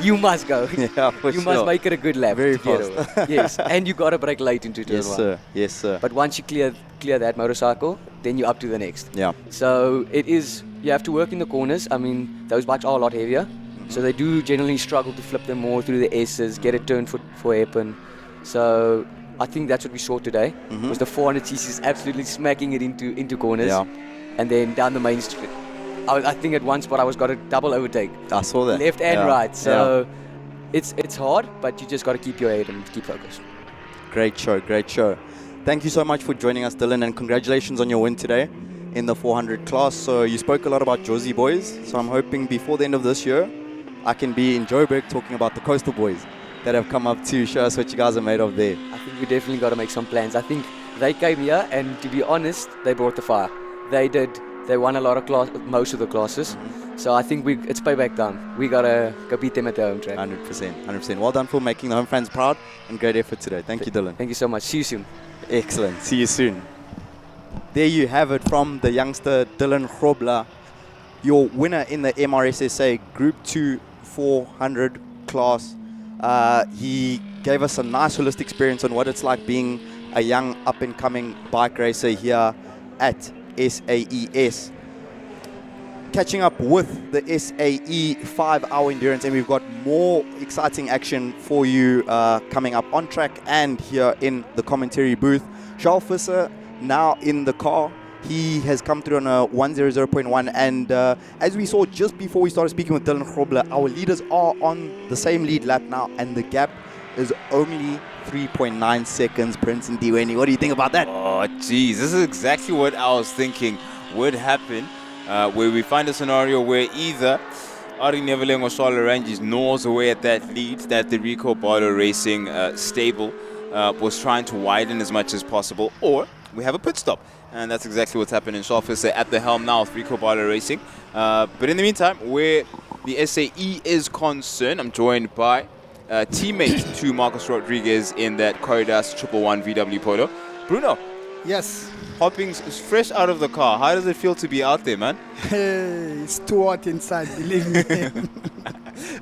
You must go. You must make it a good lap. Very to get fast. over. Yes, and you got to brake late into turn 1. Yes, sir. Yes, sir. But once you clear that motorcycle, then you're up to the next. Yeah. So it is, you have to work in the corners. I mean, those bikes are a lot heavier. So they do generally struggle to flip them more through the S's, get a turn for hairpin. So I think that's what we saw today. Was the 400cc's absolutely smacking it into corners. Yeah. And then down the main street. I think at one spot I got a double overtake. I saw that. Left and right. So it's hard, but you just got to keep your head and keep focused. Great show, great show. Thank you so much for joining us, Dylan, and congratulations on your win today in the 400 class. So you spoke a lot about Josie boys. So I'm hoping before the end of this year, I can be in Joburg talking about the Coastal boys that have come up to show us what you guys are made of there. I think we definitely got to make some plans. I think they came here, and to be honest, they brought the fire. They did. They won a lot of most of the classes. So I think it's payback time. We got to go beat them at their home track. 100%, 100%. Well done for making the home fans proud, and great effort today. Thank you, Dylan. Thank you so much. See you soon. Excellent. See you soon. There you have it from the youngster Dylan Grobler, your winner in the MRSSA Group 2 400 class. He gave us a nice holistic experience on what it's like being a young up-and-coming bike racer here at SAES. Catching up with the SAE 5-hour endurance, and we've got more exciting action for you coming up on track and here in the commentary booth. Charles Visser now in the car. He has come through on a 100.1, and as we saw just before we started speaking with Dylan Grobler, our leaders are on the same lead lap now, and the gap is only 3.9 seconds. Prince and Diweni, what do you think about that? Oh, geez, this is exactly what I was thinking would happen, where we find a scenario where either Ari Neveling or Charlotte Ranges gnaws away at that lead that the Rico Barlow Racing stable was trying to widen as much as possible, or we have a pit stop. And that's exactly what's happening. Charles Visser at the helm now of Rico Barlow Racing. But in the meantime, where the SAE is concerned, I'm joined by teammate to Marcos Rodriguez in that Corridas 111 VW Polo. Bruno. Yes. Hopping fresh out of the car. How does it feel to be out there, man? It's too hot inside, believe me.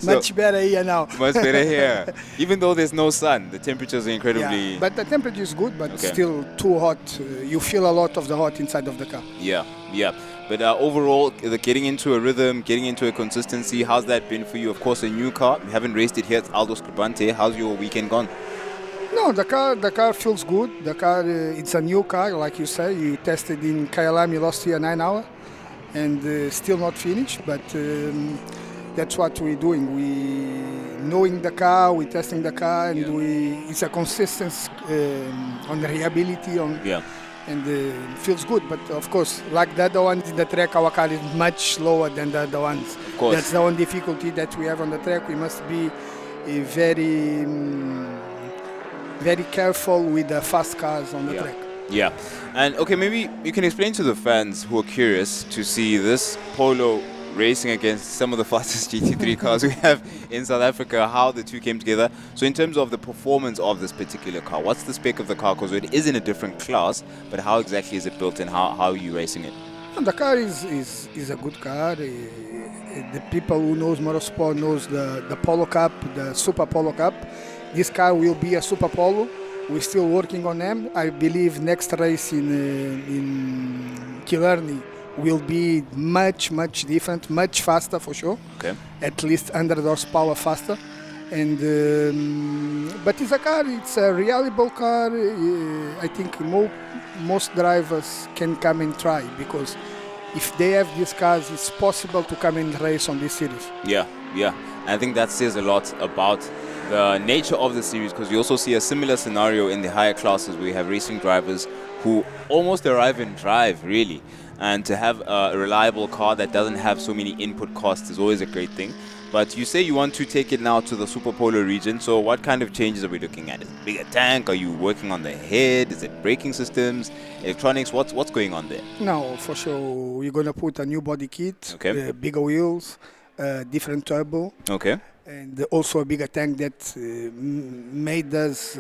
Much better here now. Much better here. Even though there's no sun, the temperatures are incredibly... Yeah, but the temperature is good, but Okay. still too hot. You feel a lot of the hot inside of the car. Yeah. But overall, getting into a rhythm, getting into a consistency, how's that been for you? Of course, a new car. You haven't raced it here at Aldo Scribante. How's your weekend gone? No, the car feels good. The car, it's a new car, like you say. You tested in KLM last year 9 hours, and still not finished. But that's what we're doing. We knowing the car, we testing the car, and it's a consistency on the reliability. And it feels good. But of course, like the other ones in the track, our car is much slower than the other ones. Of course. That's the one difficulty that we have on the track. We must be very careful with the fast cars on the track. Yeah. And okay, maybe you can explain to the fans who are curious to see this Polo racing against some of the fastest GT3 cars we have in South Africa, how the two came together. So in terms of the performance of this particular car, what's the spec of the car? Because it is in a different class, but how exactly is it built and how are you racing it? The car is a good car. The people who knows motorsport knows the Polo Cup, the Super Polo Cup. This car will be a Super Polo. We're still working on them. I believe next race in Killarney will be much different, much faster for sure. Okay. At least 100 horsepower faster. And but it's a car. It's a reliable car. I think most drivers can come and try, because if they have these cars, it's possible to come and race on this series. Yeah. I think that says a lot about the nature of the series, because we also see a similar scenario in the higher classes where you have racing drivers who almost arrive and drive, really. And to have a reliable car that doesn't have so many input costs is always a great thing. But you say you want to take it now to the Super Polo region, so what kind of changes are we looking at? Is it a bigger tank? Are you working on the head? Is it braking systems, electronics? What's going on there? No, for sure. We're going to put a new body kit, Okay. Bigger wheels, different turbo. Okay. And also a bigger tank that made us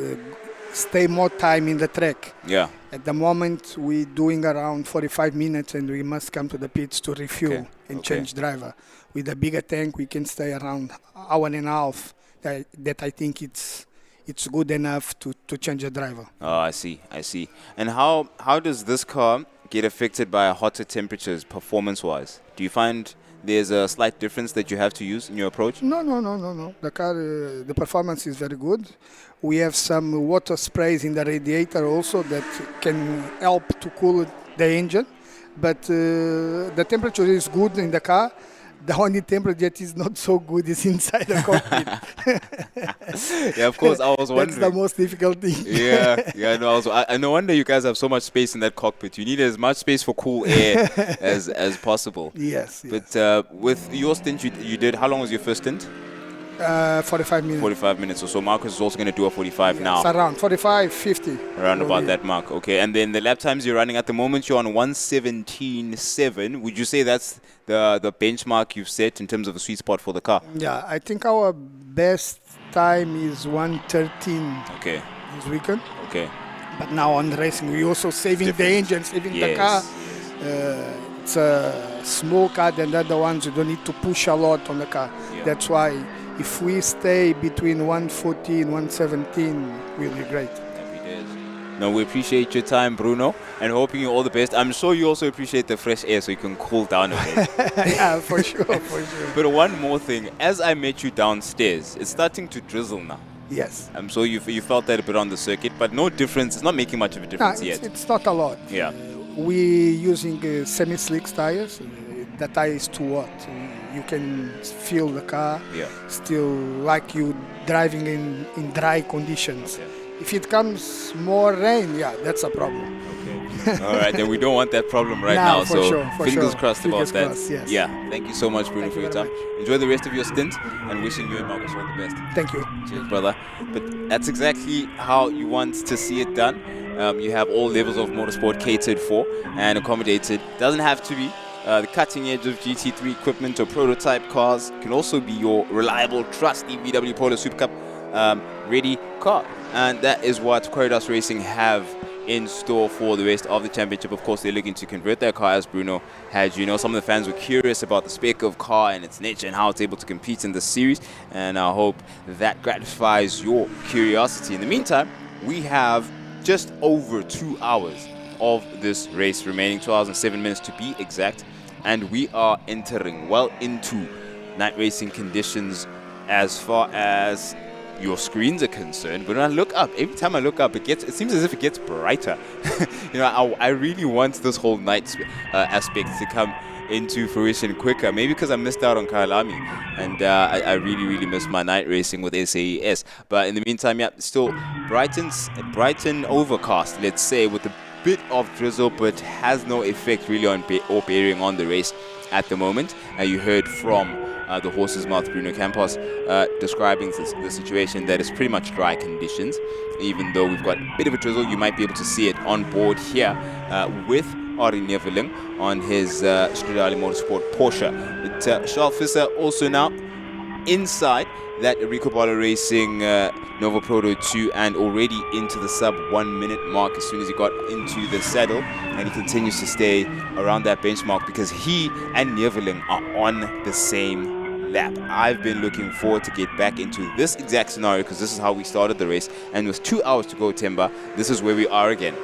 stay more time in the track. Yeah. At the moment, we're doing around 45 minutes and we must come to the pits to refuel Okay. and change driver. With a bigger tank, we can stay around hour and a half. That I think it's good enough to change the driver. Oh, I see. And how does this car get affected by hotter temperatures performance-wise? Do you find there's a slight difference that you have to use in your approach? No. The car, the performance is very good. We have some water sprays in the radiator also that can help to cool the engine. But the temperature is good in the car. The only temperature that is not so good is inside the cockpit. Yeah, of course, I was wondering. That's the most difficult thing. Yeah, no, I no wonder you guys have so much space in that cockpit. You need as much space for cool air as possible. Yes. But with your stint you did, how long was your first stint? 45 minutes. 45 minutes or so. Marcus is also going to do a 45 now. It's around 45, 50. Around about that mark, okay. And then the lap times you're running at the moment, you're on 1:17.7. Would you say that's the benchmark you've set in terms of a sweet spot for the car? Yeah, I think our best time is 1:13 Okay. this weekend. Okay. But now on racing, we're also saving the engine, saving the car. It's a small car than the other ones. You don't need to push a lot on the car. Yeah. That's why if we stay between 114, 117, we'll be great. No, we appreciate your time, Bruno, and hoping you all the best. I'm sure you also appreciate the fresh air so you can cool down a bit. Yeah, for sure. But one more thing, as I met you downstairs, it's starting to drizzle now. Yes. I'm sure you felt that a bit on the circuit, but no difference. It's not making much of a difference yet. It's not a lot. Yeah. We're using semi-slick tires. The tire is too hot. You can feel the car still like you driving in dry conditions. Okay. If it comes more rain, that's a problem. Okay. All right, then we don't want that problem right now. For So sure, fingers crossed Fingers about that. crossed, yes. Yeah. Thank you so much, Bruno, for your time. Enjoy the rest of your stint, and wishing you and Marcus all the best. Thank you. Cheers, brother. But that's exactly how you want to see it done. You have all levels of motorsport catered for and accommodated. Doesn't have to be the cutting edge of GT3 equipment or prototype cars. Can also be your reliable, trusty VW Polo Super Cup ready car. And that is what Corridors Racing have in store for the rest of the championship. Of course, they're looking to convert their car, as Bruno had. You know, some of the fans were curious about the spec of car and its nature and how it's able to compete in the series. And I hope that gratifies your curiosity. In the meantime, we have just over 2 hours of this race remaining, 2 hours and 7 minutes to be exact. And we are entering well into night racing conditions as far as your screens are concerned. But when I look up, every time I look up, it seems as if it gets brighter. You know, I really want this whole night aspect to come into fruition quicker. Maybe because I missed out on Kyalami, and I really miss my night racing with SAES. But in the meantime, still Brighton overcast, let's say, with a bit of drizzle, but has no effect really on or bearing on the race at the moment. You heard from the horse's mouth, Bruno Campos, describing the situation that is pretty much dry conditions. Even though we've got a bit of a drizzle, you might be able to see it on board here with Ari Neveling on his Scribante Motorsport Porsche. But Charles Visser also now inside that Rico Bala Racing Nova Proto 2 and already into the sub 1 minute mark as soon as he got into the saddle, and he continues to stay around that benchmark because he and Neveling are on the same lap. I've been looking forward to get back into this exact scenario because this is how we started the race, and with 2 hours to go, Temba, this is where we are again.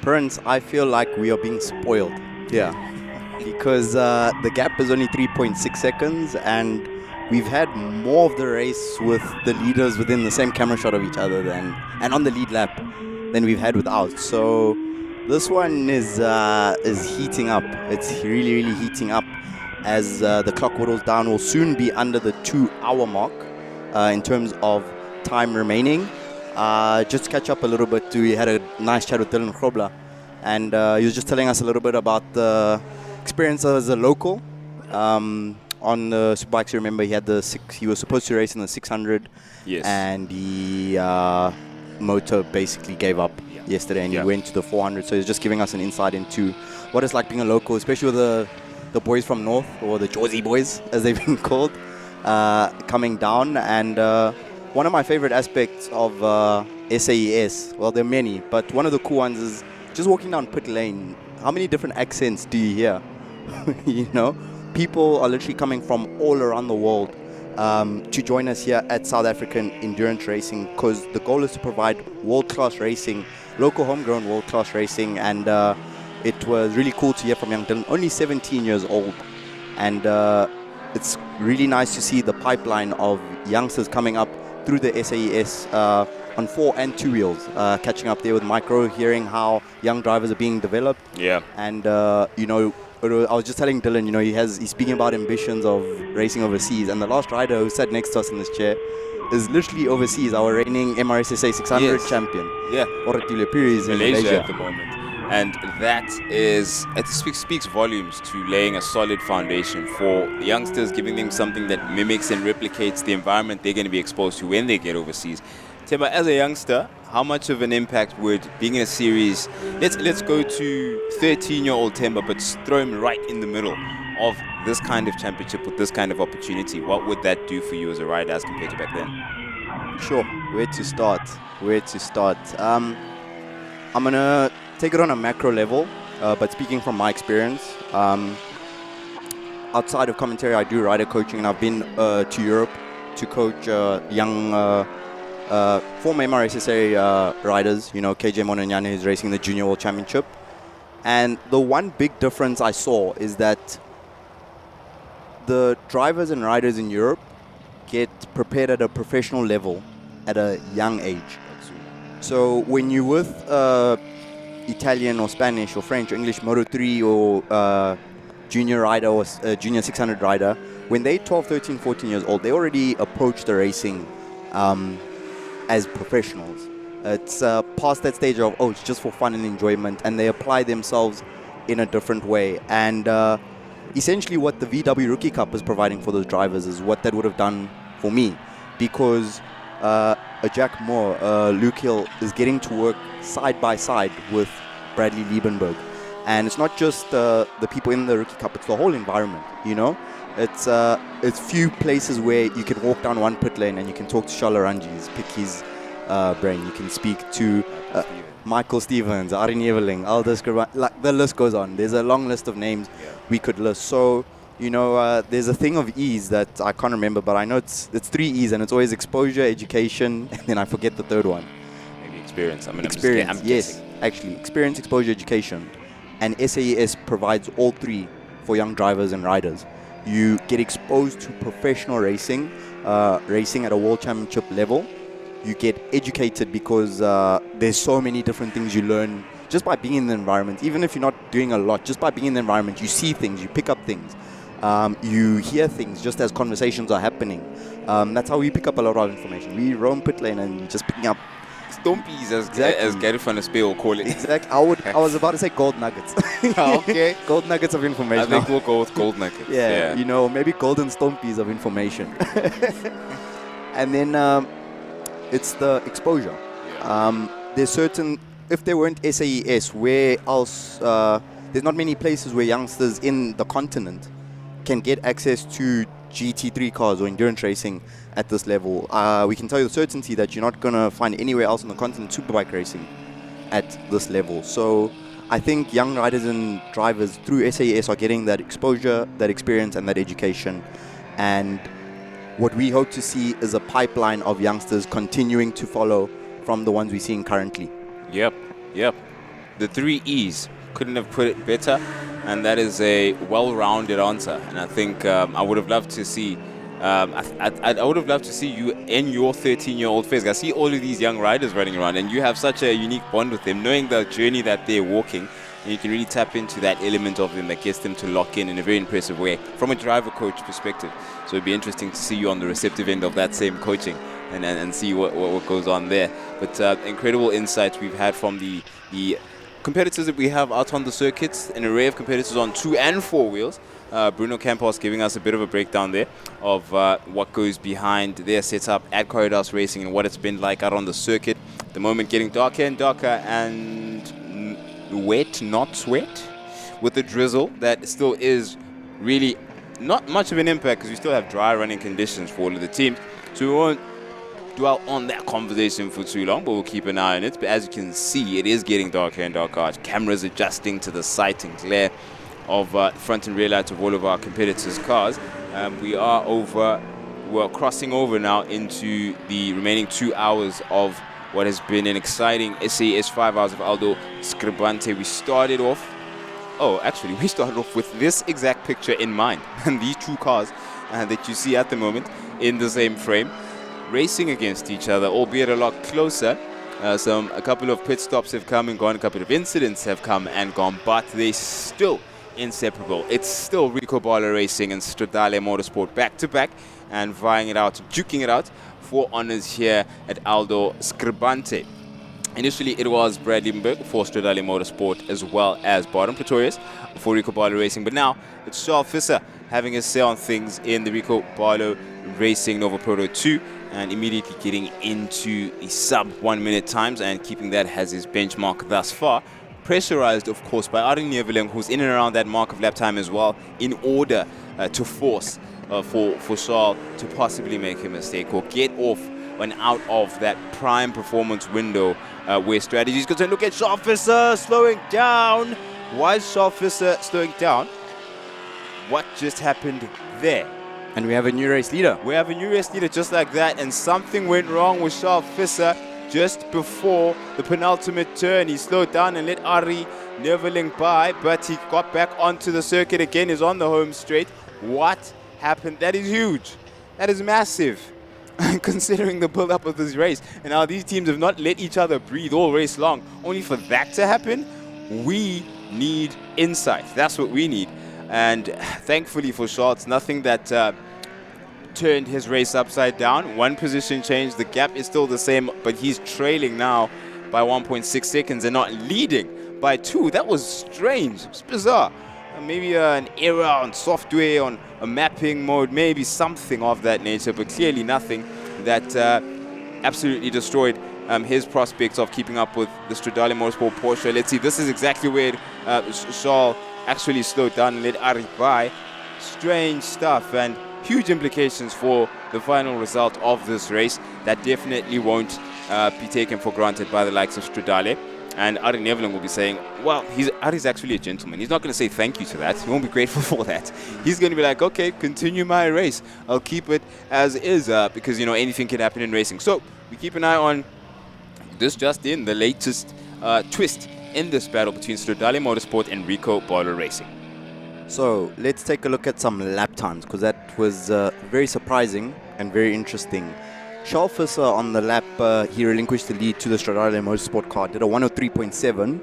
Prince, I feel like we are being spoiled here because the gap is only 3.6 seconds and we've had more of the race with the leaders within the same camera shot of each other and on the lead lap than we've had without. So this one is heating up. It's really, really heating up as the clock whittles down. We'll soon be under the 2-hour mark in terms of time remaining. Just to catch up a little bit, we had a nice chat with Dylan Grobler, and he was just telling us a little bit about the experience as a local. On the Superbikes, remember, he was supposed to race in the 600, yes, and the motor basically gave up yesterday, and he went to the 400. So he's just giving us an insight into what it's like being a local, especially with the boys from North, or the Jersey boys, as they've been called, coming down. And one of my favorite aspects of SAES, well, there are many, but one of the cool ones is just walking down pit lane. How many different accents do you hear? You know? People are literally coming from all around the world to join us here at South African Endurance Racing, because the goal is to provide world-class racing, local homegrown world-class racing, and it was really cool to hear from young Dylan, only 17 years old, and it's really nice to see the pipeline of youngsters coming up through the SAES on 4 and 2 wheels, catching up there with Micro, hearing how young drivers are being developed. Yeah. And, you know, I was just telling Dylan, you know, he's speaking about ambitions of racing overseas, and the last rider who sat next to us in this chair is literally overseas, our reigning MRSSA 600 champion. Yeah. Oratile Piri is in Malaysia at the moment. And that speaks volumes to laying a solid foundation for the youngsters, giving them something that mimics and replicates the environment they're going to be exposed to when they get overseas. Temba, as a youngster, how much of an impact would being in a series, let's go to 13-year-old Temba, but throw him right in the middle of this kind of championship with this kind of opportunity? What would that do for you as a rider as compared to back then? Sure, where to start? I'm going to take it on a macro level, but speaking from my experience, outside of commentary, I do rider coaching, and I've been to Europe to coach young former MRSSA riders, you know, KJ Mononyane, who's racing the Junior World Championship. And the one big difference I saw is that the drivers and riders in Europe get prepared at a professional level at a young age. So when you're with Italian or Spanish or French or English Moto3 or junior rider or junior 600 rider, when they're 12, 13, 14 years old, they already approach the racing as professionals. It's past that stage of, it's just for fun and enjoyment, and they apply themselves in a different way. And essentially what the VW Rookie Cup is providing for those drivers is what that would have done for me, because a Jack Moore, Luke Hill is getting to work side by side with Bradley Liebenberg. And it's not just the people in the Rookie Cup, it's the whole environment, you know? It's few places where you can walk down one pit lane and you can talk to Charles Ranjis, pick his brain. You can speak to Michael Stevens, Ari Neveling, Aldo, Scribante, like the list goes on. There's a long list of names we could list. So, you know, there's a thing of E's that I can't remember, but I know it's 3 E's, and it's always exposure, education, and then I forget the third one. Maybe experience. Experience, yes, actually. Experience, exposure, education. And SAES provides all 3 for young drivers and riders. You get exposed to professional racing, racing at a world championship level. You get educated because there's so many different things you learn just by being in the environment. Even if you're not doing a lot, just by being in the environment, you see things, you pick up things, you hear things just as conversations are happening. That's how we pick up a lot of information. We roam pit lane and just picking up stompies, as Gary van der Speel will call it. Exactly. I was about to say gold nuggets. Okay. Gold nuggets of information. I think we'll go with gold nuggets. Yeah, you know, maybe golden stompies of information. And then it's the exposure. There's certain, if there weren't SAES, where else there's not many places where youngsters in the continent can get access to GT3 cars or endurance racing at this level. We can tell you with certainty that you're not going to find anywhere else on the continent superbike racing at this level. So I think young riders and drivers through SAS are getting that exposure, that experience, and that education. And what we hope to see is a pipeline of youngsters continuing to follow from the ones we're seeing currently. Yep. The 3 E's. Couldn't have put it better. And that is a well-rounded answer. And I think I would have loved to see I would have loved to see you in your 13-year-old phase. I see all of these young riders running around, and you have such a unique bond with them, knowing the journey that they're walking, and you can really tap into that element of them that gets them to lock in a very impressive way from a driver-coach perspective. So it'd be interesting to see you on the receptive end of that same coaching and see what goes on there. But incredible insights we've had from the competitors that we have out on the circuits, an array of competitors on 2 and 4 wheels. Bruno Campos giving us a bit of a breakdown there of what goes behind their setup at Corridors Racing and what it's been like out on the circuit. At the moment getting darker and darker and wet, not sweat, with the drizzle that still is really not much of an impact because we still have dry running conditions for all of the teams. So we won't dwell on that conversation for too long, but we'll keep an eye on it. But as you can see, it is getting darker and darker. Cameras adjusting to the sight and glare of front and rear lights of all of our competitors' cars. We're crossing over now into the remaining 2 hours of what has been an exciting SAS 5 hours of Aldo Scribante. We started off with this exact picture in mind, and these 2 cars that you see at the moment in the same frame, racing against each other, albeit a lot closer. A couple of pit stops have come and gone, a couple of incidents have come and gone, but they still inseparable. It's still Rico Barlow Racing and Stradale Motorsport back to back and vying it out, duking it out for honors here at Aldo Scribante. Initially it was Brad Liebenberg for Stradale Motorsport as well as Baden Pretorius for Rico Barlow Racing, but now it's Charles Visser having a say on things in the Rico Barlow Racing Nova Proto 2 and immediately getting into the sub 1 minute times and keeping that as his benchmark thus far. Pressurized, of course, by Arjen Neveling, who's in and around that mark of lap time as well, in order to force for Charles to possibly make a mistake or get off and out of that prime performance window where strategy is concerned. Look at Charles Visser slowing down. Why is Charles Visser slowing down? What just happened there? And we have a new race leader. We have a new race leader just like that, and something went wrong with Charles Visser just before the penultimate turn. He slowed down and let Ari Neveling by, but he got back onto the circuit again, is on the home straight. What happened? That is huge. That is massive, considering the build-up of this race. And now these teams have not let each other breathe all race long. Only for that to happen, we need insight. That's what we need. And thankfully for Charles, nothing that turned his race upside down. 1 position change, the gap is still the same, but he's trailing now by 1.6 seconds and not leading by 2. That was strange. It's bizarre. Maybe an error on software, on a mapping mode, maybe something of that nature, but clearly nothing that absolutely destroyed his prospects of keeping up with the Stradale Motorsport Porsche. Let's see, this is exactly where Charles actually slowed down and let Ari by. Strange stuff and huge implications for the final result of this race that definitely won't be taken for granted by the likes of Stradale. And Ari Neveling will be saying, well, Ari's actually a gentleman. He's not going to say thank you to that. He won't be grateful for that. He's going to be like, okay, continue my race. I'll keep it as is because, anything can happen in racing. So we keep an eye on this just in, the latest twist in this battle between Stradale Motorsport and Rico Barlow Racing. So let's take a look at some lap times, because that was very surprising and very interesting. Charles Visser on the lap, he relinquished the lead to the Stradale Motorsport car, did a 103.7,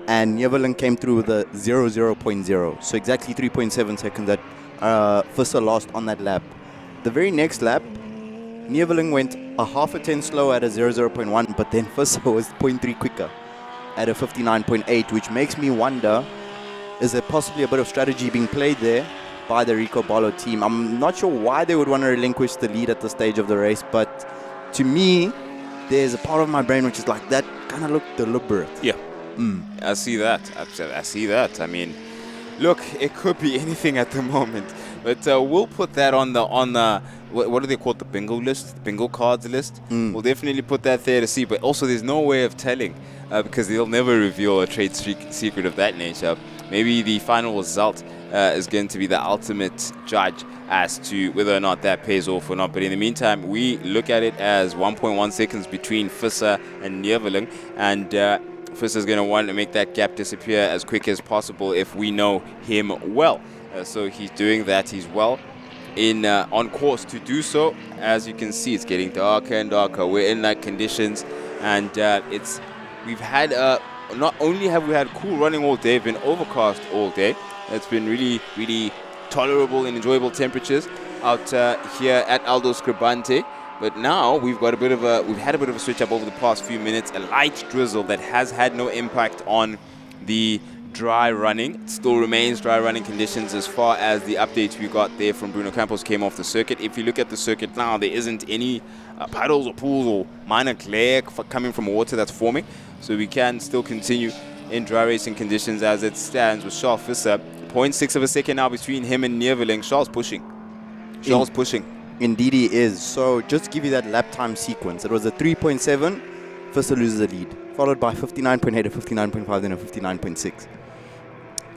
and Neveling came through with a 00.0. So exactly 3.7 seconds that Visser lost on that lap. The very next lap, Neveling went a half a tenth slower at a 00.1, but then Visser was 0.3 quicker at a 59.8, which makes me wonder, is there possibly a bit of strategy being played there by the Rico Barlow team? I'm not sure why they would want to relinquish the lead at the stage of the race, but to me, there's a part of my brain which is like, that kind of looked deliberate. Yeah. I see that. I see that. I mean, look, it could be anything at the moment, but we'll put that on the what do they call it? The bingo list, the bingo cards list. We'll definitely put that there to see. But also, there's no way of telling because they'll never reveal a trade secret of that nature. Maybe the final result is going to be the ultimate judge as to whether or not that pays off or not. But in the meantime, we look at it as 1.1 seconds between Visser and Neerveling, and Visser is going to want to make that gap disappear as quick as possible if we know him well. So he's doing that. He's well on course to do so. As you can see, it's getting darker and darker. We're in night conditions, and we've had not only have we had cool running all day, been overcast all day. It's been really, really tolerable and enjoyable temperatures out here at Aldo Scribante. But now we've had a bit of a switch up over the past few minutes. A light drizzle that has had no impact on the dry running. It still remains dry running conditions as far as the updates we got there from Bruno Campos came off the circuit. If you look at the circuit now, there isn't any puddles or pools or minor glare coming from water that's forming. So we can still continue in dry racing conditions as it stands with Charles Visser. 0.6 of a second now between him and Neerveling. Charles pushing. Indeed he is. So just to give you that lap time sequence, it was a 3.7, Visser loses the lead, followed by 59.8, a 59.5, then a 59.6.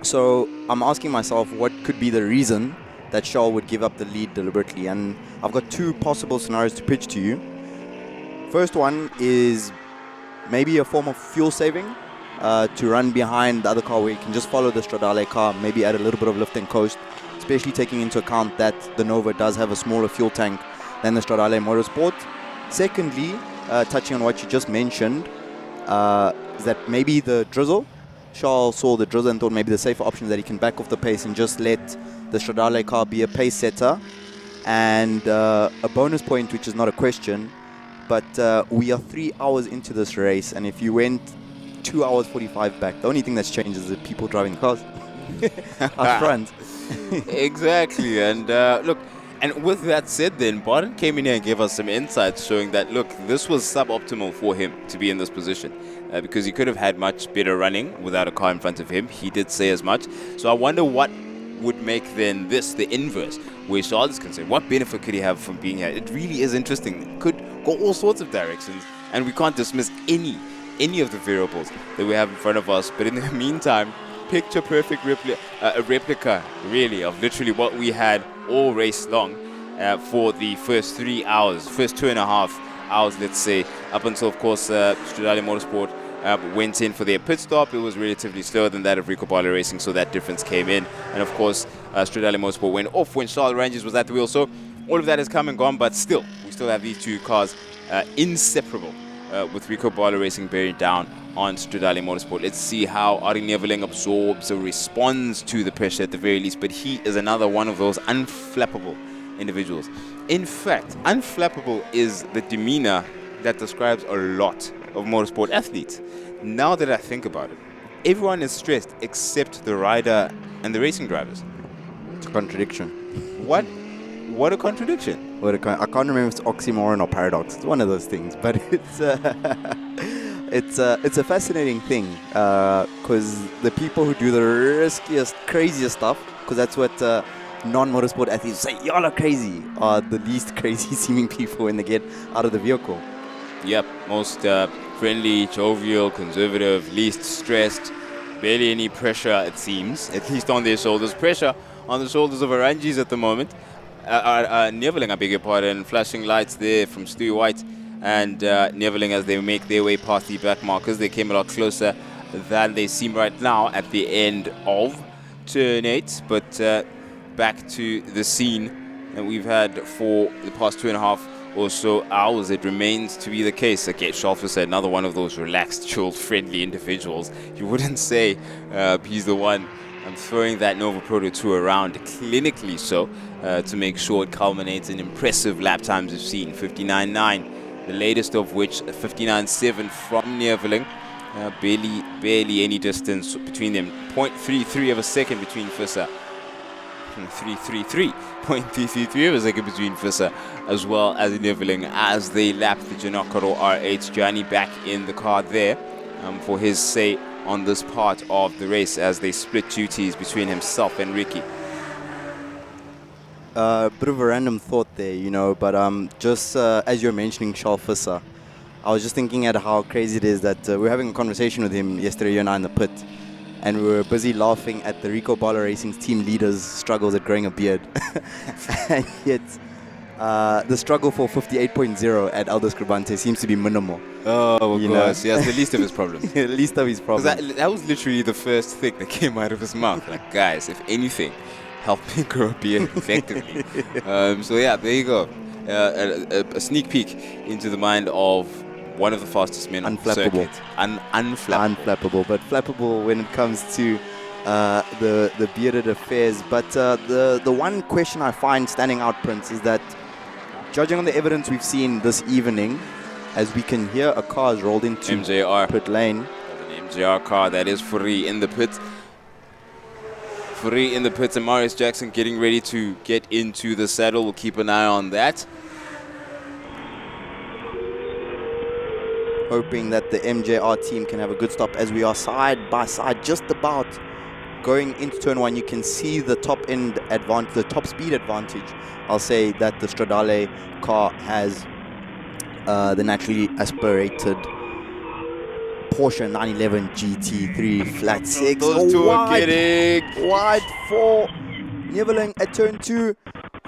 So I'm asking myself what could be the reason that Charles would give up the lead deliberately, and I've got two possible scenarios to pitch to you. First one is maybe a form of fuel saving, to run behind the other car where you can just follow the Stradale car, maybe add a little bit of lift and coast, especially taking into account that the Nova does have a smaller fuel tank than the Stradale Motorsport. Secondly, touching on what you just mentioned, is that maybe the drizzle, Charles saw the drizzle and thought maybe the safer option is that he can back off the pace and just let the Stradale car be a pace setter. And a bonus point, which is not a question, but we are 3 hours into this race, and if you went 2 hours 45 back, the only thing that's changed is the people driving the cars up front. Exactly. And look, and with that said, then Barton came in here and gave us some insights showing that, look, this was suboptimal for him to be in this position because he could have had much better running without a car in front of him. He did say as much. So I wonder what would make then this the inverse, where Charles is concerned. What benefit could he have from being here? It really is interesting. It could go all sorts of directions, and we can't dismiss any of the variables that we have in front of us. But in the meantime, picture perfect a replica really of literally what we had all race long for the first 3 hours, first 2.5 hours, let's say, up until, of course, Stradale Motorsport went in for their pit stop. It was relatively slower than that of Rico Barlow Racing, so that difference came in. And of course, Stradale Motorsport went off when Charles Ranges was at the wheel. So all of that has come and gone, but still, we still have these two cars inseparable, with Rico Barlow Racing bearing down on Stradale Motorsport. Let's see how Arie Neerveling absorbs or responds to the pressure at the very least, but he is another one of those unflappable individuals. In fact, unflappable is the demeanor that describes a lot of motorsport athletes. Now that I think about it, everyone is stressed except the rider and the racing drivers. It's a contradiction. What a contradiction. I can't remember if it's oxymoron or paradox. It's one of those things, but it's a fascinating thing because the people who do the riskiest, craziest stuff, because that's what non-motorsport athletes say, y'all are crazy, are the least crazy seeming people when they get out of the vehicle. Yep, most friendly, jovial, conservative, least stressed, barely any pressure, it seems, at least on their shoulders. Pressure on the shoulders of Arangis at the moment. Neerveling, I beg your pardon, flashing lights there from Stewie White and Neerveling as they make their way past the back markers. They came a lot closer than they seem right now at the end of turn 8, but back to the scene that we've had for the past 2.5 or so hours. It remains to be the case. Okay, Charles Visser, another one of those relaxed, chilled, friendly individuals. You wouldn't say he's the one throwing that Nova Proto 2 around, clinically so, to make sure it culminates in impressive lap times we've seen. 59.9, the latest of which 59.7 from Neerveling. Barely any distance between them. 0.33 of a second between Visser. 0.333 of a second between Visser as well as Neerveling as they lap the Janakaro R8. Gianni back in the car there for his say on this part of the race as they split duties between himself and Ricky. Bit of a random thought there, you know, but just as you're mentioning Charles Visser, I was just thinking at how crazy it is that we were having a conversation with him yesterday, you and I, in the pit, and we were busy laughing at the Rico Bala Racing's team leader's struggles at growing a beard. And yet, the struggle for 58.0 at Aldo Scribante seems to be minimal. Oh, of course. Yes, the least of his problems. The least of his problems. That was literally the first thing that came out of his mouth. Like, guys, if anything, help me grow a beard effectively. So yeah, there you go. A sneak peek into the mind of one of the fastest men on the circuit. Unflappable, but flappable when it comes to the bearded affairs. But the one question I find standing out, Prince, is that judging on the evidence we've seen this evening, as we can hear a car has rolled into MJR pit lane. An MJR car that is free in the pit. Free in the pits, and Marius Jackson getting ready to get into the saddle. We'll keep an eye on that. Hoping that the MJR team can have a good stop as we are side by side, just about going into turn one. You can see the top end advantage, the top speed advantage. I'll say that the Stradale car has the naturally aspirated Porsche 911 GT3 flat 6. Those two are getting wide for Neveling at turn 2.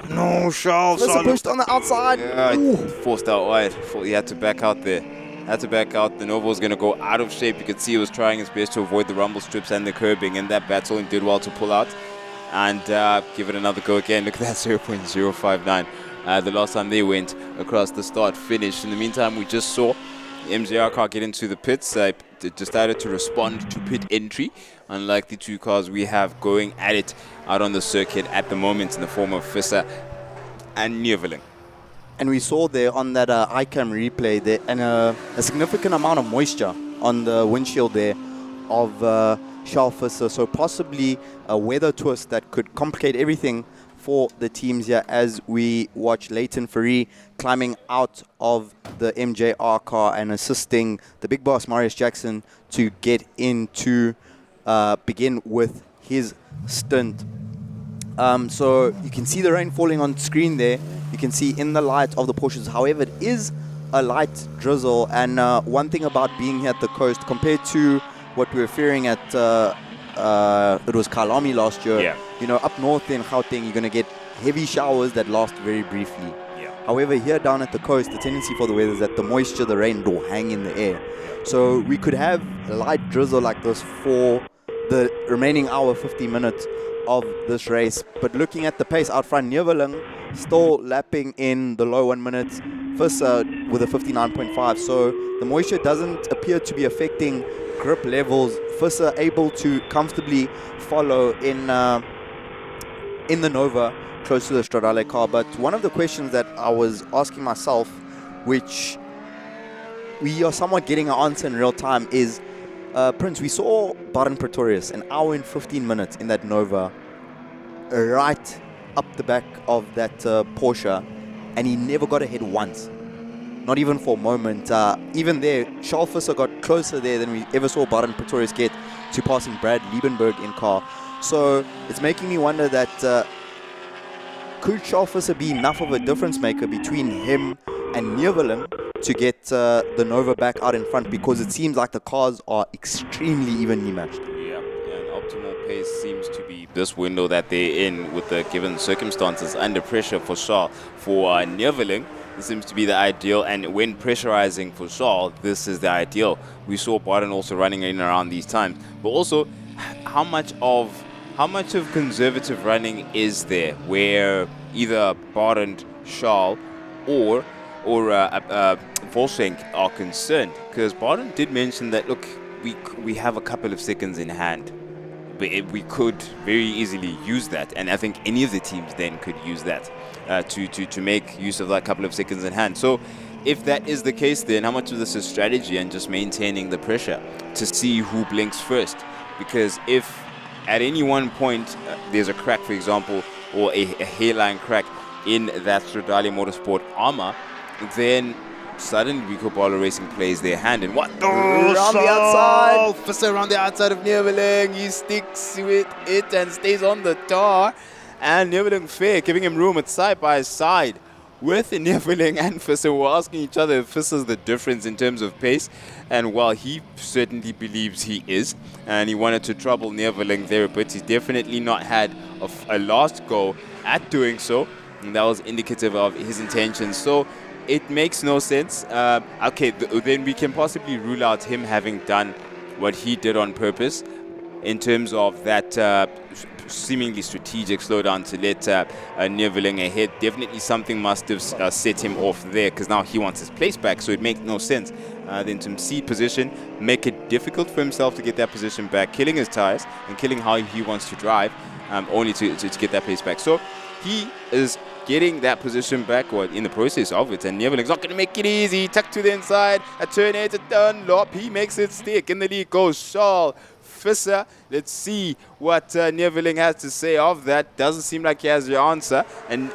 No, Charles. This pushed on the outside. Yeah, forced out wide. He had to back out there. The Novo was going to go out of shape. You could see he was trying his best to avoid the rumble strips and the curbing in that battle, and did well to pull out and give it another go again. Look at that, 0.059. The last time they went across the start finish. In the meantime, we just saw the MJR car get into the pits. It decided to respond to pit entry, unlike the two cars we have going at it out on the circuit at the moment in the form of Visser and Neveling. And we saw there on that iCam replay there, and a significant amount of moisture on the windshield there of Charles Visser. So possibly a weather twist that could complicate everything for the teams here as we watch Leighton Ferree climbing out of the MJR car and assisting the big boss Marius Jackson to get into begin with his stint. So you can see the rain falling on screen there. You can see in the light of the Porsches. However, it is a light drizzle. And one thing about being here at the coast, compared to what we were fearing at it was Kalami last year, you know, up north in Gauteng, you're going to get heavy showers that last very briefly. However, here down at the coast, the tendency for the weather is that the moisture, the rain will hang in the air. So we could have a light drizzle like this for the remaining hour, 50 minutes of this race. But looking at the pace out front, Neveling still lapping in the low 1 minute, first with a 59.5. So the moisture doesn't appear to be affecting grip levels. First able to comfortably follow in the Nova close to the Stradale car. But one of the questions that I was asking myself, which we are somewhat getting an answer in real time, is Prince, we saw Baron Pretorius an hour and 15 minutes in that Nova right up the back of that Porsche, and he never got ahead once, not even for a moment. Even there, Charles Visser got closer there than we ever saw Baron Pretorius get to passing Brad Liebenberg in car. So it's making me wonder that could Charles Visser be enough of a difference maker between him and Neveling to get the Nova back out in front, because it seems like the cars are extremely evenly matched. Yeah, and optimal pace seems to be this window that they're in with the given circumstances. Under pressure for Charles, for Neveling, this seems to be the ideal, and when pressurizing for Charles, this is the ideal. We saw Barton also running in around these times, but also how much of conservative running is there where either Barton, Charles, or Volschenk are concerned? Because Barton did mention that, look, we have a couple of seconds in hand. We could very easily use that, and I think any of the teams then could use that to make use of that couple of seconds in hand. So if that is the case, then how much of this is strategy and just maintaining the pressure to see who blinks first? Because if at any one point there's a crack, for example, or a hairline crack in that Stradale Motorsport armor, then suddenly Rico Baller Racing plays their hand. And what? Around the outside. Visser around the outside of Neveling. He sticks with it and stays on the tar. And Neveling fair, giving him room at side by side. With Neveling and Visser, we're asking each other if Visser's the difference in terms of pace. And while he certainly believes he is, and he wanted to trouble Neveling there, but he's definitely not had a last go at doing so. And that was indicative of his intentions. So it makes no sense. Okay, then we can possibly rule out him having done what he did on purpose in terms of that seemingly strategic slowdown to let Neveling ahead. Definitely something must have set him off there, because now he wants his place back, so it makes no sense. Then to cede position, make it difficult for himself to get that position back, killing his tires and killing how he wants to drive, only to get that place back. So he is getting that position back, or in the process of it, and Neveling's not going to make it easy. Tuck to the inside, a turn 8, a Dunlop, he makes it stick. In the lead goes Charles Visser. Let's see what Neveling has to say of that. Doesn't seem like he has the answer, and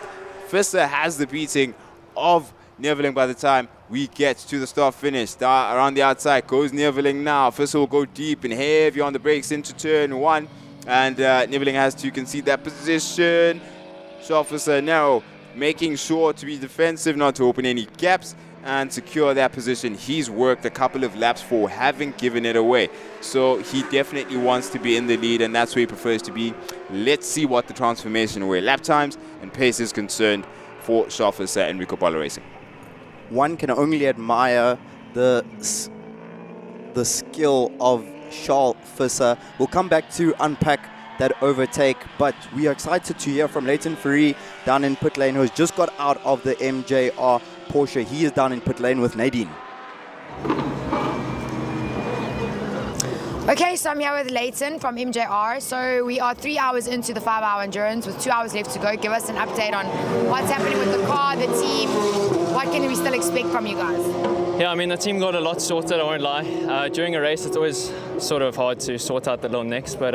Visser has the beating of Neveling by the time we get to the start finish. Around the outside goes Neveling now. Visser will go deep and heavy on the brakes into turn 1, and Neveling has to concede that position. Charles Visser now making sure to be defensive, not to open any gaps, and secure that position. He's worked a couple of laps for having given it away. So he definitely wants to be in the lead, and that's where he prefers to be. Let's see what the transformation where lap times and pace is concerned for Charles Visser and Rico Baller Racing. One can only admire the skill of Charles Visser. We'll come back to unpack that overtake, but we are excited to hear from Leighton Fourie down in pit lane, who has just got out of the MJR Porsche. He is down in pit lane with Nadine. Okay, so I'm here with Leighton from MJR. So we are 3 hours into the 5-hour endurance with 2 hours left to go. Give us an update on what's happening with the car, the team. What can we still expect from you guys? Yeah, I mean, the team got a lot sorted, I won't lie. During a race, it's always sort of hard to sort out the little nicks, but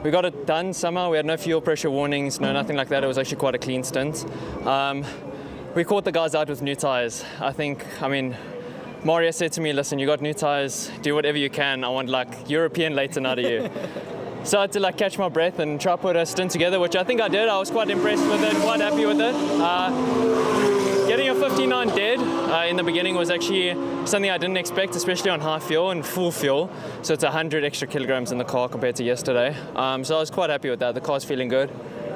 we got it done somehow. We had no fuel pressure warnings, nothing like that. It was actually quite a clean stint. We caught the guys out with new tyres. I mean, Mario said to me, listen, you got new tyres, do whatever you can. I want like European Leighton out of you. So I had to like catch my breath and try to put a stint together, which I think I did. I was quite impressed with it, quite happy with it. Getting a 59 dead in the beginning was actually something I didn't expect, especially on high fuel and full fuel. So it's 100 extra kilograms in the car compared to yesterday. So I was quite happy with that. The car's feeling good.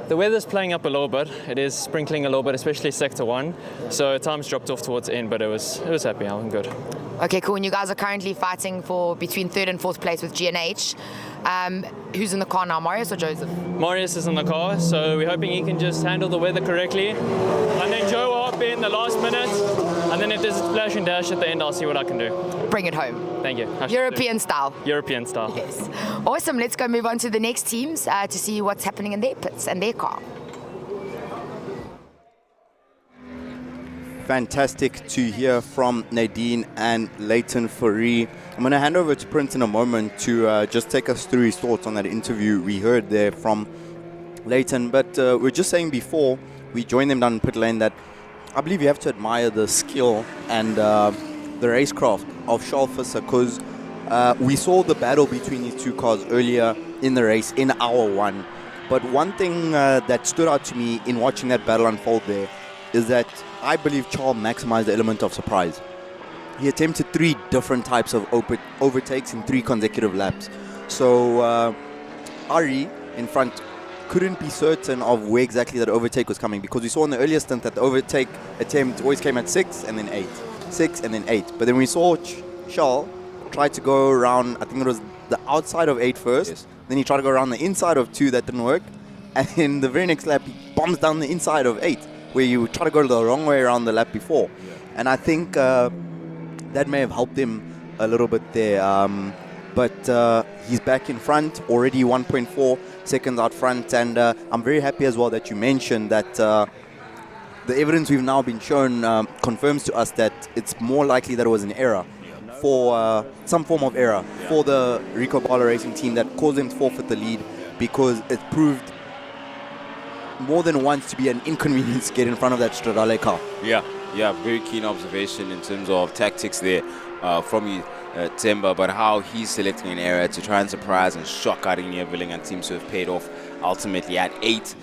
The weather's playing up a little bit. It is sprinkling a little bit, especially sector 1. So time's dropped off towards the end, but it was happy. I'm good. Okay, cool. And you guys are currently fighting for between 3rd and 4th place with G&H. Who's in the car now, Marius or Joseph? Marius is in the car, so we're hoping he can just handle the weather correctly. And then Joe will hop in the last minute. And then if there's a splash and dash at the end, I'll see what I can do. Bring it home. Thank you. European style. European style. Yes. Awesome. Let's go move on to the next teams to see what's happening in their pits and their car. Fantastic to hear from Nadine and Leighton Fourie. I'm going to hand over to Prince in a moment to just take us through his thoughts on that interview we heard there from Leighton. But we were just saying before we joined them down in pit lane that I believe you have to admire the skill and the racecraft of Charles Visser, because we saw the battle between these two cars earlier in the race in hour 1. But one thing that stood out to me in watching that battle unfold there is that I believe Charles maximized the element of surprise. He attempted 3 different types of overtakes in 3 consecutive laps. So Ari in front couldn't be certain of where exactly that overtake was coming, because we saw in the earlier stint that the overtake attempt always came at 6 and then 8. 6 and then 8. But then we saw Charles try to go around, I think it was the outside of 8 first. Yes. Then he tried to go around the inside of 2, that didn't work. And in the very next lap, he bombs down the inside of 8, where you try to go the wrong way around the lap before. Yeah. And I think that may have helped him a little bit there. But he's back in front, already 1.4 seconds out front. And I'm very happy as well that you mentioned that the evidence we've now been shown confirms to us that it's more likely that it was an error, for some form of error for the Rico Baller Racing team that caused them to forfeit the lead, because it proved more than once to be an inconvenience to get in front of that Stradale car. Yeah, Yeah, very keen observation in terms of tactics there from you, Temba, but how he's selecting an area to try and surprise and shock Arigneveling and seems to have paid off ultimately at 8,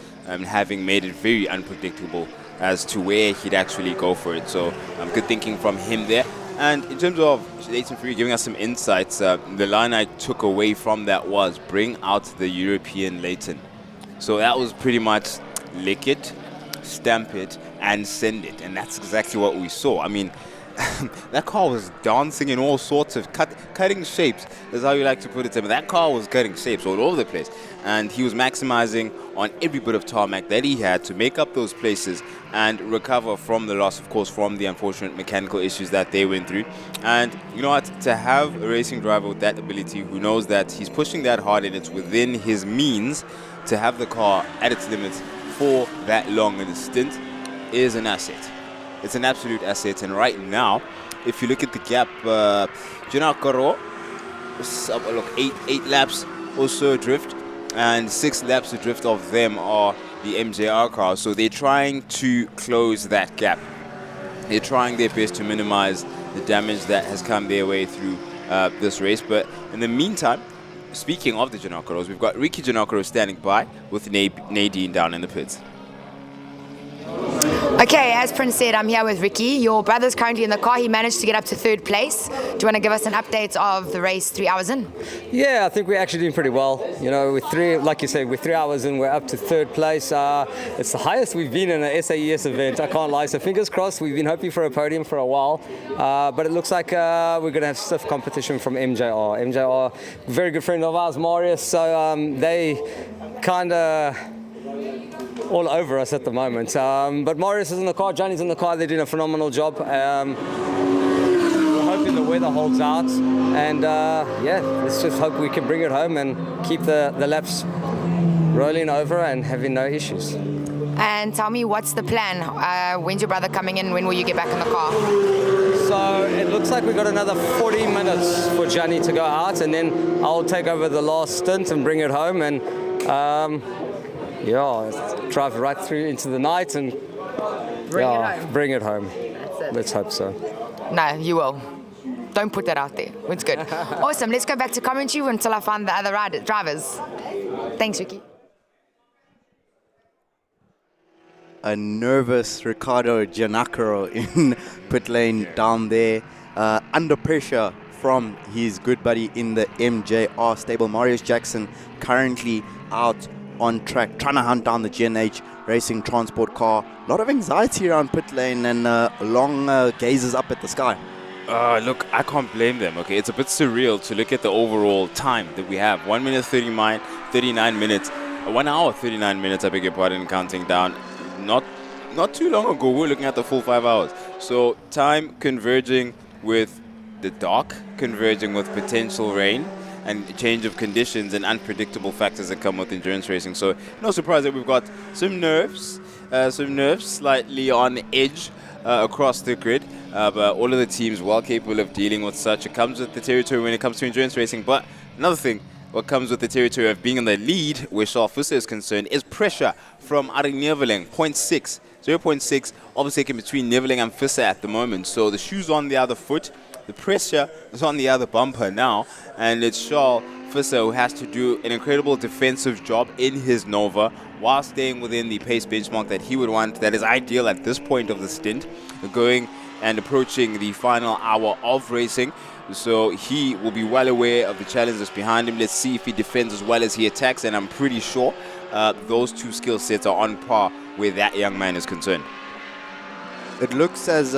having made it very unpredictable as to where he'd actually go for it. So good thinking from him there. And in terms of Leighton Free giving us some insights, the line I took away from that was bring out the European Leighton. So that was pretty much lick it, stamp it, and send it. And that's exactly what we saw. I mean, that car was dancing in all sorts of cutting shapes, is how you like to put it. That car was cutting shapes all over the place. And he was maximizing on every bit of tarmac that he had to make up those places and recover from the loss, of course, from the unfortunate mechanical issues that they went through. And you know what? To have a racing driver with that ability who knows that he's pushing that hard and it's within his means to have the car at its limits for that long in a stint is an asset. It's an absolute asset. And right now, if you look at the gap, Junakaro, look, 8 laps or so adrift, and 6 laps adrift of them are the MJR cars. So they're trying to close that gap. They're trying their best to minimize the damage that has come their way through this race. But in the meantime, speaking of the Janacaros, we've got Ricky Janacaro standing by with Nadine down in the pits. Okay, as Prince said, I'm here with Ricky. Your brother's currently in the car. He managed to get up to 3rd place. Do you want to give us an update of the race 3 hours in? Yeah, I think we're actually doing pretty well. You know, with 3 hours in, we're up to 3rd place. It's the highest we've been in an SAES event, I can't lie. So fingers crossed, we've been hoping for a podium for a while. But it looks like we're going to have stiff competition from MJR. MJR, very good friend of ours, Marius. So they kind of all over us at the moment. But Marius is in the car, Johnny's in the car, they're doing a phenomenal job. We're hoping the weather holds out, and yeah, let's just hope we can bring it home and keep the laps rolling over and having no issues. And tell me, what's the plan? When's your brother coming in? When will you get back in the car? So it looks like we've got another 40 minutes for Johnny to go out, and then I'll take over the last stint and bring it home, and yeah, drive right through into the night and bring it home. That's it. Let's hope so. No, you will. Don't put that out there. It's good. Awesome. Let's go back to commentary until I find the other drivers. Thanks, Ricky. A nervous Ricardo Giannacaro in pit lane down there, under pressure from his good buddy in the MJR stable. Marius Jackson currently out on track, trying to hunt down the GNH Racing Transport car. A lot of anxiety around pit lane and long gazes up at the sky. Look, I can't blame them, okay? It's a bit surreal to look at the overall time that we have. 1 minute 39 minutes, 1 hour 39 minutes, I beg your pardon, counting down. Not too long ago, we were looking at the full 5 hours. So time converging with the dark, converging with potential rain, and change of conditions and unpredictable factors that come with endurance racing. So no surprise that we've got some nerves slightly on edge across the grid, but all of the teams well capable of dealing with such. It comes with the territory when it comes to endurance racing. But another thing, what comes with the territory of being in the lead, where Charles Fusser is concerned, is pressure from Arigneveling, 0.6, obviously in between Neveling and Fusser at the moment. So the shoe's on the other foot. The pressure is on the other bumper now, and it's Charles Fusser who has to do an incredible defensive job in his Nova while staying within the pace benchmark that he would want, that is ideal at this point of the stint, going and approaching the final hour of racing. So he will be well aware of the challenges behind him. Let's see if he defends as well as he attacks, and I'm pretty sure those two skill sets are on par where that young man is concerned. It looks as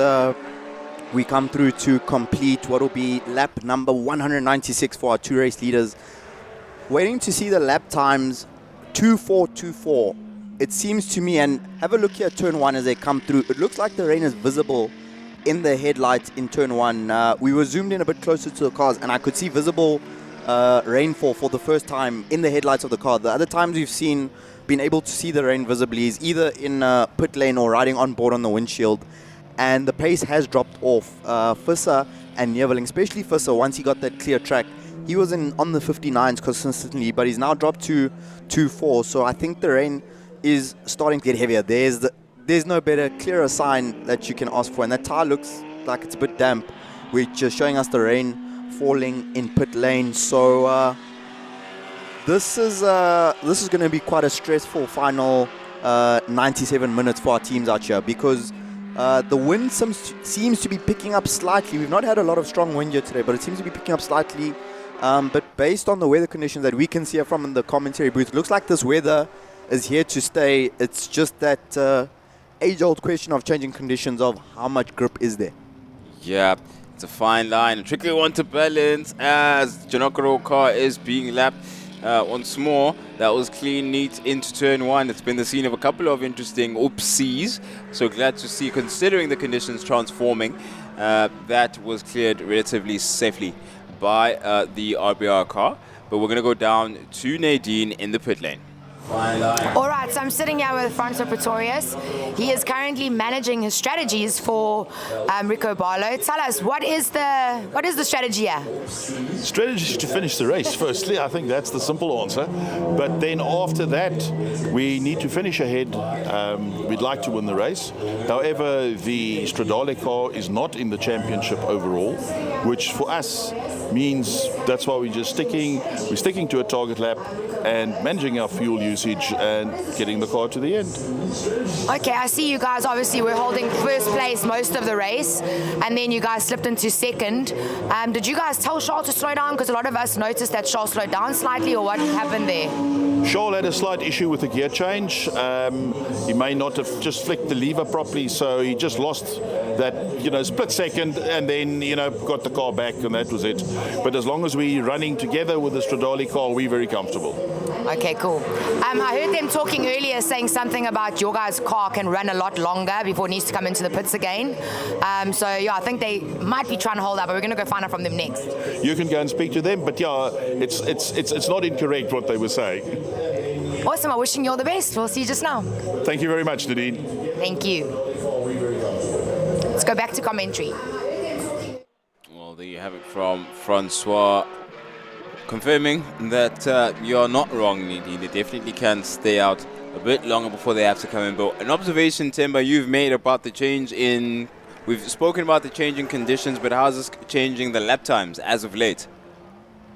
we come through to complete what will be lap number 196 for our 2 race leaders. Waiting to see the lap times 2424. It seems to me, and have a look here at turn 1 as they come through. It looks like the rain is visible in the headlights in turn 1. We were zoomed in a bit closer to the cars, and I could see visible rainfall for the first time in the headlights of the car. The other times we've been able to see the rain visibly is either in pit lane or riding on board on the windshield. And the pace has dropped off. Fusser and Neveling, especially Fusser, once he got that clear track, he was on the 59s consistently, but he's now dropped to 2.4. So I think the rain is starting to get heavier. There's there's no better, clearer sign that you can ask for. And that tire looks like it's a bit damp, which is showing us the rain falling in pit lane. So this is going to be quite a stressful final 97 minutes for our teams out here, because the wind seems to be picking up slightly. We've not had a lot of strong wind here today, but it seems to be picking up slightly. But based on the weather conditions that we can see from the commentary booth, it looks like this weather is here to stay. It's just that age-old question of changing conditions of how much grip is there. Yeah, it's a fine line, a tricky one to balance as Janokoro car is being lapped once more. That was clean, neat into turn one. It's been the scene of a couple of interesting oopsies. So glad to see, considering the conditions transforming, that was cleared relatively safely by the RBR car. But we're going to go down to Nadine in the pit lane. All right, so I'm sitting here with Francois Pretorius. He is currently managing his strategies for Rico Barlow. Tell us, what is the strategy here? Strategy is to finish the race, firstly. I think that's the simple answer. But then after that, we need to finish ahead. We'd like to win the race. However, the Stradale car is not in the championship overall, which for us means that's why we're sticking to a target lap and managing our fuel usage and getting the car to the end. Okay, I see you guys obviously were holding first place most of the race, and then you guys slipped into second. Did you guys tell Charles to slow down? Because a lot of us noticed that Charles slowed down slightly, or what happened there? Charles had a slight issue with the gear change. He may not have just flicked the lever properly, so he just lost that, split second, and then, got the car back, and that was it. But as long as we're running together with the Stradale car, we're very comfortable. Okay, cool. I heard them talking earlier, saying something about your guys' car can run a lot longer before it needs to come into the pits again. So yeah, I think they might be trying to hold up, but we're going to go find out from them next. You can go and speak to them, but yeah, it's not incorrect what they were saying. Awesome. I'm wishing you all the best. We'll see you just now. Thank you very much, Nadine. Thank you. Let's go back to commentary. Well, there you have it from Francois, confirming that you're not wrong, Nadine. They definitely can stay out a bit longer before they have to come in. But an observation, Timber, you've made about the change in... We've spoken about the change in conditions, but how's this changing the lap times as of late?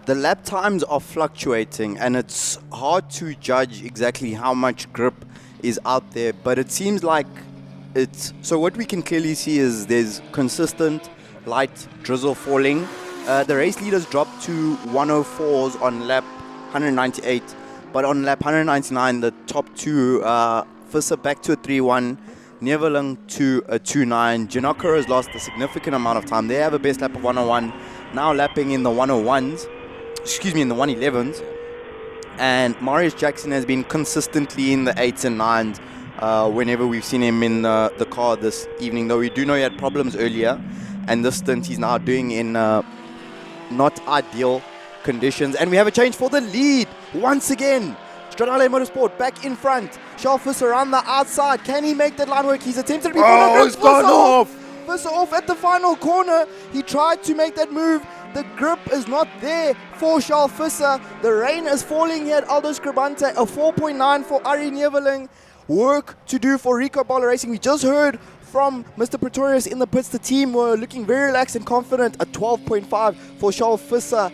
The lap times are fluctuating, and it's hard to judge exactly how much grip is out there, but it seems like it's... So what we can clearly see is there's consistent light drizzle falling. The race leaders dropped to 104s on lap 198, but on lap 199, the top two, Visser back to a 3-1, Neveling to a 2-9. Janokoro has lost a significant amount of time. They have a best lap of 101, now lapping in the 101s. In the 111s. And Marius Jackson has been consistently in the 8s and 9s whenever we've seen him in the car this evening, though we do know he had problems earlier, and this stint he's now doing in not ideal conditions. And we have a change for the lead once again. Stradale Motorsport back in front. Charles Visser around the outside. Can he make that line work? He's attempted to be it's gone off. Visser off at the final corner. He tried to make that move. The grip is not there for Charles Visser. The rain is falling here at Aldo Scribante. A 4.9 for Ari Neveling. Work to do for Rico Barlow Racing. We just heard from Mr. Pretorius in the pits. The team were looking very relaxed and confident. A 12.5 for Charles Visser.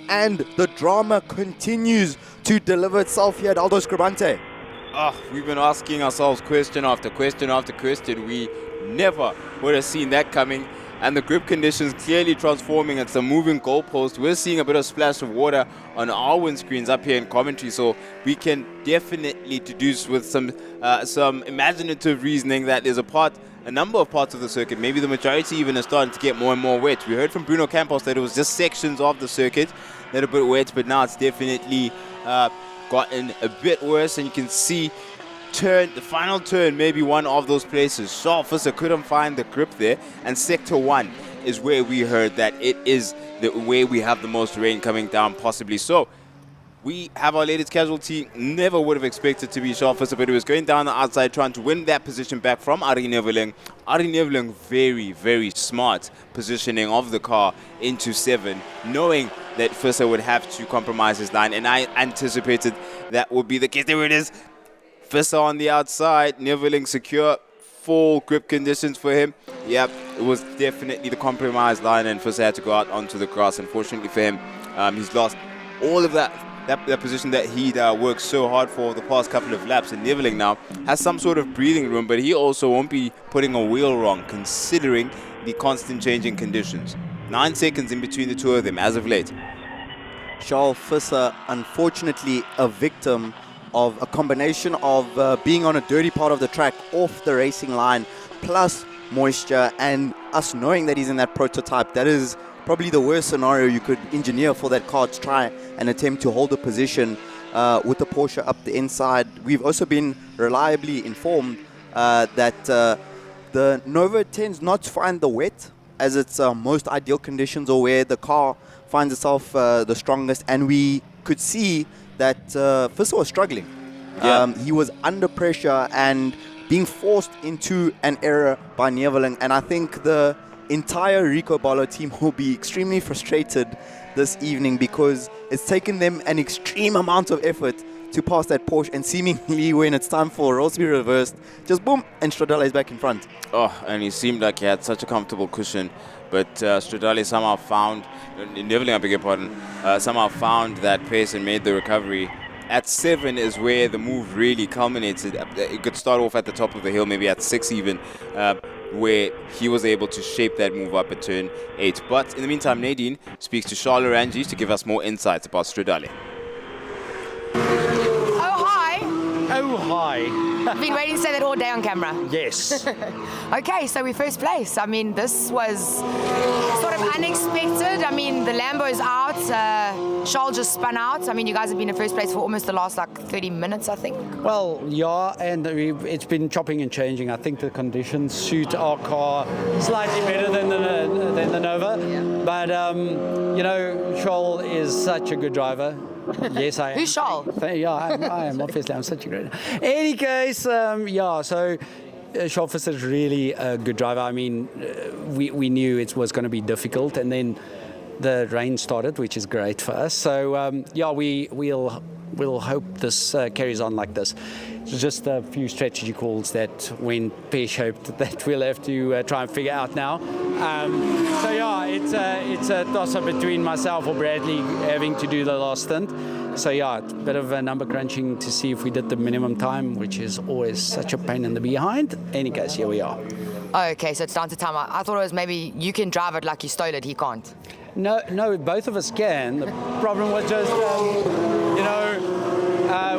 And the drama continues to deliver itself here at Aldo Scribante. We've been asking ourselves question after question after question. We never would have seen that coming. And the grip conditions clearly transforming. It's a moving goalpost. We're seeing a bit of splash of water on our windscreens up here in commentary, so we can definitely deduce with some imaginative reasoning that there's a number of parts of the circuit, maybe the majority even, are starting to get more and more wet. We heard from Bruno Campos that it was just sections of the circuit that are a bit wet, but now it's definitely gotten a bit worse, and you can see the final turn, maybe one of those places. Charles Visser couldn't find the grip there, and sector 1 is where we heard that it is where we have the most rain coming down, possibly. So we have our latest casualty. Never would have expected to be Charles Visser, but he was going down the outside trying to win that position back from Ari Neveling. Ari Neveling, very, very smart positioning of the car into 7, knowing that Visser would have to compromise his line, and I anticipated that would be the case. There it is. Visser on the outside, Neveling secure, full grip conditions for him. Yep, it was definitely the compromised line, and Fusa had to go out onto the grass. Unfortunately for him, he's lost all of that position that he'd worked so hard for the past couple of laps. And Neveling now has some sort of breathing room, but he also won't be putting a wheel wrong considering the constant changing conditions. 9 seconds in between the two of them as of late. Charles Visser, unfortunately, a victim of a combination of being on a dirty part of the track off the racing line, plus moisture, and us knowing that he's in that prototype. That is probably the worst scenario you could engineer for that car to try and attempt to hold a position with the Porsche up the inside. We've also been reliably informed that the Nova tends not to find the wet as its most ideal conditions, or where the car finds itself the strongest, and we could see that Visser was struggling. Yeah. He was under pressure and being forced into an error by Neveling, and I think the entire Rico Bolo team will be extremely frustrated this evening, because it's taken them an extreme amount of effort to pass that Porsche, and seemingly when it's time for roles to be reversed, just boom, and Stradale is back in front. Oh, and he seemed like he had such a comfortable cushion, but Stradale somehow found, Neveling, I beg your pardon, somehow found that pace and made the recovery. At 7 is where the move really culminated. It could start off at the top of the hill, maybe at 6 even, where he was able to shape that move up at turn 8. But in the meantime, Nadine speaks to Charles Rangi to give us more insights about Stradale. Oh, hi. Oh, hi. I've been waiting to say that all day on camera. Yes. Okay, so we're first place. I mean, this was sort of unexpected. I mean, the Lambo's out. Charles just spun out. I mean, you guys have been in first place for almost the last, 30 minutes, I think. Well, yeah, and it's been chopping and changing. I think the conditions suit our car slightly better than the Nova. Yeah. But, Charles is such a good driver. Yes, I am. Who's Charles? Yeah, I am. Obviously, I'm such a great. Any case, so Charles Visser is really a good driver. I mean, we knew it was going to be difficult, and then the rain started, which is great for us. So, we'll hope this carries on like this. It's just a few strategy calls that went pear-shaped that we'll have to try and figure out now. It's a toss-up between myself or Bradley having to do the last stint. So a bit of a number crunching to see if we did the minimum time, which is always such a pain in the behind. Any case, here we are. Okay, so it's down to time. I thought it was maybe you can drive it like you stole it, he can't. No, both of us can. The problem was just,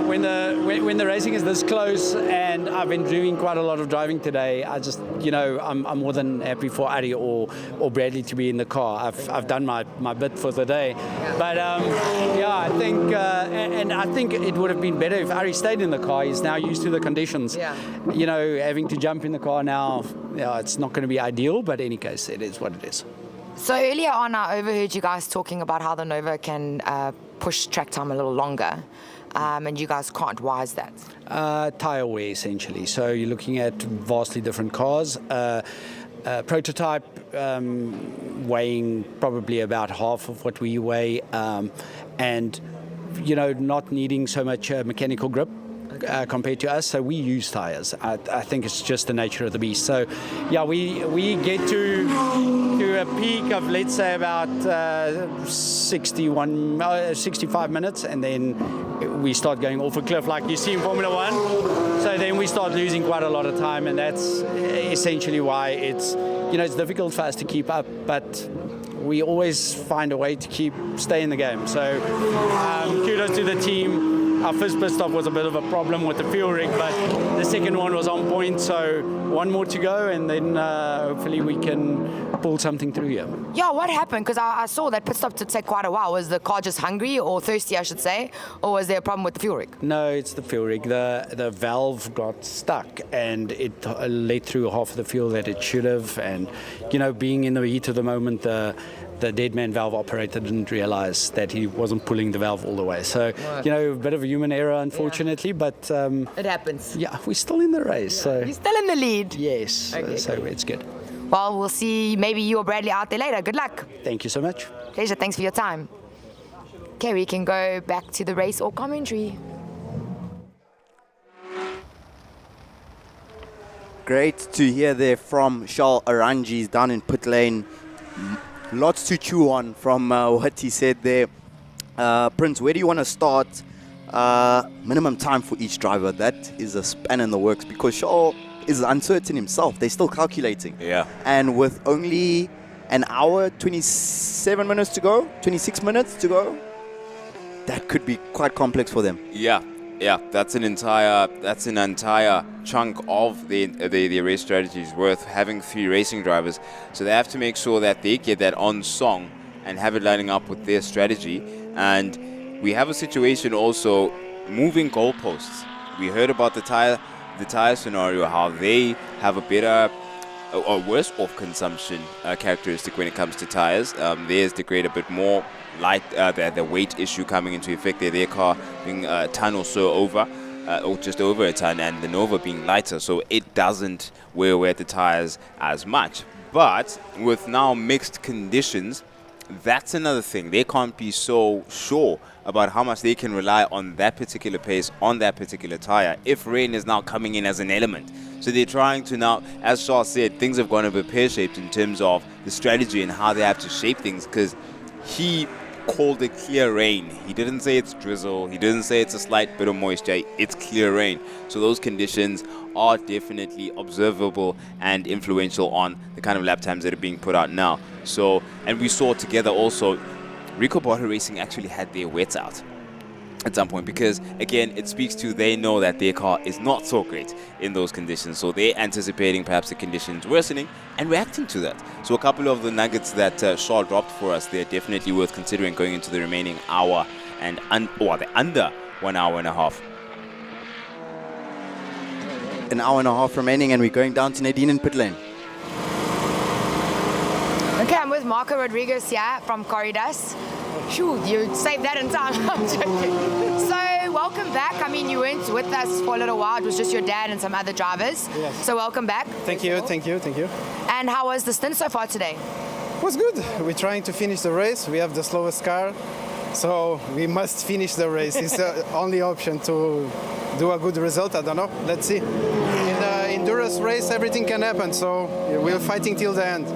when the racing is this close, and I've been doing quite a lot of driving today, I just, I'm more than happy for Ari or Bradley to be in the car. I've done my bit for the day. But I think, and I think it would have been better if Ari stayed in the car. He's now used to the conditions. Yeah. Having to jump in the car now, it's not going to be ideal, but in any case, it is what it is. So earlier on, I overheard you guys talking about how the Nova can push track time a little longer, and you guys can't. Why is that? Tire wear, essentially. So you're looking at vastly different cars. Prototype weighing probably about half of what we weigh, and not needing so much mechanical grip. Compared to us, so we use tires. I think it's just the nature of the beast. So, we get to a peak of, let's say, about 65 minutes, and then we start going off a cliff like you see in Formula One. So then we start losing quite a lot of time, and that's essentially why it's difficult for us to keep up, but we always find a way to stay in the game. So kudos to the team. Our first pit stop was a bit of a problem with the fuel rig, but the second one was on point, so one more to go, and then hopefully we can pull something through here. Yeah, what happened? Because I saw that pit stop to take quite a while. Was the car just hungry or thirsty, I should say, or was there a problem with the fuel rig? No, it's the fuel rig. The valve got stuck, and it let through half of the fuel that it should have, and being in the heat of the moment, the dead man valve operator didn't realize that he wasn't pulling the valve all the way. So, a bit of a human error, unfortunately, but it happens. Yeah, we're still in the race. So you're still in the lead. Yes, okay, so cool. It's good. Well, we'll see maybe you or Bradley out there later. Good luck. Thank you so much. Pleasure. Thanks for your time. Okay, we can go back to the race or commentary. Great to hear there from Charles Arangis down in pit lane. Lots to chew on from what he said there. Prince, where do you want to start? Minimum time for each driver. That is a span in the works because Charles is uncertain himself. They're still calculating. Yeah. And with only an hour, 27 minutes to go, 26 minutes to go, that could be quite complex for them. Yeah, that's an entire chunk of the race strategies worth having 3 racing drivers. So they have to make sure that they get that on song and have it lining up with their strategy. And we have a situation also moving goalposts. We heard about the tire scenario, how they have a better or worse off consumption characteristic when it comes to tires. Theirs degrade a bit more, light, the weight issue coming into effect there, their car being a ton or so over, or just over a ton, and the Nova being lighter, so it doesn't wear away at the tires as much. But with now mixed conditions, that's another thing. They can't be so sure about how much they can rely on that particular pace, on that particular tire, if rain is now coming in as an element. So they're trying to now, as Charles said, things have gone a bit pear-shaped in terms of the strategy and how they have to shape things, because he called it clear rain. He didn't say it's drizzle. He didn't say it's a slight bit of moisture. It's clear rain. So those conditions are definitely observable and influential on the kind of lap times that are being put out now. So, and we saw together also, Rico Barter Racing actually had their wets out at some point, because again, it speaks to they know that their car is not so great in those conditions, so they're anticipating perhaps the conditions worsening and reacting to that. So a couple of the nuggets that Shaw dropped for us, they're definitely worth considering going into the remaining hour and or the under 1 hour and a half. An hour and a half remaining, and we're going down to Nadine in pit lane. Okay, I'm with Marco Rodriguez here from Corridas. Shoot, you saved that in time. I'm joking. So, welcome back. I mean, you weren't with us for a little while. It was just your dad and some other drivers. Yes. So, welcome back. Thank you. And how was the stint so far today? It was good. We're trying to finish the race. We have the slowest car, so we must finish the race. It's the only option to do a good result. I don't know. Let's see. In the endurance race, everything can happen, so we're fighting till the end.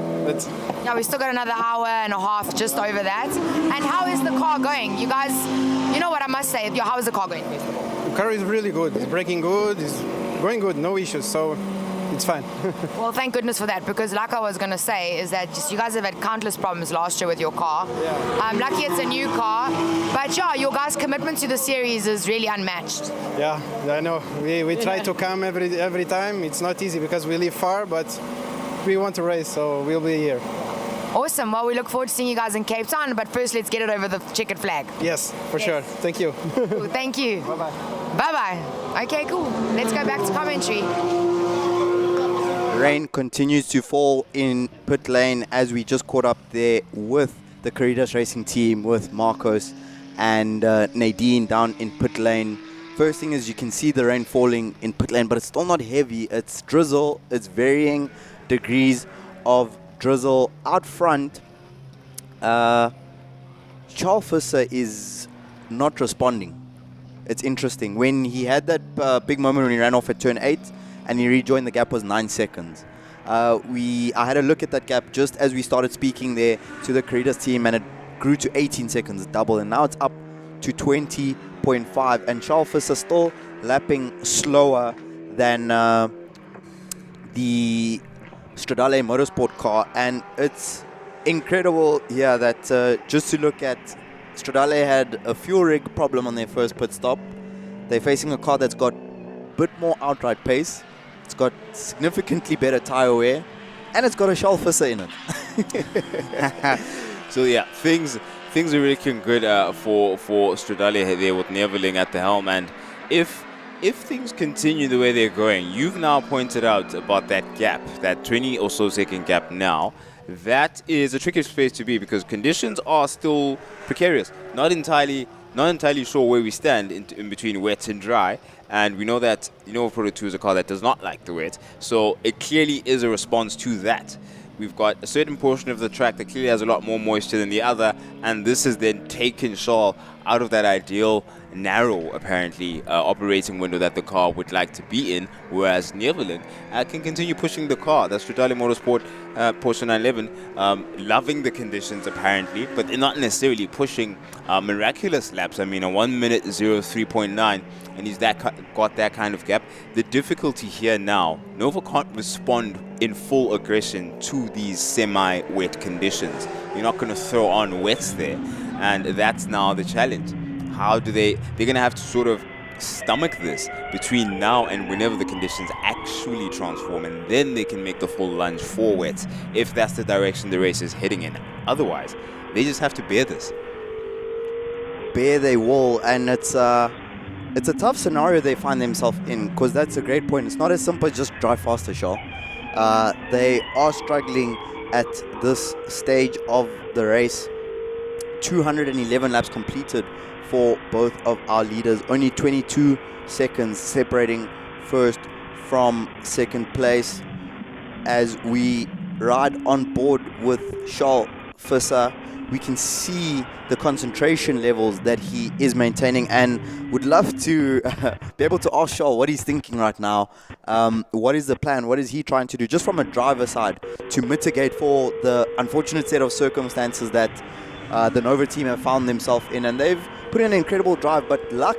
Yeah, we still got another hour and a half just over that. And how is the car going? You guys, you know what I must say, how is the car going? The car is really good. It's braking good. It's going good. No issues. So it's fine. Well, thank goodness for that, because like I was going to say is that just you guys have had countless problems last year with your car. Yeah. I'm lucky it's a new car. But yeah, your guys' commitment to the series is really unmatched. Yeah, I know. We try to come every time. It's not easy because we live far, but we want to race, so we'll be here. Awesome. Well, we look forward to seeing you guys in Cape Town, but first let's get it over the checkered flag. Yes, for sure. Thank you. Cool, thank you. Bye-bye. Bye-bye. Okay, cool. Let's go back to commentary. Rain continues to fall in pit lane as we just caught up there with the Corridas Racing team, with Marcos and Nadine down in pit lane. First thing is you can see the rain falling in pit lane, but it's still not heavy. It's drizzle. It's varying degrees of drizzle. Out front, Charles Visser is not responding. It's interesting. When he had that big moment when he ran off at turn 8 and he rejoined, the gap was 9 seconds. I had a look at that gap just as we started speaking there to the Corridas team, and it grew to 18 seconds, double, and now it's up to 20.5. And Charles Visser still lapping slower than the Stradale Motorsport car, and it's incredible here that just to look at, Stradale had a fuel rig problem on their first pit stop. They're facing a car that's got a bit more outright pace, it's got significantly better tire wear, and it's got a Charles Visser in it. So yeah, things are really looking good for Stradale there with Neveling at the helm, and if things continue the way they're going, you've now pointed out about that gap, that 20 or so second gap now. That is a tricky space to be because conditions are still precarious. Not entirely sure where we stand in between wet and dry. And we know that Proto 2 is a car that does not like the wet. So it clearly is a response to that. We've got a certain portion of the track that clearly has a lot more moisture than the other, and this has then taken Charles out of that ideal, narrow, apparently, operating window that the car would like to be in, whereas Neverland can continue pushing the car. That's Stradale Motorsport Porsche 911, loving the conditions, apparently, but they're not necessarily pushing miraculous laps. I mean, a 1 minute 03.9, and he's got that kind of gap. The difficulty here now, Nova can't respond in full aggression to these semi-wet conditions. You're not going to throw on wets there, and that's now the challenge. How do they're going to have to sort of stomach this between now and whenever the conditions actually transform, and then they can make the full lunge for wets if that's the direction the race is heading in. Otherwise, they just have to bear this. Bear they will, and it's a tough scenario they find themselves in, because that's a great point. It's not as simple as just drive faster, Shaw. They are struggling at this stage of the race. 211 laps completed for both of our leaders. Only 22 seconds separating first from second place. As we ride on board with Charles Visser, we can see the concentration levels that he is maintaining, and would love to be able to ask Charles what he's thinking right now. What is the plan? What is he trying to do, just from a driver side, to mitigate for the unfortunate set of circumstances that the Nova team have found themselves in? And they've put in an incredible drive, but luck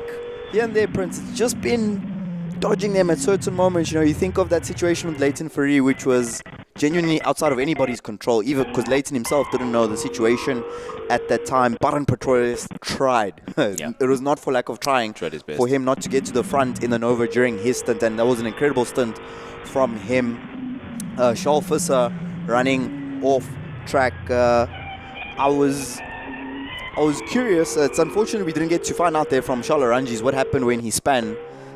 here and there, Prince, it's just been dodging them at certain moments. You know, you think of that situation with Leighton Ferrari, which was genuinely outside of anybody's control, even because Leighton himself didn't know the situation at that time. Baron Petrolis tried. It was not for lack of trying for him not to get to the front in the Nova during his stint, and that was an incredible stint from him. Charles Visser running off track. I was curious. It's unfortunate we didn't get to find out there from Charles Arangis what happened when he span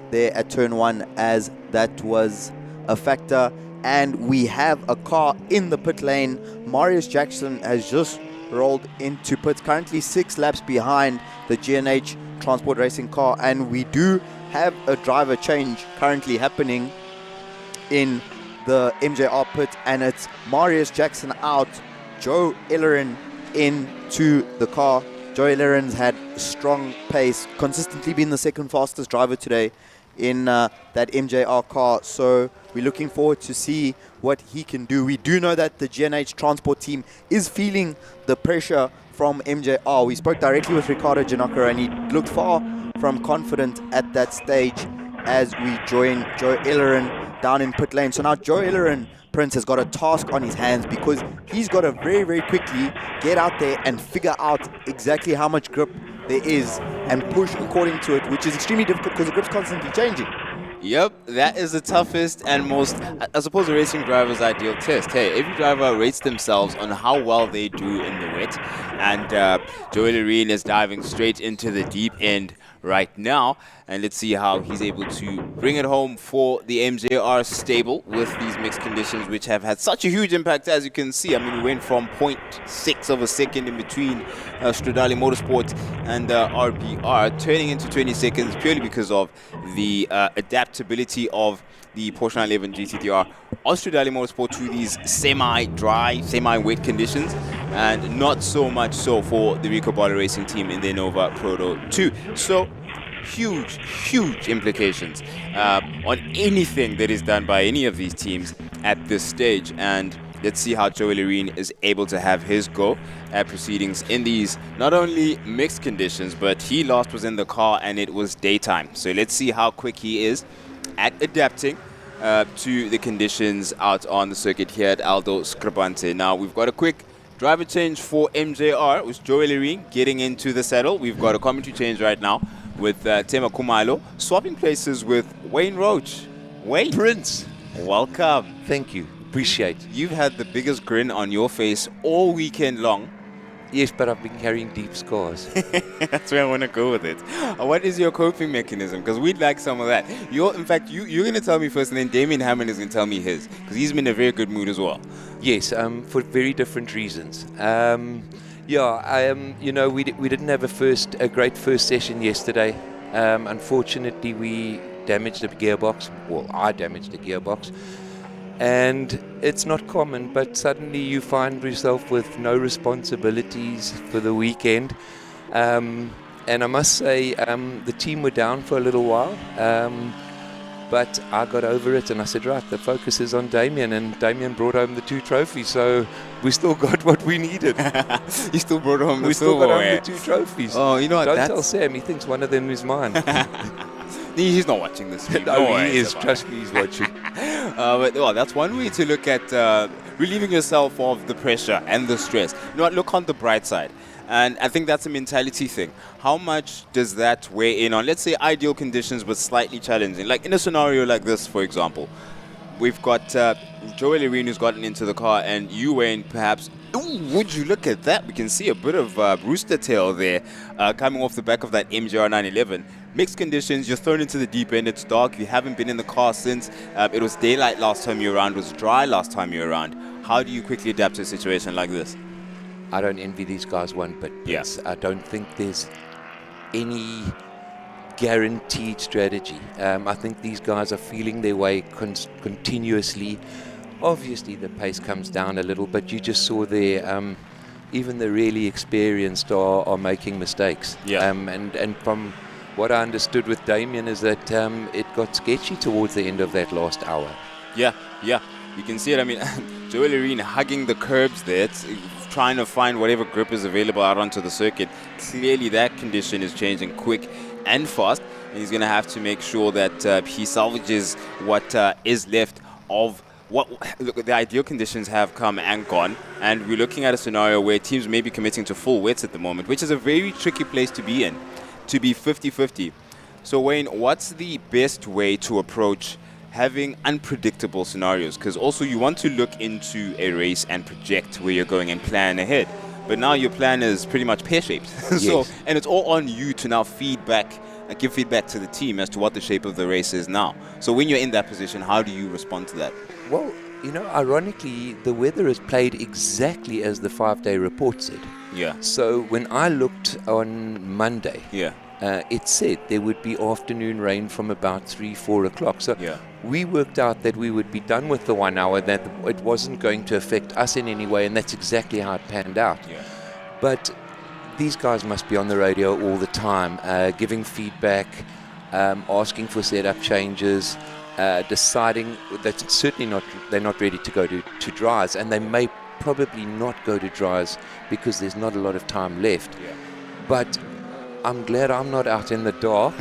there at turn 1, as that was a factor. And we have a car in the pit lane. Marius Jackson has just rolled into pits, currently 6 laps behind the GNH Transport Racing car, and we do have a driver change currently happening in the MJR pit, and it's Marius Jackson out, Joe Ellerin into the car. Joe Ellerin's had strong pace, consistently been the second fastest driver today in that MJR car, so we're looking forward to see what he can do. We do know that the GNH Transport team is feeling the pressure from MJR. We spoke directly with Ricardo Janaka, and he looked far from confident at that stage as we join Joe Ellerin down in pit lane. So now Joe Ellerin, Prince, has got a task on his hands, because he's got to very, very quickly get out there and figure out exactly how much grip there is and push according to it, which is extremely difficult because the grip's constantly changing. Yep, that is the toughest and most, I suppose, a racing driver's ideal test. Hey, every driver rates themselves on how well they do in the wet, and Joel Areen is diving straight into the deep end right now, and let's see how he's able to bring it home for the MJR stable with these mixed conditions, which have had such a huge impact, as you can see. I mean, we went from 0.6 of a second in between Stradale Motorsport and RBR, turning into 20 seconds purely because of the adaptability of the Porsche 911 GT3R on Stradale Motorsport to these semi-dry, semi-wet conditions, and not so much so for the Rico Bala Racing team in their Nova Proto 2. So huge implications on anything that is done by any of these teams at this stage. And let's see how Joel Areen is able to have his go at proceedings in these not only mixed conditions, but he last was in the car and it was daytime. So let's see how quick he is at adapting to the conditions out on the circuit here at Aldo Scribante. Now we've got a quick driver change for MJR with Joel Areen getting into the saddle. We've got a commentary change right now with Tema Kumalo swapping places with Wayne Roach. Wayne Prince, welcome. Thank you. Appreciate. You've had the biggest grin on your face all weekend long. Yes, but I've been carrying deep scars. That's where I want to go with it. What is your coping mechanism? Because we'd like some of that. You're going to tell me first, and then Damien Hammond is going to tell me his, because he's been in a very good mood as well. Yes, for very different reasons. You know, we didn't have a great first session yesterday. Unfortunately, we damaged the gearbox. Well, I damaged the gearbox. And it's not common, but suddenly you find yourself with no responsibilities for the weekend. And I must say, the team were down for a little while. But I got over it and I said, right, the focus is on Damien, and Damien brought home the 2 trophies, so we still got what we needed. You still brought home the We still got home silverware. the 2 trophies. Oh, you know what? Don't tell Sam, he thinks one of them is mine. He's not watching this. No, he is. Trust me, he's watching. But well, that's one way to look at relieving yourself of the pressure and the stress. You know what? Look on the bright side. And I think that's a mentality thing. How much does that weigh in on, let's say, ideal conditions but slightly challenging? Like in a scenario like this, for example, we've got Joel Irene who's gotten into the car, and you, Wayne, perhaps. Ooh, would you look at that? We can see a bit of rooster tail there coming off the back of that MGR 911. Mixed conditions, you're thrown into the deep end, it's dark, you haven't been in the car since. It was daylight last time you were around, it was dry last time you were around. How do you quickly adapt to a situation like this? I don't envy these guys one bit. Yes. I don't think there's any guaranteed strategy. I think these guys are feeling their way continuously. Obviously, the pace comes down a little, but you just saw there, even the really experienced are making mistakes. Yeah. And from what I understood with Damien is that it got sketchy towards the end of that last hour. Yeah. You can see it. I mean, Joel Irene hugging the curbs there, trying to find whatever grip is available out onto the circuit. Clearly, that condition is changing quick and fast. And he's going to have to make sure that he salvages what is left of what the ideal conditions have come and gone. And we're looking at a scenario where teams may be committing to full wets at the moment, which is a very tricky place to be in, to be 50-50. So, Wayne, what's the best way to approach having unpredictable scenarios? Because also you want to look into a race and project where you're going and plan ahead. But now your plan is pretty much pear-shaped. Yes. And it's all on you to now give feedback to the team as to what the shape of the race is now. So when you're in that position, how do you respond to that? Well, ironically, the weather has played exactly as the 5-day report said. Yeah. So when I looked on Monday, yeah, it said there would be afternoon rain from about 3-4 o'clock. So we worked out that we would be done with the 1 hour, that it wasn't going to affect us in any way, and that's exactly how it panned out. Yeah. But these guys must be on the radio all the time, giving feedback, asking for setup changes, deciding that they're not ready to go to dries, and they may probably not go to dries because there's not a lot of time left. Yeah. But I'm glad I'm not out in the dark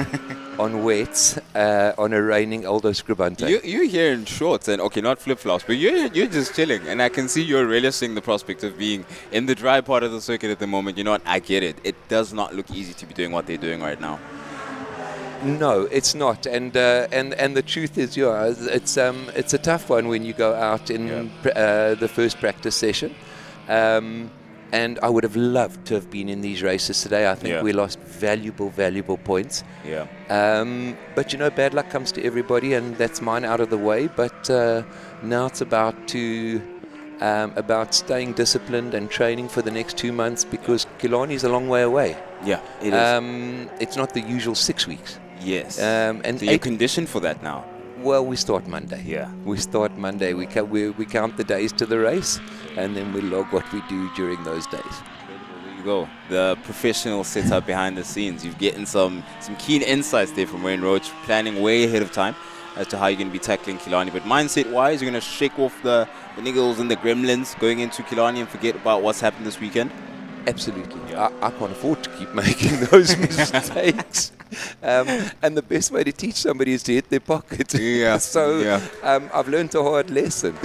on wets on a raining Aldo Scribante. You're here in shorts and, okay, not flip-flops, but you're just chilling. And I can see you're relishing the prospect of being in the dry part of the circuit at the moment. You know what? I get it. It does not look easy to be doing what they're doing right now. No, it's not, and the truth is, it's a tough one when you go out in the first practice session, and I would have loved to have been in these races today. I think we lost valuable points. Yeah. But bad luck comes to everybody, and that's mine out of the way. But now it's about staying disciplined and training for the next 2 months, because Killarney's a long way away. Yeah, it is. It's not the usual 6 weeks. Yes. And so you're conditioned for that now? Well, we start Monday. Yeah. We start Monday. We count the days to the race, and then we log what we do during those days. There you go. The professional setup behind the scenes. You've getting some keen insights there from Wayne Roach, planning way ahead of time as to how you're going to be tackling Killarney. But mindset-wise, you're going to shake off the niggles and the gremlins going into Killarney and forget about what's happened this weekend? Absolutely. I can't afford to keep making those mistakes. And the best way to teach somebody is to hit their pocket. Yeah. So I've learned a hard lesson.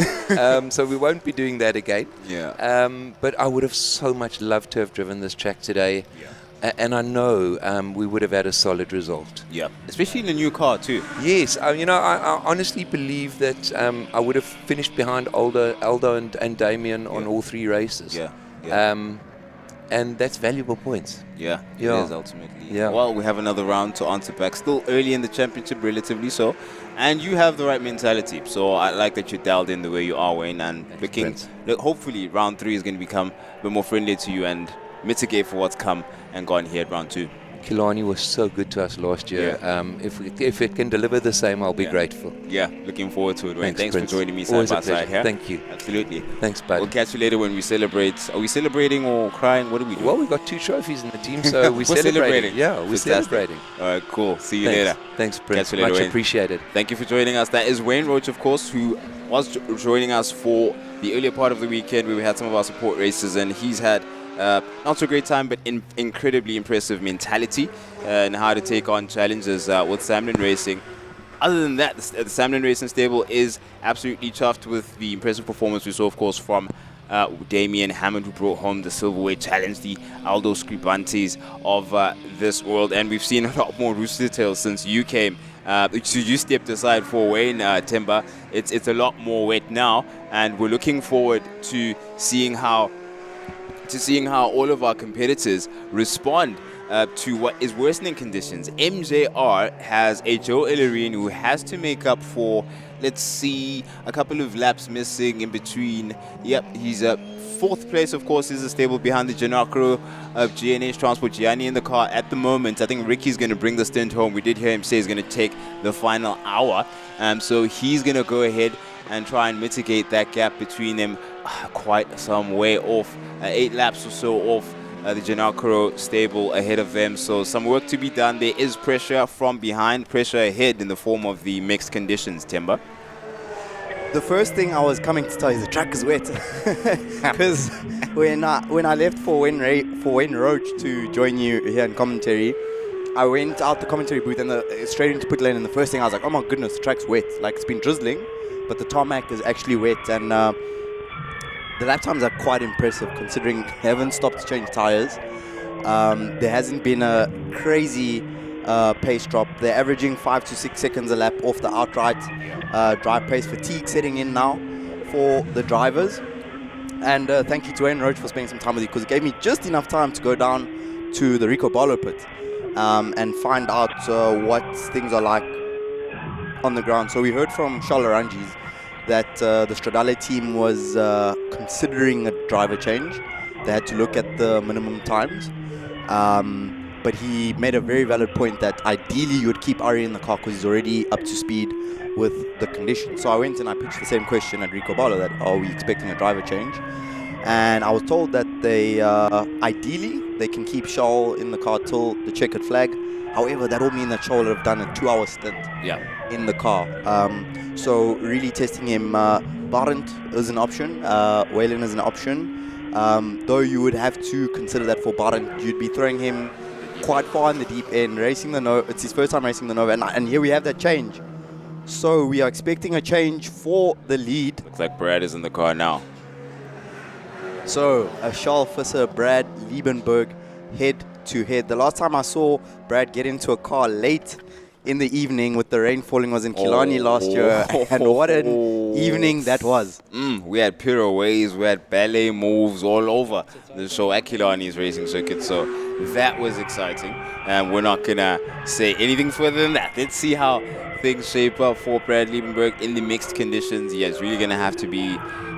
So we won't be doing that again. Yeah. But I would have so much loved to have driven this track today. Yeah. And I know we would have had a solid result. Yeah. Especially in a new car too. Yes. I honestly believe that I would have finished behind Aldo and Damien on all 3 races. Yeah. And that's valuable points. Yeah, it is ultimately. Yeah. Well, we have another round to answer back. Still early in the championship, relatively so. And you have the right mentality. So I like that you dialed in the way you are, Wayne. And hopefully round 3 is going to become a bit more friendly to you and mitigate for what's come and gone here at round 2. Kilani was so good to us last year. If it can deliver the same, I'll be grateful. Yeah, looking forward to it, Wayne. Thanks for Prince. joining me side Always by a pleasure. side here. Thank you. Absolutely. Thanks, bud. We'll catch you later when we celebrate. Are we celebrating or crying? What do we do? Well, we got 2 trophies in the team, so we're celebrating. Yeah, we're Fantastic. celebrating. All right, cool. See you Thanks. later. Thanks, Prince. Catch you later, Much Wayne. appreciated. Thank you for joining us. That is Wayne Roach, of course, who was joining us for the earlier part of the weekend where we had some of our support races, and he's had not so great time, but incredibly impressive mentality and how to take on challenges with Samlin Racing. Other than that, the Samlin Racing stable is absolutely chuffed with the impressive performance we saw, of course, from Damien Hammond, who brought home the silverweight challenge, the Aldo Scribantes of this world. And we've seen a lot more rooster tails since you came. So you stepped aside for Wayne, Timber. It's a lot more wet now, and we're looking forward to seeing how all of our competitors respond to what is worsening conditions. MJR has a Joe Ellerine who has to make up for, let's see, a couple of laps missing in between. Yep, he's 4th place, of course, is a stable behind the Janakro of GNH Transport. Gianni in the car at the moment. I think Ricky's going to bring the stint home. We did hear him say he's going to take the final hour. So he's going to go ahead and try and mitigate that gap between them. Quite some way off, 8 laps or so off the Janakro stable ahead of them. So some work to be done. There is pressure from behind, pressure ahead in the form of the mixed conditions, Timber. The first thing I was coming to tell you, the track is wet. Because when I left for Wayne Roach to join you here in commentary, I went out the commentary booth and straight into pit lane, and the first thing I was like, oh my goodness, the track's wet. Like, it's been drizzling, but the tarmac is actually wet, and the lap times are quite impressive considering they haven't stopped to change tires. There hasn't been a crazy pace drop. They're averaging 5 to 6 seconds a lap off the outright drive pace. Fatigue setting in now for the drivers. And thank you to Wayne Roach for spending some time with you, because it gave me just enough time to go down to the Rico Barlow pit and find out what things are like on the ground. So we heard from Charles Arangis that the Stradale team was considering a driver change. They had to look at the minimum times. But he made a very valid point that ideally you would keep Ari in the car because he's already up to speed with the conditions. So I went and I pitched the same question at Rico Barlow, that are we expecting a driver change? And I was told that they ideally they can keep Charles in the car till the checkered flag. However, that will mean that Charles would have done a 2-hour stint in the car. So really testing him. Barent is an option. Wayland is an option. Though you would have to consider that for Barent, you'd be throwing him quite far in the deep end, racing the Nova. It's his first time racing the Nova, and here we have that change. So we are expecting a change for the lead. Looks like Brad is in the car now. So Charles Visser, Brad Liebenberg, head to head. The last time I saw Brad get into a car late in the evening with the rain falling was in Killarney last year, and what an evening that was. We had pirouettes, we had ballet moves all over the show at Killarney's racing circuit, so that was exciting. And we're not gonna say anything further than that. Let's see how things shape up for Brad Liebenberg in the mixed conditions. Yeah, it's really gonna have to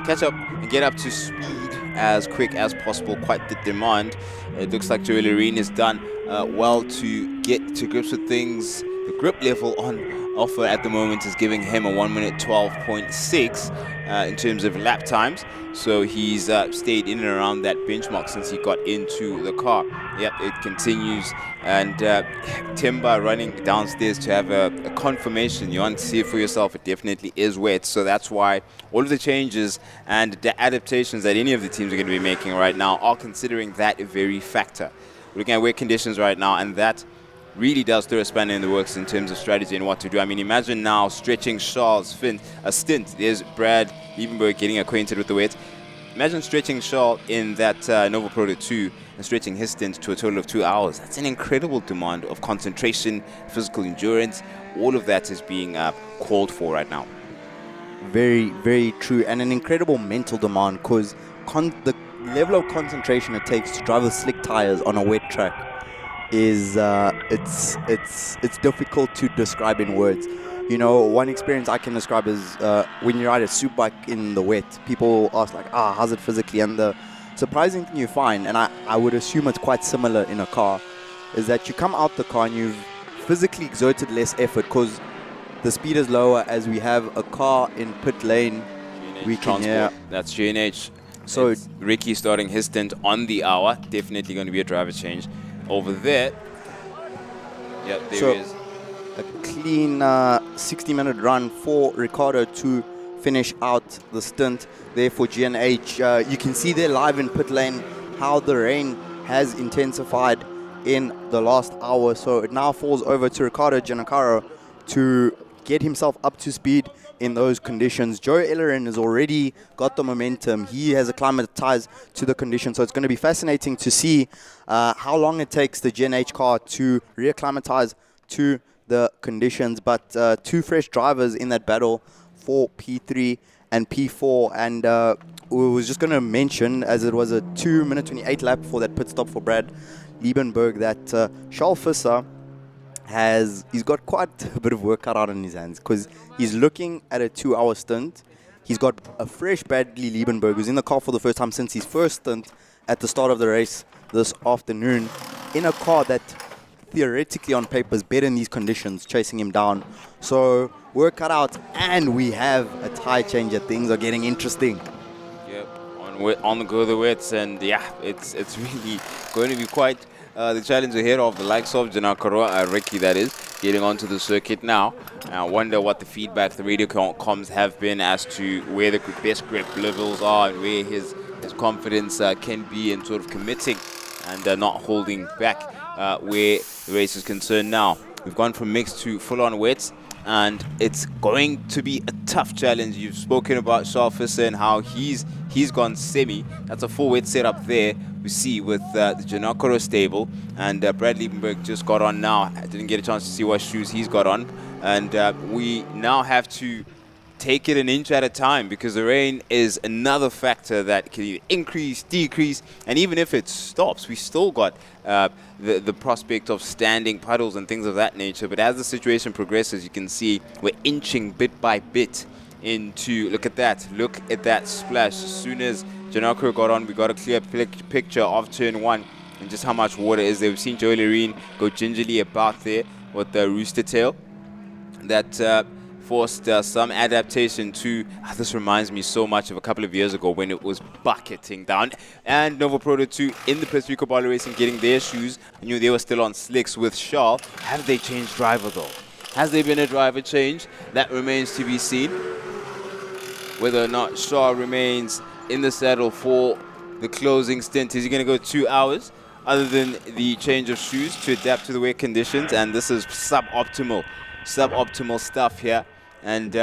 catch up and get up to speed as quick as possible. Quite the demand. It looks like Joel Arena has done well to get to grips with things. The grip level on offer at the moment is giving him a 1 minute 12.6 in terms of lap times. So he's stayed in and around that benchmark since he got into the car. Yep, it continues. And Timber running downstairs to have a confirmation. You want to see it for yourself. It definitely is wet. So that's why all of the changes and the adaptations that any of the teams are going to be making right now are considering that very factor. We're looking at wet conditions right now, and that really does throw a spanner in the works in terms of strategy and what to do. I mean, imagine now stretching Charles' stint. There's Brad Liebenberg getting acquainted with the wet. Imagine stretching Charles in that Nova Proto 2 and stretching his stint to a total of 2 hours. That's an incredible demand of concentration, physical endurance. All of that is being called for right now. Very, very true, and an incredible mental demand, because the level of concentration it takes to drive with slick tires on a wet track is it's difficult to describe in words. You know, one experience I can describe is when you ride a super bike in the wet. People ask like, how's it physically? And the surprising thing you find, and I would assume it's quite similar in a car, is that you come out the car and you've physically exerted less effort because the speed is lower as we have a car in pit lane. We can hear. That's GNH. So It's Ricky starting his stint on the hour. Definitely going to be a driver change over there. Yeah, there so he is. a clean 60-minute run for Ricardo to finish out the stint there for GNH. You can see there live in pit lane how the rain has intensified in the last hour. So it now falls over to Ricardo Giancarlo to get himself up to speed in those conditions. Joe Ellerin has already got the momentum. He has acclimatized to the conditions. So it's going to be fascinating to see how long it takes the GNH car to reacclimatize to the conditions. But two fresh drivers in that battle for P3 and P4. And we was just going to mention, as it was a 2-minute 28 lap for that pit stop for Brad Liebenberg, that Charles Visser he's got quite a bit of work cut out in his hands, because he's looking at a 2-hour stint. He's got a fresh Bradley Liebenberg who's in the car for the first time since his first stint at the start of the race this afternoon, in a car that theoretically on paper is better in these conditions, chasing him down. So work cut out, and we have a tire changer. Things are getting interesting. Yep, on the go the wets, and yeah, it's really going to be quite the challenge ahead of the likes of Giancarlo, Ricky, that is, getting onto the circuit now. I wonder what the feedback, the radio comms have been as to where the best grip levels are and where his confidence can be in sort of committing and not holding back where the race is concerned now. We've gone from mixed to full-on wets, and it's going to be a tough challenge. You've spoken about Charles Visser and how he's gone semi. That's a full wet setup there we see with the Giancarlo stable, and Brad Liebenberg just got on now. I didn't get a chance to see what shoes he's got on, and we now have to take it an inch at a time, because the rain is another factor that can either increase, decrease, and even if it stops, we still got the prospect of standing puddles and things of that nature. But as the situation progresses, you can see we're inching bit by bit into, look at that splash. As soon as Giancarlo got on, we got a clear picture of turn 1 and just how much water is there. We've seen Joe Ellerin go gingerly about there with the rooster tail. That forced some adaptation to, this reminds me so much of a couple of years ago when it was bucketing down. And Nova Proto 2 in the Pits Rico Ball Racing getting their shoes. I knew they were still on slicks with Shaw. Have they changed driver though? Has there been a driver change? That remains to be seen. Whether or not Shaw remains in the saddle for the closing stint. Is he going to go 2 hours? Other than the change of shoes to adapt to the wet conditions, and this is suboptimal stuff here, and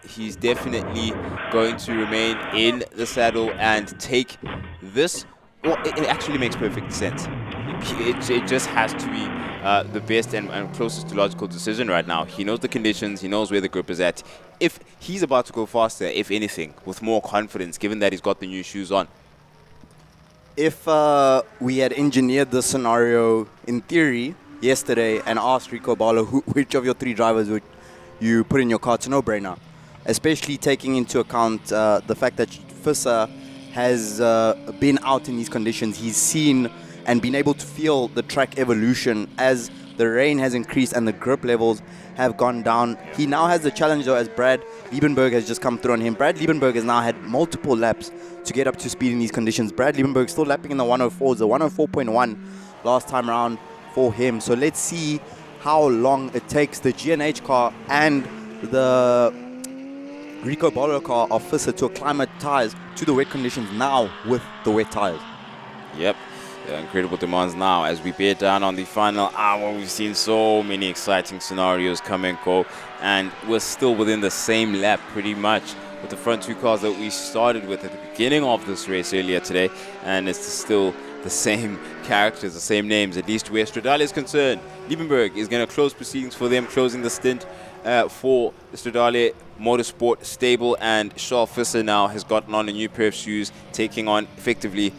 he's definitely going to remain in the saddle and take this. Well, it actually makes perfect sense. It just has to be the best and closest to logical decision right now. He knows the conditions, he knows where the grip is at. If he's about to go faster, if anything, with more confidence, given that he's got the new shoes on. If we had engineered the scenario in theory yesterday and asked Rico Balo which of your 3 drivers would you put in your car, it's a no-brainer, especially taking into account the fact that Visser has been out in these conditions. He's seen and been able to feel the track evolution as the rain has increased and the grip levels have gone down. He now has the challenge though, as Brad Liebenberg has just come through on him. Brad Liebenberg has now had multiple laps to get up to speed in these conditions. Brad Liebenberg still lapping in the 104s, the 104.1 last time around for him. So let's see how long it takes the GNH car and the Rico Bolo car of Visser to acclimatize to the wet conditions now with the wet tires. Yep. Incredible demands now as we bear down on the final hour. We've seen so many exciting scenarios come and go, and we're still within the same lap pretty much with the front 2 cars that we started with at the beginning of this race earlier today, and it's still the same characters, the same names, at least where Stradale is concerned. Liebenberg is going to close proceedings for them, closing the stint for the Stradale Motorsport stable, and Charles Visser now has gotten on a new pair of shoes, taking on effectively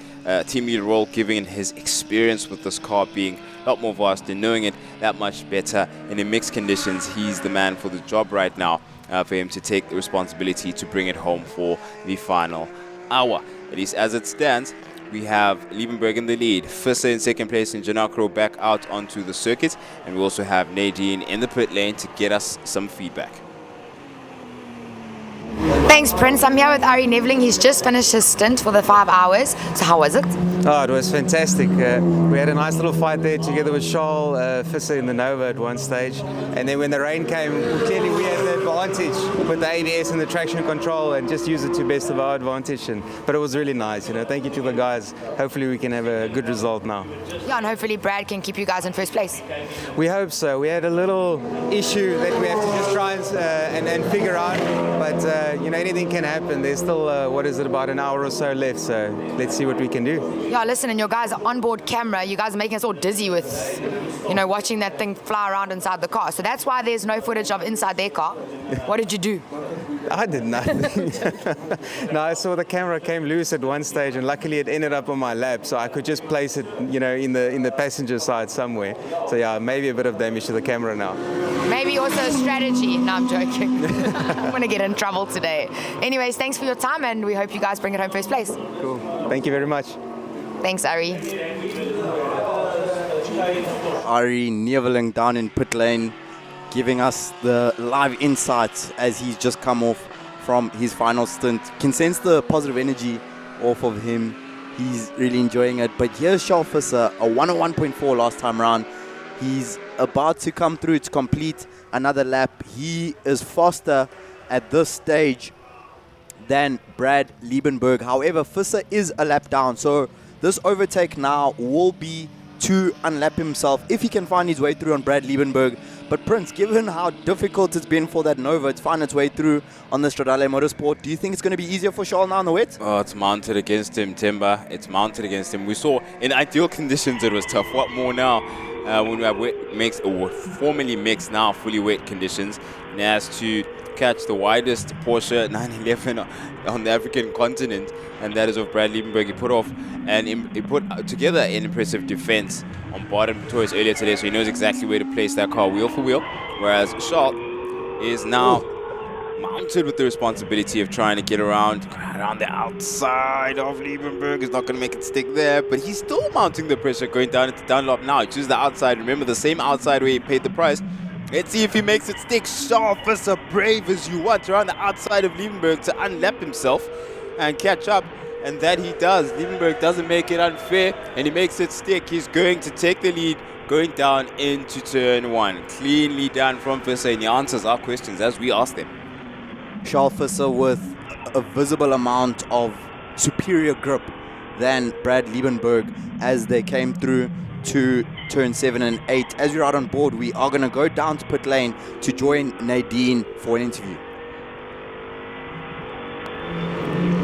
team leader role, giving his experience with this car being a lot more vast and knowing it that much better. And in mixed conditions, he's the man for the job right now, for him to take the responsibility to bring it home for the final hour. At least as it stands, we have Liebenberg in the lead, Visser in second place, and Janakro back out onto the circuit. And we also have Nadine in the pit lane to get us some feedback. Thanks, Prince. I'm here with Ari Nevling. He's just finished his stint for the 5 hours. So how was it? Oh, it was fantastic. We had a nice little fight there together with Charles Visser in the Nova at one stage. And then when the rain came, clearly we had the advantage with the ABS and the traction control and just use it to best of our advantage. But it was really nice. Thank you to the guys. Hopefully we can have a good result now. Yeah, and hopefully Brad can keep you guys in first place. We hope so. We had a little issue that we have to just try and figure out. But, anything can happen. There's still, about an hour or so left. So let's see what we can do. Yeah, listen, and your guys' onboard camera, you guys are making us all dizzy with, watching that thing fly around inside the car. So that's why there's no footage of inside their car. What did you do? I did nothing. No, I saw the camera came loose at one stage, and luckily it ended up on my lap, so I could just place it, in the passenger side somewhere. So yeah, maybe a bit of damage to the camera now. Maybe also a strategy. No, I'm joking. I'm going to get in trouble today. Anyways, thanks for your time, and we hope you guys bring it home first place. Cool. Thank you very much. Thanks, Ari. Ari Neveling down in pit lane, giving us the live insights as he's just come off from his final stint. Can sense the positive energy off of him. He's really enjoying it. But here's Charles Visser, a 101.4 last time round. He's about to come through to complete another lap. He is faster at this stage than Brad Liebenberg. However, Visser is a lap down, so this overtake now will be to unlap himself if he can find his way through on Brad Liebenberg. But Prince, given how difficult it's been for that Nova to find its way through on the Stradale Motorsport, do you think it's going to be easier for Charles now in the wet? Oh, it's mounted against him, Timber. It's mounted against him. We saw in ideal conditions it was tough. What more now when we have wet mix, or formerly mixed, now fully wet conditions, and he has to catch the widest Porsche 911 on the African continent, and that is of Brad Liebenberg. He put off and he put together an impressive defense on Baden Pretorius earlier today, so he knows exactly where to place that car wheel for wheel, whereas Charles is now mounted with the responsibility of trying to get around the outside of Liebenberg. He's not going to make it stick there, but he's still mounting the pressure going down into Dunlop now. He chooses the outside. Remember, the same outside where he paid the price. Let's see if he makes it stick. Charles Visser, brave as you want, around the outside of Liebenberg to unlap himself and catch up. And that he does. Liebenberg doesn't make it unfair, and he makes it stick. He's going to take the lead going down into turn one. Cleanly done from Visser, and he answers our questions as we ask them. Charles Visser with a visible amount of superior grip than Brad Liebenberg as they came through to turn 7 and 8. As you're out on board, we are going to go down to pit lane to join Nadine for an interview.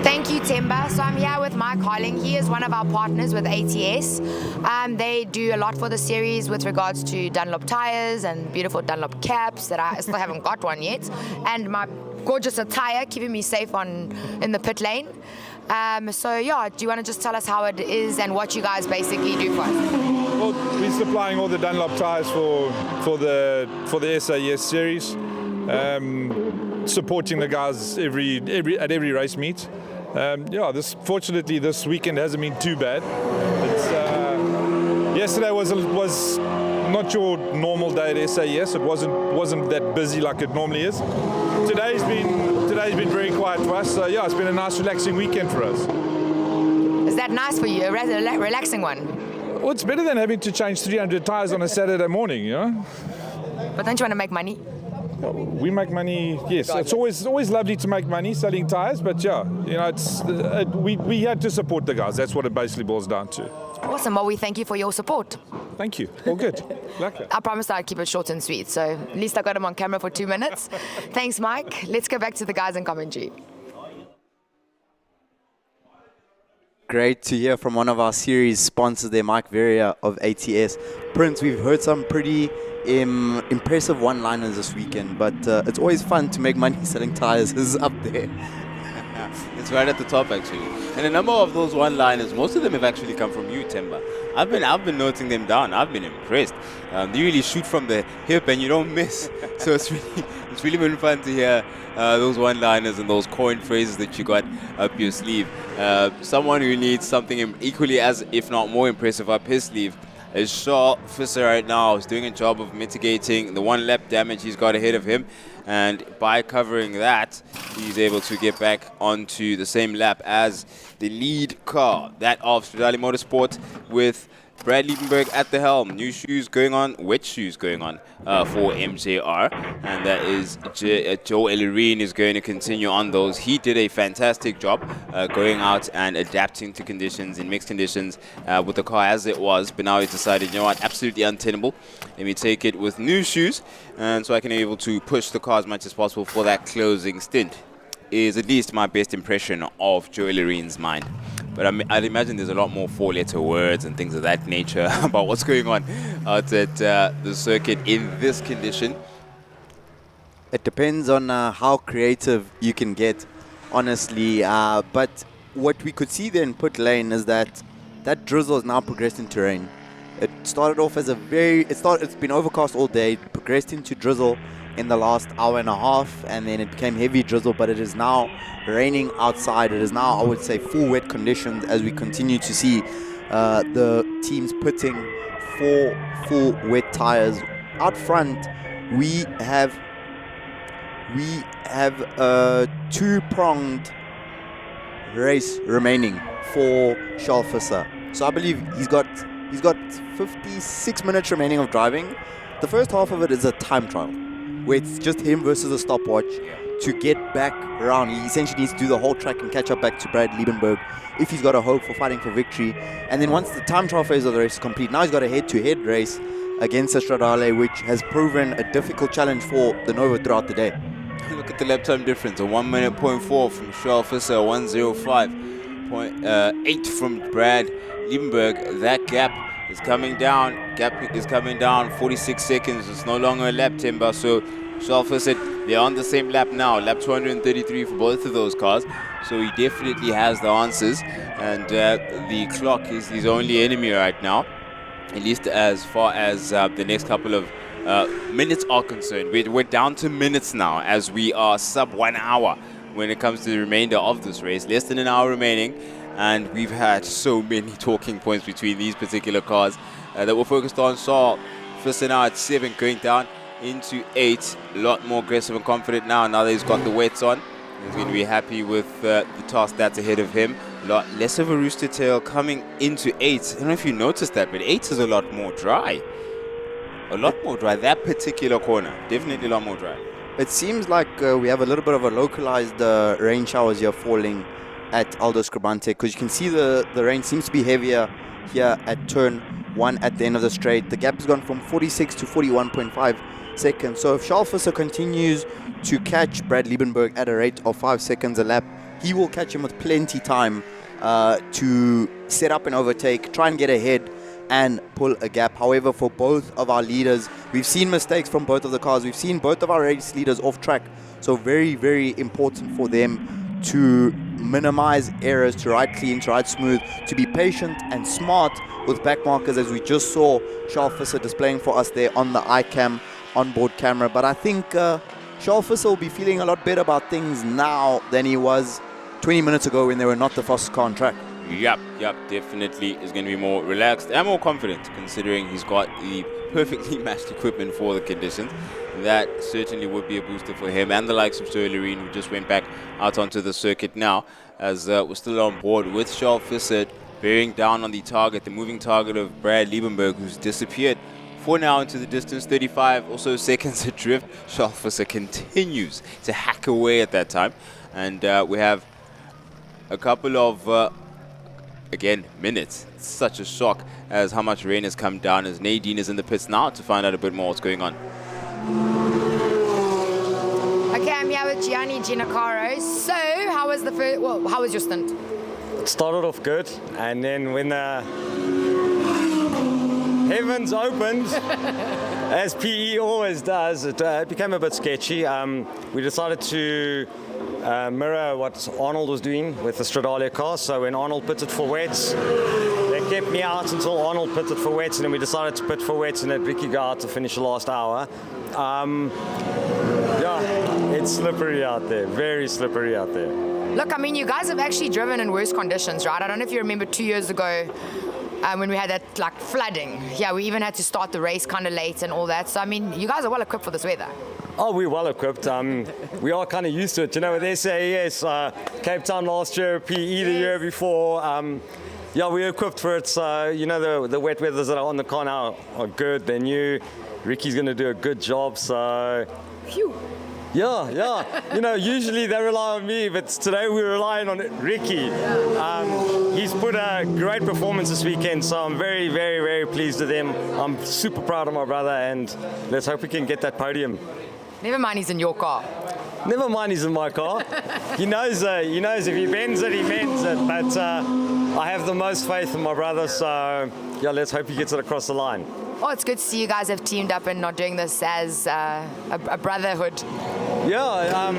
Thank you, Timba. So I'm here with Mike Harling. He is one of our partners with ATS. They do a lot for the series with regards to Dunlop tires and beautiful Dunlop caps that I still haven't got one yet. And my gorgeous attire keeping me safe in the pit lane. So yeah, do you want to just tell us how it is and what you guys basically do for us? Well, we're supplying all the Dunlop tires for the SAS series, supporting the guys at every race meet. Fortunately this weekend hasn't been too bad. Yesterday was not your normal day at SAS. It wasn't that busy like it normally is. Today's been very quiet for us. So yeah, it's been a nice relaxing weekend for us. Is that nice for you? A relaxing one? Well, it's better than having to change 300 tires on a Saturday morning, you know. But don't you want to make money? We make money, yes. It's always lovely to make money selling tires, but yeah, you know, we had to support the guys. That's what it basically boils down to. Awesome. Well, we thank you for your support. Thank you. All good. I promised I'd keep it short and sweet, so at least I got him on camera for 2 minutes. Thanks, Mike. Let's go back to the guys in commentary. Great to hear from one of our series sponsors there, Mike Veria of ATS. Prince, we've heard some pretty impressive one-liners this weekend, but it's always fun to make money selling tires. This is up there. It's right at the top, actually. And a number of those one-liners, most of them have actually come from you, Temba. I've been noting them down. I've been impressed. You really shoot from the hip and you don't miss. So it's really been fun to hear those one-liners and those coin phrases that you got up your sleeve. Someone who needs something equally as, if not more impressive up his sleeve is Charles Visser right now. He's doing a job of mitigating the one lap damage he's got ahead of him. And by covering that, he's able to get back onto the same lap as the lead car, that of Stradale Motorsport, with Brad Liebenberg at the helm. New shoes going on, wet shoes going on for MJR. And that is Joe Ellerine is going to continue on those. He did a fantastic job going out and adapting to conditions in mixed conditions with the car as it was. But now he's decided, you know what, absolutely untenable. Let me take it with new shoes. And so I can be able to push the car as much as possible for that closing stint. Is at least my best impression of Joe Ellerine's mind. But I'd imagine there's a lot more four-letter words and things of that nature about what's going on out at the circuit in this condition. It depends on how creative you can get, honestly. But what we could see there in pit lane is that drizzle has now progressed into rain. It started off as it's been overcast all day, progressed into drizzle in the last hour and a half, and then it became heavy drizzle, but it is now raining outside. It is now, I would say, full wet conditions as we continue to see the teams putting 4 full wet tires. Out front, we have a two-pronged race remaining for Charles Visser. So I believe he's got 56 minutes remaining of driving. The first half of it is a time trial, where it's just him versus a stopwatch to get back around. He essentially needs to do the whole track and catch up back to Brad Liebenberg if he's got a hope for fighting for victory. And then once the time trial phase of the race is complete, now he's got a head-to-head race against Stradale, which has proven a difficult challenge for the Nova throughout the day. Look at the lap time difference, a 1 minute 0.4 from Charles Visser, 1:05.8 from Brad Liebenberg. That gap is coming down. 46 seconds. It's no longer a lap, Timber. So Charles Visser, they're on the same lap now. Lap 233 for both of those cars. So he definitely has the answers. And the clock is his only enemy right now, at least as far as the next couple of minutes are concerned. We're down to minutes now, as we are sub 1 hour when it comes to the remainder of this race. Less than an hour remaining. And we've had so many talking points between these particular cars that we're focused on. Charles Visser now at 7, going down into 8. A lot more aggressive and confident now that he's got the wets on. He's going to be happy with the task that's ahead of him. A lot less of a rooster tail coming into 8. I don't know if you noticed that, but 8 is a lot more dry. A lot more dry. That particular corner, definitely a lot more dry. It seems like we have a little bit of a localized rain showers here falling at Aldo Scribante, because you can see the rain seems to be heavier here at turn 1 at the end of the straight. The gap has gone from 46 to 41.5 seconds. So if Charles Visser continues to catch Brad Liebenberg at a rate of 5 seconds a lap, he will catch him with plenty time to set up an overtake, try and get ahead and pull a gap. However, for both of our leaders, we've seen mistakes from both of the cars. We've seen both of our race leaders off track. So very, very important for them to minimize errors, to ride clean, to ride smooth, to be patient and smart with back markers, as we just saw Charles Visser displaying for us there on the iCam onboard camera. But I think Charles Visser will be feeling a lot better about things now than he was 20 minutes ago when they were not the fastest car on track. Yep, definitely is going to be more relaxed and more confident, considering he's got the perfectly matched equipment for the conditions. That certainly would be a booster for him and the likes of Joe Ellerine, who just went back out onto the circuit now, as we're still on board with Charles Visser bearing down on the target, the moving target of Brad Liebenberg, who's disappeared for now into the distance, 35 or so seconds adrift. Charles Visser continues to hack away at that time, and we have a couple of again, minutes. It's such a shock as how much rain has come down, as Nadine is in the pits now to find out a bit more what's going on. Okay, I'm here with Gianni Ginacaro. So, how was how was your stint? It started off good, and then when the heavens opened, as PE always does, it became a bit sketchy. We decided to mirror what Arnold was doing with the Stradale car. So when Arnold pitted for wets, they kept me out until Arnold pitted for wets, and then we decided to pit for wets and let Ricky go out to finish the last hour. Yeah, it's slippery out there, very slippery out there. Look, I mean, you guys have actually driven in worse conditions, right? I don't know if you remember 2 years ago when we had that like flooding. Yeah, we even had to start the race kind of late and all that. So, I mean, you guys are well equipped for this weather. Oh, we're well equipped. We are kind of used to it. You know, with SAS, Cape Town last year, PE the year before. Yeah, we're equipped for it. So, you know, the wet weathers that are on the car now are good. They're new. Ricky's going to do a good job. So, phew. Yeah. You know, usually they rely on me, but today we're relying on Ricky. He's put a great performance this weekend, so I'm very, very, very pleased with him. I'm super proud of my brother, and let's hope we can get that podium. Never mind he's in your car. Never mind he's in my car. He knows if he bends it, he mends it. But I have the most faith in my brother, so yeah, let's hope he gets it across the line. Oh, it's good to see you guys have teamed up and not doing this as a brotherhood. Yeah,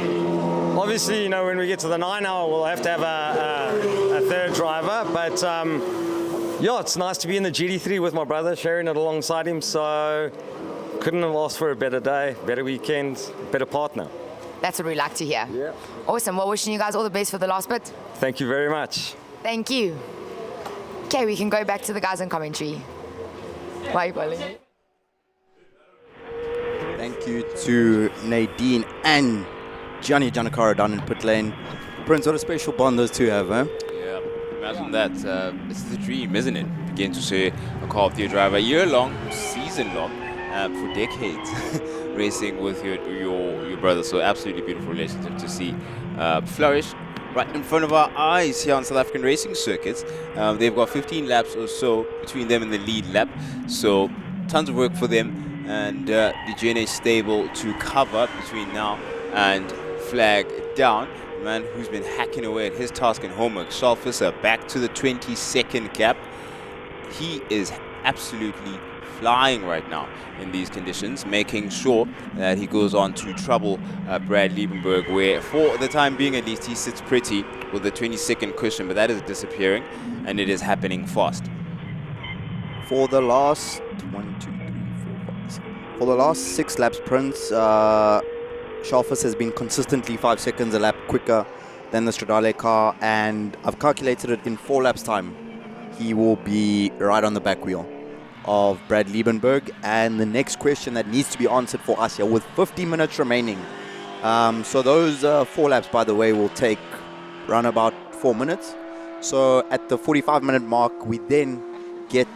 obviously, you know, when we get to the 9 hour, we'll have to have a third driver. But yeah, it's nice to be in the GT3 with my brother, sharing it alongside him. So couldn't have asked for a better day, better weekend, better partner. That's what we like to hear. Yeah. Awesome. Well, wishing you guys all the best for the last bit. Thank you very much. Thank you. Okay, we can go back to the guys in commentary. Why are you calling me? Thank you to Nadine and Gianni Giannacara down in pit lane. Prince, what a special bond those two have, huh? Yeah, imagine that. It's the dream, isn't it? Begin to see a car with your driver year-long, season-long, for decades, racing with your brother. So absolutely beautiful relationship to see flourish right in front of our eyes here on South African racing circuits. They've got 15 laps or so between them and the lead lap. So tons of work for them. And the GNA stable to cover between now and flag down. The man who's been hacking away at his task and homework, Charles Visser, back to the 22nd gap. He is absolutely flying right now in these conditions, making sure that he goes on to trouble Brad Liebenberg, where for the time being at least he sits pretty with the 22nd cushion, but that is disappearing and it is happening fast. For the last 6 laps, Prince, Shalfus has been consistently 5 seconds a lap quicker than the Stradale car, and I've calculated it in 4 laps time. He will be right on the back wheel of Brad Liebenberg. And the next question that needs to be answered for us here with 50 minutes remaining. So those 4 laps, by the way, will take around about 4 minutes. So at the 45-minute mark, we then get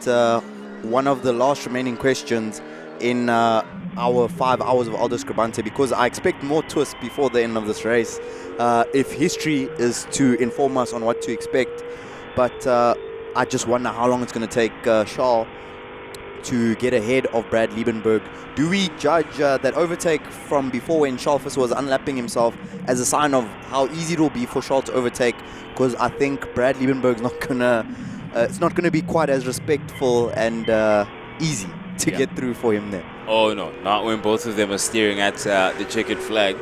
one of the last remaining questions in our 5 hours of Aldo Scribante, because I expect more twists before the end of this race, if history is to inform us on what to expect. But I just wonder how long it's going to take Charles to get ahead of Brad Liebenberg. Do we judge that overtake from before when Charles was unlapping himself as a sign of how easy it will be for Charles to overtake? Because I think Brad Liebenberg's not gonna, it's not gonna be quite as respectful and easy to get through for him there. Oh no, not when both of them are staring at the checkered flag.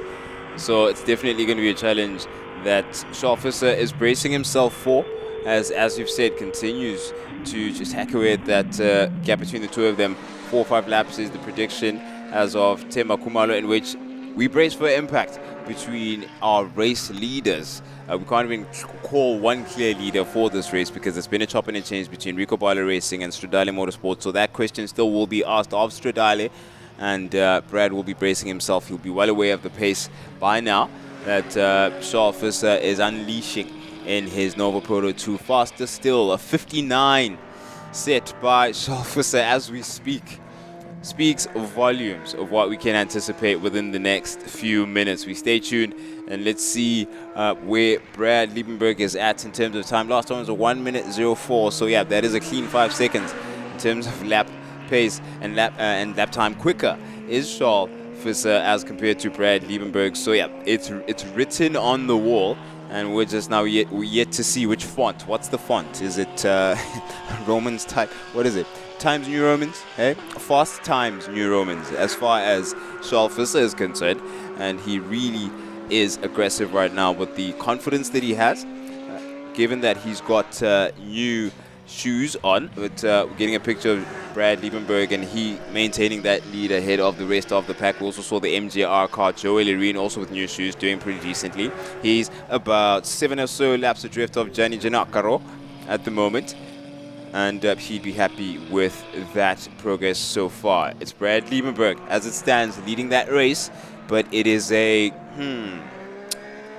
So it's definitely going to be a challenge that Charles is bracing himself for, as you've said, continues to just hack away at that gap between the two of them. 4 or 5 laps is the prediction as of Tema Kumalo, in which we brace for impact between our race leaders. We can't even call one clear leader for this race because there's been a chop and a change between Rico Bala Racing and Stradale Motorsport. So that question still will be asked of Stradale, and Brad will be bracing himself. He'll be well aware of the pace by now that Charles is unleashing in his Nova Proto 2. Faster still, a 59 set by Charles as we speak. Speaks volumes of what we can anticipate within the next few minutes. We stay tuned and let's see where Brad Liebenberg is at in terms of time. Last time was a 1:04, so yeah, that is a clean 5 seconds in terms of lap pace and lap time. Quicker is Charles Visser as compared to Brad Liebenberg. So yeah, it's written on the wall, and we're just now yet to see which font. What's the font? Is it Romans type? What is it? Times New Romans, hey? Fast Times New Romans, as far as Charles Visser is concerned, and he really is aggressive right now with the confidence that he has, given that he's got new shoes on. But we're getting a picture of Brad Liebenberg and he maintaining that lead ahead of the rest of the pack. We also saw the MGR car, Joel Irene, also with new shoes, doing pretty decently. He's about 7 or so laps adrift of Gianni Giannacaro at the moment, and he'd be happy with that progress so far. It's Brad Liebenberg, as it stands, leading that race, but it is a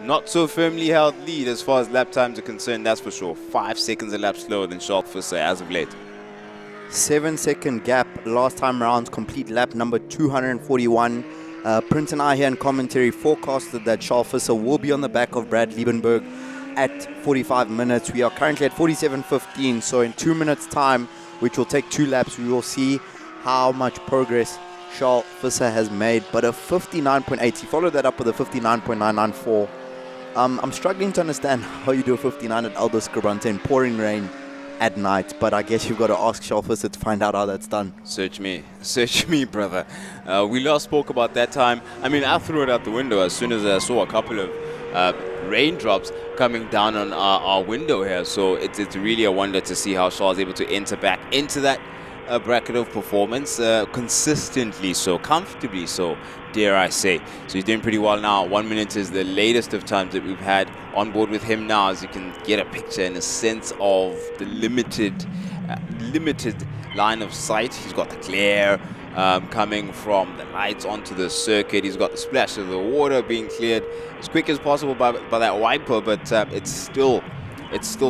not so firmly held lead as far as lap times are concerned, that's for sure. 5 seconds a lap slower than Charles Visser as of late. 7-second gap last time round, complete lap number 241. Prince and I here in commentary forecasted that Charles Visser will be on the back of Brad Liebenberg at 45 minutes. We are currently at 47.15, so in 2 minutes time, which will take 2 laps, we will see how much progress Charles Visser has made. But a 59.8, he followed that up with a 59.994. I'm struggling to understand how you do a 59 at Aldo Scribante in pouring rain at night, but I guess you've got to ask Charles Visser to find out how that's done. Search me, brother. We last spoke about that time. I mean, I threw it out the window as soon as I saw a couple of raindrops coming down on our window here. So it's really a wonder to see how Charles is able to enter back into that bracket of performance consistently, so comfortably so, dare I say. So he's doing pretty well now. 1 minute is the latest of times that we've had on board with him now, as you can get a picture and a sense of the limited line of sight. He's got the glare coming from the lights onto the circuit. He's got the splash of the water being cleared as quick as possible by that wiper, but it still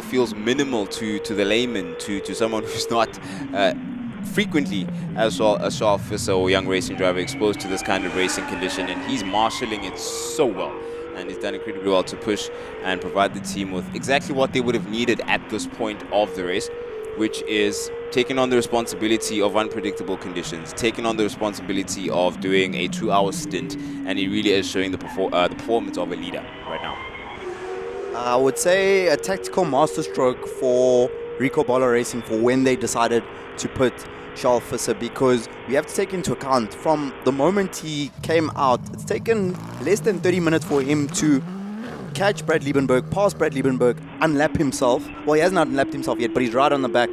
feels minimal to the layman, to someone who's not frequently as Charles Visser or young racing driver exposed to this kind of racing condition, and he's marshalling it so well, and he's done incredibly well to push and provide the team with exactly what they would have needed at this point of the race, which is taking on the responsibility of unpredictable conditions, taking on the responsibility of doing a 2-hour stint, and he really is showing the performance of a leader right now. I would say a tactical masterstroke for Rico Bolo Racing for when they decided to put Charles Visser, because we have to take into account from the moment he came out, it's taken less than 30 minutes for him to catch Brad Liebenberg, pass Brad Liebenberg, unlap himself. Well, he hasn't unlapped himself yet, but he's right on the back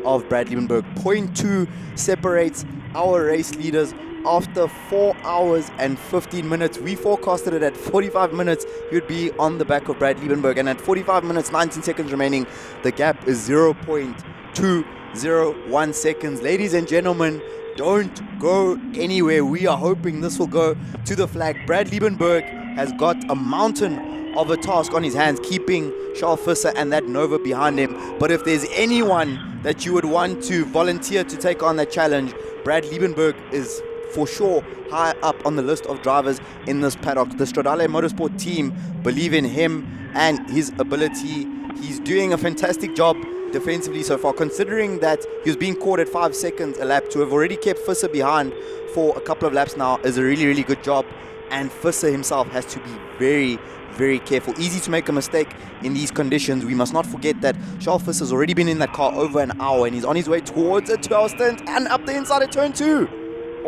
of Brad Liebenberg. 0.2 separates our race leaders after 4 hours and 15 minutes. We forecasted it at 45 minutes. He would be on the back of Brad Liebenberg, and at 45 minutes, 19 seconds remaining, the gap is 0.201 seconds. Ladies and gentlemen, don't go anywhere. We are hoping this will go to the flag. Brad Liebenberg has got a mountain of a task on his hands, keeping Charles Visser and that Nova behind him. But if there's anyone that you would want to volunteer to take on that challenge, Brad Liebenberg is for sure high up on the list of drivers in this paddock. The Stradale Motorsport team believe in him and his ability. He's doing a fantastic job defensively so far, considering that he was being caught at 5 seconds a lap. To have already kept Visser behind for a couple of laps now is a really, really good job. And Visser himself has to be very, very careful. Easy to make a mistake in these conditions. We must not forget that Charles Visser has already been in that car over an hour, and he's on his way towards a 2-hour stint and up the inside of turn 2.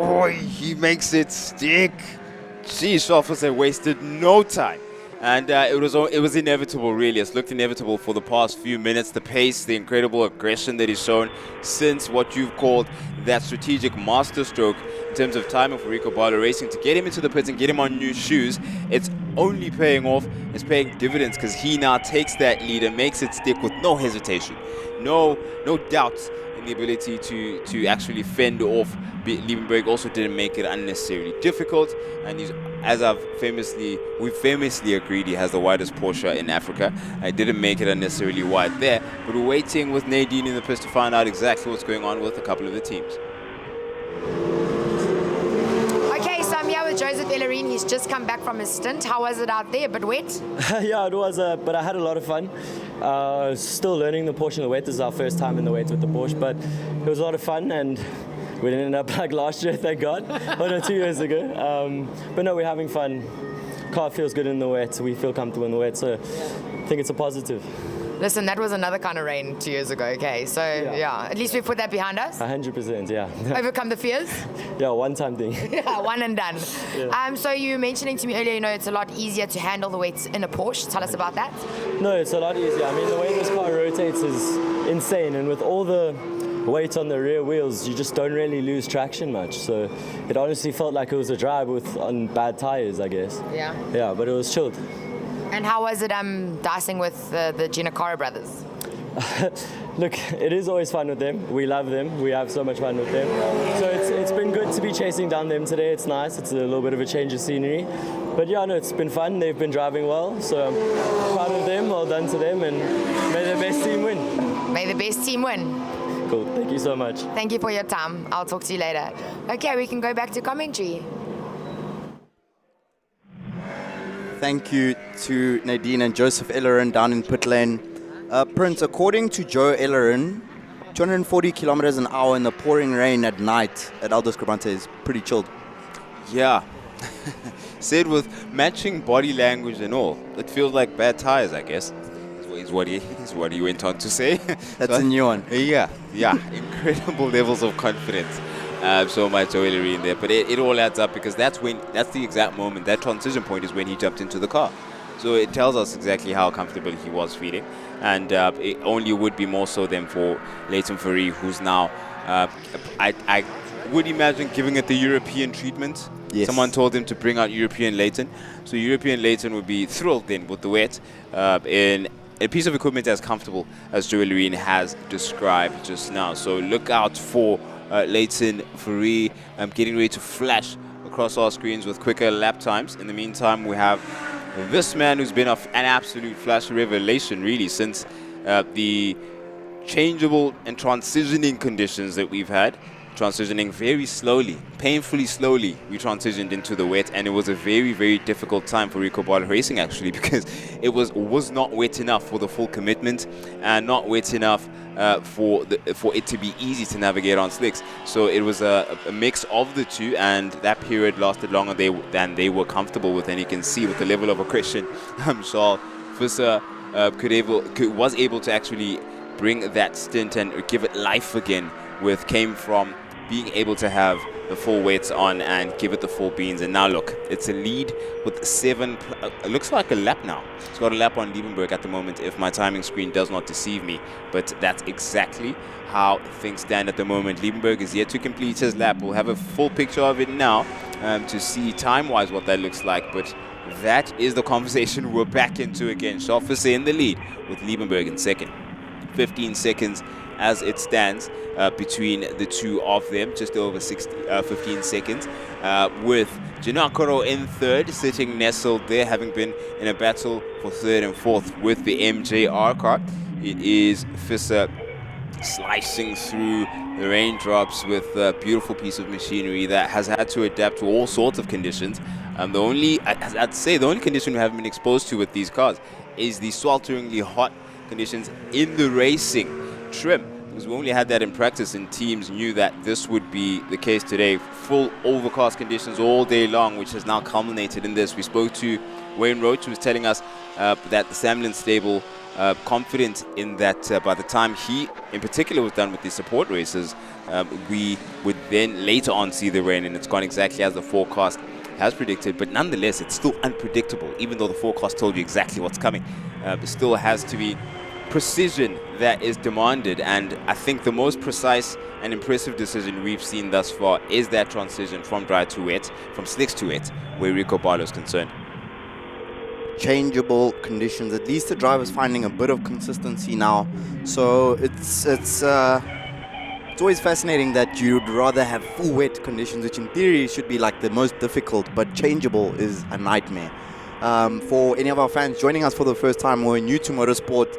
Oh, he makes it stick. Geez, Charles Visser wasted no time. And it was inevitable, really. It's looked inevitable for the past few minutes. The pace, the incredible aggression that he's shown since what you've called that strategic masterstroke in terms of timing for Rico Bolo Racing to get him into the pits and get him on new shoes. It's only paying off. It's paying dividends because he now takes that lead and makes it stick with no hesitation, no doubts in the ability to actually fend off. Liebenberg also didn't make it unnecessarily difficult, and he's, as we famously agreed, he has the widest Porsche in Africa. I didn't make it unnecessarily wide there, but we're waiting with Nadine in the pits to find out exactly what's going on with a couple of the teams. Okay, so I'm here with Joseph Ellerine. He's just come back from his stint. How was it out there? A bit wet? Yeah, it was, but I had a lot of fun. Still learning the Porsche in the wet. This is our first time in the wet with the Porsche, but it was a lot of fun, and we didn't end up like last year, thank God. Oh no, 2 years ago. But no, we're having fun. Car feels good in the wet. We feel comfortable in the wet, so I think it's a positive. Listen, that was another kind of rain 2 years ago, okay? So, yeah, at least we put that behind us. 100%, yeah. Overcome the fears. Yeah, one-time thing. Yeah, one and done. So you were mentioning to me earlier, you know, it's a lot easier to handle the weights in a Porsche. Tell us about that. No, it's a lot easier. I mean, the way this car rotates is insane, and with all the weight on the rear wheels, you just don't really lose traction much. So it honestly felt like it was a drive on bad tires, I guess. Yeah. Yeah, but it was chilled. And how was it dicing with the Giancarlo brothers? Look, it is always fun with them. We love them. We have so much fun with them. So it's been good to be chasing down them today. It's nice. It's a little bit of a change of scenery. But yeah, no, it's been fun. They've been driving well. So I'm proud of them. Well done to them. And may the best team win. May the best team win. Cool. Thank you so much. Thank you for your time. I'll talk to you later. Okay, we can go back to commentary. Thank you to Nadine and Joseph Ellerin down in pit lane. Prince, according to Joe Ellerin, 240 kilometers an hour in the pouring rain at night at Aldo Scribante is pretty chilled. Yeah. Said with matching body language and all. It feels like bad tires, I guess. Is what he went on to say. That's a new one. Yeah. Incredible levels of confidence. So much oilery in there, but it all adds up because that's the exact moment, that transition point is when he jumped into the car. So it tells us exactly how comfortable he was feeling, and it only would be more so than for Leighton Fourie, who's now, I would imagine, giving it the European treatment. Yes. Someone told him to bring out European Leighton, so European Leighton would be thrilled then with the wet in a piece of equipment as comfortable as Joe Ellerin has described just now. So look out for Leighton Fourie getting ready to flash across our screens with quicker lap times. In the meantime, we have this man who's been an absolute flash revelation really since the changeable and transitioning conditions that we've had. Transitioning very slowly, painfully slowly, we transitioned into the wet, and it was a very, very difficult time for Rico Barlow Racing actually, because it was not wet enough for the full commitment and not wet enough for it to be easy to navigate on slicks. So it was a mix of the two, and that period lasted longer than they were comfortable with. And you can see with the level of aggression, Charles Visser was able to actually bring that stint and give it life again. Came from being able to have the full weights on and give it the full beans. And now look, it's a lead with 7, it looks like a lap now. It's got a lap on Liebenberg at the moment, if my timing screen does not deceive me. But that's exactly how things stand at the moment. Liebenberg is yet to complete his lap. We'll have a full picture of it now to see time-wise what that looks like. But that is the conversation we're back into again. Schoffer in the lead with Liebenberg in second. 15 seconds as it stands between the two of them, just over 15 seconds, with Giancarlo in third, sitting nestled there, having been in a battle for third and fourth with the MJR car. It is Visser slicing through the raindrops with a beautiful piece of machinery that has had to adapt to all sorts of conditions. I'd say the only condition we haven't been exposed to with these cars is the swelteringly hot conditions in the racing trim, because we only had that in practice, and teams knew that this would be the case today. Full overcast conditions all day long, which has now culminated in this. We spoke to Wayne Roach, who was telling us that the Samlin stable confident in that by the time he in particular was done with the support races, we would then later on see the rain, and it's gone exactly as the forecast has predicted. But nonetheless, it's still unpredictable, even though the forecast told you exactly what's coming. It still has to be precision that is demanded, and I think the most precise and impressive decision we've seen thus far is that transition from dry to wet, from slicks to wet, where Rico Barlow is concerned. Changeable conditions, at least the driver's finding a bit of consistency now, so it's always fascinating that you'd rather have full wet conditions, which in theory should be like the most difficult, but changeable is a nightmare. For any of our fans joining us for the first time or new to motorsport,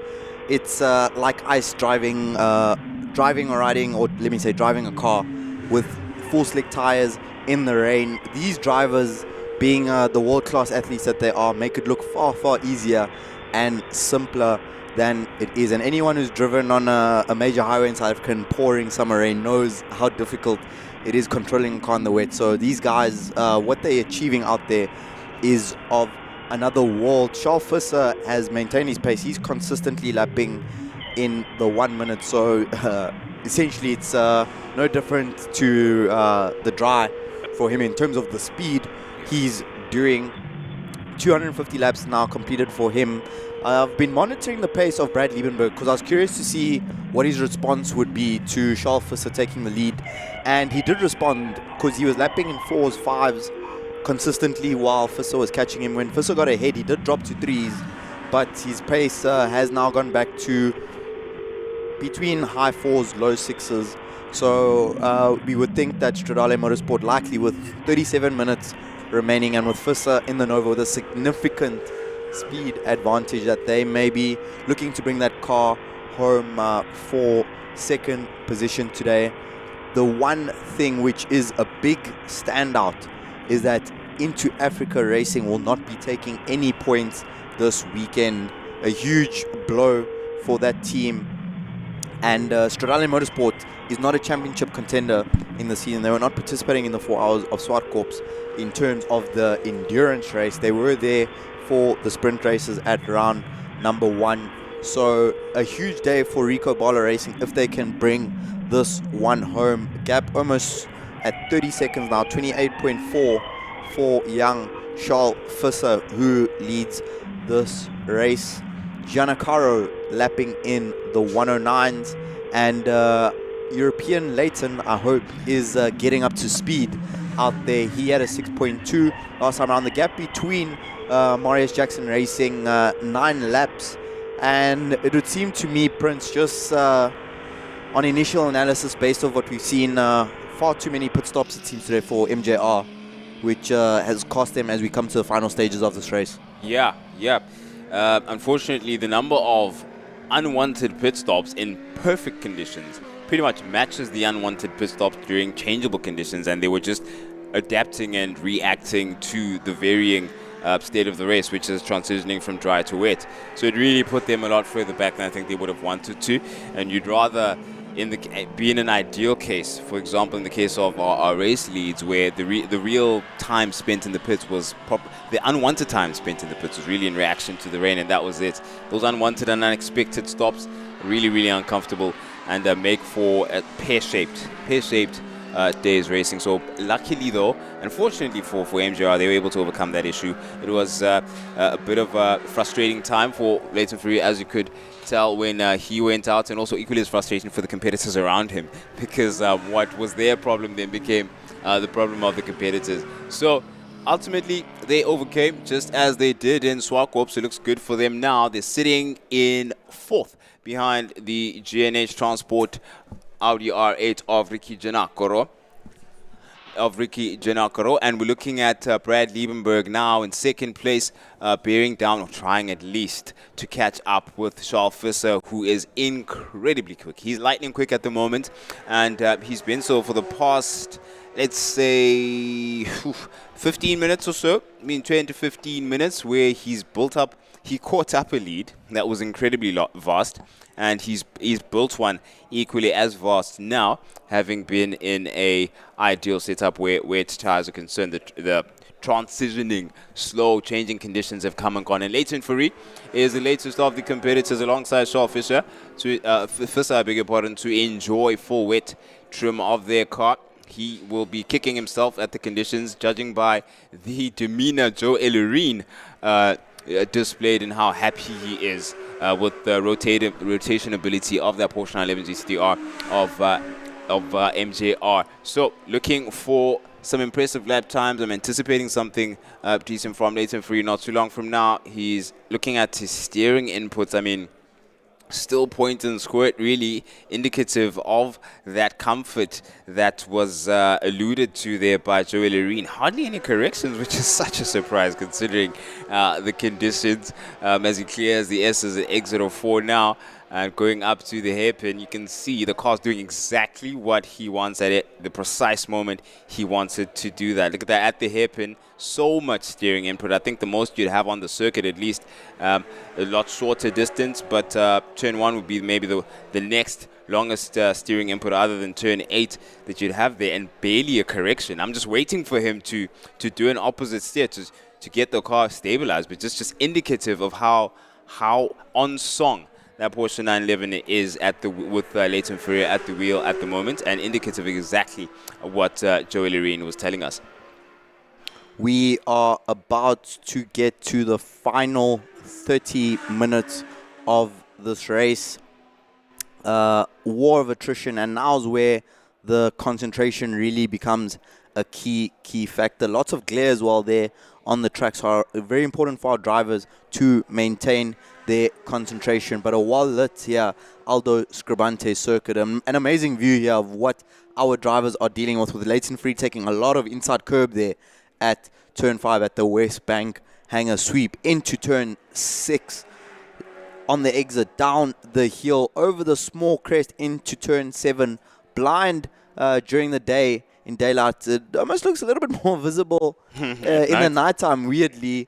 it's like ice driving or riding, or let me say driving a car with full slick tires in the rain. These drivers, being the world-class athletes that they are, make it look far, far easier and simpler than it is. And anyone who's driven on a major highway in South Africa in pouring summer rain knows how difficult it is controlling a car in the wet. So these guys, what they're achieving out there is of another world. Charles Visser has maintained his pace. He's consistently lapping in the 1 minute. So essentially it's no different to the dry for him in terms of the speed. He's doing 250 laps now completed for him. I've been monitoring the pace of Brad Liebenberg because I was curious to see what his response would be to Charles Visser taking the lead. And he did respond because he was lapping in 4s, 5s consistently while Visser was catching him. When Visser got ahead, he did drop to 3s, but his pace has now gone back to between high 4s, low 6s. So we would think that Stradale Motorsport, likely with 37 minutes remaining and with Visser in the Nova with a significant speed advantage, that they may be looking to bring that car home for second position today. The one thing which is a big standout is that Into Africa Racing will not be taking any points this weekend. A huge blow for that team. And Stradale Motorsport is not a championship contender in the season. They were not participating in the 4 hours of Swartkorps in terms of the endurance race. They were there for the sprint races at round number 1. So a huge day for Rico Bala Racing if they can bring this one home. Gap almost at 30 seconds now, 28.4 for young Charles Visser, who leads this race. Gianacaro lapping in the 109s, and European Leighton, I hope, is getting up to speed out there. He had a 6.2 last time around. The gap between Marius Jackson Racing, 9 laps, and it would seem to me, Prince, just on initial analysis based on what we've seen, far too many pit stops it seems today for MJR, which has cost them as we come to the final stages of this race. Yeah. Unfortunately, the number of unwanted pit stops in perfect conditions pretty much matches the unwanted pit stops during changeable conditions, and they were just adapting and reacting to the varying state of the race, which is transitioning from dry to wet. So it really put them a lot further back than I think they would have wanted to, and you'd rather be in an ideal case, for example, in the case of our race leads, where the real time spent in the pits was the unwanted time spent in the pits was really in reaction to the rain, and that was it. Those unwanted and unexpected stops really uncomfortable and make for a pear-shaped days racing. So luckily though, unfortunately for MJR, they were able to overcome that issue. It was a bit of a frustrating time for Leighton Fury, as you could tell when he went out, and also equally as frustrating for the competitors around him, because what was their problem then became the problem of the competitors. So ultimately they overcame, just as they did in Swartkorps. It looks good for them now. They're sitting in 4th behind the GNH Transport Audi R8 of Ricky Gianacaro. And we're looking at Brad Liebenberg now in 2nd place, bearing down, or trying at least to catch up with Charles Visser, who is incredibly quick. He's lightning quick at the moment, and he's been so for the past, let's say, 15 minutes or so. 10 to 15 minutes, where he caught up a lead that was incredibly vast, and he's built one equally as vast now, having been in a ideal setup where its tires are concerned. The transitioning, slow changing conditions have come and gone. And Leighton Fury is the latest of the competitors alongside Charles Visser, to enjoy full wet trim of their car. He will be kicking himself at the conditions, judging by the demeanor Joe Ellerine displayed in how happy he is with the rotation ability of that Porsche 911 GT3R of MJR. So looking for some impressive lap times. I'm anticipating something decent from Leighton Fury not too long from now. He's looking at his steering inputs. I mean, still point and squirt, really indicative of that comfort that was alluded to there by Joel Areen. Hardly any corrections, which is such a surprise considering the conditions. As he clears the S's at exit of 4 now, and going up to the hairpin, you can see the car's doing exactly what he wants at it, the precise moment he wants it to do that. Look at that at the hairpin, so much steering input. I think the most you'd have on the circuit, at least a lot shorter distance, but turn 1 would be maybe the next longest steering input other than turn 8 that you'd have there, and barely a correction. I'm just waiting for him to do an opposite steer, to get the car stabilized, but just indicative of how on song that Porsche 911 is with Leighton Ferrier at the wheel at the moment, and indicative of exactly what Joey Loreen was telling us. We are about to get to the final 30 minutes of this race. War of attrition, and now's where the concentration really becomes a key factor. Lots of glare as well there on the tracks are very important for our drivers to maintain their concentration. But a well-lit here, Aldo Scribante circuit, an amazing view here of what our drivers are dealing with Leighton Free taking a lot of inside curb there at turn 5 at the West Bank hanger sweep into turn 6 on the exit, down the hill, over the small crest into turn 7, blind during the day. In daylight, it almost looks a little bit more visible in the nighttime, weirdly,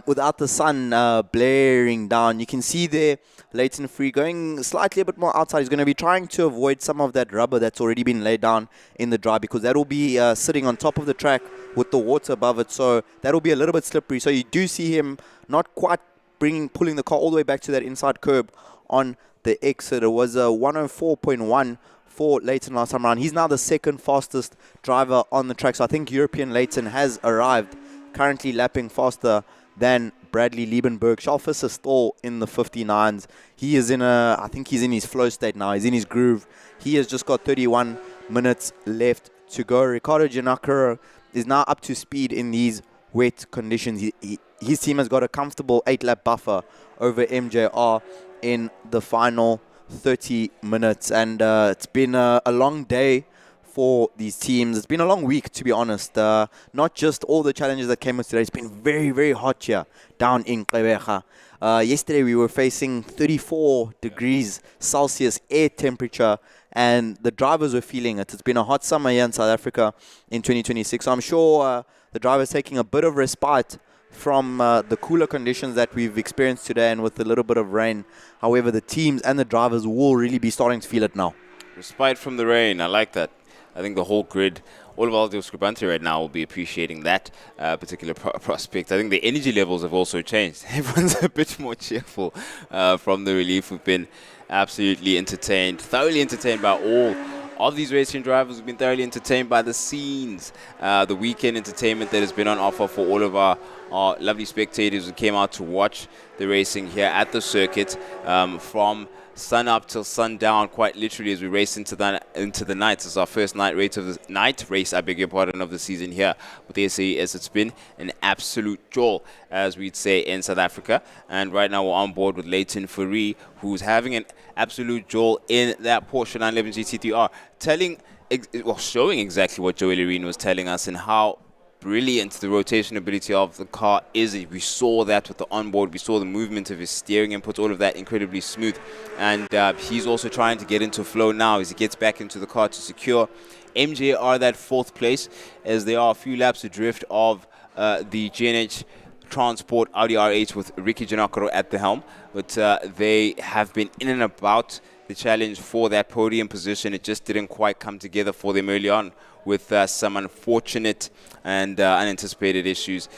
without the sun blaring down. You can see there Leighton Free going slightly a bit more outside. He's going to be trying to avoid some of that rubber that's already been laid down in the dry, because that will be sitting on top of the track with the water above it, so that will be a little bit slippery. So you do see him not quite pulling the car all the way back to that inside curb on the exit. It was a 104.1 for Leighton last time around. He's now the second fastest driver on the track. So I think European Leighton has arrived, currently lapping faster than Bradley Liebenberg. Charles Visser still in the 59s. He is I think he's in his flow state now. He's in his groove. He has just got 31 minutes left to go. Ricardo Giannacaro is now up to speed in these wet conditions. His team has got a comfortable 8-lap buffer over MJR in the final 30 minutes. And it's been a long day for these teams. It's been a long week, to be honest. Not just all the challenges that came with today. It's been very, very hot here down in Gqeberha. Yesterday we were facing 34 degrees Celsius air temperature, and the drivers were feeling it. It's been a hot summer here in South Africa in 2026. So I'm sure the drivers taking a bit of respite from the cooler conditions that we've experienced today, and with a little bit of rain. However, the teams and the drivers will really be starting to feel it now. Respite from the rain, I like that. I think the whole grid, all of Aldo Scribante right now will be appreciating that particular prospect. I think the energy levels have also changed. Everyone's a bit more cheerful from the relief. We've been absolutely entertained, thoroughly entertained by all of these racing drivers. We've been thoroughly entertained by the scenes, the weekend entertainment that has been on offer for all of our lovely spectators who came out to watch the racing here at the circuit from sun up till sundown, quite literally, as we race into the night. It's our first night race of the season here with the SAES. It's been an absolute joy, as we'd say in South Africa. And right now we're on board with Leighton Ferrier, who's having an absolute joy in that Porsche 911 GT3R, showing exactly what Joey Loreen was telling us, and how brilliant the rotation ability of the car is. We saw that with the onboard. We saw the movement of his steering inputs, all of that incredibly smooth. And he's also trying to get into flow now as he gets back into the car to secure MJR that 4th place, as there are a few laps adrift of the GNH Transport Audi R8 with Ricky Giannacaro at the helm. But they have been in and about the challenge for that podium position. It just didn't quite come together for them early on, with some unfortunate and unanticipated issues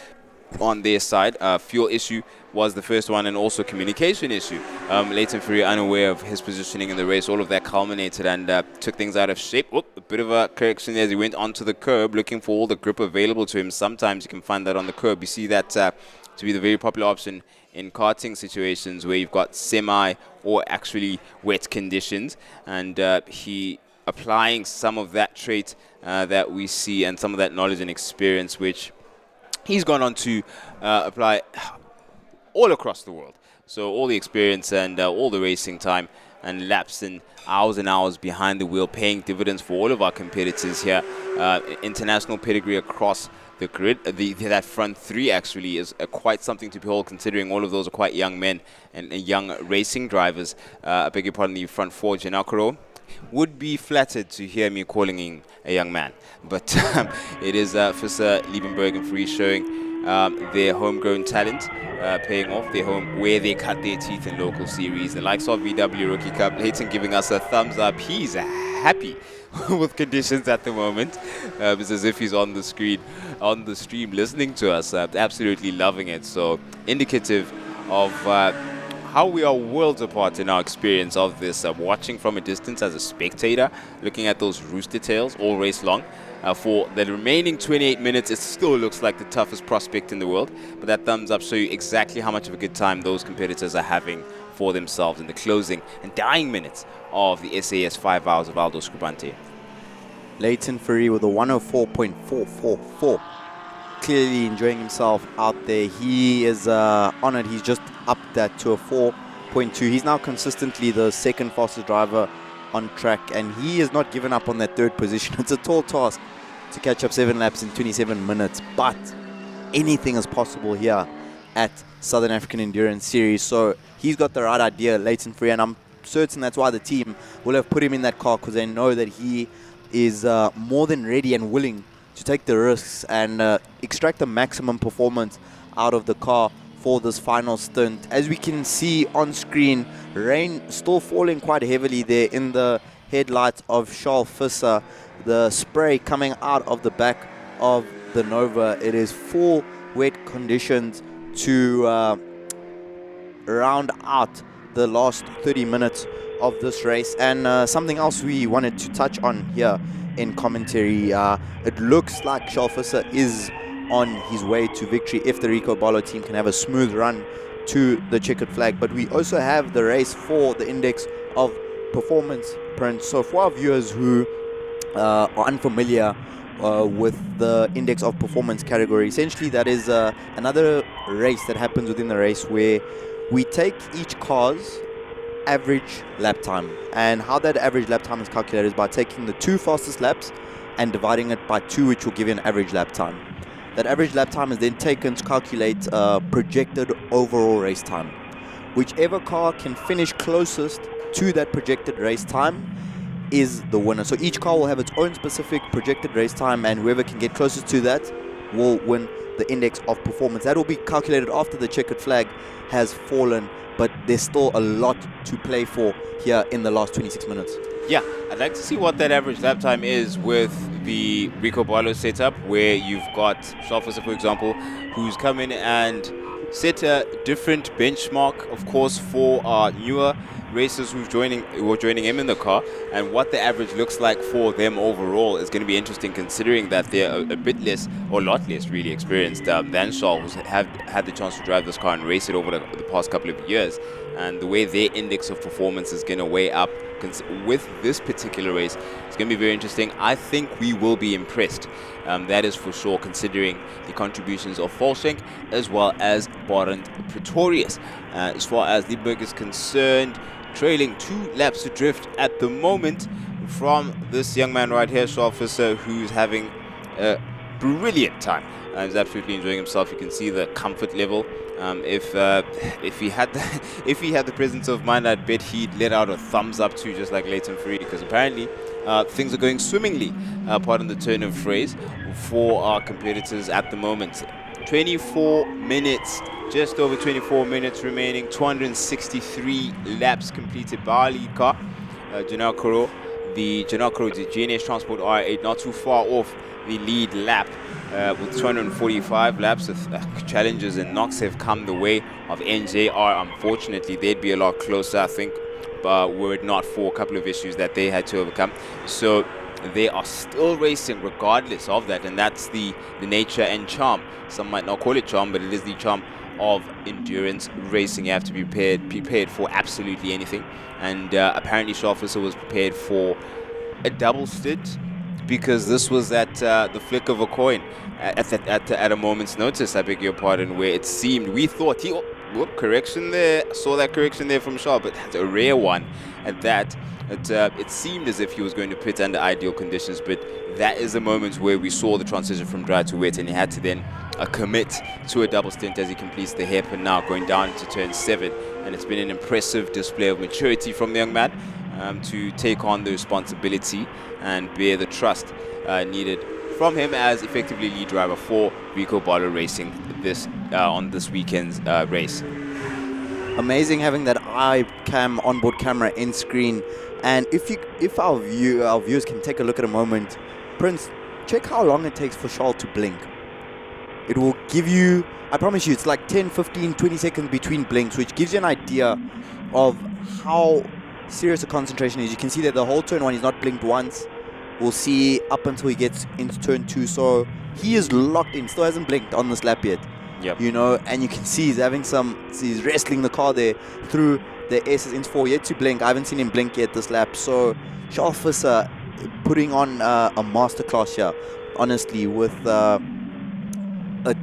on their side. Fuel issue was the first one, and also communication issue. Leighton Ferrier unaware of his positioning in the race. All of that culminated and took things out of shape. A bit of a correction as he went onto the curb, looking for all the grip available to him. Sometimes you can find that on the curb. You see that to be the very popular option in karting situations where you've got semi or actually wet conditions, and he applying some of that trait that we see, and some of that knowledge and experience, which he's gone on to apply all across the world. So all the experience and all the racing time and laps and hours behind the wheel, paying dividends for all of our competitors here. International pedigree across the grid. That front 3 actually is quite something to behold, considering all of those are quite young men and young racing drivers. I beg your pardon, the front 4, Giannacaro would be flattered to hear me calling him a young man, but it is Visser, Liebenberg and Free showing their homegrown talent paying off, where they cut their teeth in local series. The likes of VW Rookie Cup, Leighton giving us a thumbs up. He's happy with conditions at the moment. It's as if he's on the screen, on the stream, listening to us, absolutely loving it. So indicative of how we are worlds apart in our experience of this. Watching from a distance as a spectator, looking at those rooster tails all race long. For the remaining 28 minutes, it still looks like the toughest prospect in the world. But that thumbs up show you exactly how much of a good time those competitors are having for themselves in the closing and dying minutes of the SAS 5 hours of Aldo Scribante. Leighton Fourie with a 104.444. Clearly enjoying himself out there. He is on it. He's just upped that to a 4.2. He's now consistently the second fastest driver on track, and he has not given up on that third position. It's a tall task to catch up 7 laps in 27 minutes, but anything is possible here at Southern African Endurance Series. So he's got the right idea, Leighton Fourie, and I'm certain that's why the team will have put him in that car, because they know that he is more than ready and willing to take the risks and extract the maximum performance out of the car for this final stint. As we can see on screen, rain still falling quite heavily there in the headlights of Charles Visser. The spray coming out of the back of the Nova. It is full wet conditions to round out the last 30 minutes of this race. And something else we wanted to touch on here in commentary, it looks like Charles Visser is on his way to victory if the Rico Barlow team can have a smooth run to the checkered flag. But we also have the race for the index of performance prints. So for our viewers who are unfamiliar with the index of performance category, essentially that is another race that happens within the race where we take each car's average lap time, and how that average lap time is calculated is by taking the 2 fastest laps and dividing it by 2, which will give you an average lap time. That average lap time is then taken to calculate projected overall race time. Whichever car can finish closest to that projected race time is the winner. So each car will have its own specific projected race time, and whoever can get closest to that will win the index of performance. That will be calculated after the checkered flag has fallen, but there's still a lot to play for here in the last 26 minutes. Yeah, I'd like to see what that average lap time is with the Rico Barlow setup, where you've got Charles Visser, for example, who's come in and set a different benchmark, of course, for our newer racers who are joining him in the car, and what the average looks like for them overall is going to be interesting, considering that they're a bit less, or a lot less really experienced than Charles, who's had the chance to drive this car and race it over the past couple of years. And the way their index of performance is going to weigh up with this particular race, it's going to be very interesting. I think we will be impressed, that is for sure, considering the contributions of Volschenk as well as Barend Pretorius. As far as Liebberg is concerned, trailing 2 laps adrift at the moment from this young man right here, Charles Visser, who's having a brilliant time. He's absolutely enjoying himself. You can see the comfort level. If he had the presence of mind, I'd bet he'd let out a thumbs up too, just like Leighton Fourie, because apparently things are going swimmingly, pardon the turn of phrase, for our competitors at the moment. 24 minutes, just over 24 minutes remaining, 263 laps completed by our lead car, Janelle Koro, the GNS Transport R8, not too far off the lead lap. With 245 laps, challenges and knocks have come the way of NJR. Unfortunately, they'd be a lot closer, I think, but were it not for a couple of issues that they had to overcome. So they are still racing regardless of that, and that's the nature and charm. Some might not call it charm, but it is the charm of endurance racing. You have to be prepared for absolutely anything. And apparently Charles Visser was prepared for a double stint, because this was at the flick of a coin, at a moment's notice, I beg your pardon, where it seemed, we thought correction there, saw that correction there from Shaw, but that's a rare one at that. It seemed as if he was going to pit under ideal conditions, but that is a moment where we saw the transition from dry to wet, and he had to then commit to a double stint as he completes the hairpin now, going down to turn 7. And it's been an impressive display of maturity from the young man to take on the responsibility and bear the trust needed from him as effectively lead driver for Rico Barlow Racing this weekend's race. Amazing having that iCam onboard camera in screen. And if our viewers can take a look at a moment, Prince, check how long it takes for Charles to blink. It will give you, I promise you, it's like 10, 15, 20 seconds between blinks, which gives you an idea of how serious the concentration is. You can see that the whole turn one, he's not blinked once. We'll see up until he gets into turn 2. So he is locked in, still hasn't blinked on this lap yet. Yep. You know, and you can see he's having he's wrestling the car there through the S's into 4, yet to blink. I haven't seen him blink yet this lap. So Charles Visser putting on a masterclass here, honestly, with a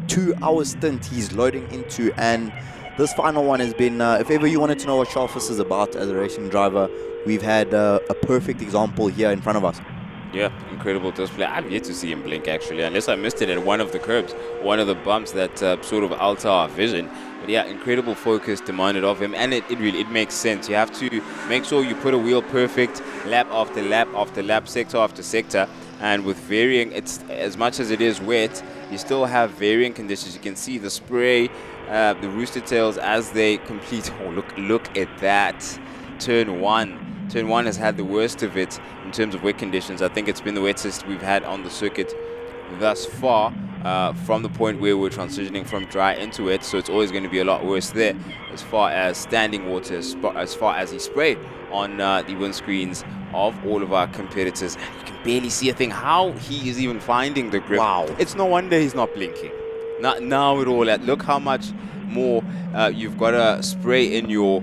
2-hour stint he's loading into. And this final one has been, if ever you wanted to know what Charles Visser is about as a racing driver, we've had a perfect example here in front of us. Yeah, incredible display. I've yet to see him blink, actually, unless I missed it at one of the curbs, one of the bumps that sort of alter our vision. But yeah, incredible focus demanded of him, and it really makes sense. You have to make sure you put a wheel perfect lap after lap after lap, sector after sector, and with varying, it's as much as it is wet, you still have varying conditions. You can see the spray, the rooster tails as they complete. Oh, look at that. Turn 1. Turn 1 has had the worst of it in terms of wet conditions. I think it's been the wettest we've had on the circuit thus far, from the point where we're transitioning from dry into wet, so it's always going to be a lot worse there as far as standing water, as far as the spray on the windscreens of all of our competitors. You can barely see a thing. How he is even finding the grip. Wow. It's no wonder he's not blinking. Not now at all. Look how much more you've got a spray in your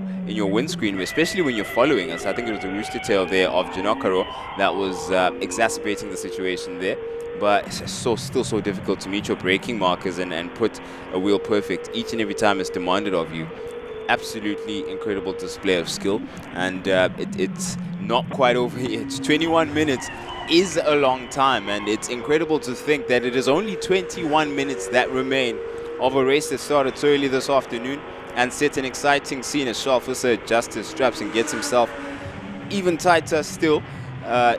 windscreen, especially when you're following us. I think it was the rooster tail there of Janakaro that was exacerbating the situation there. But it's still so difficult to meet your braking markers and put a wheel perfect each and every time it's demanded of you. Absolutely incredible display of skill, and it's not quite over here. It's 21 minutes is a long time, and it's incredible to think that it is only 21 minutes that remain of a race that started so early this afternoon and set an exciting scene as Charles Visser adjusts his straps and gets himself even tighter still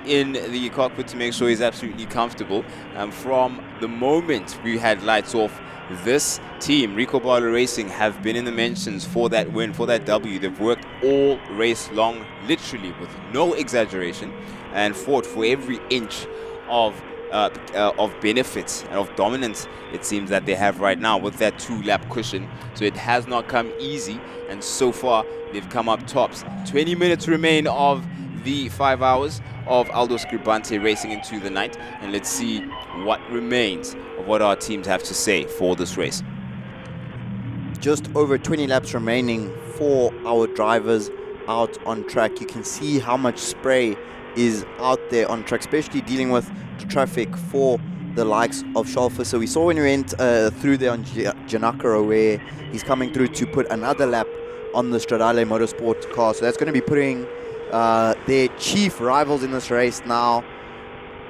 in the cockpit to make sure he's absolutely comfortable. From the moment we had lights off, this team, Rico Barlow Racing, have been in the mentions for that win, for that W. They've worked all race long, literally with no exaggeration, and fought for every inch of benefits and of dominance it seems that they have right now with that 2-lap cushion. So it has not come easy, and so far they've come up tops. 20 minutes remain of the 5 hours of Aldo Scribante racing into the night, and let's see what remains of what our teams have to say for this race. Just over 20 laps remaining for our drivers out on track. You can see how much spray is out there on track, especially dealing with the traffic for the likes of Charles Visser. We saw when we went through there on Janakaro, where he's coming through to put another lap on the Stradale Motorsport car. So that's going to be putting their chief rivals in this race now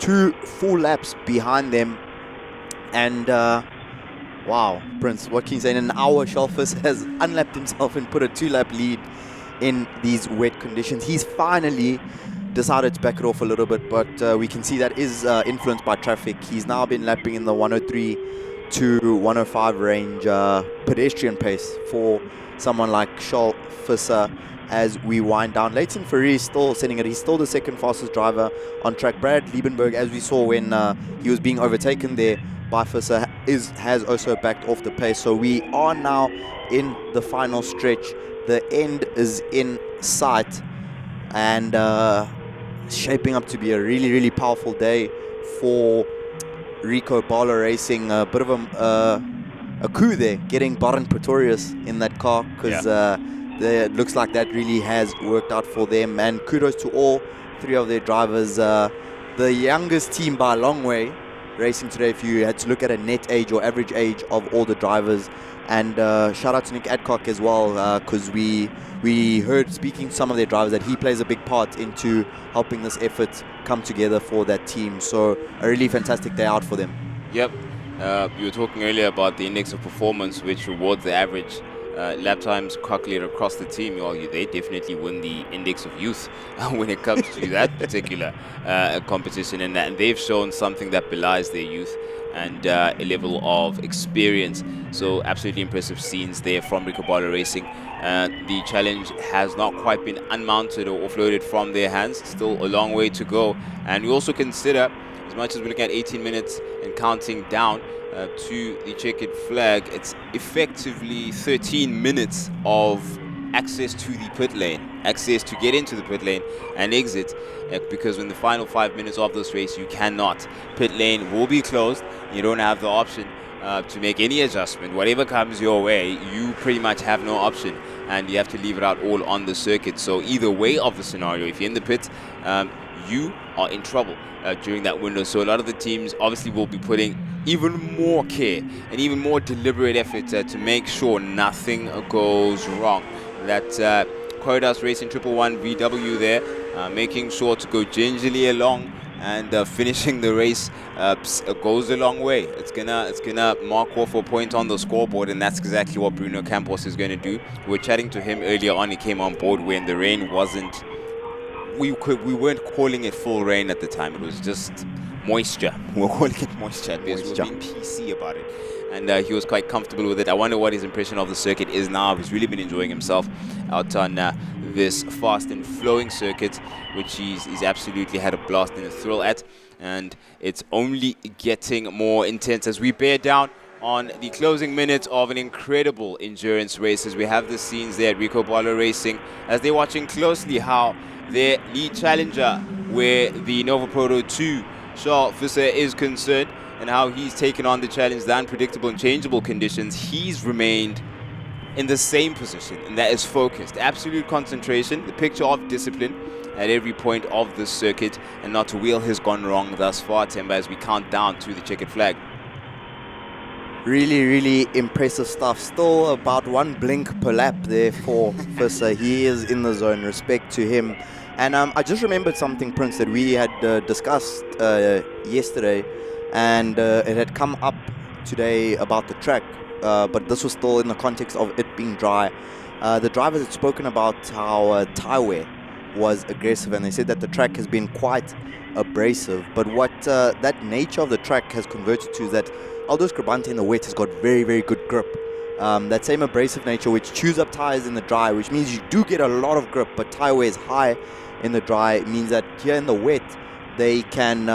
2 full laps behind them. And wow, Prince, what can you say? In an hour, Charles Visser has unlapped himself and put a 2-lap lead in these wet conditions. He's finally decided to back it off a little bit, but we can see that is influenced by traffic. He's now been lapping in the 103 to 105 range, pedestrian pace for someone like Charles Visser as we wind down. Leighton Ferry is still sending it. He's still the second fastest driver on track. Brad Liebenberg, as we saw when he was being overtaken there by Visser, has also backed off the pace. So we are now in the final stretch. The end is in sight, and shaping up to be a really, really powerful day for Rico Barlow Racing. A bit of a coup there, getting Baron Pretorius in that car, because it looks like that really has worked out for them. And kudos to all 3 of their drivers. The youngest team by a long way racing today, if you had to look at a net age or average age of all the drivers. And shout out to Nick Adcock as well, because we heard, speaking to some of their drivers, that he plays a big part into helping this effort come together for that team. So a really fantastic day out for them. Yep. You were talking earlier about the index of performance, which rewards the average lap times calculated across the team. Well, they definitely win the index of youth when it comes to that particular competition, and they've shown something that belies their youth. and a level of experience. So absolutely impressive scenes there from Rico Bala Racing. The challenge has not quite been unmounted or offloaded from their hands. Still a long way to go. And we also consider, as much as we're looking at 18 minutes and counting down to the checkered flag, it's effectively 13 minutes of access to the pit lane, access to get into the pit lane and exit, because in the final 5 minutes of this race you cannot. Pit lane will be closed. You don't have the option to make any adjustment. Whatever comes your way, you pretty much have no option, and you have to leave it out all on the circuit. So either way of the scenario, if you're in the pit, you are in trouble during that window. So a lot of the teams obviously will be putting even more care and even more deliberate effort to make sure nothing goes wrong. That Corridors Racing 111 VW there, making sure to go gingerly along, and finishing the race goes a long way. It's gonna mark off a point on the scoreboard, and that's exactly what Bruno Campos is going to do. We were chatting to him earlier on. He came on board when the rain wasn't. We weren't calling it full rain at the time. It was just moisture. We were calling it moisture because we were being PC about it. And he was quite comfortable with it. I wonder what his impression of the circuit is now. He's really been enjoying himself out on this fast and flowing circuit, which he's absolutely had a blast and a thrill at. And it's only getting more intense as we bear down on the closing minutes of an incredible endurance race. As we have the scenes there at Rico Bala Racing, as they're watching closely how their lead challenger, where the Nova Proto 2 Charles Visser is concerned, and how he's taken on the challenge, the unpredictable and changeable conditions. He's remained in the same position, and that is focused. Absolute concentration, the picture of discipline at every point of the circuit, and not a wheel has gone wrong thus far, Temba, as we count down to the checkered flag. Really, really impressive stuff. Still about one blink per lap there for Visser. He is in the zone, respect to him. And I just remembered something, Prince, that we had discussed yesterday, and it had come up today about the track, but this was still in the context of it being dry. The drivers had spoken about how tyre wear was aggressive, and they said that the track has been quite abrasive. But what that nature of the track has converted to is that Aldo Scribante in the wet has got very, very good grip. That same abrasive nature which chews up tyres in the dry, which means you do get a lot of grip, but tyre wear is high in the dry. It means that here in the wet, they can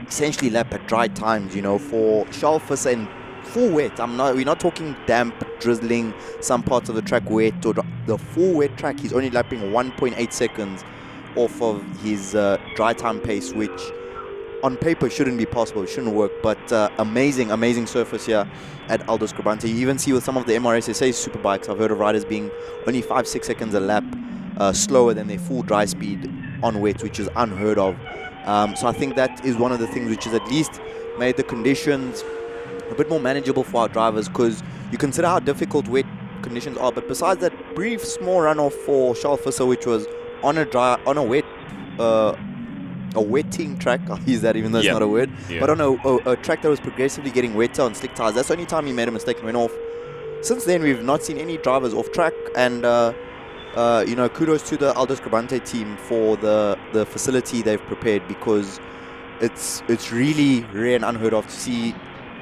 essentially lap at dry times, you know. For Charles Visser in full wet, we're not talking damp, drizzling, some parts of the track wet, or the full wet track, he's only lapping 1.8 seconds off of his dry time pace, which on paper shouldn't be possible, it shouldn't work, but amazing surface here at Aldo Scribante. You even see with some of the MRSSA superbikes, I've heard of riders being only 5-6 seconds a lap slower than their full dry speed on wet, which is unheard of. So I think that is one of the things which has at least made the conditions a bit more manageable for our drivers, because you consider how difficult wet conditions are. But besides that brief small runoff for Charles Visser, which was on a wetting track, I'll use that even though it's not a word, but on a track that was progressively getting wetter on slick tires, that's the only time he made a mistake and went off. Since then, we've not seen any drivers off track, and kudos to the Aldo Scribante team for the facility they've prepared, because it's really rare and unheard of to see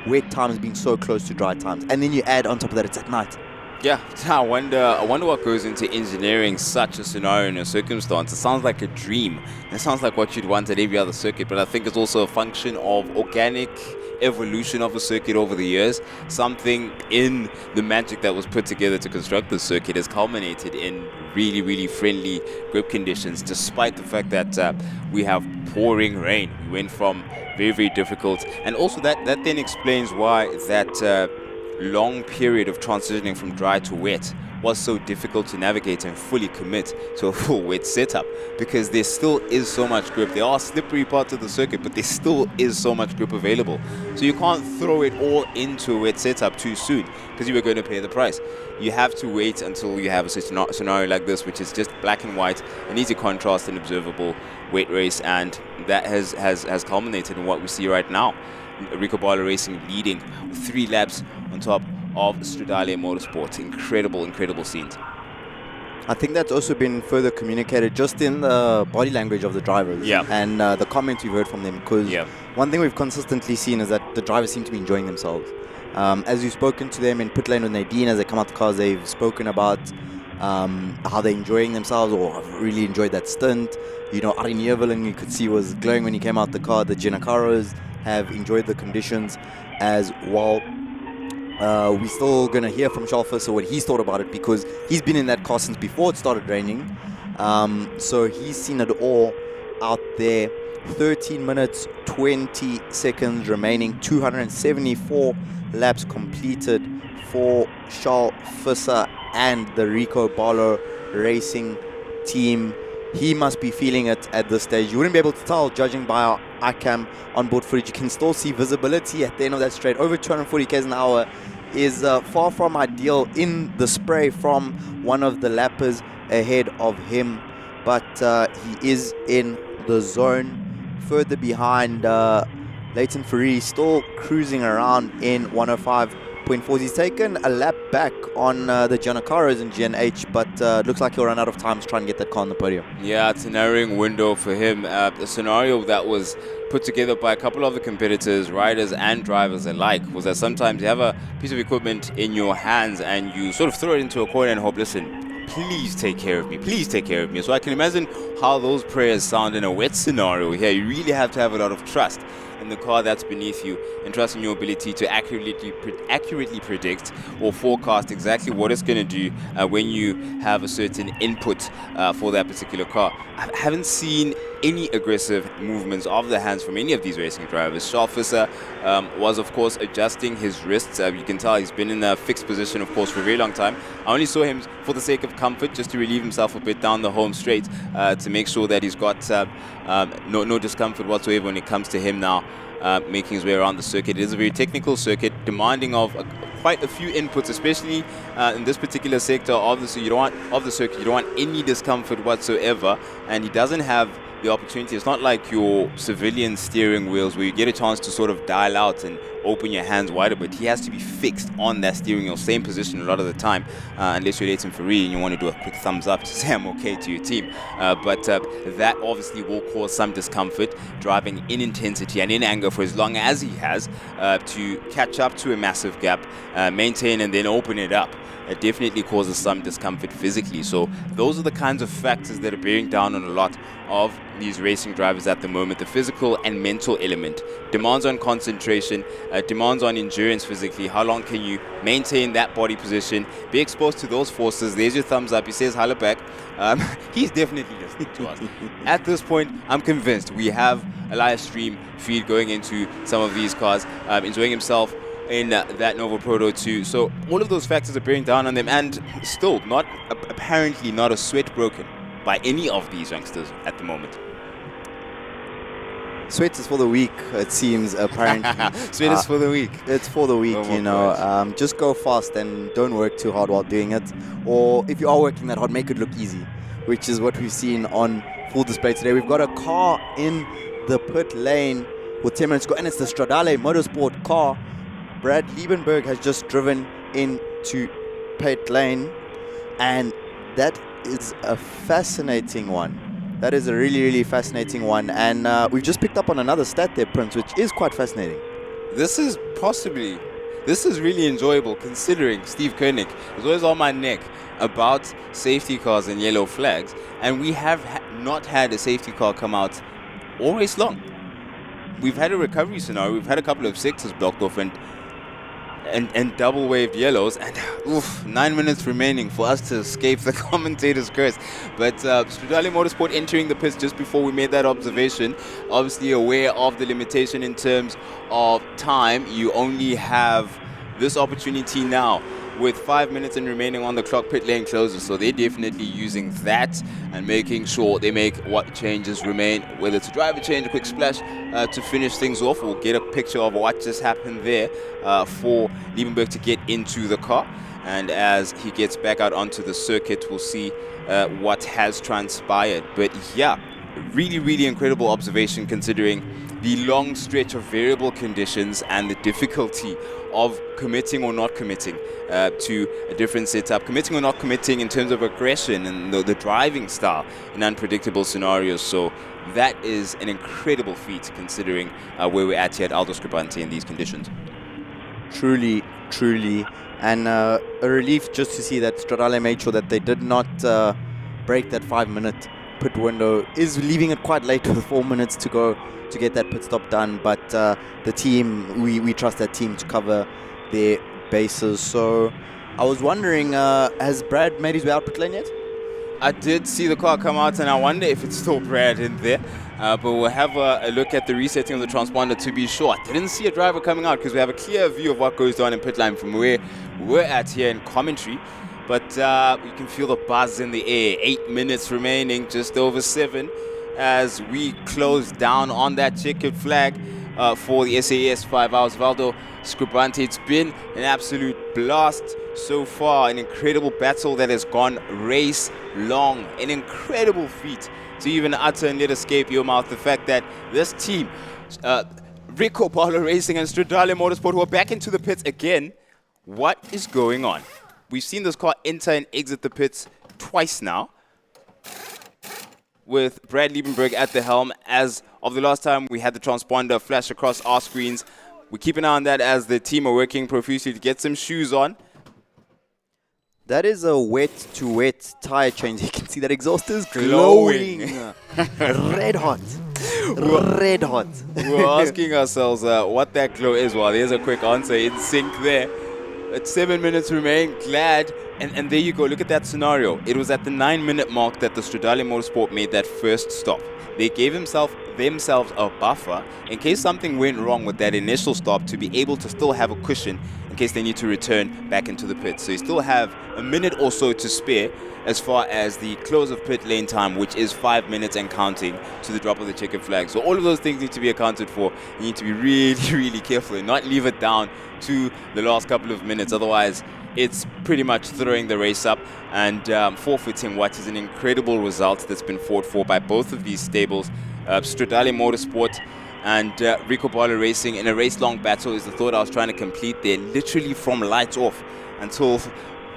wet times being so close to dry times. And then you add on top of that, it's at night. Yeah, I wonder what goes into engineering such a scenario and a circumstance. It sounds like a dream. It sounds like what you'd want at every other circuit, but I think it's also a function of organic evolution of a circuit over the years. Something in the magic that was put together to construct the circuit has culminated in really, really friendly grip conditions, despite the fact that we have pouring rain. We went from very, very difficult, and also that then explains why that long period of transitioning from dry to wet was so difficult to navigate and fully commit to a full wet setup, because there still is so much grip. There are slippery parts of the circuit, but there still is so much grip available. So you can't throw it all into a wet setup too soon, because you are going to pay the price. You have to wait until you have a scenario like this, which is just black and white, an easy contrast and observable wet race, and that has culminated in what we see right now. Rico Bala Racing leading with 3 laps on top of Stradale Motorsport. Incredible scenes. I think that's also been further communicated just in the body language of the drivers and the comments we've heard from them. Because one thing we've consistently seen is that the drivers seem to be enjoying themselves. As you've spoken to them in pit lane with Nadine, as they come out the cars, they've spoken about how they're enjoying themselves or have really enjoyed that stint. You know, Arin Yevelin, you could see, was glowing when he came out the car. The Giancaros have enjoyed the conditions as well. We're still going to hear from Charles Visser what he's thought about it, because he's been in that car since before it started raining. So he's seen it all out there. 13 minutes, 20 seconds remaining, 274 laps completed for Charles Visser and the Rico Barlow Racing team. He must be feeling it at this stage. You wouldn't be able to tell, judging by our iCam onboard footage. You can still see visibility at the end of that straight. Over 240 km an hour is far from ideal in the spray from one of the lappers ahead of him. But he is in the zone. Further behind, Leighton Ferrari still cruising around in 105.4. He's taken a lap back on the Giancaros in GNH, but looks like he'll run out of time to try and get that car on the podium. Yeah, it's a narrowing window for him. The scenario that was put together by a couple of the competitors, riders and drivers alike, was that sometimes you have a piece of equipment in your hands and you sort of throw it into a corner and hope, listen, please take care of me, please take care of me. So I can imagine how those prayers sound in a wet scenario here. You really have to have a lot of trust in the car that's beneath you and trust in your ability to accurately predict or forecast exactly what it's going to do when you have a certain input for that particular car. I haven't seen any aggressive movements of the hands from any of these racing drivers. Charles Visser was, of course, adjusting his wrists. You can tell he's been in a fixed position, of course, for a very long time. I only saw him for the sake of comfort, just to relieve himself a bit down the home straight, to make sure that he's got no discomfort whatsoever when it comes to him now making his way around the circuit. It is a very technical circuit, demanding of quite a few inputs, especially in this particular sector of the circuit. You don't want any discomfort whatsoever, and he doesn't have the opportunity. It's not like your civilian steering wheels where you get a chance to sort of dial out and open your hands wider, but he has to be fixed on that steering wheel, same position a lot of the time, unless you're Leighton Ferrari and you want to do a quick thumbs up to say I'm okay to your team. But that obviously will cause some discomfort, driving in intensity and in anger for as long as he has to catch up to a massive gap, maintain and then open it up. It definitely causes some discomfort physically. So those are the kinds of factors that are bearing down on a lot of these racing drivers at the moment. The physical and mental element demands on concentration, demands on endurance physically. How long can you maintain that body position, be exposed to those forces? There's your thumbs up. He says holla back. He's definitely listening to us. At this point, I'm convinced we have a live stream feed going into some of these cars, enjoying himself in that Novo Proto 2. So all of those factors are bearing down on them, and still apparently not a sweat broken by any of these youngsters at the moment. Sweat is for the weak, it seems, apparently. Sweat is for the weak. It's for the weak, you know. Just go fast and don't work too hard while doing it. Or if you are working that hard, make it look easy, which is what we've seen on full display today. We've got a car in the pit lane with 10 minutes to go, and it's the Stradale Motorsport car. Brad Liebenberg has just driven into pit lane, and that is a fascinating one. That is a really, really fascinating one. And we've just picked up on another stat there, Prince, which is quite fascinating. This is really enjoyable, considering Steve Koenig is always on my neck about safety cars and yellow flags, and we have not had a safety car come out all race long. We've had a recovery scenario, we've had a couple of sixes blocked off and double waved yellows, and 9 minutes remaining for us to escape the commentator's curse. But Stradale Motorsport entering the pits just before we made that observation, obviously aware of the limitation in terms of time. You only have this opportunity now with 5 minutes remaining on the clock. Pit lane closes, so they're definitely using that and making sure they make what changes remain, whether it's a driver change, a quick splash to finish things off. We'll get a picture of what just happened there for Liebenberg to get into the car, and as he gets back out onto the circuit, we'll see what has transpired. But yeah, really, really incredible observation considering the long stretch of variable conditions and the difficulty of committing or not committing to a different setup, committing or not committing in terms of aggression and the driving style in unpredictable scenarios. So that is an incredible feat considering where we're at here at Aldo Scribante in these conditions. Truly, truly. And a relief just to see that Stradale made sure that they did not break that 5-minute pit window. Is leaving it quite late with 4 minutes to go to get that pit stop done. But the team, we trust that team to cover their bases. So I was wondering, has Brad made his way out pit lane yet? I did see the car come out, and I wonder if it's still Brad in there. But we'll have a look at the resetting of the transponder to be sure. I didn't see a driver coming out because we have a clear view of what goes on in pit lane from where we're at here in commentary. But you can feel the buzz in the air. 8 minutes remaining, just over 7, as we close down on that checkered flag for the SAS 5 hours of Aldo Scribante. It's been an absolute blast so far, an incredible battle that has gone race long, an incredible feat to even utter and let escape your mouth the fact that this team, Rico Polo Racing and Stradale Motorsport, who are back into the pits again. What is going on? We've seen this car enter and exit the pits twice now, with Brad Liebenberg at the helm. As of the last time we had the transponder flash across our screens, we keep an eye on that as the team are working profusely to get some shoes on. That is a wet-to-wet tire change. You can see that exhaust is glowing. Red hot. Red hot. We're asking ourselves what that glow is. Well, there's a quick answer in sync there. At 7 minutes remain, glad. And there you go. Look at that scenario. It was at the 9-minute mark that the Stradale Motorsport made that first stop. They gave themselves a buffer in case something went wrong with that initial stop, to be able to still have a cushion in case they need to return back into the pit. So you still have a minute or so to spare as far as the close of pit lane time, which is 5 minutes and counting to the drop of the checkered flag. So all of those things need to be accounted for. You need to be really, really careful and not leave it down to the last couple of minutes. Otherwise, it's pretty much throwing the race up and forfeiting what is an incredible result that's been fought for by both of these stables. Stradale Motorsport and Rico Polo Racing in a race-long battle is the thought I was trying to complete there, literally from lights off until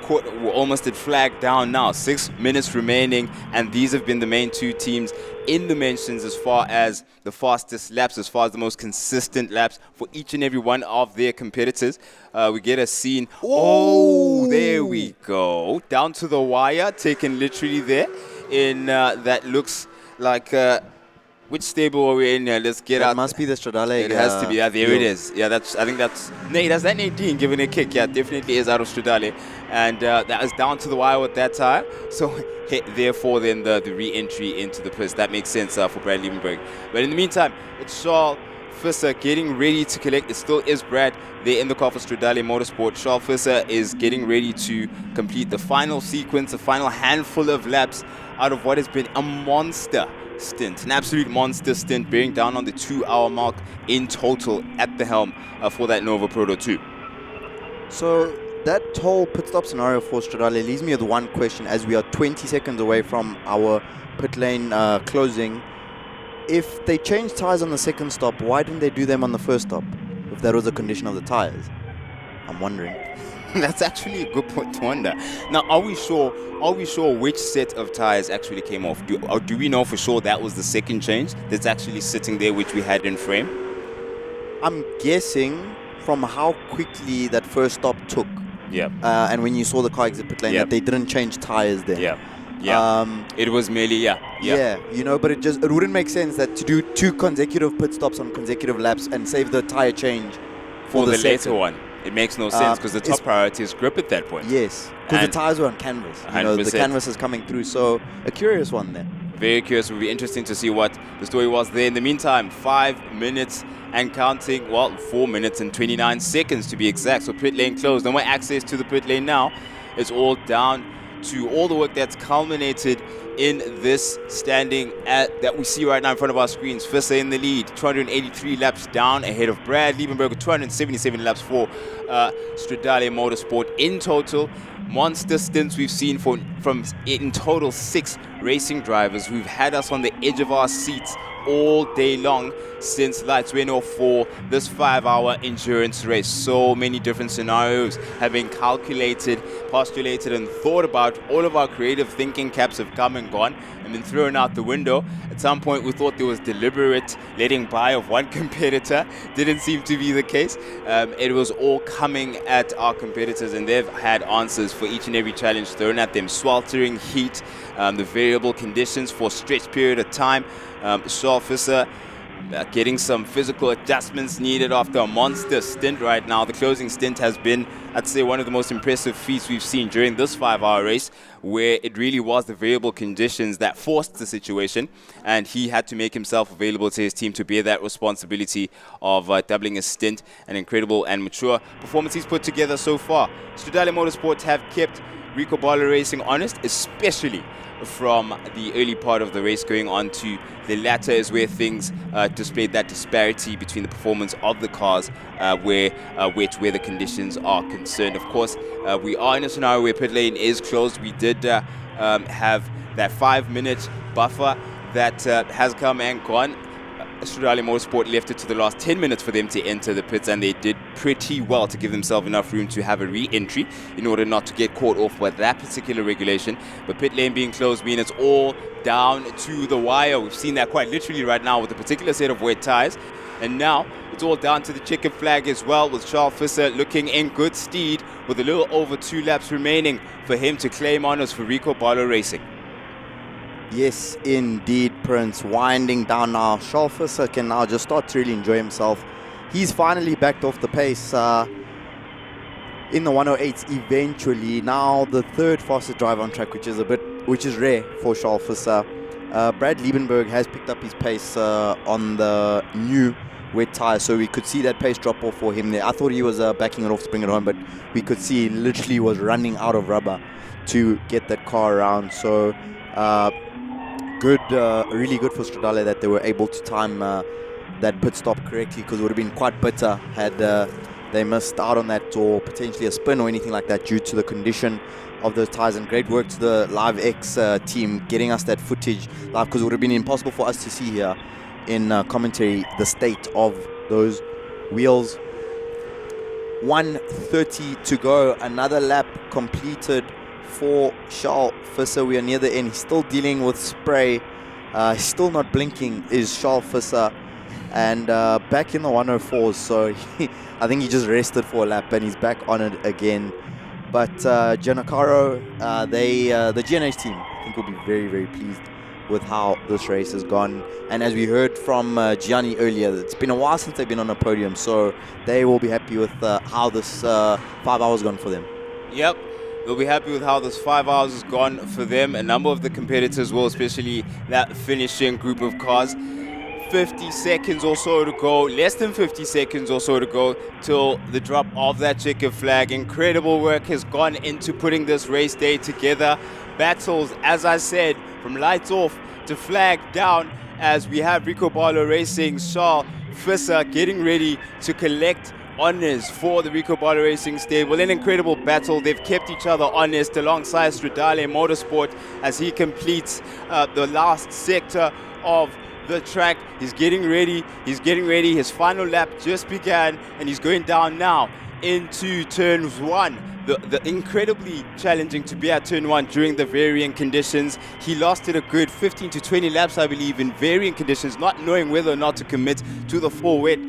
we're almost at flag down now. 6 minutes remaining, and these have been the main two teams in the mentions as far as the fastest laps, as far as the most consistent laps for each and every one of their competitors. We get a scene. Oh, there we go. Down to the wire, taken literally there. In that looks like... which stable are we in here? Let's get out. It must be the Stradale. It has to be. Yeah, there it is. Yeah, I think that's Nate. That's that Nadine giving a kick. Yeah, definitely is out of Stradale. And that is down to the wire with that tire. So therefore, then the re-entry into the pits. That makes sense for Brad Liebenberg. But in the meantime, it's Charles Visser getting ready to collect. It still is Brad there in the car for Stradale Motorsport. Charles Visser is getting ready to complete the final sequence, the final handful of laps out of what has been a monster stint, an absolute monster stint, bearing down on the 2-hour mark in total at the helm for that Nova Proto 2. So that whole pit stop scenario for Stradale leaves me with one question, as we are 20 seconds away from our pit lane closing. If they changed tires on the second stop, why didn't they do them on the first stop, if that was a condition of the tires? I'm wondering. That's actually a good point to wonder. Now, are we sure which set of tires actually came off? Do we know for sure that was the second change that's actually sitting there, which we had in frame? I'm guessing from how quickly that first stop took. Yeah. And when you saw the car exit pit lane, that they didn't change tires there. Yeah. Yeah. It was merely, Yeah, you know, but it wouldn't make sense that to do 2 consecutive pit stops on consecutive laps and save the tire change for the later one. It makes no sense because the top priority is grip at that point. Yes, because the tires were on canvas. You know, the canvas is coming through. So a curious one there. Very curious. It will be interesting to see what the story was there. In the meantime, 5 minutes and counting. Well, 4 minutes and 29 seconds to be exact. So pit lane closed. No more access to the pit lane now. It's all down to all the work that's culminated in this standing that we see right now in front of our screens. Visser in the lead, 283 laps down ahead of Brad Liebenberg, 277 laps for Stradale Motorsport in total. Monster stints we've seen from in total 6 racing drivers who've had us on the edge of our seats all day long since lights went off for this 5-hour endurance race. So many different scenarios have been calculated, postulated, and thought about. All of our creative thinking caps have come and gone and been thrown out the window. At some point, we thought there was deliberate letting by of one competitor. Didn't seem to be the case. It was all coming at our competitors, and they've had answers for each and every challenge thrown at them. Sweltering heat, the variable conditions for a stretched period of time. Charles Visser getting some physical adjustments needed after a monster stint right now. The closing stint has been, I'd say, one of the most impressive feats we've seen during this 5-hour race, where it really was the variable conditions that forced the situation, and he had to make himself available to his team to bear that responsibility of doubling his stint. An incredible and mature performance he's put together so far. Stradale Motorsport have kept Rico Barlow Racing honest, especially from the early part of the race going on to the latter, is where things displayed that disparity between the performance of the cars where the conditions are concerned. Of course, we are in a scenario where pit lane is closed. We did have that 5-minute buffer that has come and gone. Stradale Motorsport left it to the last 10 minutes for them to enter the pits, and they did pretty well to give themselves enough room to have a re-entry in order not to get caught off by that particular regulation. But pit lane being closed means it's all down to the wire. We've seen that quite literally right now with a particular set of wet tires. And now it's all down to the checkered flag as well, with Charles Visser looking in good stead with a little over 2 laps remaining for him to claim honors for Rico Barlow Racing. Yes, indeed, Prince. Winding down now. Charles Visser can now just start to really enjoy himself. He's finally backed off the pace in the 108s eventually. Now the third fastest driver on track, which is rare for Charles Visser. Brad Liebenberg has picked up his pace on the new wet tires, so we could see that pace drop off for him there. I thought he was backing it off to bring it home, but we could see he literally was running out of rubber to get that car around. So good, really good for Stradale that they were able to time that pit stop correctly, because it would have been quite bitter had they missed out on that, or potentially a spin or anything like that due to the condition of those tires. And great work to the Live X team getting us that footage live, because it would have been impossible for us to see here in commentary the state of those wheels. 1:30 to go, another lap completed for Charles Visser. We are near the end. He's still dealing with spray. He's still not blinking, is Charles Visser. And back in the 104s, so I think he just rested for a lap and he's back on it again. But Giancarlo, the GNH team, I think will be very, very pleased with how this race has gone. And as we heard from Gianni earlier, it's been a while since they've been on a podium, so they will be happy with how this 5 hours gone for them. Yep. They'll be happy with how this 5 hours has gone for them. A number of the competitors will, especially that finishing group of cars. 50 seconds or so to go, less than 50 seconds or so to go till the drop of that checkered flag. Incredible work has gone into putting this race day together. Battles, as I said, from lights off to flag down, as we have Rico Barlow Racing, Charles Visser getting ready to collect honors for the Rico Barlow Racing stable. An incredible battle. They've kept each other honest alongside Stradale Motorsport as he completes the last sector of the track. He's getting ready. His final lap just began, and he's going down now into turn 1. The incredibly challenging to be at turn 1 during the varying conditions. He lasted a good 15 to 20 laps, I believe, in varying conditions, not knowing whether or not to commit to the full wet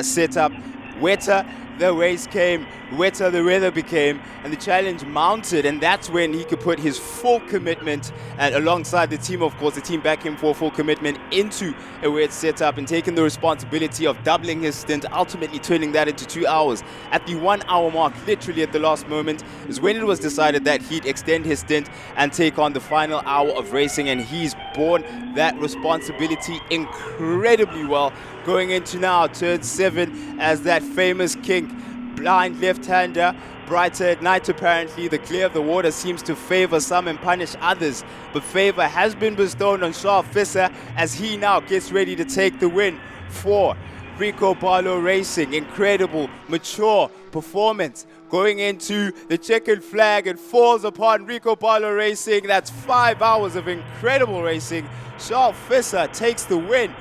setup. Wetter the race came, wetter the weather became, and the challenge mounted, and that's when he could put his full commitment, and alongside the team, of course, the team back him for full commitment into a wet setup and taking the responsibility of doubling his stint, ultimately turning that into 2 hours. At the 1 hour mark, literally at the last moment, is when it was decided that he'd extend his stint and take on the final hour of racing, and he's borne that responsibility incredibly well. Going into now turn 7 as that famous kink, blind left-hander, brighter at night apparently. The clear of the water seems to favor some and punish others, but favor has been bestowed on Charles Visser as he now gets ready to take the win for Rico Barlow Racing. Incredible, mature performance. Going into the checkered flag, it falls upon Rico Barlow Racing. That's 5 hours of incredible racing. Charles Visser takes the win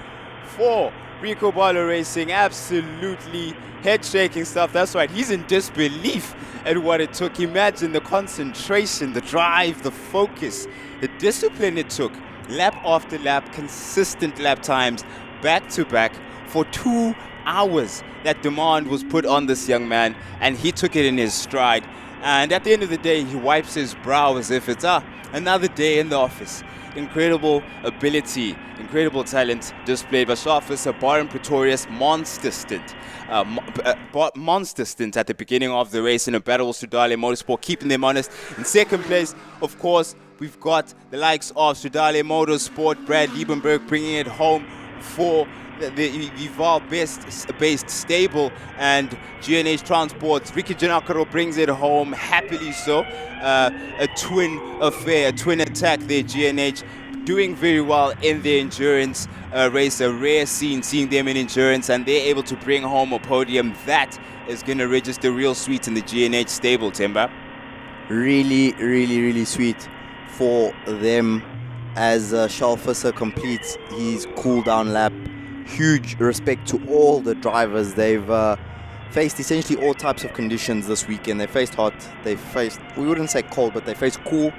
for Rico Barlow Racing. Absolutely head-shaking stuff. That's right. He's in disbelief at what it took. Imagine the concentration, the drive, the focus, the discipline it took. Lap after lap, consistent lap times, back-to-back for 2 hours. That demand was put on this young man, and he took it in his stride. And at the end of the day, he wipes his brow as if it's another day in the office. Incredible ability, incredible talent displayed by Officer Baron Pretorius. Monster stint. Monster stint at the beginning of the race in a battle with Sudale Motorsport, keeping them honest. In second place, of course, we've got the likes of Sudale Motorsport, Brad Liebenberg bringing it home for the Eval-based stable, and GNH Transports. Ricky Janakaro brings it home, happily so. A twin affair, a twin attack there, GNH. Doing very well in the endurance race, a rare scene seeing them in endurance, and they're able to bring home a podium. That is going to register real sweet in the GNH stable, Timber. Really, really, really sweet for them as Charles Visser completes his cool-down lap. Huge respect to all the drivers. They've faced essentially all types of conditions this weekend. They faced hot, they faced, we wouldn't say cold, but they faced cool,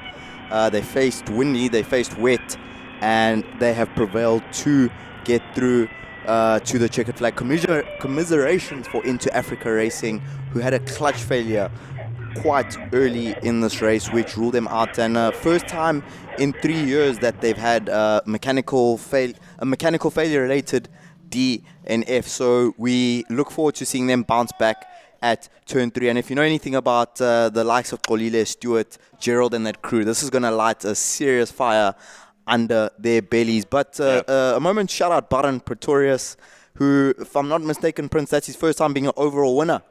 they faced windy, they faced wet, and they have prevailed to get through to the checkered flag. Commiserations for Into Africa Racing, who had a clutch failure quite early in this race, which ruled them out, and first time in 3 years that they've had a mechanical failure related DNF. So we look forward to seeing them bounce back at turn 3. And if you know anything about the likes of Kolile, Stewart, Gerald and that crew, this is going to light a serious fire under their bellies. But a moment shout out Baron Pretorius, who, if I'm not mistaken, Prince, that's his first time being an overall winner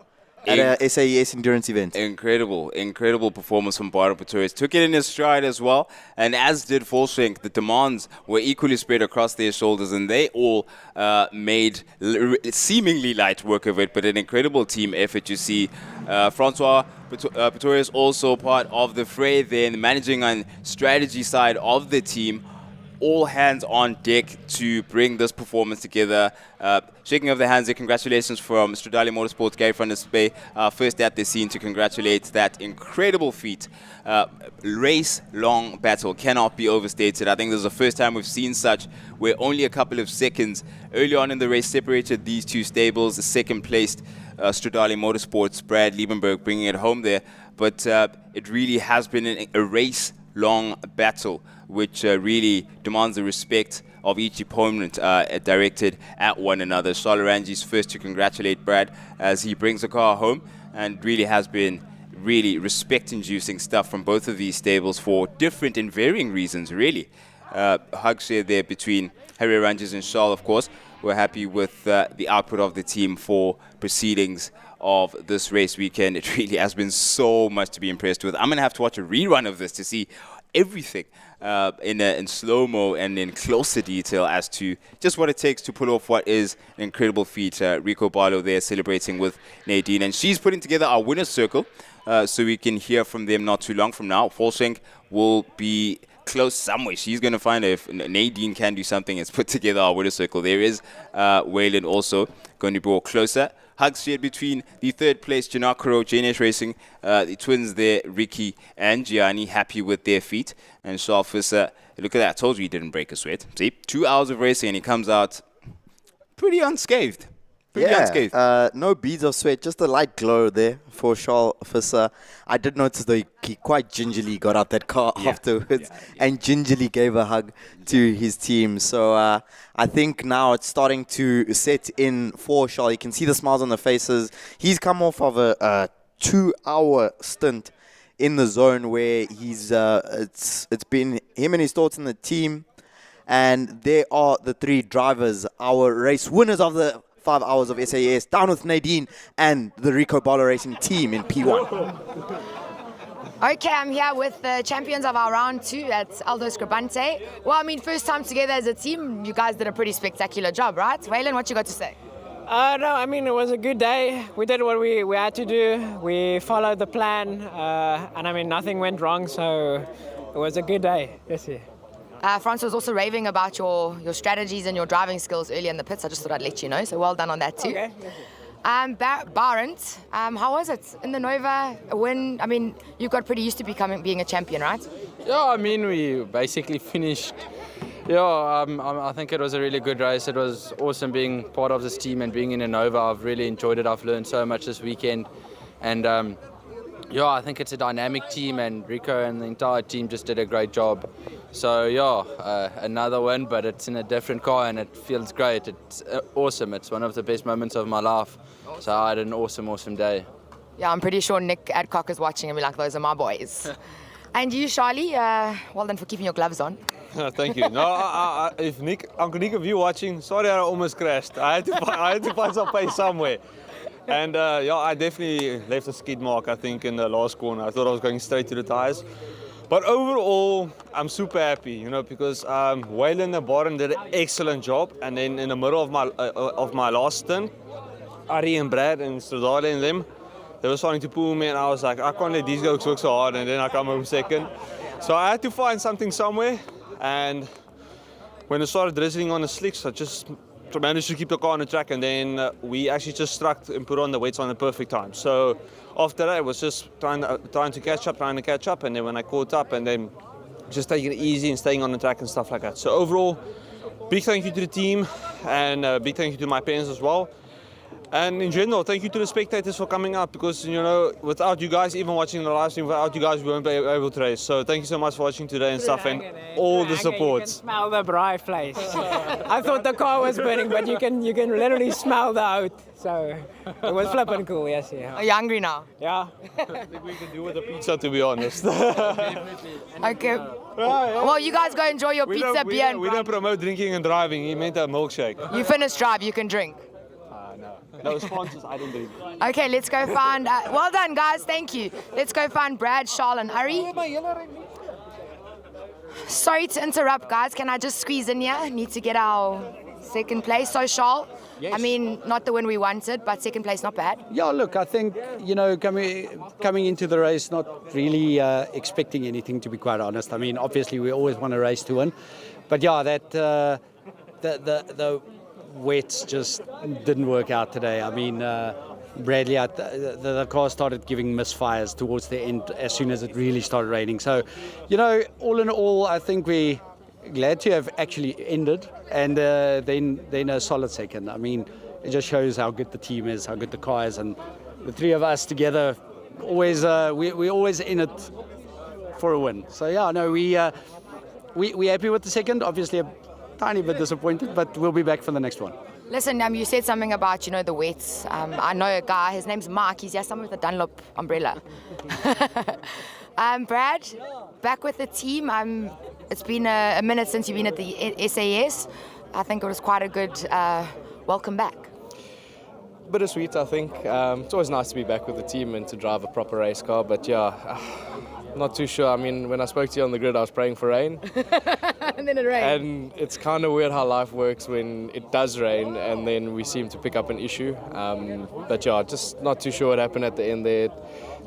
at a SAES endurance event. Incredible performance from Baron Pretorius. Took it in his stride as well, and as did Volschenk. The demands were equally spread across their shoulders, and they all made seemingly light work of it, but an incredible team effort. You see Francois Pretorius also part of the fray there, in the managing and strategy side of the team. All hands on deck to bring this performance together. Shaking of the hands there, congratulations from Stradale Motorsports, Gary van der Spey, first at the scene to congratulate that incredible feat. Race-long battle cannot be overstated. I think this is the first time we've seen such, where only a couple of seconds early on in the race separated these two stables. The second-placed Stradale Motorsports, Brad Liebenberg, bringing it home there. But it really has been a race-long battle, which really demands the respect of each opponent directed at one another. Solorangi's first to congratulate Brad as he brings the car home, and really has been really respect-inducing stuff from both of these stables for different and varying reasons, really. Hug share there between Harry Ranges and Charles, of course. We're happy with the output of the team for proceedings of this race weekend. It really has been so much to be impressed with. I'm going to have to watch a rerun of this to see everything in slow-mo and in closer detail as to just what it takes to pull off what is an incredible feat. Rico Barlow there celebrating with Nadine, and she's putting together our winner's circle so we can hear from them not too long from now. Volschenk will be close somewhere. She's going to find if Nadine can do something. It's put together our winner's circle. There is Wayland also going to be brought closer. Hugs shared between the third place Janakaro, JNH Racing, the twins there, Ricky and Gianni, happy with their feat. And Charles Visser, look at that, I told you he didn't break a sweat. See, 2 hours of racing and he comes out pretty unscathed. Unscathed. No beads of sweat, just a light glow there for Charles Visser. I did notice though he quite gingerly got out that car afterwards and gingerly gave a hug to his team. So I think now it's starting to set in for Charles. You can see the smiles on the faces. He's come off of a 2-hour stint in the zone where he's it's been him and his thoughts in the team, and they are the 3 drivers, our race winners of the 5 hours of SAES, down with Nadine and the Rico Barlow Racing team in P1. Okay, I'm here with the champions of our round 2 at Aldo Scribante. Well, I mean, first time together as a team, you guys did a pretty spectacular job, right? Waylon, what you got to say? No, I mean, it was a good day. We did what we had to do. We followed the plan, and I mean, nothing went wrong, so it was a good day. Yes, yeah. Franz was also raving about your strategies and your driving skills earlier in the pits. I just thought I'd let you know. So well done on that too. Okay. Barent, how was it in the Nova? A win? I mean, you got pretty used to being a champion, right? Yeah, I mean, we basically finished. Yeah, I think it was a really good race. It was awesome being part of this team and being in a Nova. I've really enjoyed it. I've learned so much this weekend. And yeah, I think it's a dynamic team, and Rico and the entire team just did a great job. So yeah, another win, but it's in a different car and it feels great. It's awesome. It's one of the best moments of my life. So I had an awesome day. Yeah, I'm pretty sure Nick Adcock is watching and be like, those are my boys. And you, Charlie, well done for keeping your gloves on. Thank you. No, if Uncle Nick, if you're watching, sorry I almost crashed. I had to find some pace somewhere. And yeah, I definitely left a skid mark, I think, in the last corner. I thought I was going straight to the tires. But overall, I'm super happy, you know, because Waylon and Barron did an excellent job. And then in the middle of my last stint, Ari and Brad and Stradale and them, they were starting to pull me, and I was like, I can't let these guys work so hard, and then I come home second. So I had to find something somewhere, and when it started drizzling on the slicks, I just managed to keep the car on the track, and then we actually just struck and put on the weights on the perfect time. So after that, it was just trying to catch up, and then when I caught up, and then just taking it easy and staying on the track and stuff like that. So overall, big thank you to the team, and big thank you to my parents as well. And in general, thank you to the spectators for coming out, because, you know, without you guys, even watching the live stream, without you guys, we won't be able to race. So thank you so much for watching today and stuff, and all the support. You can smell the bright place. I thought the car was burning, but you can literally smell the out. So it was flipping cool, yes. Yeah. Are you hungry now? Yeah. I think we can do with a pizza, to be honest. Okay. Well, you guys go enjoy your pizza, beer, and we don't promote drinking and driving. He meant a milkshake. you finish drive, you can drink. No sponsors, I don't drink. Okay, let's go find. Well done, guys. Thank you. Let's go find Brad, Charles, and Ari. Sorry to interrupt, guys. Can I just squeeze in here? Need to get our second place. So, Charles, Yes. I mean, not the win we wanted, but second place, not bad. Yeah, look, I think, you know, coming into the race, not really expecting anything, to be quite honest. I mean, obviously, we always want a race to win. But yeah, that the wets just didn't work out today. I mean, Bradley, the car started giving misfires towards the end as soon as it really started raining. So, you know, all in all, I think we're glad to have actually ended, and then a solid second. I mean, it just shows how good the team is, how good the car is, and the three of us together always we're always in it for a win. So yeah, no, we're happy with the second. Obviously, a tiny bit disappointed, but we'll be back for the next one. Listen, you said something about, you know, the wets. I know a guy, his name's Mark. He's someone with a Dunlop umbrella. Brad, back with the team. It's been a minute since you've been at the SAS. I think it was quite a good welcome back. Bittersweet, I think. It's always nice to be back with the team and to drive a proper race car, but yeah, not too sure. I mean, when I spoke to you on the grid, I was praying for rain. And then it rained. And it's kind of weird how life works when it does rain and then we seem to pick up an issue. But yeah, just not too sure what happened at the end there.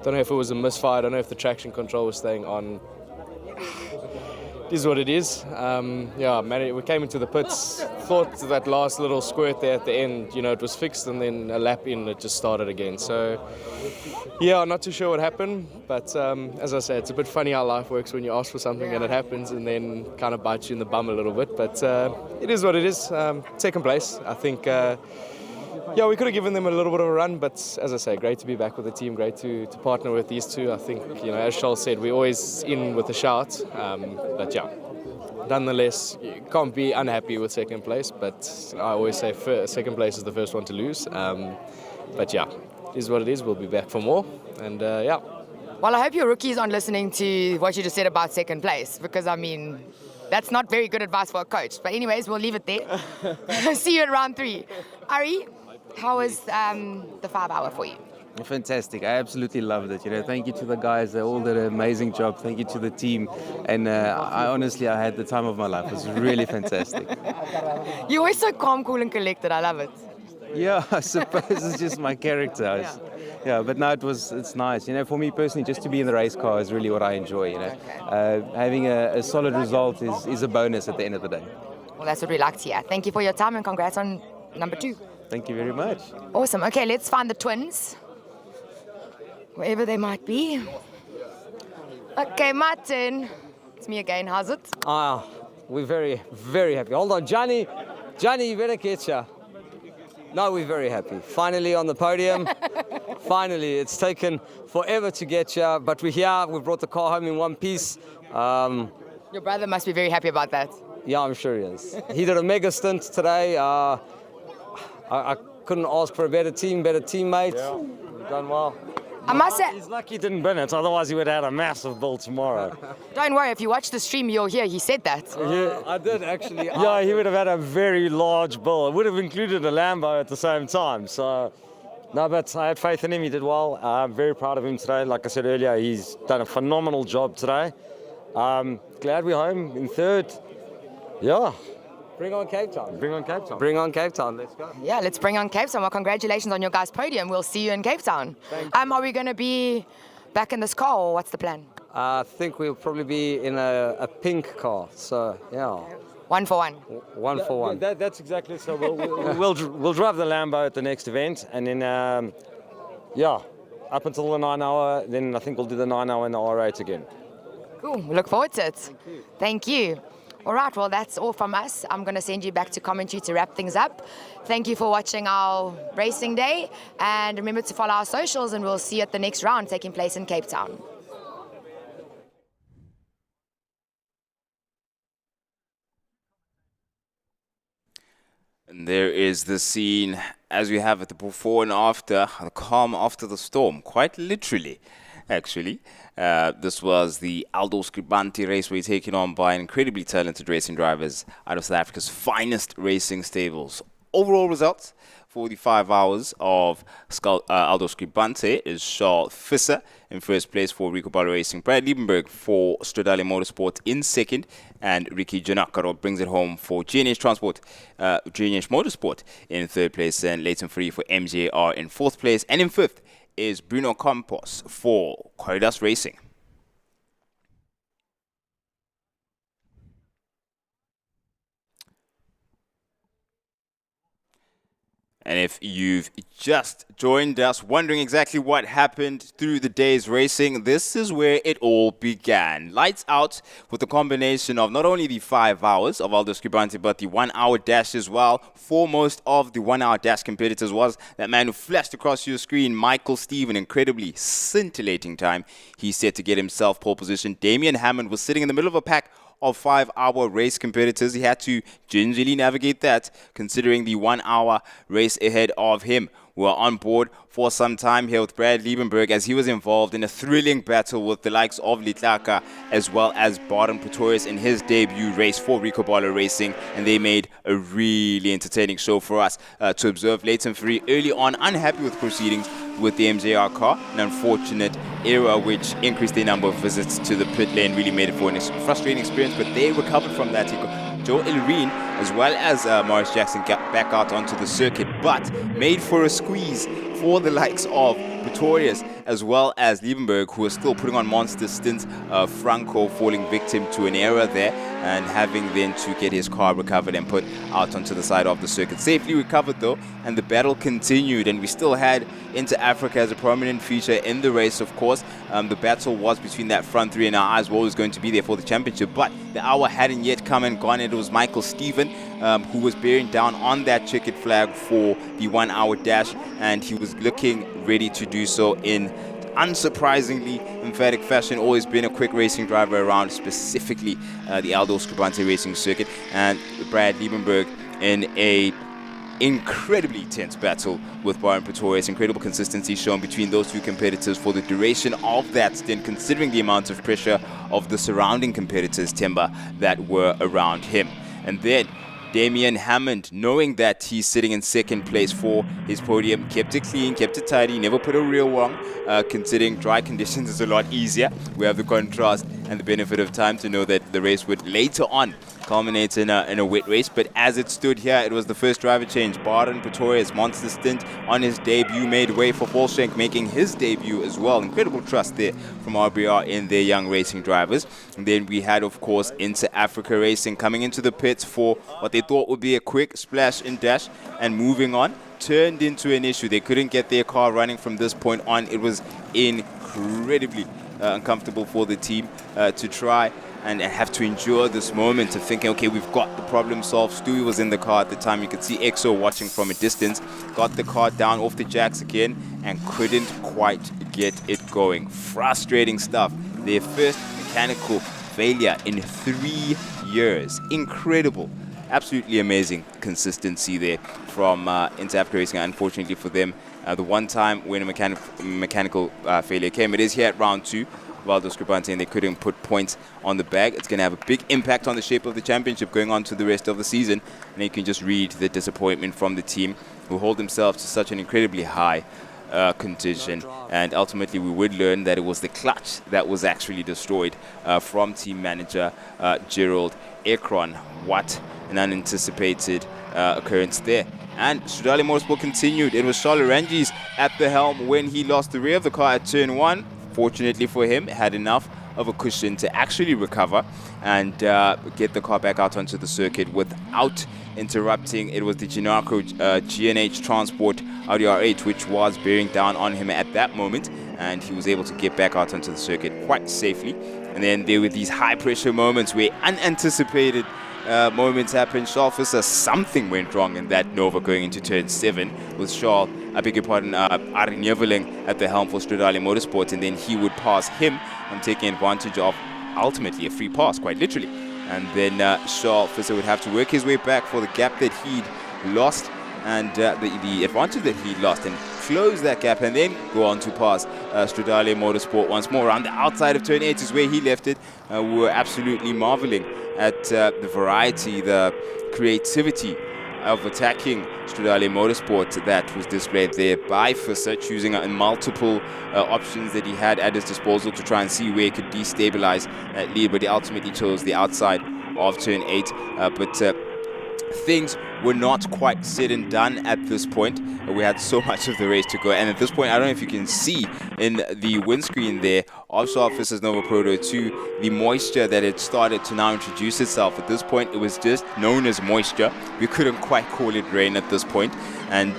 Don't know if it was a misfire, I don't know if the traction control was staying on. It is what it is. Yeah, man, we came into the pits, thought that last little squirt there at the end, you know, it was fixed, and then a lap in, it just started again. So, yeah, not too sure what happened, but as I said, it's a bit funny how life works when you ask for something and it happens and then kind of bites you in the bum a little bit, but it is what it is. Second place, I think. Yeah, we could have given them a little bit of a run, but as I say, great to be back with the team, great to partner with these two. I think, you know, as Charles said, we're always in with a shout, but yeah, nonetheless, you can't be unhappy with second place, but I always say second place is the first one to lose. But yeah, it is what it is. We'll be back for more, and yeah. Well, I hope your rookies aren't listening to what you just said about second place, because, I mean, that's not very good advice for a coach. But anyways, we'll leave it there. See you at round 3. Ari, how was the 5 hour for you? Fantastic. I absolutely loved it. You know, thank you to the guys. They all did an amazing job. Thank you to the team. And I honestly had the time of my life. It was really fantastic. You're always so calm, cool, and collected. I love it. Yeah, I suppose it's just my character. Yeah, but no, it's nice. You know, for me personally, just to be in the race car is really what I enjoy. You know, having a solid result is a bonus at the end of the day. Well, that's what we like to hear. Thank you for your time and congrats on number 2. Thank you very much. Awesome. Okay, let's find the twins, wherever they might be. Okay, Martin. It's me again. How's it? We're very, very happy. Hold on, Johnny, you better catch ya. No, we're very happy. Finally on the podium. Finally, it's taken forever to get you, but we're here. We brought the car home in one piece. Your brother must be very happy about that. Yeah, I'm sure he is. He did a mega stint today. I couldn't ask for a better team, better teammate. Yeah. We've done well. I must say, he's lucky he didn't win it, otherwise he would have had a massive bill tomorrow. Don't worry, if you watch the stream, you'll hear he said that. Yeah, I did actually. Yeah, he would have had a very large bill. It would have included a Lambo at the same time. So, no, but I had faith in him. He did well. I'm very proud of him today. Like I said earlier, he's done a phenomenal job today. Glad we're home in third. Yeah. Bring on Cape Town. Bring on Cape Town. Bring on Cape Town. Let's go. Yeah, let's bring on Cape Town. Well, congratulations on your guys' podium. We'll see you in Cape Town. Are we going to be back in this car, or what's the plan? I think we'll probably be in a pink car. So, yeah. 1 for 1. 1 for 1. That's exactly so. We'll drive the Lambo at the next event, and then, yeah, up until the 9 hour, then I think we'll do the 9 hour in the R8 again. Cool. We look forward to it. Thank you. All right, well, that's all from us. I'm going to send you back to commentary to wrap things up. Thank you for watching our racing day. And remember to follow our socials, and we'll see you at the next round taking place in Cape Town. And there is the scene as we have it, the before and after, the calm after the storm, quite literally, actually. This was the Aldo Scribante race where taken on by incredibly talented racing drivers out of South Africa's finest racing stables. Overall results for the 5 hours of Aldo Scribante is Charles Visser in first place for Rico Balo Racing, Brad Liebenberg for Stradale Motorsport in second, and Ricky Janakaro brings it home for GNH Motorsport in third place, and Leighton Free for MJR in fourth place, and in fifth is Bruno Campos for Corridas Racing. And if you've just joined us wondering exactly what happened through the day's racing, this is where it all began. Lights out with the combination of not only the 5 hours of Aldo Scribante, but the 1 hour dash as well. Foremost of the 1 hour dash competitors was that man who flashed across your screen, Michael Steven. Incredibly scintillating time. He set to get himself pole position. Damian Hammond was sitting in the middle of a pack of 5 hour race competitors. He had to gingerly navigate that, considering the 1 hour race ahead of him. We were on board for some time here with Brad Liebenberg as he was involved in a thrilling battle with the likes of Litlaka as well as Baden Pretorius in his debut race for Rico Balo Racing, and they made a really entertaining show for us to observe. Leighton Free early on unhappy with proceedings with the MJR car, an unfortunate error which increased the number of visits to the pit lane, really made it for a frustrating experience, but they recovered from that. Joe Ilreen as well as Morris Jackson got back out onto the circuit, but made for a squeeze for the likes of Pretorius as well as Liebenberg, who was still putting on monster stints. Franco falling victim to an error there and having then to get his car recovered and put out onto the side of the circuit. Safely recovered though, and the battle continued, and we still had Inter Africa as a prominent feature in the race. Of course, the battle was between that front three, and our eyes were always going to be there for the championship, but the hour hadn't yet come and gone. It was Michael Steven who was bearing down on that checkered flag for the 1 hour dash, and he was looking ready to do so in unsurprisingly emphatic fashion. Always been a quick racing driver around, specifically the Aldo Scribante racing circuit, and Brad Liebenberg in a incredibly tense battle with Baden Pretorius. Incredible consistency shown between those two competitors for the duration of that stint, considering the amount of pressure of the surrounding competitors, Timber, that were around him. And then Damian Hammond, knowing that he's sitting in second place for his podium, kept it clean, kept it tidy, never put a real wrong. Considering dry conditions is a lot easier. We have the contrast and the benefit of time to know that the race would later on culminate in a wet race. But as it stood here, it was the first driver change. Baden Pretorius monster stint on his debut made way for Volschenk, making his debut as well. Incredible trust there from RBR in their young racing drivers. And then we had, of course, Inter Africa Racing coming into the pits for what they thought would be a quick splash and dash, and moving on turned into an issue. They couldn't get their car running from this point on. It was incredibly uncomfortable for the team to try and have to endure this moment of thinking, okay, we've got the problem solved. Stewie was in the car at the time. You could see EXO watching from a distance. Got the car down off the jacks again and couldn't quite get it going. Frustrating stuff. Their first mechanical failure in 3 years. Incredible. Absolutely amazing consistency there from Inter Africa Racing. Unfortunately for them, the one time when a mechanical failure came, it is here at round 2. Aldo Scribante, and they couldn't put points on the bag. It's going to have a big impact on the shape of the championship going on to the rest of the season. And you can just read the disappointment from the team, who hold themselves to such an incredibly high condition. And ultimately, we would learn that it was the clutch that was actually destroyed from team manager Gerald Ekron. What an unanticipated occurrence there. And Stradale Motorsport continued. It was Charles Ranges at the helm when he lost the rear of the car at turn 1. Fortunately for him, had enough of a cushion to actually recover and get the car back out onto the circuit without interrupting. It was the Ginaco GNH Transport Audi R8 which was bearing down on him at that moment, and he was able to get back out onto the circuit quite safely. And then there were these high pressure moments where unanticipated moments happened. Charles Visser, something went wrong in that Nova going into turn 7 with Charles, I beg your pardon, Ari Neveling at the helm for Stradale Motorsport, and then he would pass him and taking advantage of ultimately a free pass, quite literally. And then Charles Visser would have to work his way back for the gap that he'd lost and the advantage that he'd lost, and close that gap and then go on to pass Stradale Motorsport once more. Around the outside of turn 8 is where he left it. We were absolutely marveling at the variety, the creativity of attacking Stradale Motorsport that was displayed there by Visser, choosing multiple options that he had at his disposal to try and see where he could destabilize that lead, but he ultimately chose the outside of turn 8. But things were not quite said and done at this point. We had so much of the race to go, and at this point, I don't know if you can see in the windscreen there of Charles Visser's Nova Proto 2 the moisture that had started to now introduce itself. At this point, it was just known as moisture. We couldn't quite call it rain at this point, and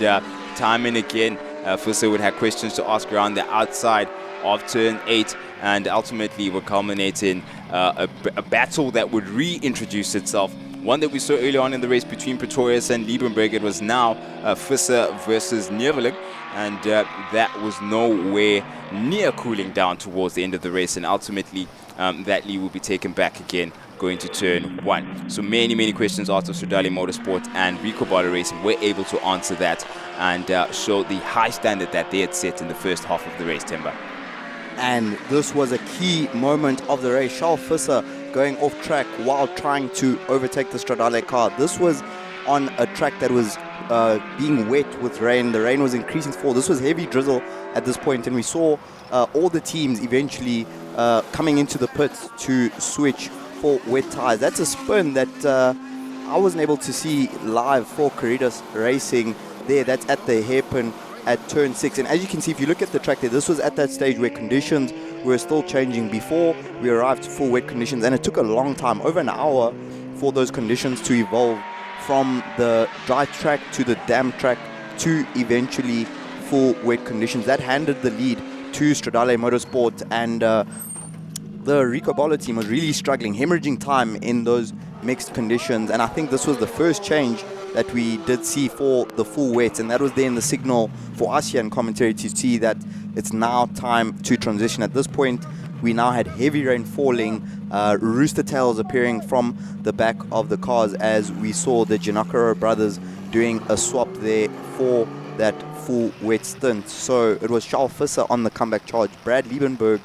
time and again, Visser would have questions to ask around the outside of turn 8, and ultimately would culminate in a battle that would reintroduce itself. One that we saw early on in the race between Pretorius and Liebenberg. It was now Visser versus Neveling, and that was nowhere near cooling down towards the end of the race, and ultimately that lead will be taken back again going to turn 1. So many questions asked of Stradale Motorsport, and Rico Bala Racing were able to answer that and show the high standard that they had set in the first half of the race, Temba. And this was a key moment of the race. Charles Visser going off track while trying to overtake the Stradale car. This was on a track that was being wet with rain. The rain was increasing to fall. This was heavy drizzle at this point, and we saw all the teams eventually coming into the pits to switch for wet tires. That's a spin that I wasn't able to see live for Caritas Racing there. That's at the hairpin at turn 6, and as you can see, if you look at the track there, this was at that stage where conditions were still changing before we arrived to full wet conditions, and it took a long time, over an hour, for those conditions to evolve from the dry track to the damp track to eventually full wet conditions. That handed the lead to Stradale Motorsport, and the Rico Bala team was really struggling, hemorrhaging time in those mixed conditions, and I think this was the first change that we did see for the full wet, and that was then the signal for us here in commentary to see that it's now time to transition. At this point, we now had heavy rain falling, rooster tails appearing from the back of the cars as we saw the Giannacaro brothers doing a swap there for that full wet stint. So it was Charles Visser on the comeback charge, Brad Liebenberg,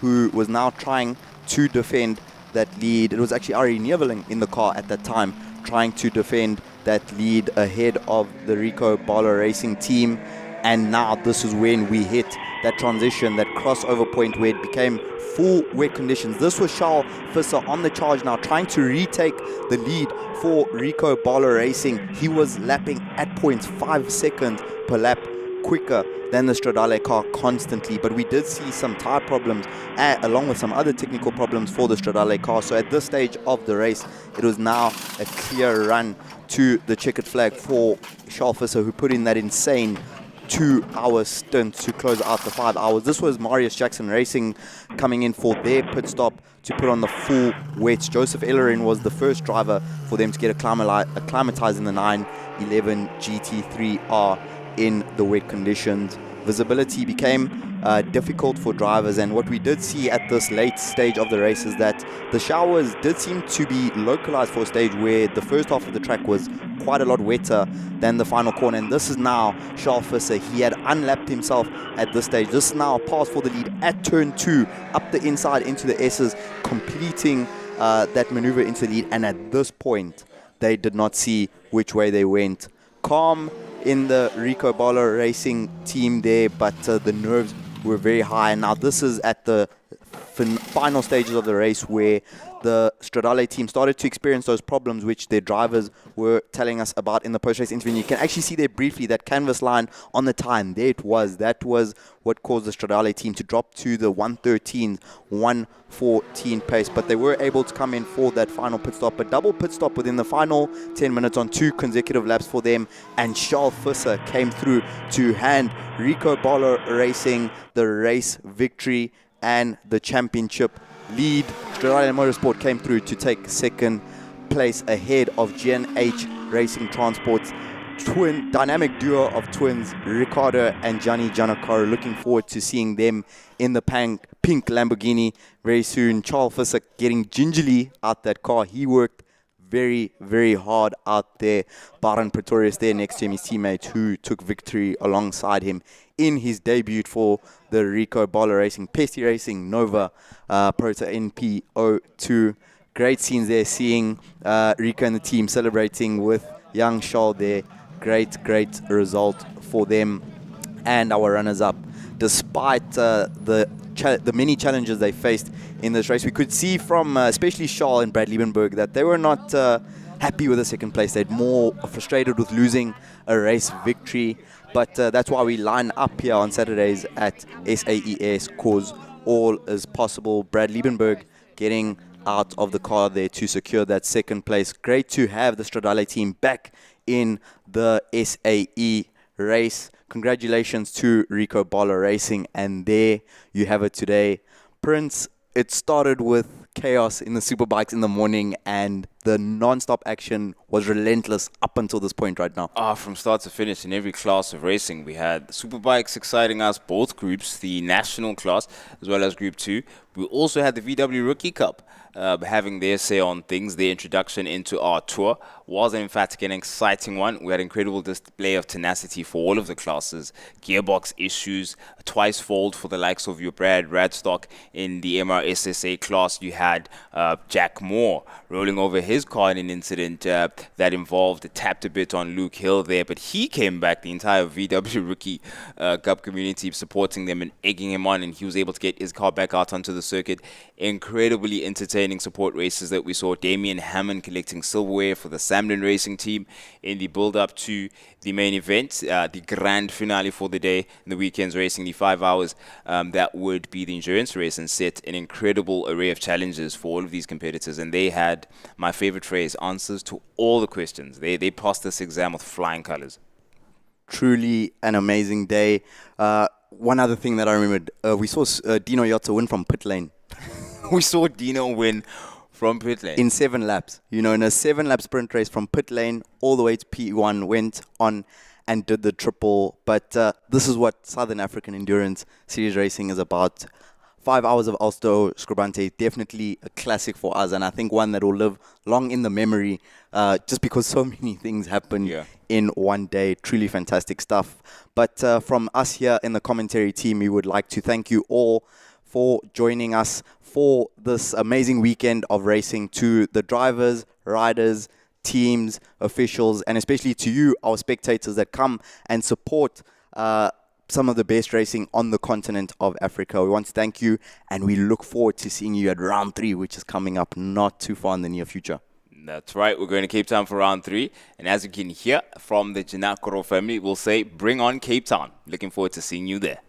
who was now trying to defend that lead. It was actually Ari Neveling in the car at that time trying to defend that lead ahead of the Rico Bala Racing team. And now this is when we hit that transition, that crossover point where it became full wet conditions. This was Charles Visser on the charge now, trying to retake the lead for Rico Bala Racing. He was lapping at points 5 seconds per lap quicker than the Stradale car constantly, but we did see some tire problems along with some other technical problems for the Stradale car. So at this stage of the race, it was now a clear run to the checkered flag for Charles Visser, who put in that insane 2-hour stint to close out the 5 hours. This was Marius Jackson Racing coming in for their pit stop to put on the full wets. Joseph Ellerin was the first driver for them to get acclimatized in the 911 GT3R in the wet conditions. Visibility became difficult for drivers, and what we did see at this late stage of the race is that the showers did seem to be localized for a stage where the first half of the track was quite a lot wetter than the final corner. And this is now Charles Visser. He had unlapped himself at this stage. This is now a pass for the lead at turn 2, up the inside into the S's, completing that maneuver into the lead. And at this point, they did not see which way they went. Calm in the Rico Bala Racing team there, but the nerves were very high. Now this is at the final stages of the race where the Stradale team started to experience those problems which their drivers were telling us about in the post-race interview. And you can actually see there briefly that canvas line on the time. There it was. That was what caused the Stradale team to drop to the 1:13, 1:14 pace. But they were able to come in for that final pit stop. A double pit stop within the final 10 minutes on 2 consecutive laps for them. And Charles Visser came through to hand Rico Bala Racing the race victory and the championship lead. Stradale Motorsport came through to take second place ahead of G&H Racing Transport's dynamic duo of twins, Ricardo and Gianni Giannaccaro. Looking forward to seeing them in the pink Lamborghini very soon. Charles Visser getting gingerly out that car. He worked very, very hard out there. Baron Pretorius there next to him, his teammate who took victory alongside him in his debut for the Rico Bala Racing, Pesty Racing, Nova, Prota NP02. Great scenes there, seeing Rico and the team celebrating with young Charles there. Great result for them and our runners-up. Despite the many challenges they faced in this race, we could see from especially Charles and Brad Liebenberg that they were not happy with the second place. They're more frustrated with losing a race victory. But that's why we line up here on Saturdays at SAES, cause all is possible. Brad Liebenberg getting out of the car there to secure that second place. Great to have the Stradale team back in the SAE race. Congratulations to Rico Bala Racing, and there you have it today. Prince, it started with chaos in the Superbikes in the morning, and the non-stop action was relentless up until this point right now. From start to finish in every class of racing, we had the Superbikes exciting us, both groups, the national class as well as Group 2. We also had the VW Rookie Cup having their say on things. Their introduction into our tour was in fact an exciting one. We had incredible display of tenacity for all of the classes. Gearbox issues, twice fold for the likes of your Brad Radstock. In the MRSSA class, you had Jack Moore rolling over his car in an incident that involved, tapped a bit on Luke Hill there, but he came back, the entire VW Rookie Cup community supporting them and egging him on, and he was able to get his car back out onto the circuit. Incredibly entertaining support races that we saw. Damien Hammond collecting silverware for the Samlin Racing team in the build-up to the main event, the grand finale for the day, and the weekend's racing, the 5 hours that would be the endurance race, and set an incredible array of challenges for all of these competitors. And they had, my favorite phrase, answers to all the questions. They passed this exam with flying colors. Truly an amazing day. One other thing that I remembered, we saw Dino Yotza win from pit lane. We saw Dino win from pit lane. In 7 laps. You know, in a 7-lap sprint race from pit lane all the way to P1, went on and did the triple. But this is what Southern African Endurance Series Racing is about. 5 hours of Aldo Scribante, definitely a classic for us, and I think one that will live long in the memory just because so many things happened in one day. Truly fantastic stuff. But from us here in the commentary team, we would like to thank you all for joining us for this amazing weekend of racing. To the drivers, riders, teams, officials, and especially to you, our spectators that come and support some of the best racing on the continent of Africa. We want to thank you, and we look forward to seeing you at round 3, which is coming up not too far in the near future. That's right. We're going to Cape Town for round 3. And as you can hear from the Janakoro family, we'll say, bring on Cape Town. Looking forward to seeing you there.